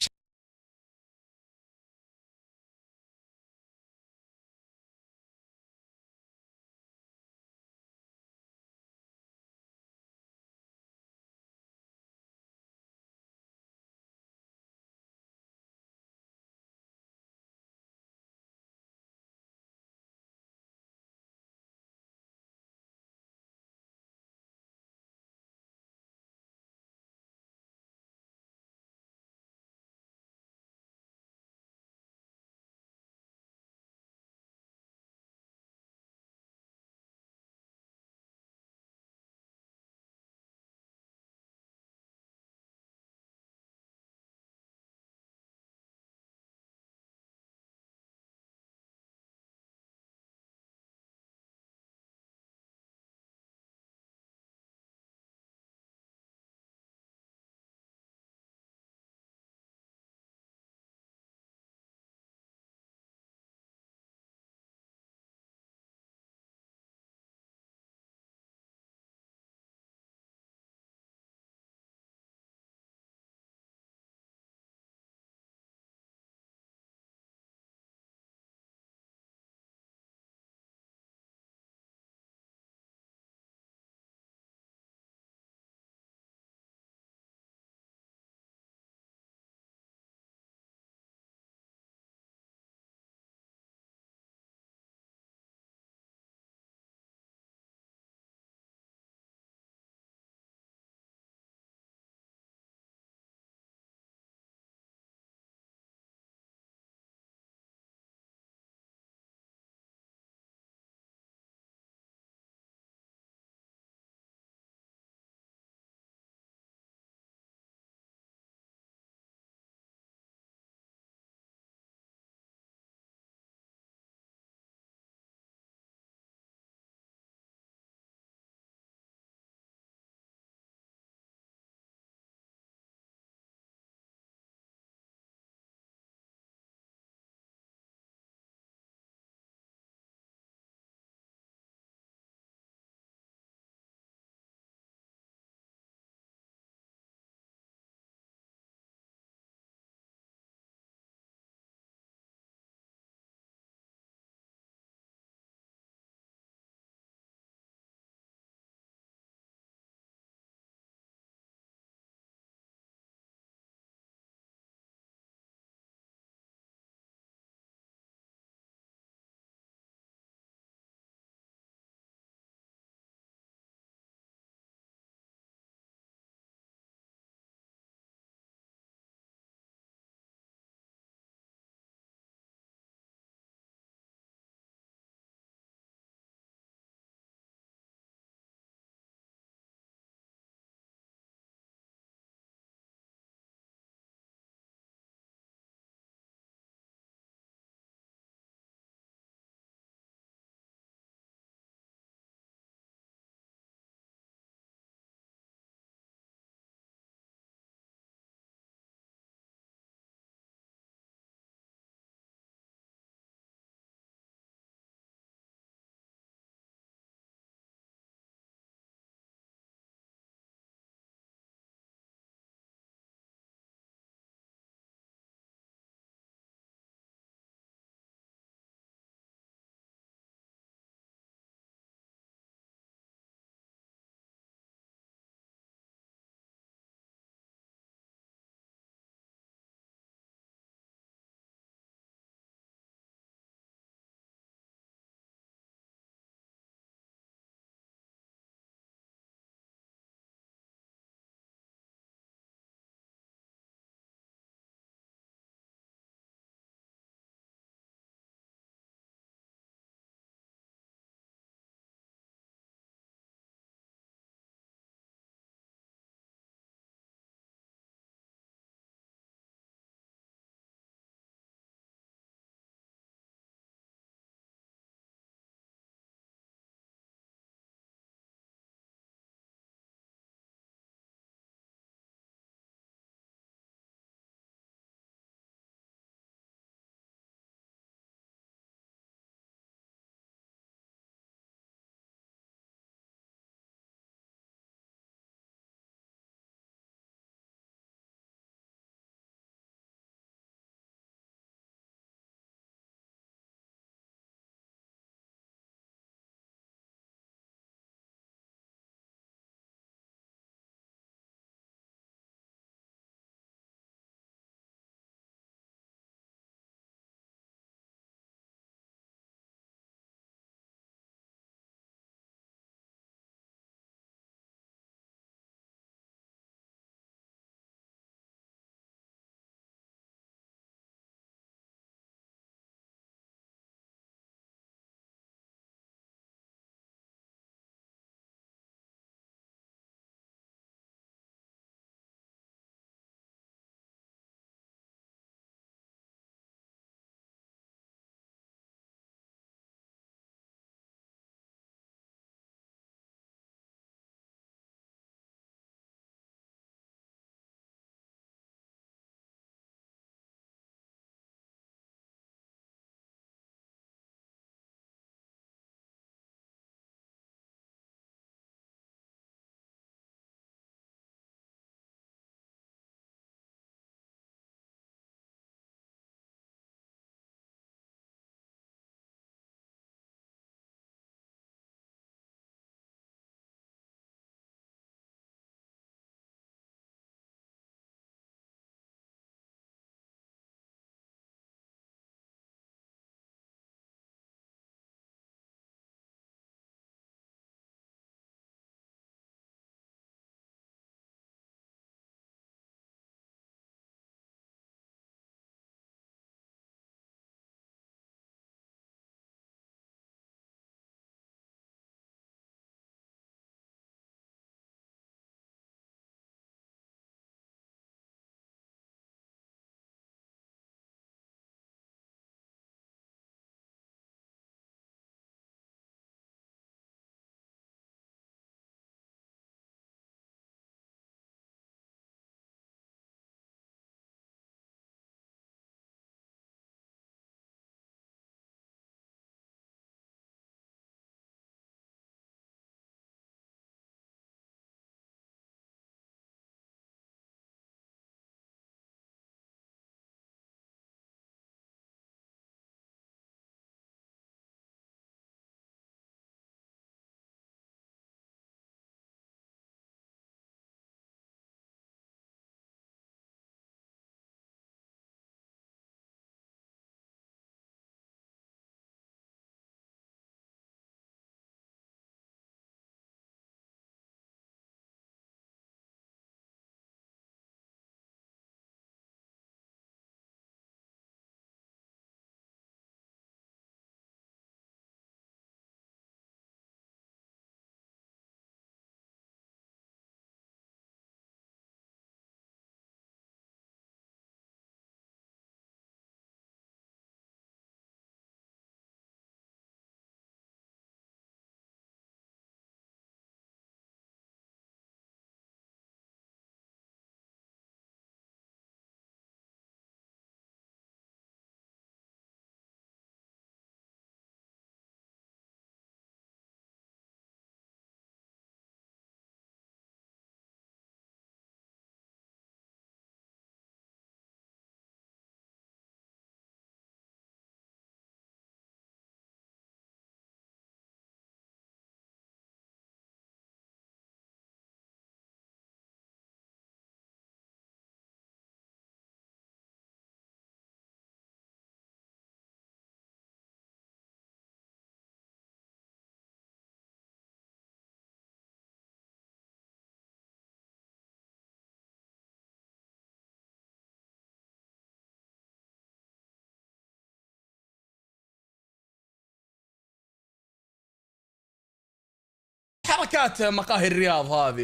حركات مقاهي الرياض هذه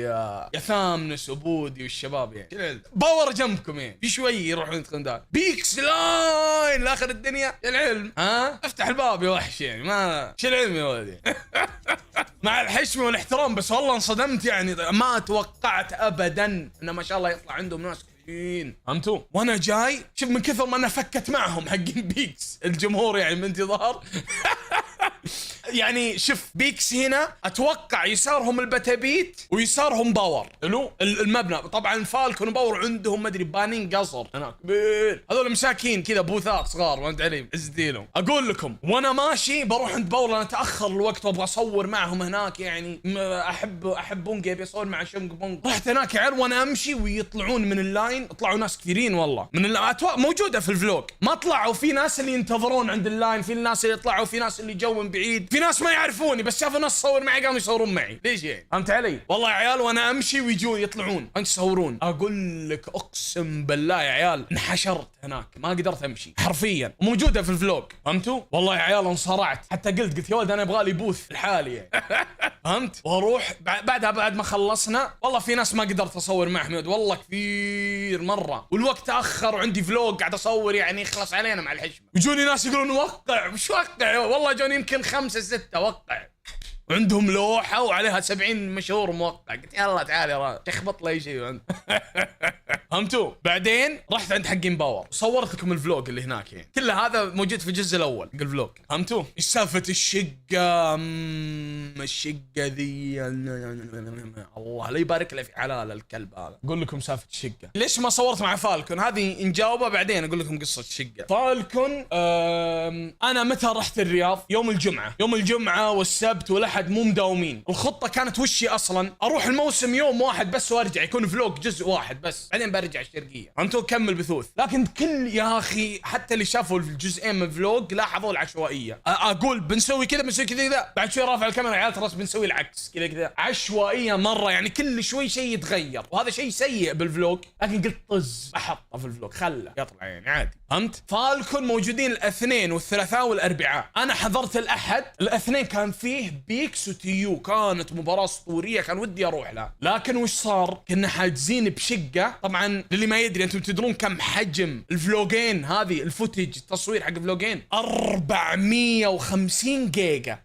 يا ثامنس وبودي والشباب يعني باور جنبكم يعني في شوي يروحون يدخلون دار بيكس لاين لاخر الدنيا العلم افتح الباب يا وحش يعني ما شو العلم يا ولدي. مع الحشمه والاحترام بس والله انصدمت يعني ما توقعت ابدا انه ما شاء الله يطلع عندهم ناس كثيرين فهمتوا وانا جاي شوف من كثر ما انا فكت معهم حقين بيكس الجمهور يعني بانتظار. يعني شوف بيكس هنا اتوقع يسارهم البتابيت ويسارهم باور حلو المبنى طبعا فالكون باور عندهم ما ادري بانين قصر هناك كبير هذول مساكين كذا بوثات صغار ما ادري عزدينهم. اقول لكم وانا ماشي بروح عند باور لان اتاخر الوقت وابغى اصور معهم هناك يعني احب بونج ابي اصور مع شونج بونج. رحت هناك يا عيال وانا امشي ويطلعون من اللاين طلعوا ناس كثيرين والله من موجوده في الفلوج ما طلعوا في ناس اللي ينتظرون عند اللاين في الناس اللي يطلعوا في ناس اللي جو من بعيد في ناس ما يعرفوني بس شافوا ناس تصور معي قاموا يصورون معي ليش يعني فهمت علي والله يا عيال وانا امشي ويجون يطلعون انت تصورون. اقول لك اقسم بالله يا عيال انحشرت هناك ما قدرت امشي حرفيا وموجوده في الفلوج فهمتوا والله يا عيال انصرعت حتى قلت يا ولد انا ابغى لي بوث لحالي يعني. فهمت واروح بعدها بعد ما خلصنا والله في ناس ما قدرت اصور معهم والله كثير مره والوقت تاخر وعندي فلوج قاعد اصور يعني يخلص علينا مع الحشمه يجوني ناس يقولون وقع مش وقع والله جوني يمكن 5 6 وقع وعندهم لوحة وعليها 70 مشهور موقع قلت يلا تعال يا تخبط لي شيء. فهمتوا بعدين رحت عند حقين باور صورت لكم الفلوج اللي هناك يعني كل هذا موجود في الجزء الاول الفلوج فهمتوا ايش سالفه الشقه ذي الله لا يبارك له في حلال الكلب هذا. اقول لكم سالفه الشقه ليش ما صورت مع فالكون هذه نجاوبها بعدين اقول لكم قصه الشقه. فالكون انا متى رحت الرياض يوم الجمعه والسبت والاحد مو مداومين. الخطه كانت وشي اصلا اروح الموسم يوم واحد بس وارجع يكون فلوج جزء واحد بس بعدين برجع الشرقيه فهمتوا كمل بثوث. لكن كل يا اخي حتى اللي شافوا الجزئين من فلوج لاحظوا العشوائيه. اقول بنسوي كذا بعد شوي رافع الكاميرا عيال ترى بنسوي العكس كذا عشوائيه مره يعني كل شوي شيء يتغير وهذا شيء سيء بالفلوج. لكن قلت طز احطه في الفلوج خله يطلع يعني عادي فهمت. فالكون موجودين الاثنين والثلاثاء والاربعاء انا حضرت الاحد الاثنين كان فيه بيكس وتيو كانت مباراة اسطورية كان ودي اروح لها. لكن وش صار كنا حاجزين بشقة طبعا للي ما يدري انتم تدرون كم حجم الفلوجين هذه الفوتج التصوير حق الفلوجين 450 جيجا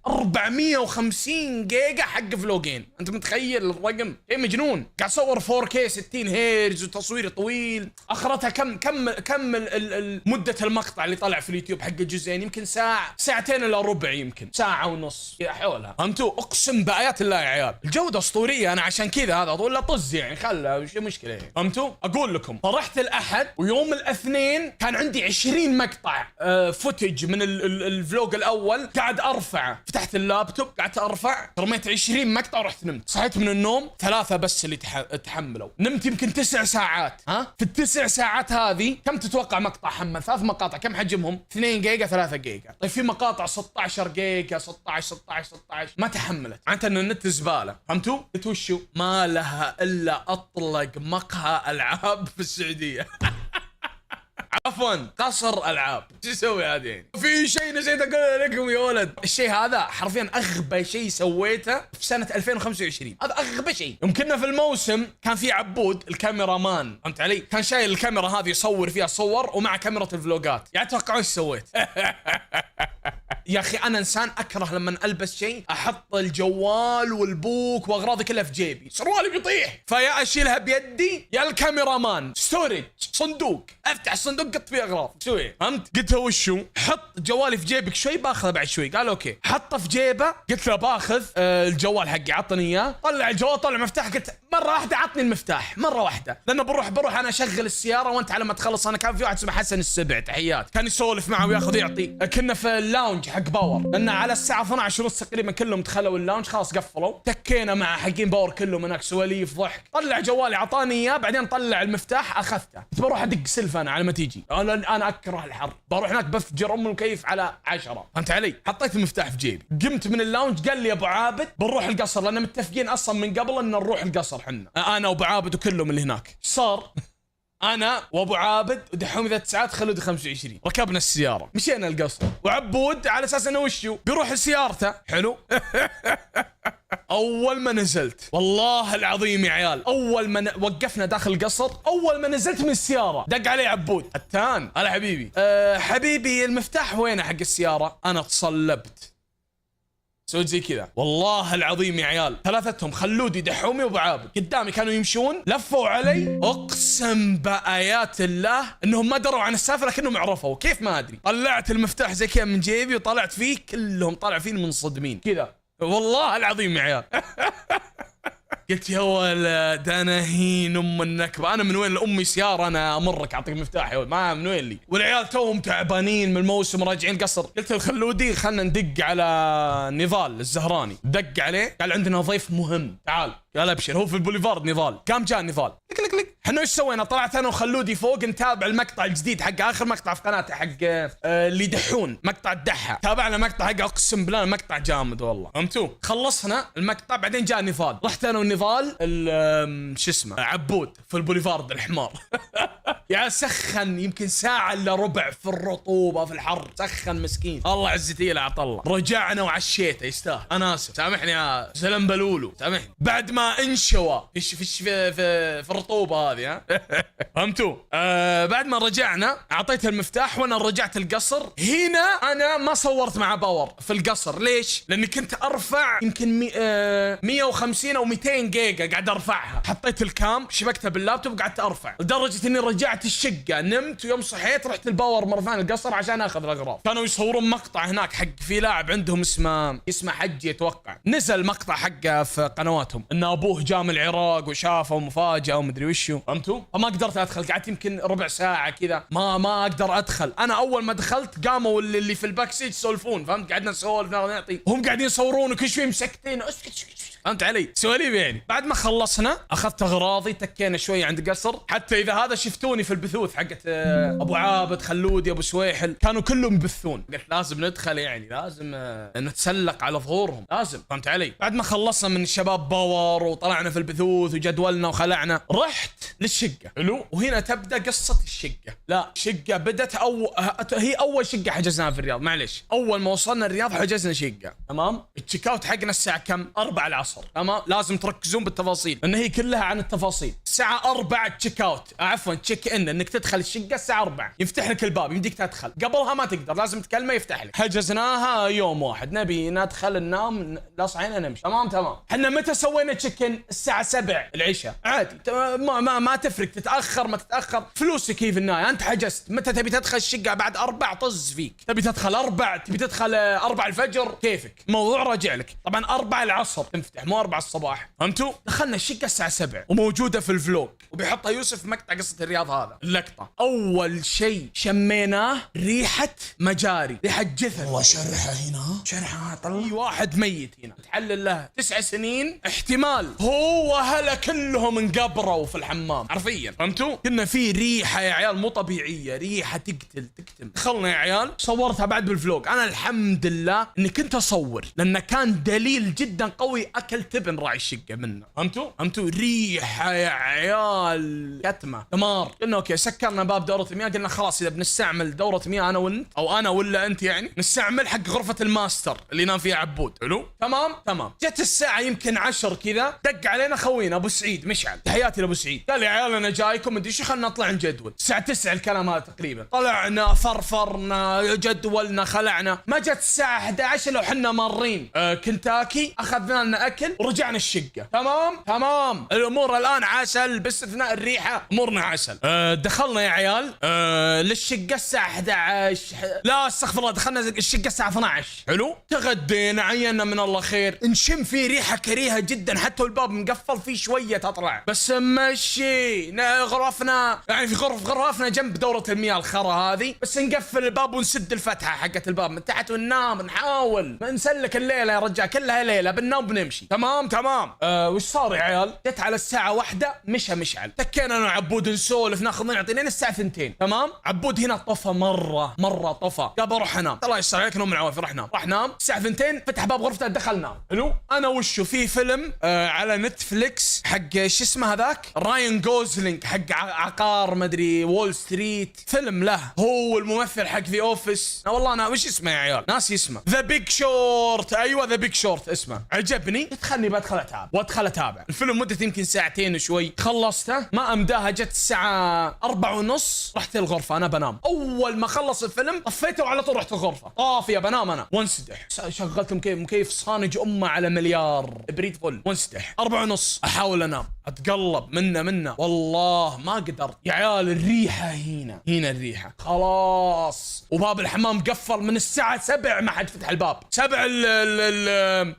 450 جيجا حق فلوجين انت متخيل الرقم شيء مجنون. قاعد اصور 4K 60 هيرز وتصوير طويل اخرتها كم مدة المقطع اللي طلع في اليوتيوب حق الجزئين يمكن ساعتين الا ربع يمكن ساعة ونص حولها فهمتوا. اقسم بآيات الله يا عيال الجودة اسطورية. انا عشان كذا هذا اقول له طز يعني خله وش مشكلة يعني فهمتوا. اقول لكم فرحت الاحد ويوم الاثنين كان عندي 20 مقطع فوتج من الفلوج الاول قاعد ارفعه فتحت اللابتوب قعدت ارفع رميت 20 مقطع ورحت نمت. صحيت من النوم 3 بس اللي تحملوا نمت يمكن 9 ساعات. في ال9 ساعات هذه كم تتوقع مقطع حمل 3 مقاطع كم حجمهم 2 جيجا 3 جيجا. طيب في مقاطع 16 جيجا 16 ما تحملت معناته ان النت زباله فهمتوا. قلت وشو ما لها الا اطلق مقهى العاب في السعوديه. عفوا قصر العاب شو اسوي هذه يعني. في شيء نسيت اقول لكم يا ولد الشيء هذا حرفيا اغبى شيء سويته في سنه 2025 هذا اغبى شيء. يمكننا في الموسم كان في عبود الكاميرا مان فهمت علي كان شايل الكاميرا هذه يصور فيها صور ومع كاميرا الفلوجات يعني توقعوا ايش سويت. يا اخي انا انسان اكره لما البس شيء احط الجوال والبوك واغراضي كلها في جيبي سروالي بيطيح فيا اشيلها بيدي يا الكاميرا مان ستورج صندوق افتح الصندوق قط فيه اغراض شوي فهمت. قلت له وشو حط جوالي في جيبك شوي باخذه بعد شوي قال اوكي حطه في جيبه. قلت له باخذ الجوال حقي عطني اياه طلع الجوال طلع مفتاح قلت مره واحده عطني المفتاح مره واحده لانه بروح انا اشغل السياره وانت على ما تخلص. انا كان في واحد اسمه حسن السبع تحيات كان يسولف معه وياخذ يعطي. كنا في اللاونج حق باور لان على الساعه 12 ونص تقريبا كلهم دخلوا اللاونج خلاص قفلوا. تكينا مع حقين باور كلهم هناك سواليف ضحك. طلع جوالي عطاني اياه بعدين طلع المفتاح اخذته. بروح ادق سلفه انا على ما تيجي انا اكره الحر بروح هناك بفجر المكيف على 10 فهمت علي. حطيت المفتاح في جيبي قمت من اللاونج قال لي يا ابو عابد بنروح القصر لان متفقين اصلا من قبل ان نروح القصر حنا انا وابو عابد وكلهم اللي هناك. صار انا وابو عابد ودحوم 3 ساعات خلود 25. ركبنا السياره مشينا القصر وعبود على اساس انه وشو بيروح لسيارته. حلو. اول ما نزلت والله العظيم يا عيال، اول ما وقفنا داخل القصر، اول ما نزلت من السياره دق علي عبود التان. هلا حبيبي. حبيبي المفتاح وينه حق السياره؟ انا تصلبت سويت زي كذا والله العظيم يا عيال. ثلاثتهم خلودي دحومي وابو عابد قدامي كانوا يمشون لفوا علي. اقسم بايات الله انهم ما دروا عن السالفه لكنهم عرفوا كيف ما ادري. طلعت المفتاح زي كذا من جيبي وطلعت فيه، كلهم طالع فيني منصدمين كذا والله العظيم يا عيال. قلت يا ولد انا هين ام النكبه، انا من وين لامي سياره انا امرك اعطيك مفتاح يا ولد، ما من وين لي. والعيال توهم تعبانين من الموسم راجعين القصر. قلت الخلودي خلنا ندق على نضال الزهراني. دق عليه قال عندنا ضيف مهم تعال. قال ابشر هو في البوليفارد نضال. قام جاء نضال لك لك لك. احنا ايش سوينا؟ طلعت انا وخلودي فوق نتابع المقطع الجديد حق اخر مقطع في قناته حق اللي يدحون مقطع الدحة. تابعنا مقطع حق اقسم بالله مقطع جامد والله. فهمتوا؟ خلصنا المقطع بعدين جاء نضال. رحت انا ونضال شو اسمه عبود في البوليفارد الحمار. يا سخن يمكن ساعة الا ربع في الرطوبة في الحر. سخن مسكين الله عزتي لا عطله. رجعنا وعشيته يستاهل. انا اسف سامحني يا زلم بلولو سامحني. بعد ما انشوى في الرطوبة هذه ها. فهمتوا؟ بعد ما رجعنا اعطيته المفتاح وانا رجعت القصر. هنا انا ما صورت مع باور في القصر. ليش؟ لاني كنت ارفع يمكن 150 او 200 جيجا قاعد ارفعها. حطيت الكام شبكتها باللابتوب قعدت ارفع لدرجة اني رجعت الشقة نمت ويوم صحيت رحت الباور مرة ثانية القصر عشان اخذ الاغراض. كانوا يصورون مقطع هناك حق في لاعب عندهم اسمه حجي اتوقع. نزل مقطع حقه في قنواتهم ان ابوه جاء من العراق وشافه مفاجأة ومدري وشو. فهمتوا؟ فما قدرت ادخل قعدت يمكن ربع ساعة كذا ما اقدر ادخل. انا اول ما دخلت قاموا اللي في الباكسيج يسولفون. فهمت؟ قعدنا نسولف نعطي هم قاعدين يصورون وكل شوي مسكتين. فهمت علي؟ سواليف يعني. بعد ما خلصنا اخذت اغراضي تكينا شوي عند قصر. حتى اذا هذا شفتوني في البثوث حقت ابو عابد خلودي ابو سويحل كانوا كلهم يبثون. قلت لازم ندخل يعني لازم نتسلق على ظهورهم لازم. فهمت علي؟ بعد ما خلصنا من الشباب باور وطلعنا في البثوث وجدولنا وخلعنا رحت للشقه. حلو. وهنا تبدا قصه الشقه. لا شقه بدت هي اول شقه حجزناها في الرياض. معليش اول ما وصلنا الرياض حجزنا شقه تمام. التشيك اوت حقنا الساعه كم؟ 4 العصر تمام. لازم تركزون بالتفاصيل لان هي كلها عن التفاصيل. الساعه 4 تشيك اوت عفوا تشيك ان انك تدخل الشقه الساعه 4 يفتح لك الباب يمديك تدخل. قبلها ما تقدر لازم تكلمه يفتح لك. حجزناها يوم واحد نبي ندخل ننام لا صحينا نمشي تمام. احنا متى سوينا تشيك ان؟ الساعه 7 العشاء عادي. ما تفرق تتاخر ما تتاخر فلوسك هي في النهايه. انت حجزت متى تبي تدخل الشقه بعد 4 طز فيك. تبي تدخل 4 تبي تدخل 4 الفجر كيفك موضوع راجع لك. طبعا 4 العصر تنفتح مو 4 الصباح. فهمتوا؟ دخلنا الشقه الساعه 7 وموجوده في الفلوج وبيحطها يوسف في مقطع قصه الرياض هذا اللقطه. اول شيء شميناه ريحه مجاري ريحه جثث. وشرحه هنا شرحه طلع في واحد ميت هنا تحلل له 9 سنين احتمال هو هلا كلهم انقبروا في الحمام حرفيا. فهمتوا؟ كنا في ريحه يا عيال مو طبيعيه ريحه تقتل تكتم. دخلنا يا عيال صورتها بعد بالفلوج. انا الحمد لله اني كنت اصور لانه كان دليل جدا قوي اكل تبن راعي الشقه منه. فهمتوا؟ ريحه يا عيال كتمه دمار. قلنا اوكي سكرنا باب دوره المياه. قلنا خلاص اذا بنستعمل دوره مياه انا وانت او انا ولا انت يعني نستعمل حق غرفه الماستر اللي ينام فيها عبود. حلو تمام. جت الساعه يمكن 10 كذا دق علينا خوينا ابو سعيد مشعل. تحياتي لابو سعيد. قال يا عيال انا جايكم مدري شو خلنا نطلع نجدول. الساعه 9 الكلام هذا تقريبا. طلعنا فرفرنا جدولنا خلعنا. ما جت الساعه 11 لو حنا مارين كنتاكي اخذنا لنا اكل ورجعنا الشقه. تمام الامور الان عسل باستثناء الريحه امورنا عسل. دخلنا يا عيال للشقه الساعه 11 لا استغفر الله دخلنا الشقه الساعه 12. حلو. تغدينا عينا من الله خير. نشم في ريحه كريهه جدا حتى الباب مقفل فيه شويه تطلع بس مشي. غرفنا يعني في غرفنا جنب دوره المياه الخرا هذه بس نقفل الباب ونسد الفتحه حقت الباب من تحت وننام نحاول ما نسلك الليله يا رجال كلها ليله بننام بنمشي. تمام وش صار يا عيال؟ جت على الساعه 1 مشى مشعل. تكينا انا وعبود نسولف ناخذ نعطي لين الساعه 2. تمام. عبود هنا طفى مره طفى. قال بروح انام. الله يستر عليك نوم العوافي. راح نام الساعه 2 فتح باب غرفته دخل نام. حلو. انا وشو في فيلم على نتفليكس حق شو اسمه هذاك راين جوزلينج حق عقار مدري وول ستريت، فيلم له هو الممثل حق ذا اوفيس. والله انا وش اسمه يا عيال، ناسي اسمه. ذا بيج شورت، ايوه ذا بيج شورت اسمه. عجبني، دخلني بدخل اتابع الفيلم. مدته يمكن ساعتين وشوي، خلصته ما امداها، جت الساعه 4:30 رحت الغرفه انا بنام. اول ما خلص الفيلم طفيته وعلى طول رحت الغرفه طافيه بنام انا وانسدح. شغلت مكيف صانج امه على مليار بريد فل وانسدح. 4:30 احاول انام، اتقلب منه والله ما قدرت يا عيال. الريحه هنا الريحه خلاص، وباب الحمام قفل من الساعه 7 ما حد فتح الباب. 7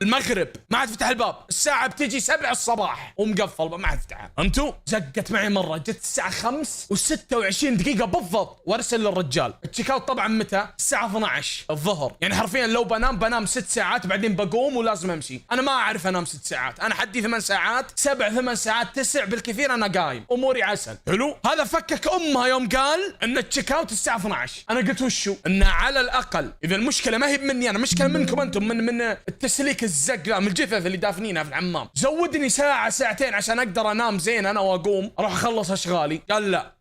المغرب ما حد فتح الباب، الساعه بتجي 7 الصباح ومقفل ما حد فتحها. فهمتوا؟ زقت معي مره، جت الساعه 5 و26 دقيقه بالضبط وارسل للرجال. التشيك اوت طبعا متى؟ الساعه 12 الظهر، يعني حرفيا لو بنام 6 ساعات بعدين بقوم ولازم امشي. انا ما اعرف انام 6 ساعات، انا حدي 8 ساعات 7 8 ساعات 9 بالكثير انا قايم، اموري عسل. حلو؟ هذا فكك امها يوم قال ان التشيك اوت الساعه 12. انا قلت وشو؟ ان على الاقل اذا المشكله ما هي مني انا، مشكله منكم انتم، من التسليك الزق، لا من الجثث اللي دافنينها في الحمام. زودني ساعه ساعتين عشان اقدر انام زين انا واقوم اروح اخلص اشغالي. قال لا،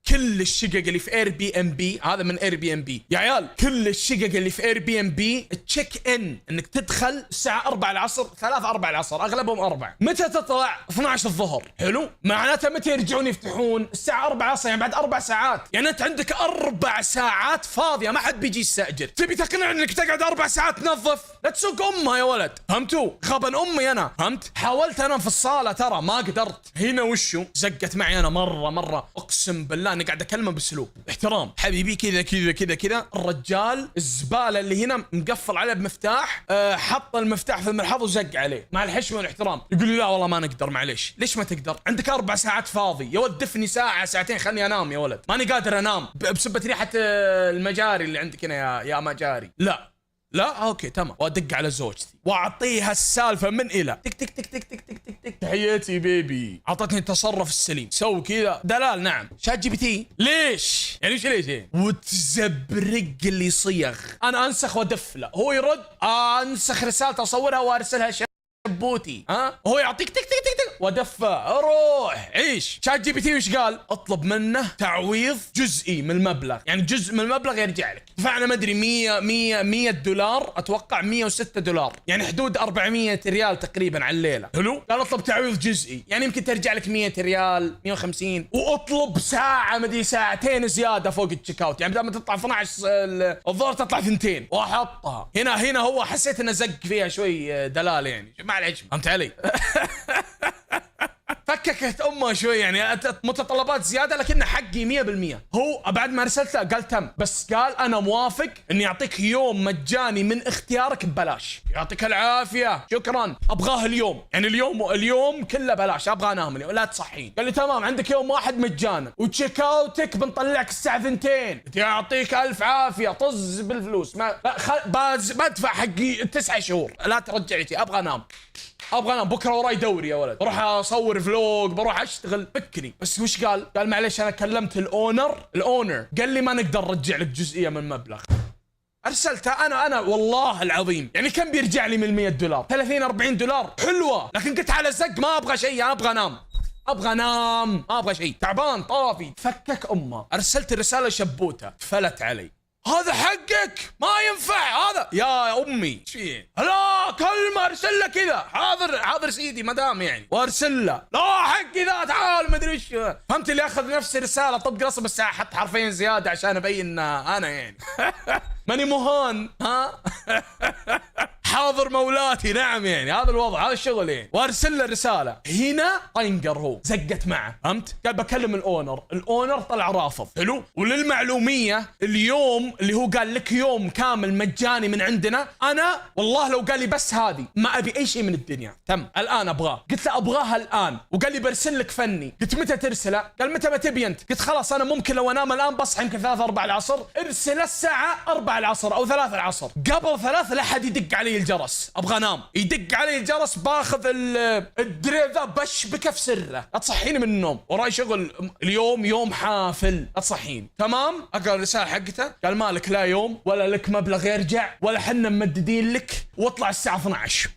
كل الشقق اللي في اير بي ام بي، هذا من اير بي ام بي يا عيال، كل الشقق اللي في اير بي ام بي تشيك ان انك تدخل الساعه 4 العصر، 3 4 العصر اغلبهم 4. متى تطلع؟ 12 الظهر. حلو؟ معناته متى يرجعون يفتحون؟ الساعه 4 العصر، يعني بعد 4 ساعات. يعني انت عندك 4 ساعات فاضيه، ما حد بيجي يستاجر. تبي تقنعني انك تقعد 4 ساعات تنظف؟ لا تسوق امها يا ولد. فهمتوا؟ غبن امي انا. فهمت؟ حاولت انام في الصاله ترى ما قدرت. هنا وشو؟ زقت معي انا مره اقسم بالله اني قاعد اكلمه باسلوب احترام. حبيبي كذا الرجال الزباله اللي هنا مقفل عليه بمفتاح، حط المفتاح في المرحاض وزق عليه مع الحشمه والاحترام. يقول لي لا والله ما نقدر. معليش ليش ما تقدر؟ عندك 4 ساعات فاضي يا ولد، دفني ساعه ساعتين خلني انام يا ولد، ماني قادر انام بسبه ريحه المجاري اللي عندك هنا يا مجاري. لا اوكي تمام. وادق على زوجتي واعطيها السالفه من الى تك تك تك تك تك تك تك تك. تحياتي بيبي، اعطتني التصرف السليم، سوي كذا دلال. نعم شات جي بي تي. ليش يعني ليش وتزبرق اللي صيغ. انا انسخ وادف له، هو يرد انسخ رسالته اصورها وارسلها بوتي. هو يعطيك تك تك تك تك ودفع روح عيش. شات جي بي تي وش قال؟ اطلب منه تعويض جزئي من المبلغ، يعني جزء من المبلغ يرجع لك. دفعنا ما ادري 100 دولار اتوقع، 106 دولار، يعني حدود 400 ريال تقريبا على الليله. حلو؟ قال اطلب تعويض جزئي، يعني يمكن ترجع لك 100 ريال 150. واطلب ساعه ما ادري ساعتين زياده فوق التشيك اوت، يعني بدل ما تطلع 12 الظهر تطلع 2 واحطها هنا. هو حسيت انه زق فيها شوي دلال، يعني مع العجم. فهمت علي؟ فككت امه شوي، يعني متطلبات زياده لكن حقي 100%. هو بعد ما ارسلت له قال تم، بس قال انا موافق اني اعطيك يوم مجاني من اختيارك ببلاش. يعطيك العافيه شكرا، ابغاه اليوم، يعني اليوم كله بلاش، ابغى انام اليوم لا تصحين. قال لي تمام عندك يوم واحد مجانا وتشيك اوتك بنطلعك الساعه 2. يعطيك الف عافيه، طز بالفلوس. ما بدفع حقي 9 شهور، لا ترجع لي، ابغى انام بكره وراي دوري يا ولد، بروح اصور فلوج، بروح اشتغل فكني. بس وش قال؟ قال معليش انا كلمت الاونر قال لي ما نقدر نرجع لك جزئيه من المبلغ. ارسلتها انا والله العظيم، يعني كم بيرجع لي من 100 دولار؟ 30 40 دولار حلوه، لكن قلت على زق ما ابغى شيء، انا ابغى انام ما ابغى شيء، تعبان طافي. فكك امه. ارسلت الرساله شبوته فلت علي. هذا حقك ما ينفع هذا يا امي. ايش فيه؟ لا كلمه ارسل له كذا، حاضر سيدي مدام يعني، وارسل له لا حقي ذا تعال ما ادري ايش. فهمت اللي اخذ نفس الرساله طبق رسم بس حط حرفين زياده عشان ابين انا يعني ماني مهان. حاضر مولاتي. نعم يعني هذا الوضع، هذا الشغل يعني. وارسل له رساله هنا طينقر، هو زقت معه. فهمت؟ قال بكلم الاونر طلع رافض. حلو؟ وللمعلوميه اليوم اللي هو قال لك يوم كامل مجاني من عندنا، انا والله لو قال لي بس هذه ما ابي اي شيء من الدنيا، تم الان ابغاه. قلت له ابغاها الان، وقال لي برسل لك فني. قلت متى ترسله؟ قال متى ما تبي انت. قلت خلاص انا ممكن لو انام الان بصحى يمكن 3 4 العصر، ارسل الساعه 4 العصر او 3 العصر، قبل 3 لا احد يدق علي الجرس، ابغى انام. يدق علي الجرس باخذ الدريف ذا بشبكه في سره، لا تصحيني من النوم، وراي شغل اليوم يوم حافل، لا تصحيني. تمام؟ اقرا الرساله حقته، قال مالك لا يوم ولا لك مبلغ يرجع ولا حنا ممددين لك، واطلع الساعه 12.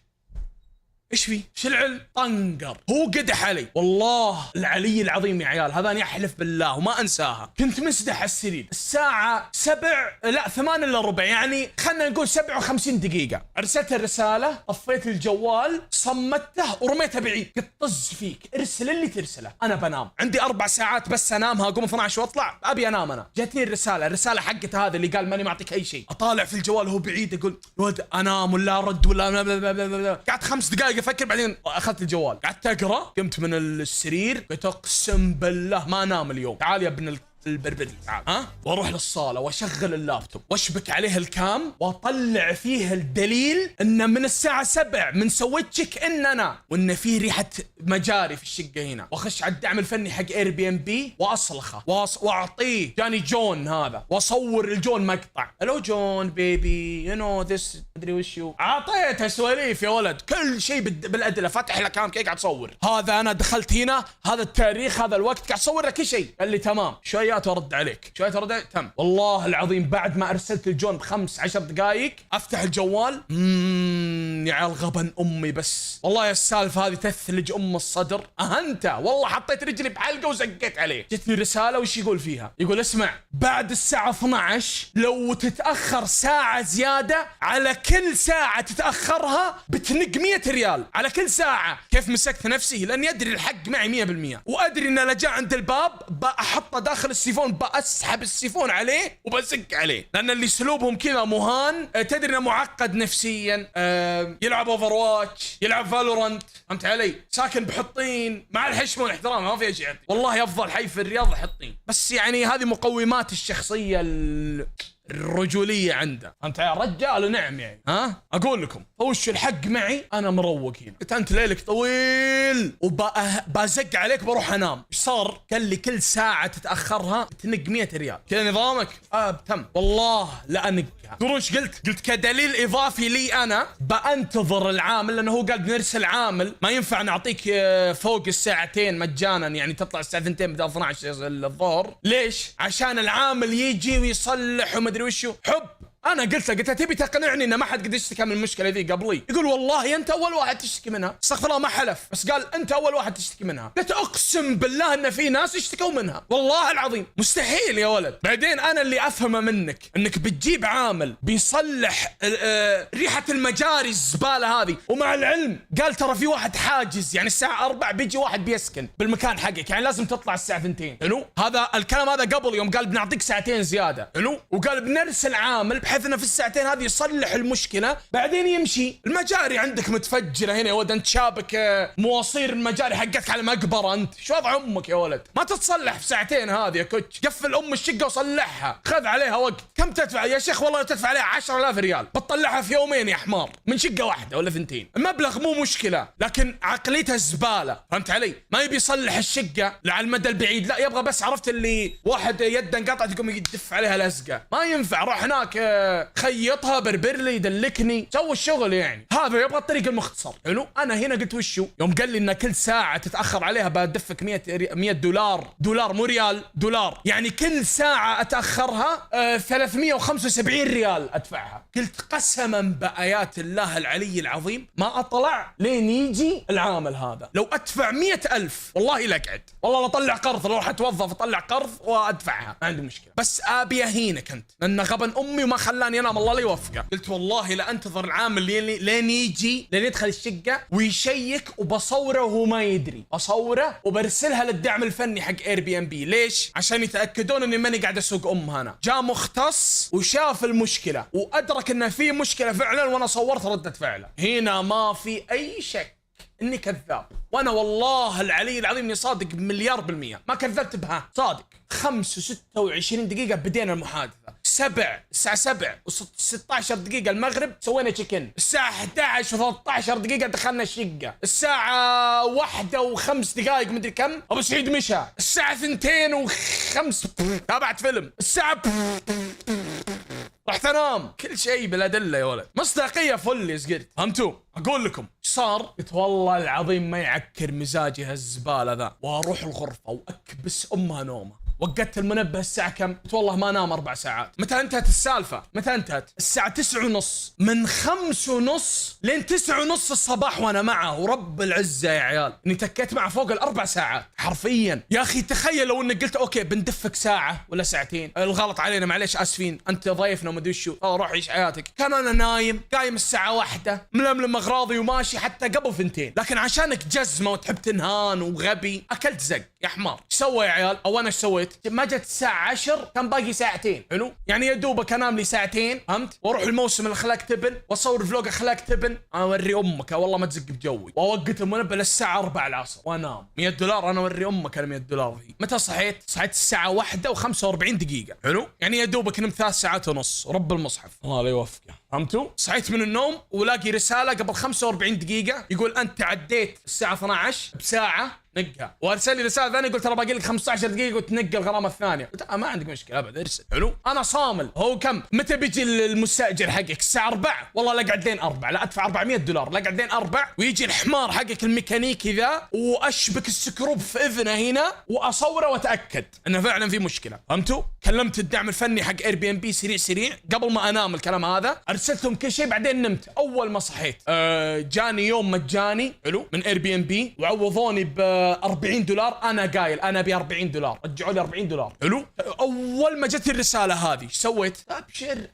ايش فيه؟ ايش العلم؟ طنقر. هو قدح علي والله العلي العظيم يا عيال، هذاني احلف بالله وما انساها. كنت مسدح على السرير الساعة 8 الا ربع، يعني خلنا نقول 57 دقيقة. ارسلت الرسالة، طفيت الجوال، صمته ورميته بعيد. قلت طز فيك، ارسل اللي ترسله، انا بنام. عندي 4 ساعات بس انامها، اقوم 12 واطلع، ابي انام انا. جاتني الرسالة حقته هذا اللي قال ماني معطيك اي شيء. اطالع في الجوال وهو بعيد، اقول ولد انام ولا ارد ولا قعدت 5 دقائق افكر، بعدين اخذت الجوال قعدت اقرا. قمت من السرير قلت اقسم بالله ما انام اليوم. تعال يا ابن البربري تعال، واروح للصاله واشغل اللابتوب واشبك عليه الكام واطلع فيه الدليل ان من الساعه 7 من سويت تشيك ان انا وان في ريحه مجاري في الشقه هنا، واخش على الدعم الفني حق اير بي ام بي واصلخه واعطيه جاني جون هذا، واصور الجون مقطع. الو جون بيبي يو نو ذس مدري وشو، اعطيته سواليف يا ولد كل شيء بالادله، فاتح له كام كي قاعد اصور. هذا انا دخلت هنا، هذا التاريخ، هذا الوقت، قاعد اصور لك كل شيء. قال لي تمام. شويات ورد عليك، شويات ورد عليك. تم والله العظيم بعد ما ارسلت الجون ب15 دقائق افتح الجوال، يا عيال غبن امي. بس والله يا السالفه هذه تثلج ام الصدر. اهنت والله، حطيت رجلي بحلقه وزقيت عليه. جتني رساله وش يقول فيها؟ يقول اسمع، بعد الساعه 12 لو تتاخر ساعه زياده على كل ساعه تتاخرها بتنق 100 ريال على كل ساعه. كيف مسكت نفسي؟ لاني ادري الحق معي 100%، وادري ان لو جاء عند الباب بحطه داخل السيفون، باسحب السيفون عليه وبزق عليه، لان اللي اسلوبهم كذا مهان. تدري انه معقد نفسيا، يلعب اوفر واتش، يلعب فالورانت، فهمت علي؟ ساكن بحطين، مع الحشمه والاحترام ما في شيء. والله افضل حي في الرياض حطين، بس يعني هذه مقومات الشخصيه الرجوليه عنده، فهمت علي؟ رجال نعم يعني. اقول لكم وش الحق معي، انا مروق هنا. قلت انت ليلك طويل وبزق عليك بروح انام. ايش صار؟ قال لي كل ساعه تتاخرها تنق 100 ريال كذا نظامك. تم والله لا انقها. تدرون ايش قلت؟ قلت كدليل اضافي لي انا بانتظر العامل، لانه هو قال بنرسل عامل، ما ينفع نعطيك فوق الساعتين مجانا، يعني تطلع الساعه 2 بدل 12 الظهر. ليش؟ عشان العامل يجي ويصلح ومدري وشو. حب انا قلت له تبي تقنعني ان ما حد قد يشتكى من المشكله ذي قبلي؟ يقول والله انت اول واحد تشتكي منها. استغفر الله ما حلف، بس قال انت اول واحد تشتكي منها. قلت اقسم بالله ان في ناس يشتكوا منها، والله العظيم مستحيل يا ولد. بعدين انا اللي افهمه منك انك بتجيب عامل بيصلح ريحه المجاري الزباله هذه، ومع العلم قال ترى في واحد حاجز، يعني الساعه 4 بيجي واحد بيسكن بالمكان حقك، يعني لازم تطلع الساعه 2. حلو؟ هذا الكلام هذا قبل يوم قال بنعطيك ساعتين زياده. حلو؟ وقال بنرسل عامل بحيث انه في الساعتين هذه يصلح المشكله بعدين يمشي. المجاري عندك متفجره هنا يا ولد، انت شابك مواصير المجاري حقتك على مقبره. انت شو وضع امك يا ولد؟ ما تتصلح في ساعتين هذه يا كوتش. قفل ام الشقه وصلحها، خذ عليها وقت. كم تدفع يا شيخ؟ والله تدفع عليها 10,000 ريال بتطلعها في يومين يا حمار، من شقه واحده ولا 2. المبلغ مو مشكله، لكن عقليته زباله، فهمت علي؟ ما يبي يصلح الشقه على المدى البعيد، لا يبغى بس عرفت اللي واحد يده انقطعت يقوم يدف عليها لزقه. ما ينفع. روح هناك خيطها، بربر لي، دلكني، سوي الشغل يعني. هذا يبغى الطريق المختصر. حلو؟ انا هنا قلت وشو؟ يوم قال لي ان كل ساعه تتاخر عليها بدفك 100 دولار مو ريال، دولار، يعني كل ساعه اتاخرها 375 ريال ادفعها. قلت قسما بايات الله العلي العظيم ما اطلع لين يجي العامل هذا. لو ادفع 100,000 والله لا اقعد، والله لا اطلع قرض، لو راح اتوظف اطلع قرض وادفعها، ما عندي مشكله، بس ابي اهينك انت لان غبن امي وما خلاني انام، الله لا يوفقه. قلت والله لا انتظر العامل لين يجي، لين يدخل الشقه ويشيك، وبصوره وهو ما يدري، اصوره وبرسلها للدعم الفني حق اير بي ام بي. ليش؟ عشان يتاكدون اني ماني قاعد اسوق هنا. جاء مختص وشاف المشكله وادرك ان في مشكله فعلا، وانا صورت رده فعله. هنا ما في اي شك اني كذاب، وانا والله العلي العظيم اني صادق ب1,000,000%، ما كذبت بها، صادق. 25 دقيقة بدينا المحادثة، الساعة 7 و16 دقيقة المغرب سوينا تشيكن، الساعة 11 و13 دقيقة دخلنا الشقة، الساعة 1 و5 دقائق مدري كم أبو سعيد مشى، الساعة 2 و5 تابعت فيلم، الساعة رحت انام. كل شيء بالادله يا ولد، مصداقيه فل يا زقرت. فهمتوا؟ اقول لكم ايش صار؟ قلت والله العظيم ما يعكر مزاجي هالزباله ذا، واروح الغرفه واكبس امها نومه. وقدت المنبه الساعة كم؟ قلت والله ما انام 4 ساعات. متى انتهت السالفة؟ متى انتهت؟ الساعة 9:30. من 5:30 لين 9:30 الصباح وانا معه، ورب العزة يا عيال اني تكيت معه فوق ال4 ساعات حرفيا. يا اخي تخيل لو انك قلت اوكي بندفك ساعة ولا ساعتين، الغلط علينا معليش اسفين، انت ضيفنا ومدري شو، روح عيش حياتك. كان انا نايم قايم الساعة 1 ململم اغراضي وماشي حتى قبل 2. لكن عشانك جزمة وتحب تنهان وغبي اكلت زق يا حمار. ايش سوى يا عيال؟ او انا ايش سويت؟ ما جت الساعة 10 كان باقي 2 ساعتين. حلو؟ يعني يا دوبك انام لي 2 ساعتين، فهمت؟ واروح الموسم اللي خلاك تبن واصور فلوج خلاك تبن، انا اوري امك والله ما تزق بجوي، واوقت المنبه للساعة 4 العصر وانام. $100 انا اوري امك انا $100 هي. متى صحيت؟ صحيت الساعة 1:45. حلو؟ يعني يا دوبك نمت 3 ساعات ونص، رب المصحف الله لا يوفقه. فهمتوا؟ صحيت من النوم ولاقي رسالة قبل 45 دقيقة يقول أنت تعديت الساعة 12 بساعة نقها، وارسل لي رسالة ثانية قلت ترى باقي لك 15 دقيقة وتنقى الغرامة الثانية. قلت ما عندك مشكلة أبد ارسل. حلو؟ أنا صامل. هو كم؟ متى بيجي المستأجر حقك؟ الساعة 4. والله لا قعد لين 4، لا أدفع $400، لا قعد لين 4 ويجي الحمار حقك الميكانيكي ذا وأشبك السكروب في إذنه هنا وأصوره وأتأكد أنه فعلا في مشكلة. فهمتوا؟ كلمت الدعم الفني حق Airbnb سريع قبل ما أنام الكلام هذا، أرسلتهم كل شيء. بعدين نمت. أول ما صحيت جاني يوم مجاني حلو من Airbnb وعوضوني $40. أنا قايل أنا ب $40، رجعوا لي $40. حلو؟ أول ما جت الرسالة هذه ايش سويت؟ أبشر.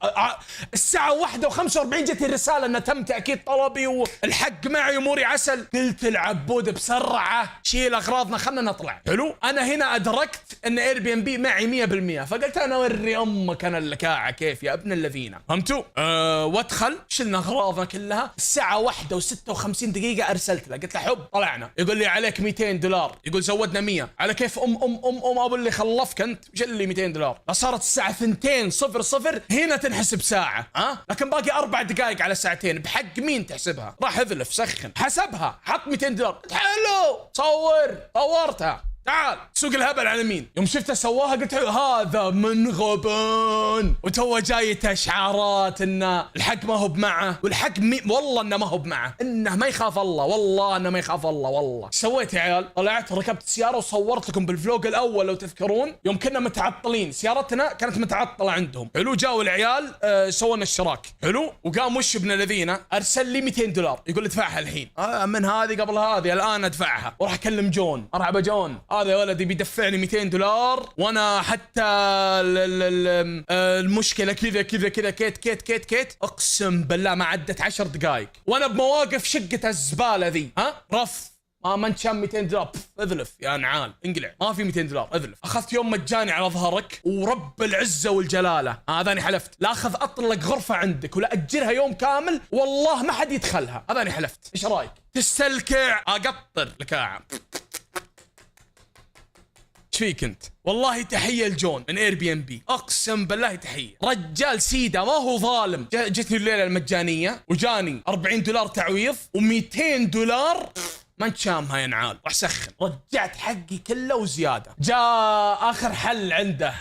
الساعة 1:45 جت الرسالة أن تم تأكيد طلبي والحق معي أموري عسل. قلت العبود بسرعة شيل أغراضنا خلنا نطلع. حلو؟ أنا هنا أدركت أن Airbnb معي 100%، فقلت أنا أوري أمك أنا اللكاعة كيف يا ابن الذين. فهمتوا؟ وادخل شلنا أغراضنا كلها. الساعة 1:56 أرسلت له قلت له حب طلعنا. يقول لي عليك $200. يقول زودنا 100. على كيف أبو اللي خلفك أنت شل لي $200. صارت الساعة 2:00 هنا تنحسب ساعة، لكن باقي 4 دقائق على ساعتين. بحق مين تحسبها؟ راح اذلف سخن حسبها حط $200. حلو صورتها تعال سوق الهبل على مين. يوم شفته سواها قلت هذا من غبن، وتو جايته اشعارات انه الحق ما هو بمعه، والحق والله انه ما هو بمعه، انه ما يخاف الله، والله انه ما يخاف الله. والله سويت يا عيال؟ طلعت ركبت السياره وصورت لكم بالفلوج الاول لو تذكرون، يوم كنا متعطلين سيارتنا كانت متعطله عندهم. حلو؟ جاوا العيال سووا اشتراك. حلو؟ وقام وش ابن الذين ارسل لي $200 يقول ادفعها الحين. من هذه قبل هذه الان ادفعها. وراح اكلم جون. مرحبا جون، هذا يا ولدي بيدفعني $200 وانا حتى المشكله كذا كذا كذا كيت. اقسم بالله ما عدت 10 دقائق وانا بمواقف شقه الزباله ذي. رف ما انشام $200. اذلف يا نعال انقلع، ما في $200 اذلف. اخذت يوم مجاني على ظهرك ورب العزه والجلاله هذاني حلفت لا اخذ اطلق غرفه عندك ولا اجرها يوم كامل والله ما حد يدخلها. هذاني حلفت. ايش رايك؟ تستلكع اقطر لكاعه. ايش فيك انت؟ والله تحيه لجون من Airbnb، اقسم بالله تحيه. رجال سيده ما هو ظالم. جتني الليله المجانيه وجاني $40 تعويض و$200 ما انشامها يا نعال. راح سخن رجعت حقي كله وزياده. جاء اخر حل عنده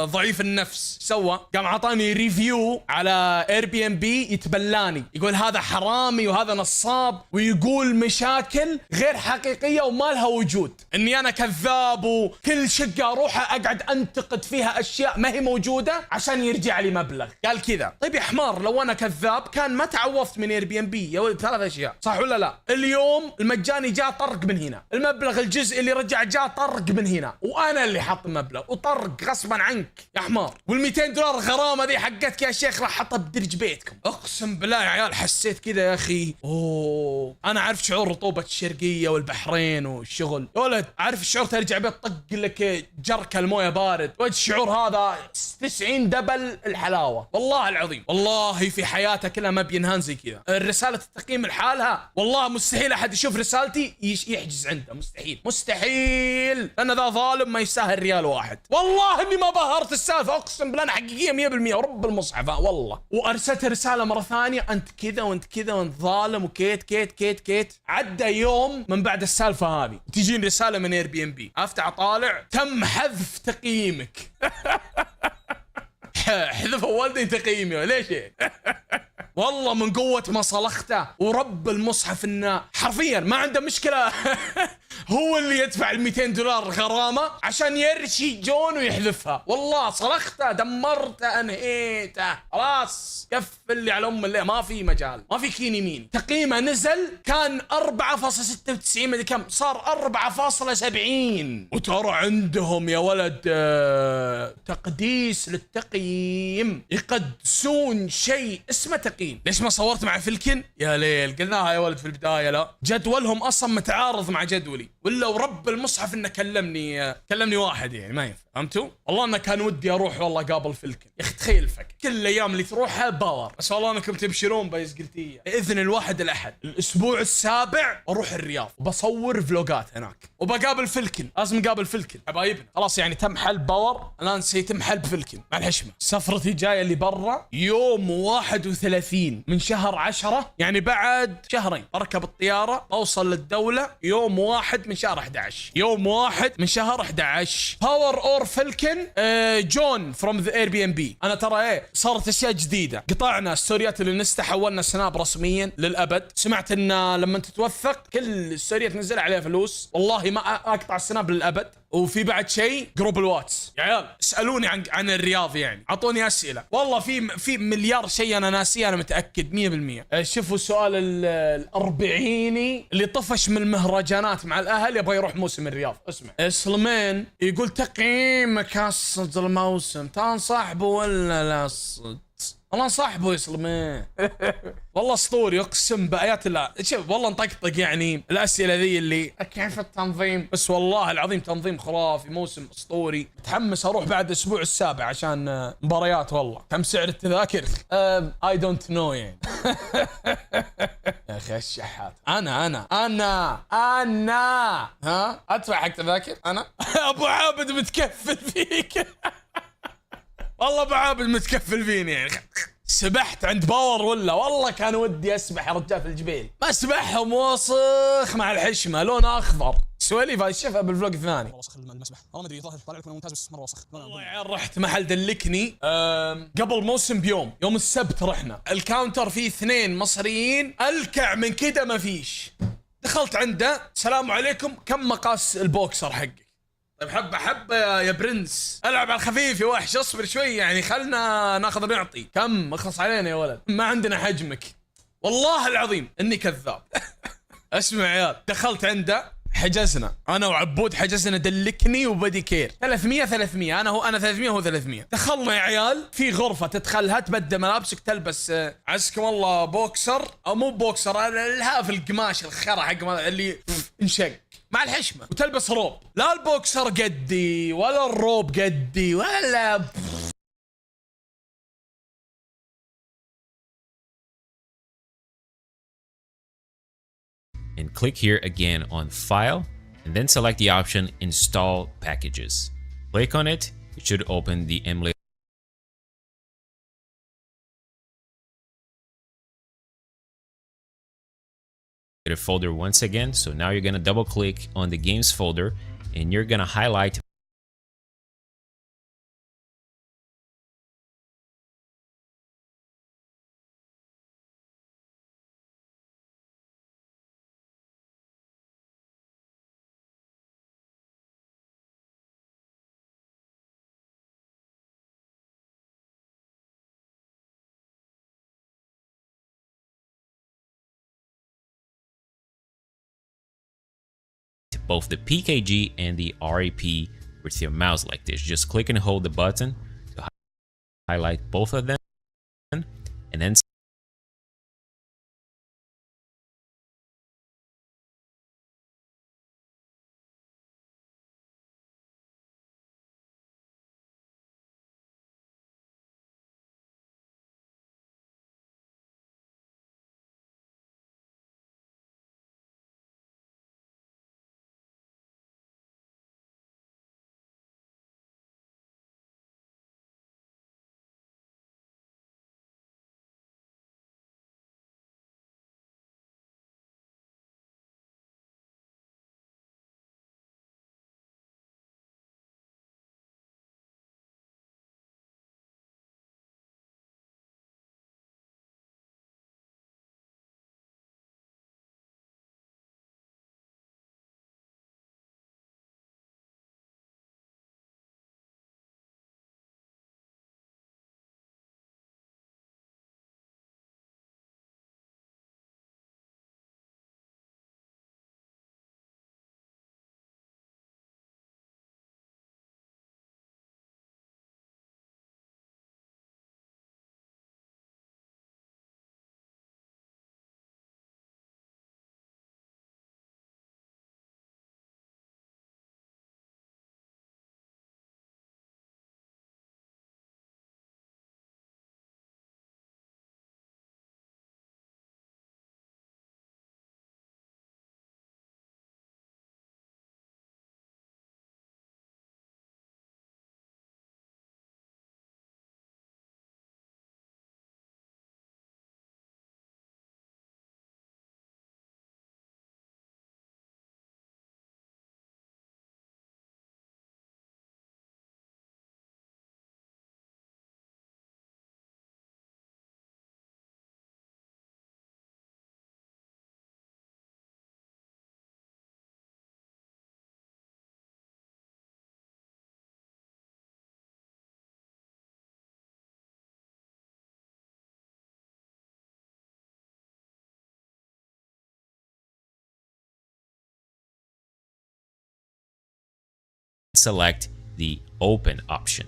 ضعيف النفس سوى قام عطاني ريفيو على Airbnb يتبلاني، يقول هذا حرامي وهذا نصاب ويقول مشاكل غير حقيقيه وما لها وجود، اني انا كذاب وكل شقه اروح اقعد انتقد فيها اشياء ما هي موجوده عشان يرجع لي مبلغ. قال كذا. طيب يا حمار لو انا كذاب كان ما تعوضت من Airbnb يا ولد 3 أشياء، صح ولا لا؟ اليوم المجاني جاء طرق من هنا، المبلغ الجزء اللي رجع جاء طرق من هنا، وانا اللي حط المبلغ وطرق غصبا عنك يا حمار. وال$200 غرامه ذي حقتك يا شيخ راح احطها بدرج بيتكم. اقسم بالله يا عيال حسيت كذا يا اخي. انا عارف شعور رطوبه الشرقيه والبحرين والشغل يا ولد، عارف الشعور ترجع بيت طق لك جركه المويه بارد، والشعور هذا 90 دبل الحلاوه والله العظيم. والله في حياته كلها ما بينهان زي كذا. الرساله التقييم لحالها والله مستحيل احد يشوف رسالتي يحجز عنده، مستحيل لان ذا ظالم ما يستاهل ريال واحد. والله اني ما بهرت السالفه، اقسم بالله انا حقيقيه 100% ورب المصحف والله. وارسلت رساله مره ثانيه انت كذا وانت كذا وانت ظالم وكيت كيت كيت كيت. عدى يوم من بعد السالفه هذه تجيني رساله من Airbnb، افتح اطالع تم حذف تقييمك. حذفوا والدي تقييمي ليش؟ والله من قوة ما صلخته ورب المصحف انه حرفيا ما عنده مشكلة. هو اللي يدفع ال $200 غرامه عشان يرشي جون ويحذفها. والله صرخته، دمرته، انهيته، خلاص قفل اللي على اللي ما في مجال، ما في كيني مين. تقييمه نزل، كان 4.96 مدري كم، صار 4.70. وترى عندهم يا ولد تقديس للتقييم، يقدسون شيء اسمه تقييم. ليش ما صورت مع فلكن؟ يا ليل قلناها يا ولد في البدايه. لا جدولهم اصلا متعارض مع جدولي، ولا ورب المصحف انه كلمني واحد يعني ما ينفع. فهمتوا؟ والله انه كان ودي اروح والله قابل فلكن. يا اخي تخيل الفك كل الايام اللي تروحها باور، بس والله انكم تبشرون باذن باذن الواحد الاحد الاسبوع السابع اروح الرياض وبصور فلوجات هناك وبقابل فلكن. لازم نقابل فلكن حبايبنا. خلاص يعني تم حل باور، الان سيتم حل فلكن مع الحشمه. سفرتي جايه اللي برا يوم 31 من شهر 10، يعني بعد شهرين اركب الطياره اوصل للدوله يوم 1 من شهر 11. يوم 1 من شهر 11. باور اور فلكن جون فروم ذا اير بي ام بي. انا ترى صارت اشياء جديده، قطعنا ستوريات اللي نستا، حولنا سناب رسميا للابد. سمعت ان لما تتوثق كل الستوريات تنزل عليها فلوس، والله ما اقطع السناب للابد. وفي بعد شيء جروب الواتس يا عيال، اسالوني عن الرياض، يعني اعطوني اسئله، والله في مليار شيء انا ناسيه، انا متاكد 100%. شوفوا السؤال الأربعيني اللي طفش من المهرجانات مع الاهل يبغى يروح موسم الرياض. اسمع سلمان يقول تقييمك هالصد الموسم تنصاحبه ولا لا صد؟ والله صاحبه يسلمه. والله اسطوري اقسم بايات الله. شوف والله نطقطق يعني الاسئله ذي اللي كيف التنظيم، بس والله العظيم تنظيم خرافي، موسم اسطوري. متحمس اروح بعد الاسبوع السابع عشان مباريات. والله كم سعر التذاكر؟ اي دونت نو يعني. يا اخي الشحات، انا ها ادفع حق تذاكر انا. ابو عابد متكفل فيك. والله ابو عابد متكفل فيني يعني. سبحت عند باور ولا والله كان ودي اسبح يا رجال في الجبيل، ما اسبحهم وسخ مع الحشمه لون اخضر. سواليف هاي شفها بالفلوق الثاني. وسخ المسبح والله ما ادري، طالع لكم ممتاز بس مره وسخ. والله يا عيال رحت محل دلكني قبل موسم بيوم، يوم السبت رحنا. الكاونتر فيه 2 مصريين، الكع من كده ما فيش. دخلت عنده، السلام عليكم، كم مقاس البوكسر حقك؟ طيب حبة يا برنس، العب على الخفيف يا وحش، اصبر شوي يعني، خلنا ناخذ نعطي. كم؟ اخلص علينا يا ولد، ما عندنا حجمك. والله العظيم اني كذاب. اسمع يا عيال، دخلت عنده، حجزنا انا وعبود، حجزنا دلكني وبدي كير 300 انا 300 وهو 300. دخلنا يا عيال في غرفه تدخلها تبدل ملابسك، تلبس عزكم الله بوكسر او مو بوكسر، الهاف القماش الخرا حق اللي انشق مع الحشمه، وتلبس روب. لا البوكسر قدي ولا الروب قدي ولا and click here again on File and then select the option Install Packages. Click on it, it should open the emulator folder once again. So now you're gonna double click on the games folder and you're gonna highlight both the PKG and the RAP with your mouse like this. Just click and hold the button to highlight both of them and then select the open option.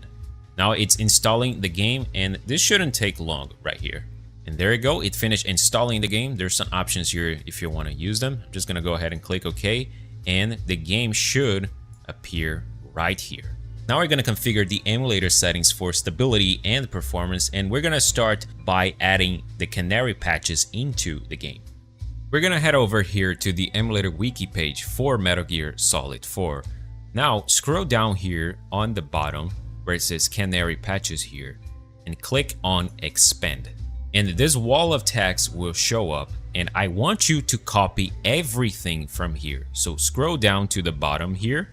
Now it's installing the game, and this shouldn't take long right here. And there you go, it finished installing the game. There's some options here if you want to use them. I'm just gonna go ahead and click OK, and the game should appear right here. Now we're gonna configure the emulator settings for stability and performance, and we're gonna start by adding the canary patches into the game. We're gonna head over here to the emulator wiki page for Metal Gear Solid 4. Now scroll down here on the bottom where it says canary patches here, and click on expand. And this wall of text will show up, and I want you to copy everything from here. So scroll down to the bottom here,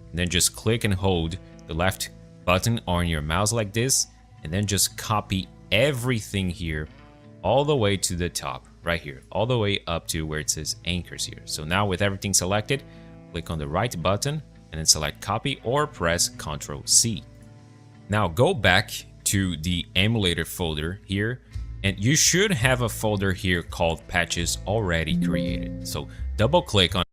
and then just click and hold the left button on your mouse like this, and then just copy everything here all the way to the top right here, all the way up to where it says anchors here. So now with everything selected, click on the right button and then select copy or press Ctrl C. Now go back to the emulator folder here, and you should have a folder here called patches already created. So double click on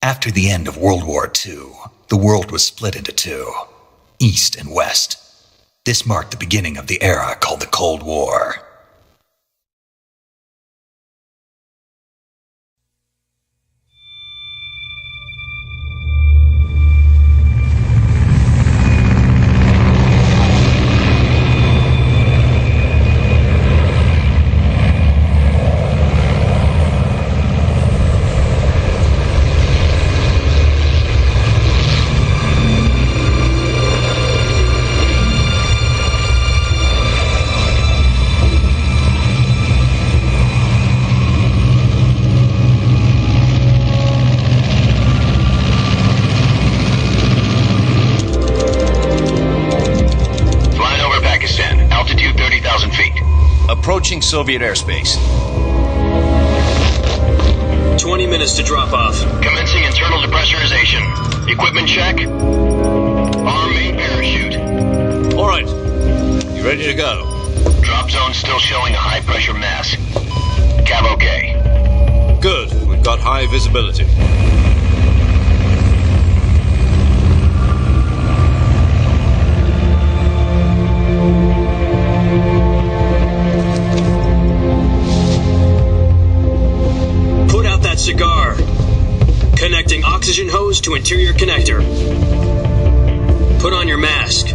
After the end of World War II, the world was split into two, East and West. This marked the beginning of the era called the Cold War. Approaching Soviet airspace. 20 minutes to drop off. Commencing internal depressurization. Equipment check. Arm main parachute. All right. You ready to go? Drop zone still showing a high pressure mass. Cav okay. Good. We've got high visibility. Cigar. Connecting oxygen hose to interior connector. Put on your mask.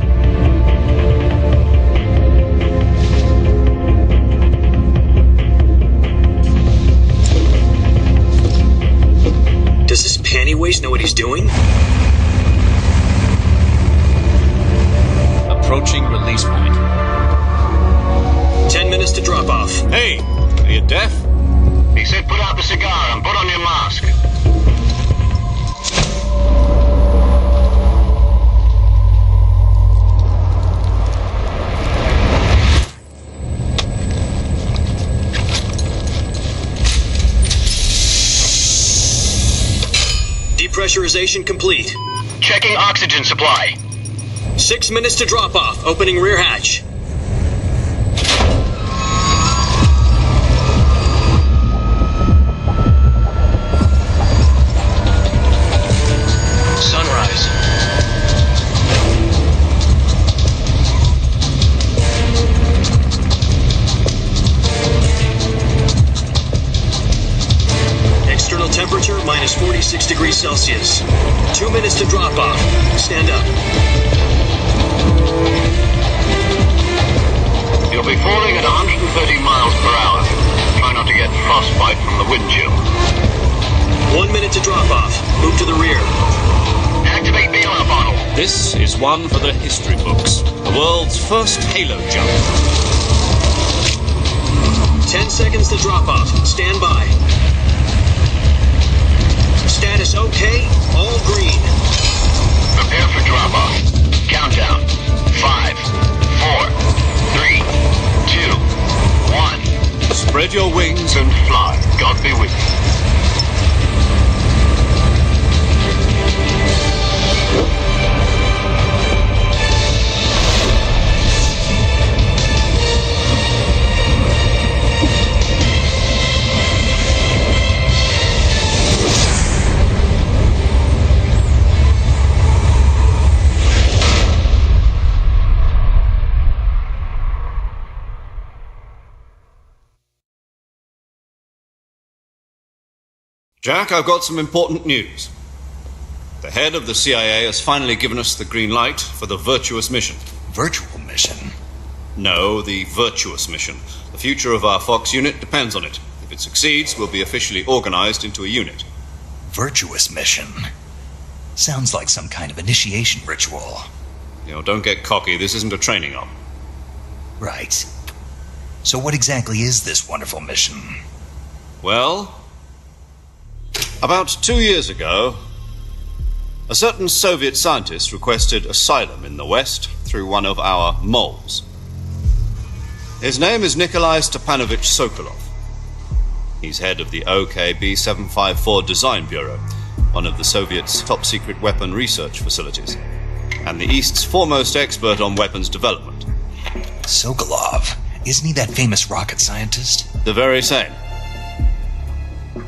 Does this panty waste know what he's doing? Approaching release point. 10 minutes to drop off. Hey, are you deaf? He said put out the cigar and put on your mask. Depressurization complete. Checking oxygen supply. 6 minutes to drop off. Opening rear hatch. Sunrise. External temperature minus 46 degrees Celsius. 2 minutes to drop off. Stand up. You'll be falling at 130 miles per hour. Try not to get frostbite from the wind chill. 1 minute to drop off. Move to the rear. Activate the alarm bottle. This is one for the history books. The world's first halo jump. 10 seconds to drop off. Stand by. Status okay. All green. Prepare for drop off. Countdown. 5, 4, 3, 2, 1. Spread your wings and fly. God be with you. Jack, I've got some important news. The head of the CIA has finally given us the green light for the virtuous mission. Virtual mission? No, the virtuous mission. The future of our Fox unit depends on it. If it succeeds, we'll be officially organized into a unit. Virtuous mission? Sounds like some kind of initiation ritual. You know, don't get cocky. This isn't a training op. Right. So what exactly is this wonderful mission? Well, about 2 years ago, a certain Soviet scientist requested asylum in the West through one of our moles. His name is Nikolai Stepanovich Sokolov. He's head of the OKB 754 Design Bureau, one of the Soviets' top-secret weapon research facilities, and the East's foremost expert on weapons development. Sokolov? Isn't he that famous rocket scientist? The very same.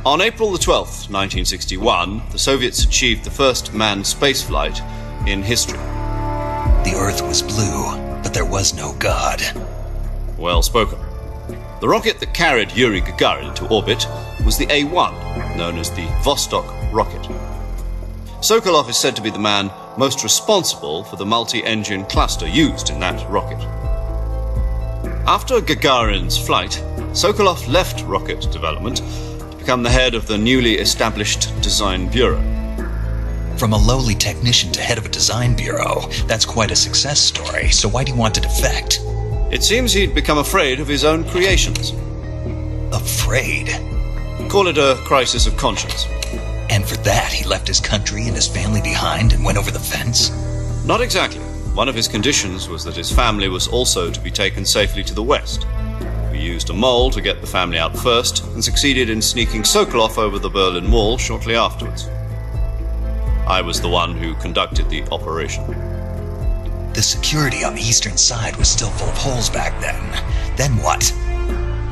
On April the 12th, 1961, the Soviets achieved the first manned spaceflight in history. The Earth was blue, but there was no God. Well spoken. The rocket that carried Yuri Gagarin into orbit was the A-1, known as the Vostok rocket. Sokolov is said to be the man most responsible for the multi-engine cluster used in that rocket. After Gagarin's flight, Sokolov left rocket development to become the head of the newly established Design Bureau. From a lowly technician to head of a design bureau, that's quite a success story, so why do you want to defect? It seems he'd become afraid of his own creations. Afraid? Call it a crisis of conscience. And for that, he left his country and his family behind and went over the fence? Not exactly. One of his conditions was that his family was also to be taken safely to the west. We used a mole to get the family out first and succeeded in sneaking Sokolov over the Berlin Wall shortly afterwards. I was the one who conducted the operation. The security on the eastern side was still full of holes back then. Then what?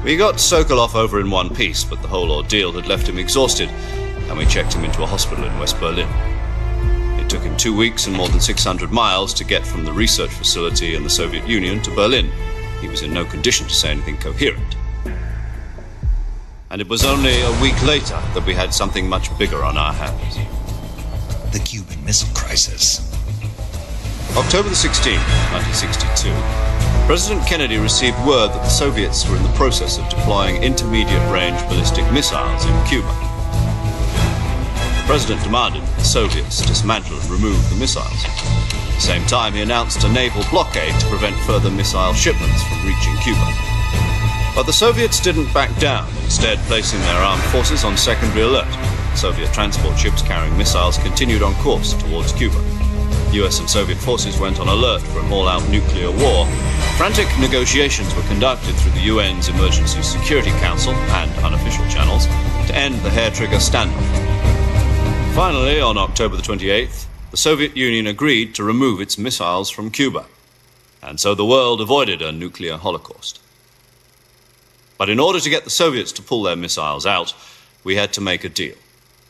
We got Sokolov over in one piece, but the whole ordeal had left him exhausted, and we checked him into a hospital in West Berlin. It took him 2 weeks and more than 600 miles to get from the research facility in the Soviet Union to Berlin. He was in no condition to say anything coherent. And it was only a week later that we had something much bigger on our hands. The Cuban Missile Crisis. October the 16th, 1962, President Kennedy received word that the Soviets were in the process of deploying intermediate-range ballistic missiles in Cuba. The President demanded that the Soviets dismantle and remove the missiles. At the same time, he announced a naval blockade to prevent further missile shipments from reaching Cuba. But the Soviets didn't back down, instead placing their armed forces on secondary alert. Soviet transport ships carrying missiles continued on course towards Cuba. US and Soviet forces went on alert for an all-out nuclear war. Frantic negotiations were conducted through the UN's Emergency Security Council and unofficial channels to end the hair-trigger standoff. Finally, on October the 28th, the Soviet Union agreed to remove its missiles from Cuba. And so the world avoided a nuclear holocaust. But in order to get the Soviets to pull their missiles out, we had to make a deal.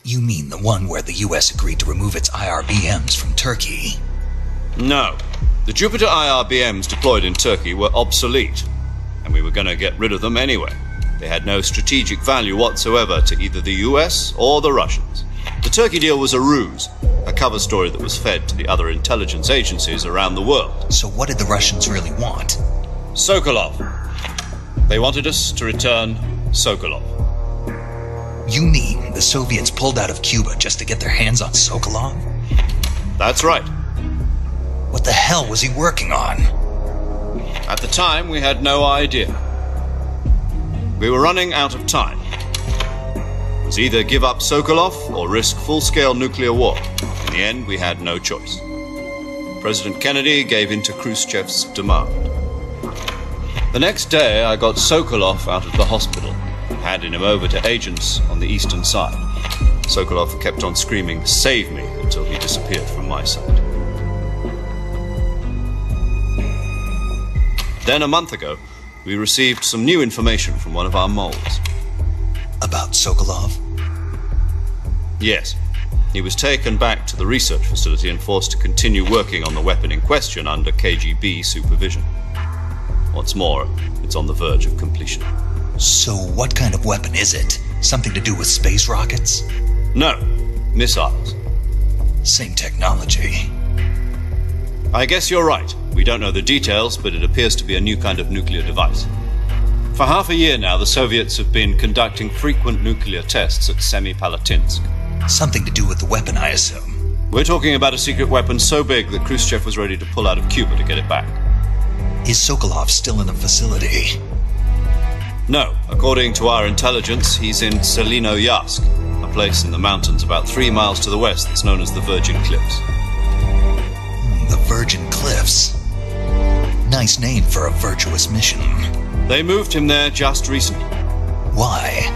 You mean the one where the US agreed to remove its IRBMs from Turkey? No. The Jupiter IRBMs deployed in Turkey were obsolete, and we were going to get rid of them anyway. They had no strategic value whatsoever to either the US or the Russians. The Turkey deal was a ruse, a cover story that was fed to the other intelligence agencies around the world. So what did the Russians really want? Sokolov. They wanted us to return Sokolov. You mean the Soviets pulled out of Cuba just to get their hands on Sokolov? That's right. What the hell was he working on? At the time, we had no idea. We were running out of time. It was either give up Sokolov or risk full-scale nuclear war. In the end, we had no choice. President Kennedy gave in to Khrushchev's demand. The next day, I got Sokolov out of the hospital, handing him over to agents on the eastern side. Sokolov kept on screaming, "Save me," until he disappeared from my side. Then a month ago, we received some new information from one of our moles. About Sokolov? Yes. He was taken back to the research facility and forced to continue working on the weapon in question under KGB supervision. What's more, it's on the verge of completion. So what kind of weapon is it? Something to do with space rockets? No, missiles. Same technology. I guess you're right. We don't know the details, but it appears to be a new kind of nuclear device. For half a year now, the Soviets have been conducting frequent nuclear tests at Semipalatinsk. Something to do with the weapon, I assume. We're talking about a secret weapon so big that Khrushchev was ready to pull out of Cuba to get it back. Is Sokolov still in the facility? No. According to our intelligence, he's in Selinoyarsk, a place in the mountains about 3 miles to the west that's known as the Virgin Cliffs. The Virgin Cliffs. Nice name for a virtuous mission. They moved him there just recently. Why?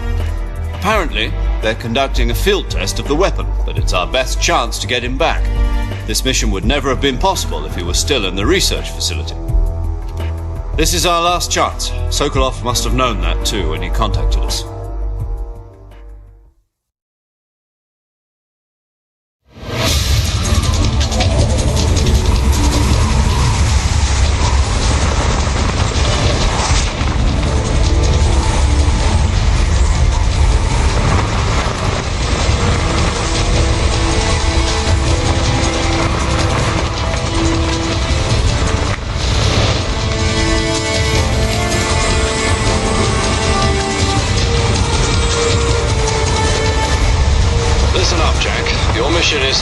Apparently, they're conducting a field test of the weapon, but it's our best chance to get him back. This mission would never have been possible if he was still in the research facility. This is our last chance. Sokolov must have known that too when he contacted us.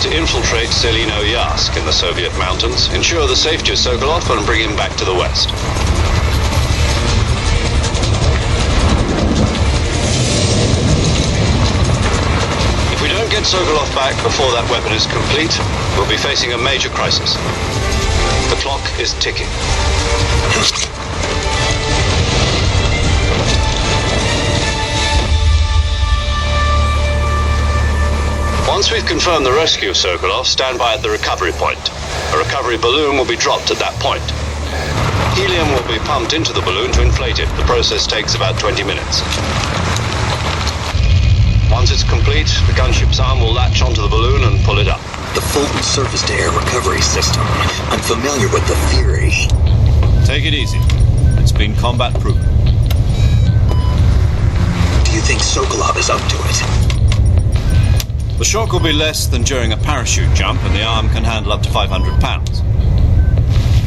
to infiltrate Selino Yask in the Soviet mountains, ensure the safety of Sokolov, and bring him back to the west. If we don't get Sokolov back before that weapon is complete, we'll be facing a major crisis. The clock is ticking. Once we've confirmed the rescue of Sokolov, stand by at the recovery point. A recovery balloon will be dropped at that point. Helium will be pumped into the balloon to inflate it. The process takes about 20 minutes. Once it's complete, the gunship's arm will latch onto the balloon and pull it up. The Fulton surface-to-air recovery system. I'm familiar with the theory. Take it easy. It's been combat-proven. Do you think Sokolov is up to it? The shock will be less than during a parachute jump, and the arm can handle up to 500 pounds.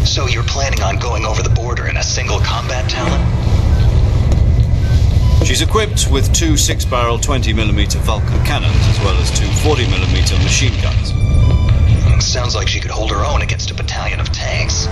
So you're planning on going over the border in a single combat talon? She's equipped with two 6-barrel 20mm Vulcan cannons, as well as two 40mm machine guns. Sounds like she could hold her own against a battalion of tanks.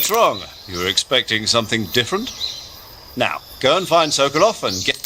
What's wrong? You were expecting something different? Now, go and find Sokolov and get...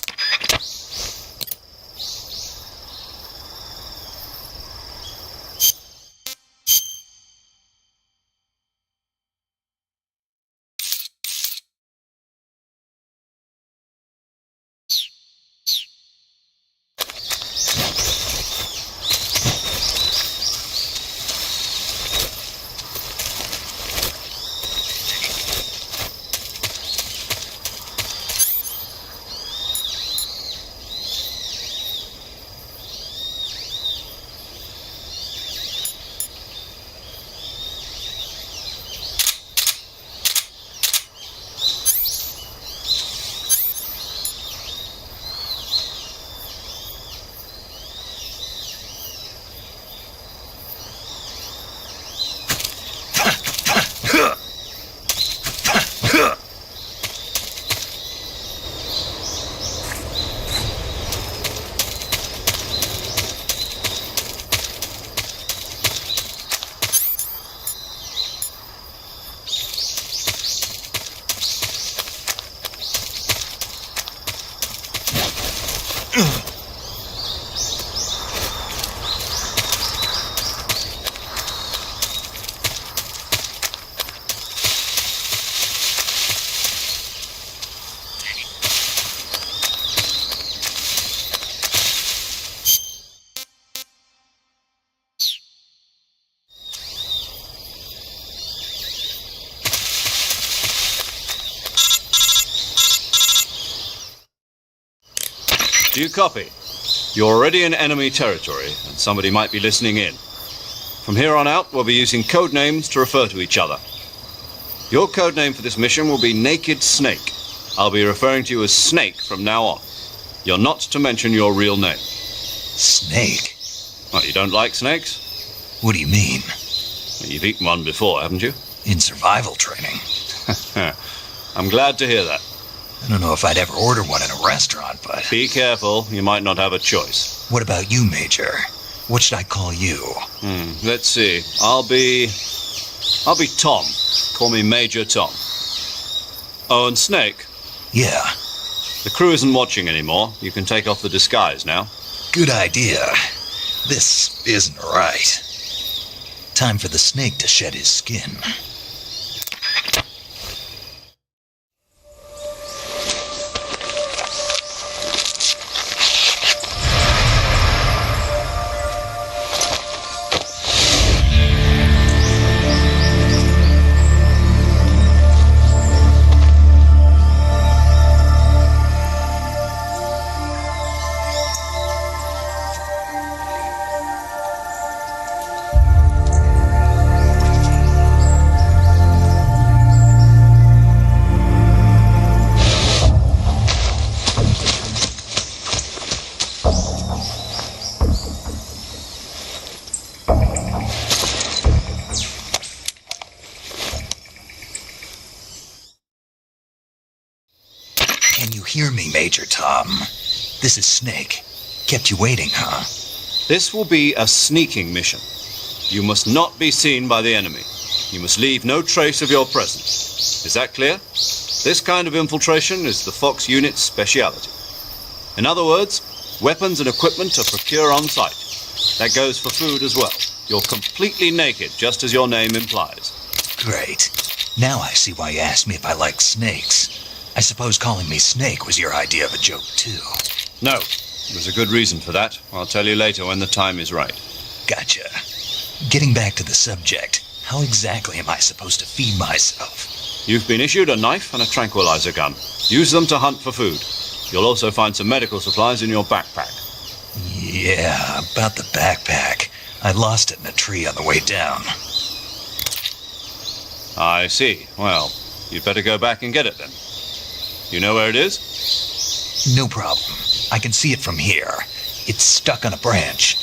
Do you copy? You're already in enemy territory, and somebody might be listening in. From here on out, we'll be using code names to refer to each other. Your code name for this mission will be Naked Snake. I'll be referring to you as Snake from now on. You're not to mention your real name. Snake? Well, you don't like snakes? What do you mean? Well, you've eaten one before, haven't you? In survival training. I'm glad to hear that. I don't know if I'd ever order one in a restaurant, but... Be careful, you might not have a choice. What about you, Major? What should I call you? Let's see. I'll be Tom. Call me Major Tom. Oh, and Snake? Yeah. The crew isn't watching anymore. You can take off the disguise now. Good idea. This isn't right. Time for the snake to shed his skin. Can you hear me, Major Tom? This is Snake. Kept you waiting, huh? This will be a sneaking mission. You must not be seen by the enemy. You must leave no trace of your presence. Is that clear? This kind of infiltration is the Fox unit's speciality. In other words, weapons and equipment are procured on site. That goes for food as well. You're completely naked, just as your name implies. Great. Now I see why you asked me if I like snakes. I suppose calling me Snake was your idea of a joke, too. No. There's a good reason for that. I'll tell you later when the time is right. Gotcha. Getting back to the subject, how exactly am I supposed to feed myself? You've been issued a knife and a tranquilizer gun. Use them to hunt for food. You'll also find some medical supplies in your backpack. Yeah, about the backpack. I lost it in a tree on the way down. I see. Well, you'd better go back and get it then. You know where it is? No problem. I can see it from here. It's stuck on a branch.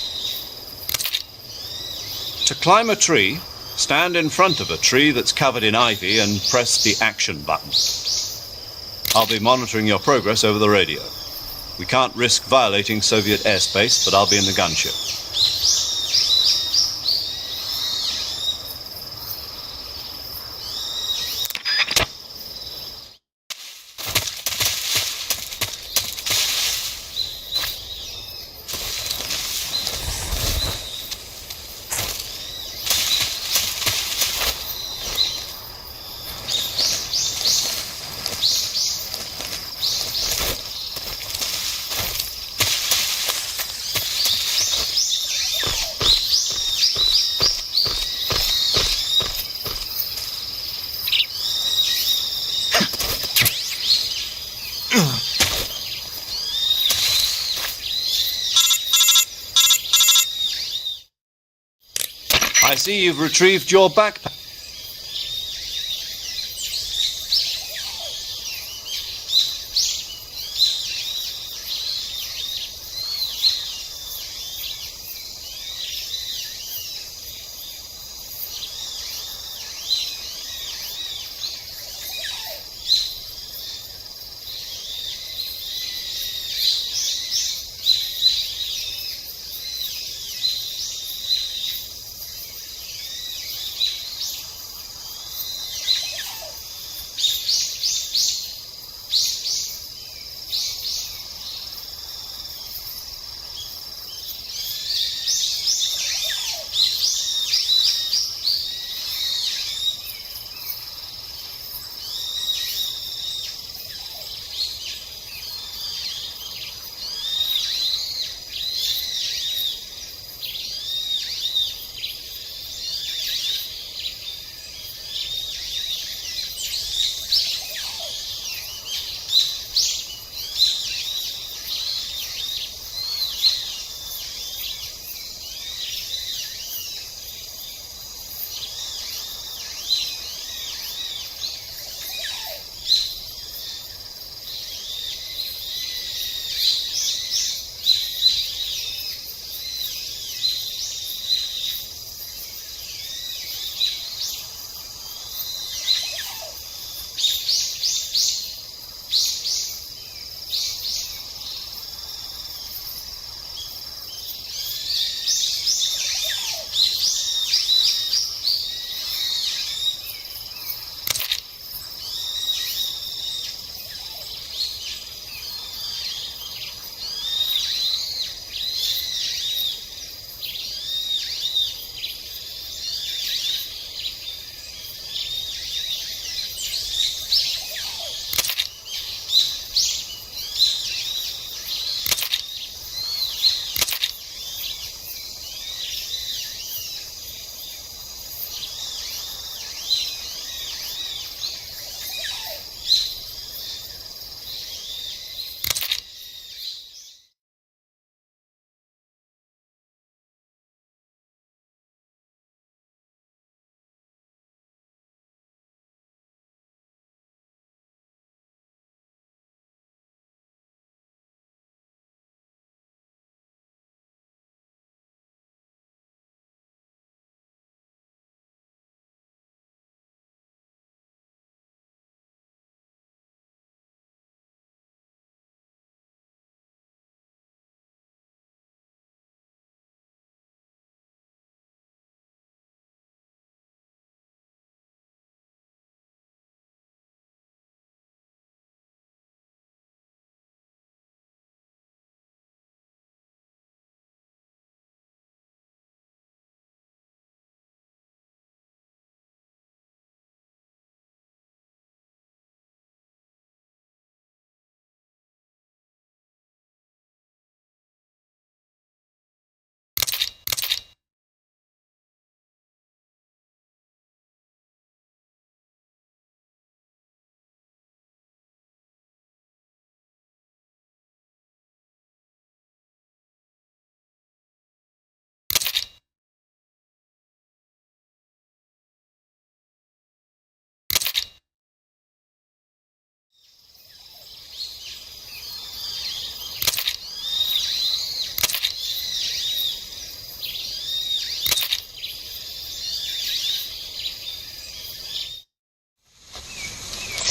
To climb a tree, stand in front of a tree that's covered in ivy and press the action button. I'll be monitoring your progress over the radio. We can't risk violating Soviet airspace, but I'll be in the gunship. I see you've retrieved your backpack.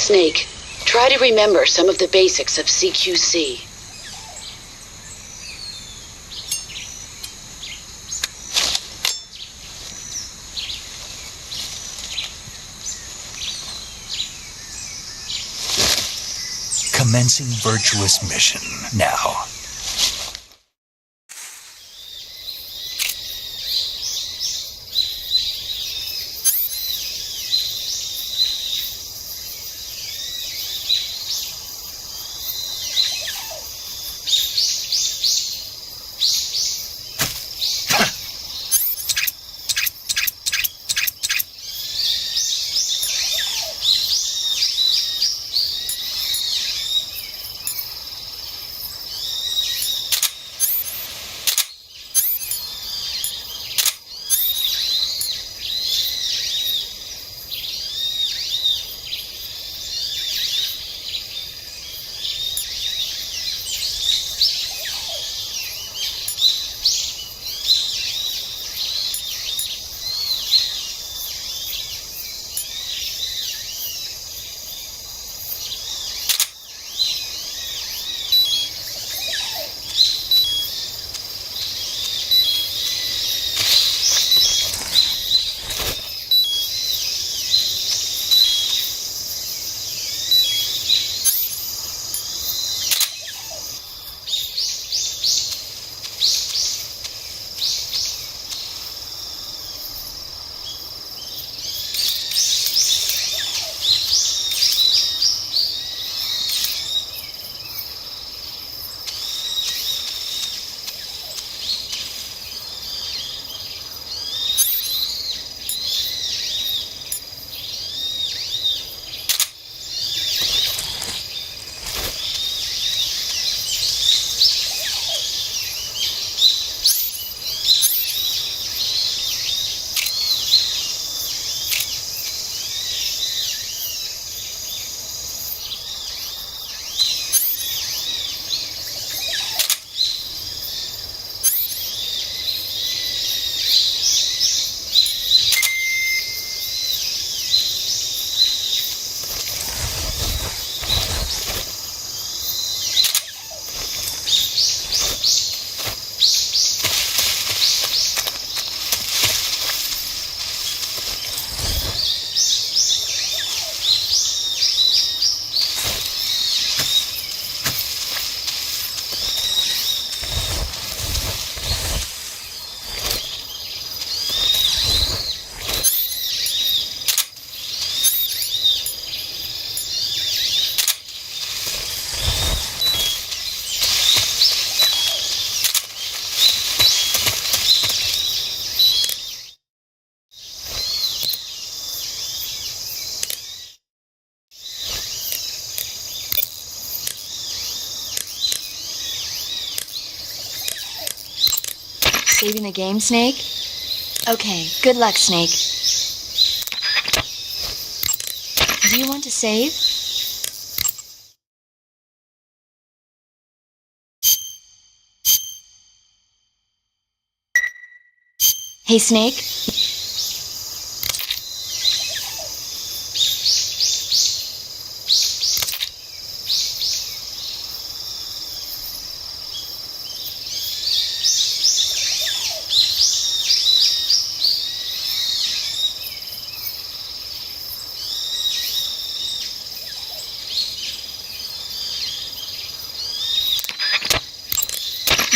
Snake, try to remember some of the basics of CQC. Commencing virtuous mission now. Saving the game, Snake? Okay, good luck, Snake. Do you want to save? Hey, Snake?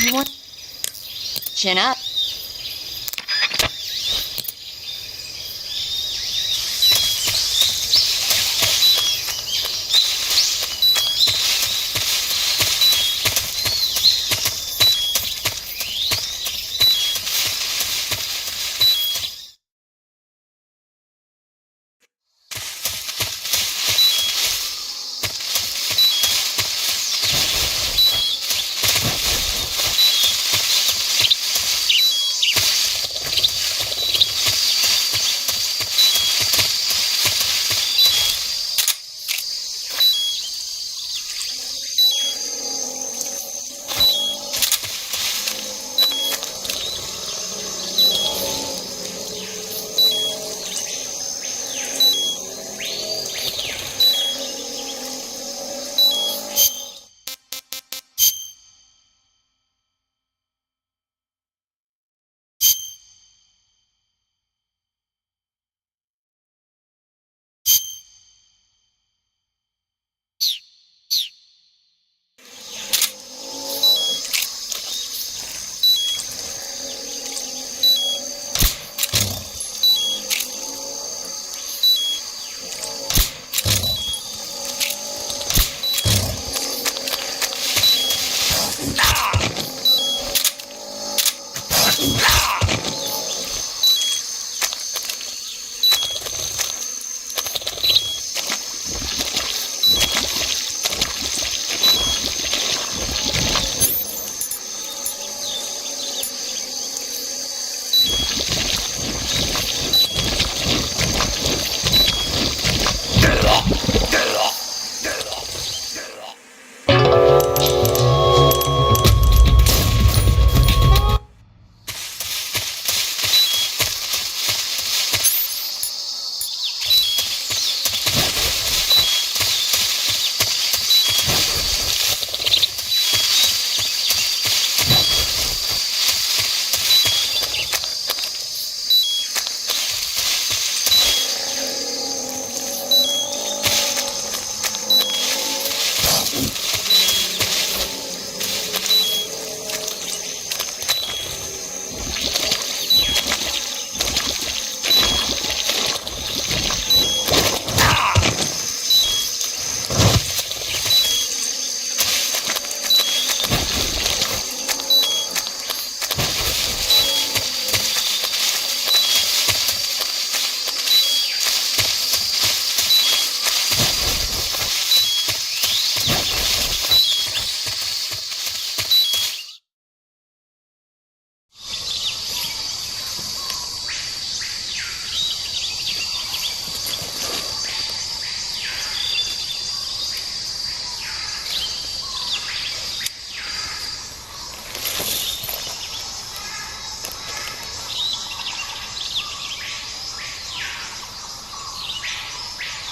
You want... Chin up.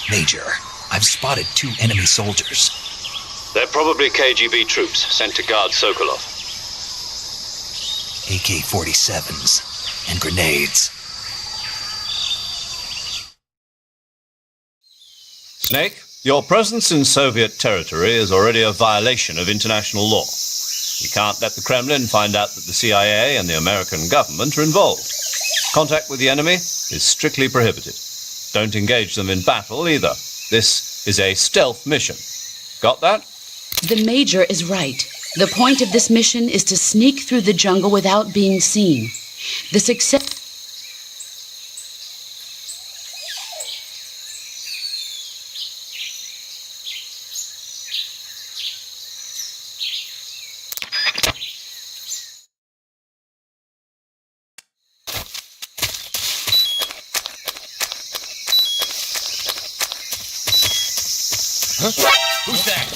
Major, I've spotted 2 enemy soldiers. They're probably KGB troops sent to guard Sokolov. AK-47s and grenades. Snake, your presence in Soviet territory is already a violation of international law. You can't let the Kremlin find out that the CIA and the American government are involved. Contact with the enemy is strictly prohibited. Don't engage them in battle either. This is a stealth mission. Got that? The Major is right. The point of this mission is to sneak through the jungle without being seen. The success... Who's that?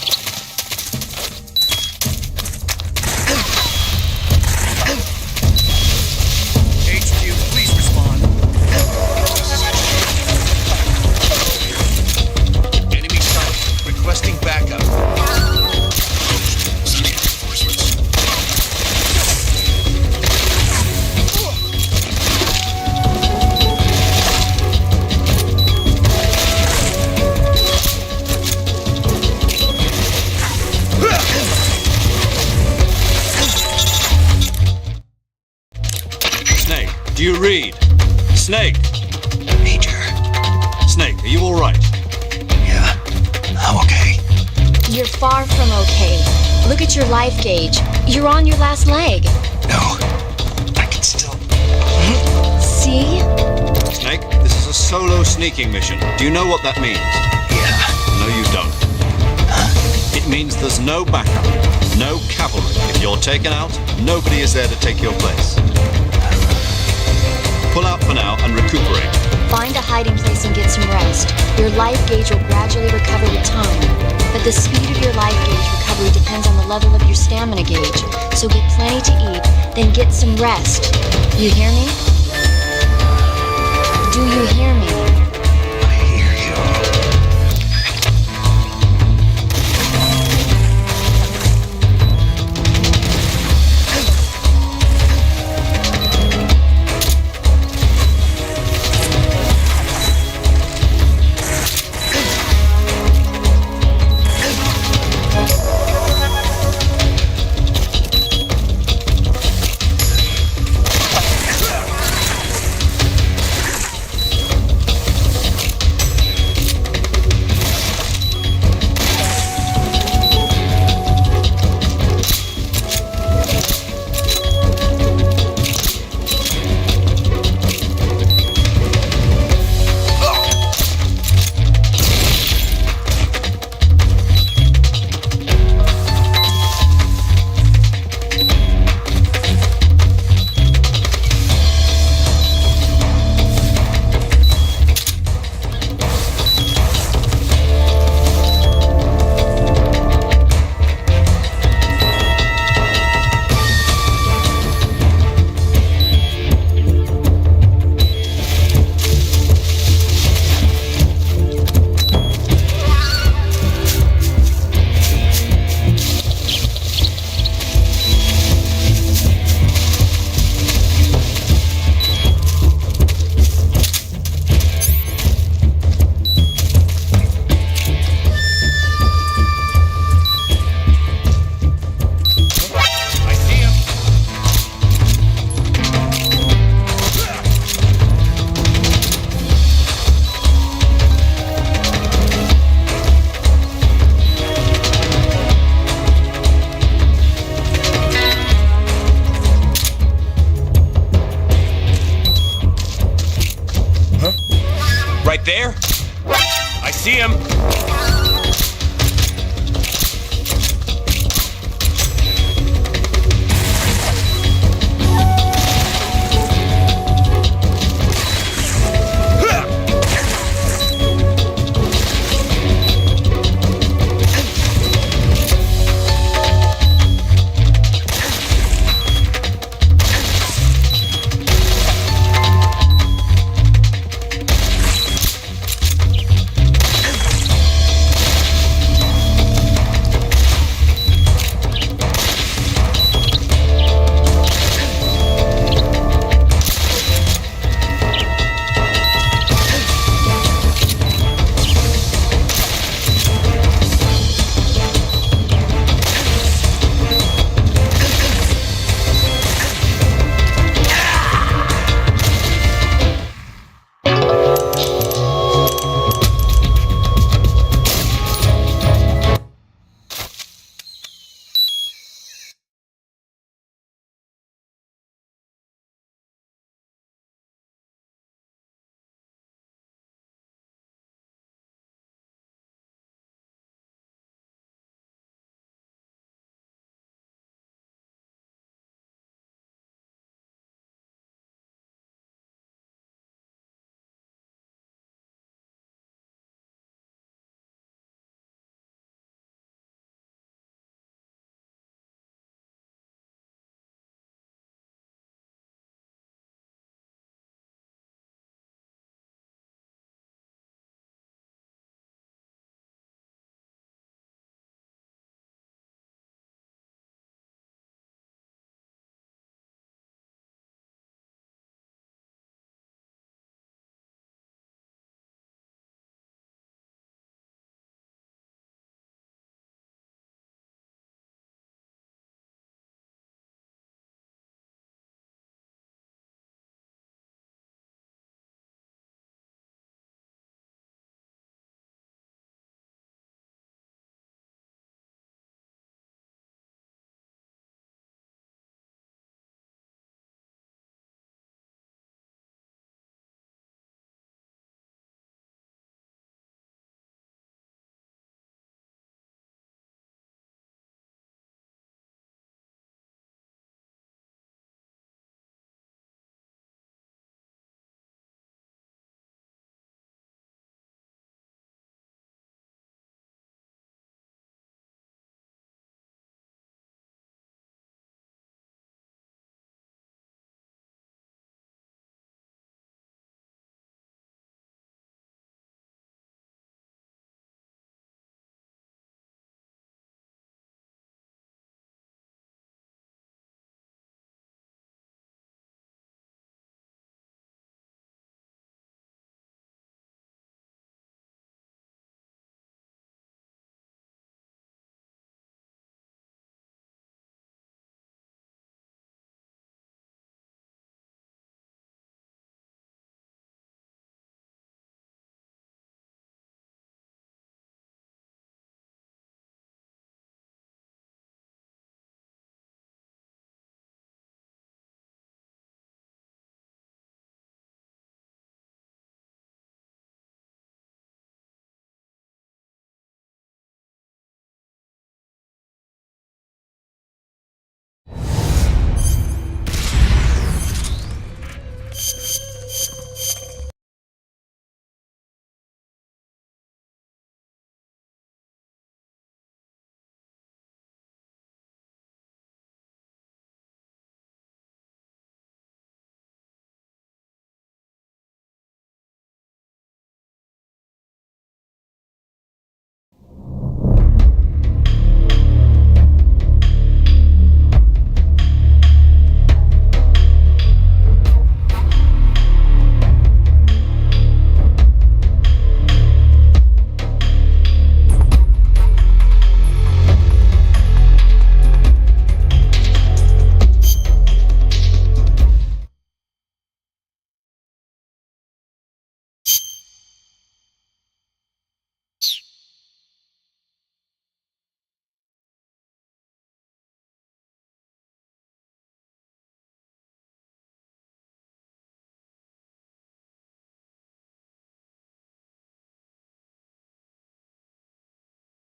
HQ, please respond. Enemy sighted. Requesting backup. Do you read? Snake! Major. Snake, are you alright? Yeah, I'm okay. You're far from okay. Look at your life gauge. You're on your last leg. No, I can still... See? Snake, this is a solo sneaking mission. Do you know what that means? Yeah. No, you don't. It means there's no backup, no cavalry. If you're taken out, nobody is there to take your place. Pull out for now and recuperate. Find a hiding place and get some rest. Your life gauge will gradually recover with time. But the speed of your life gauge recovery depends on the level of your stamina gauge. So get plenty to eat, then get some rest. You hear me? Do you hear me?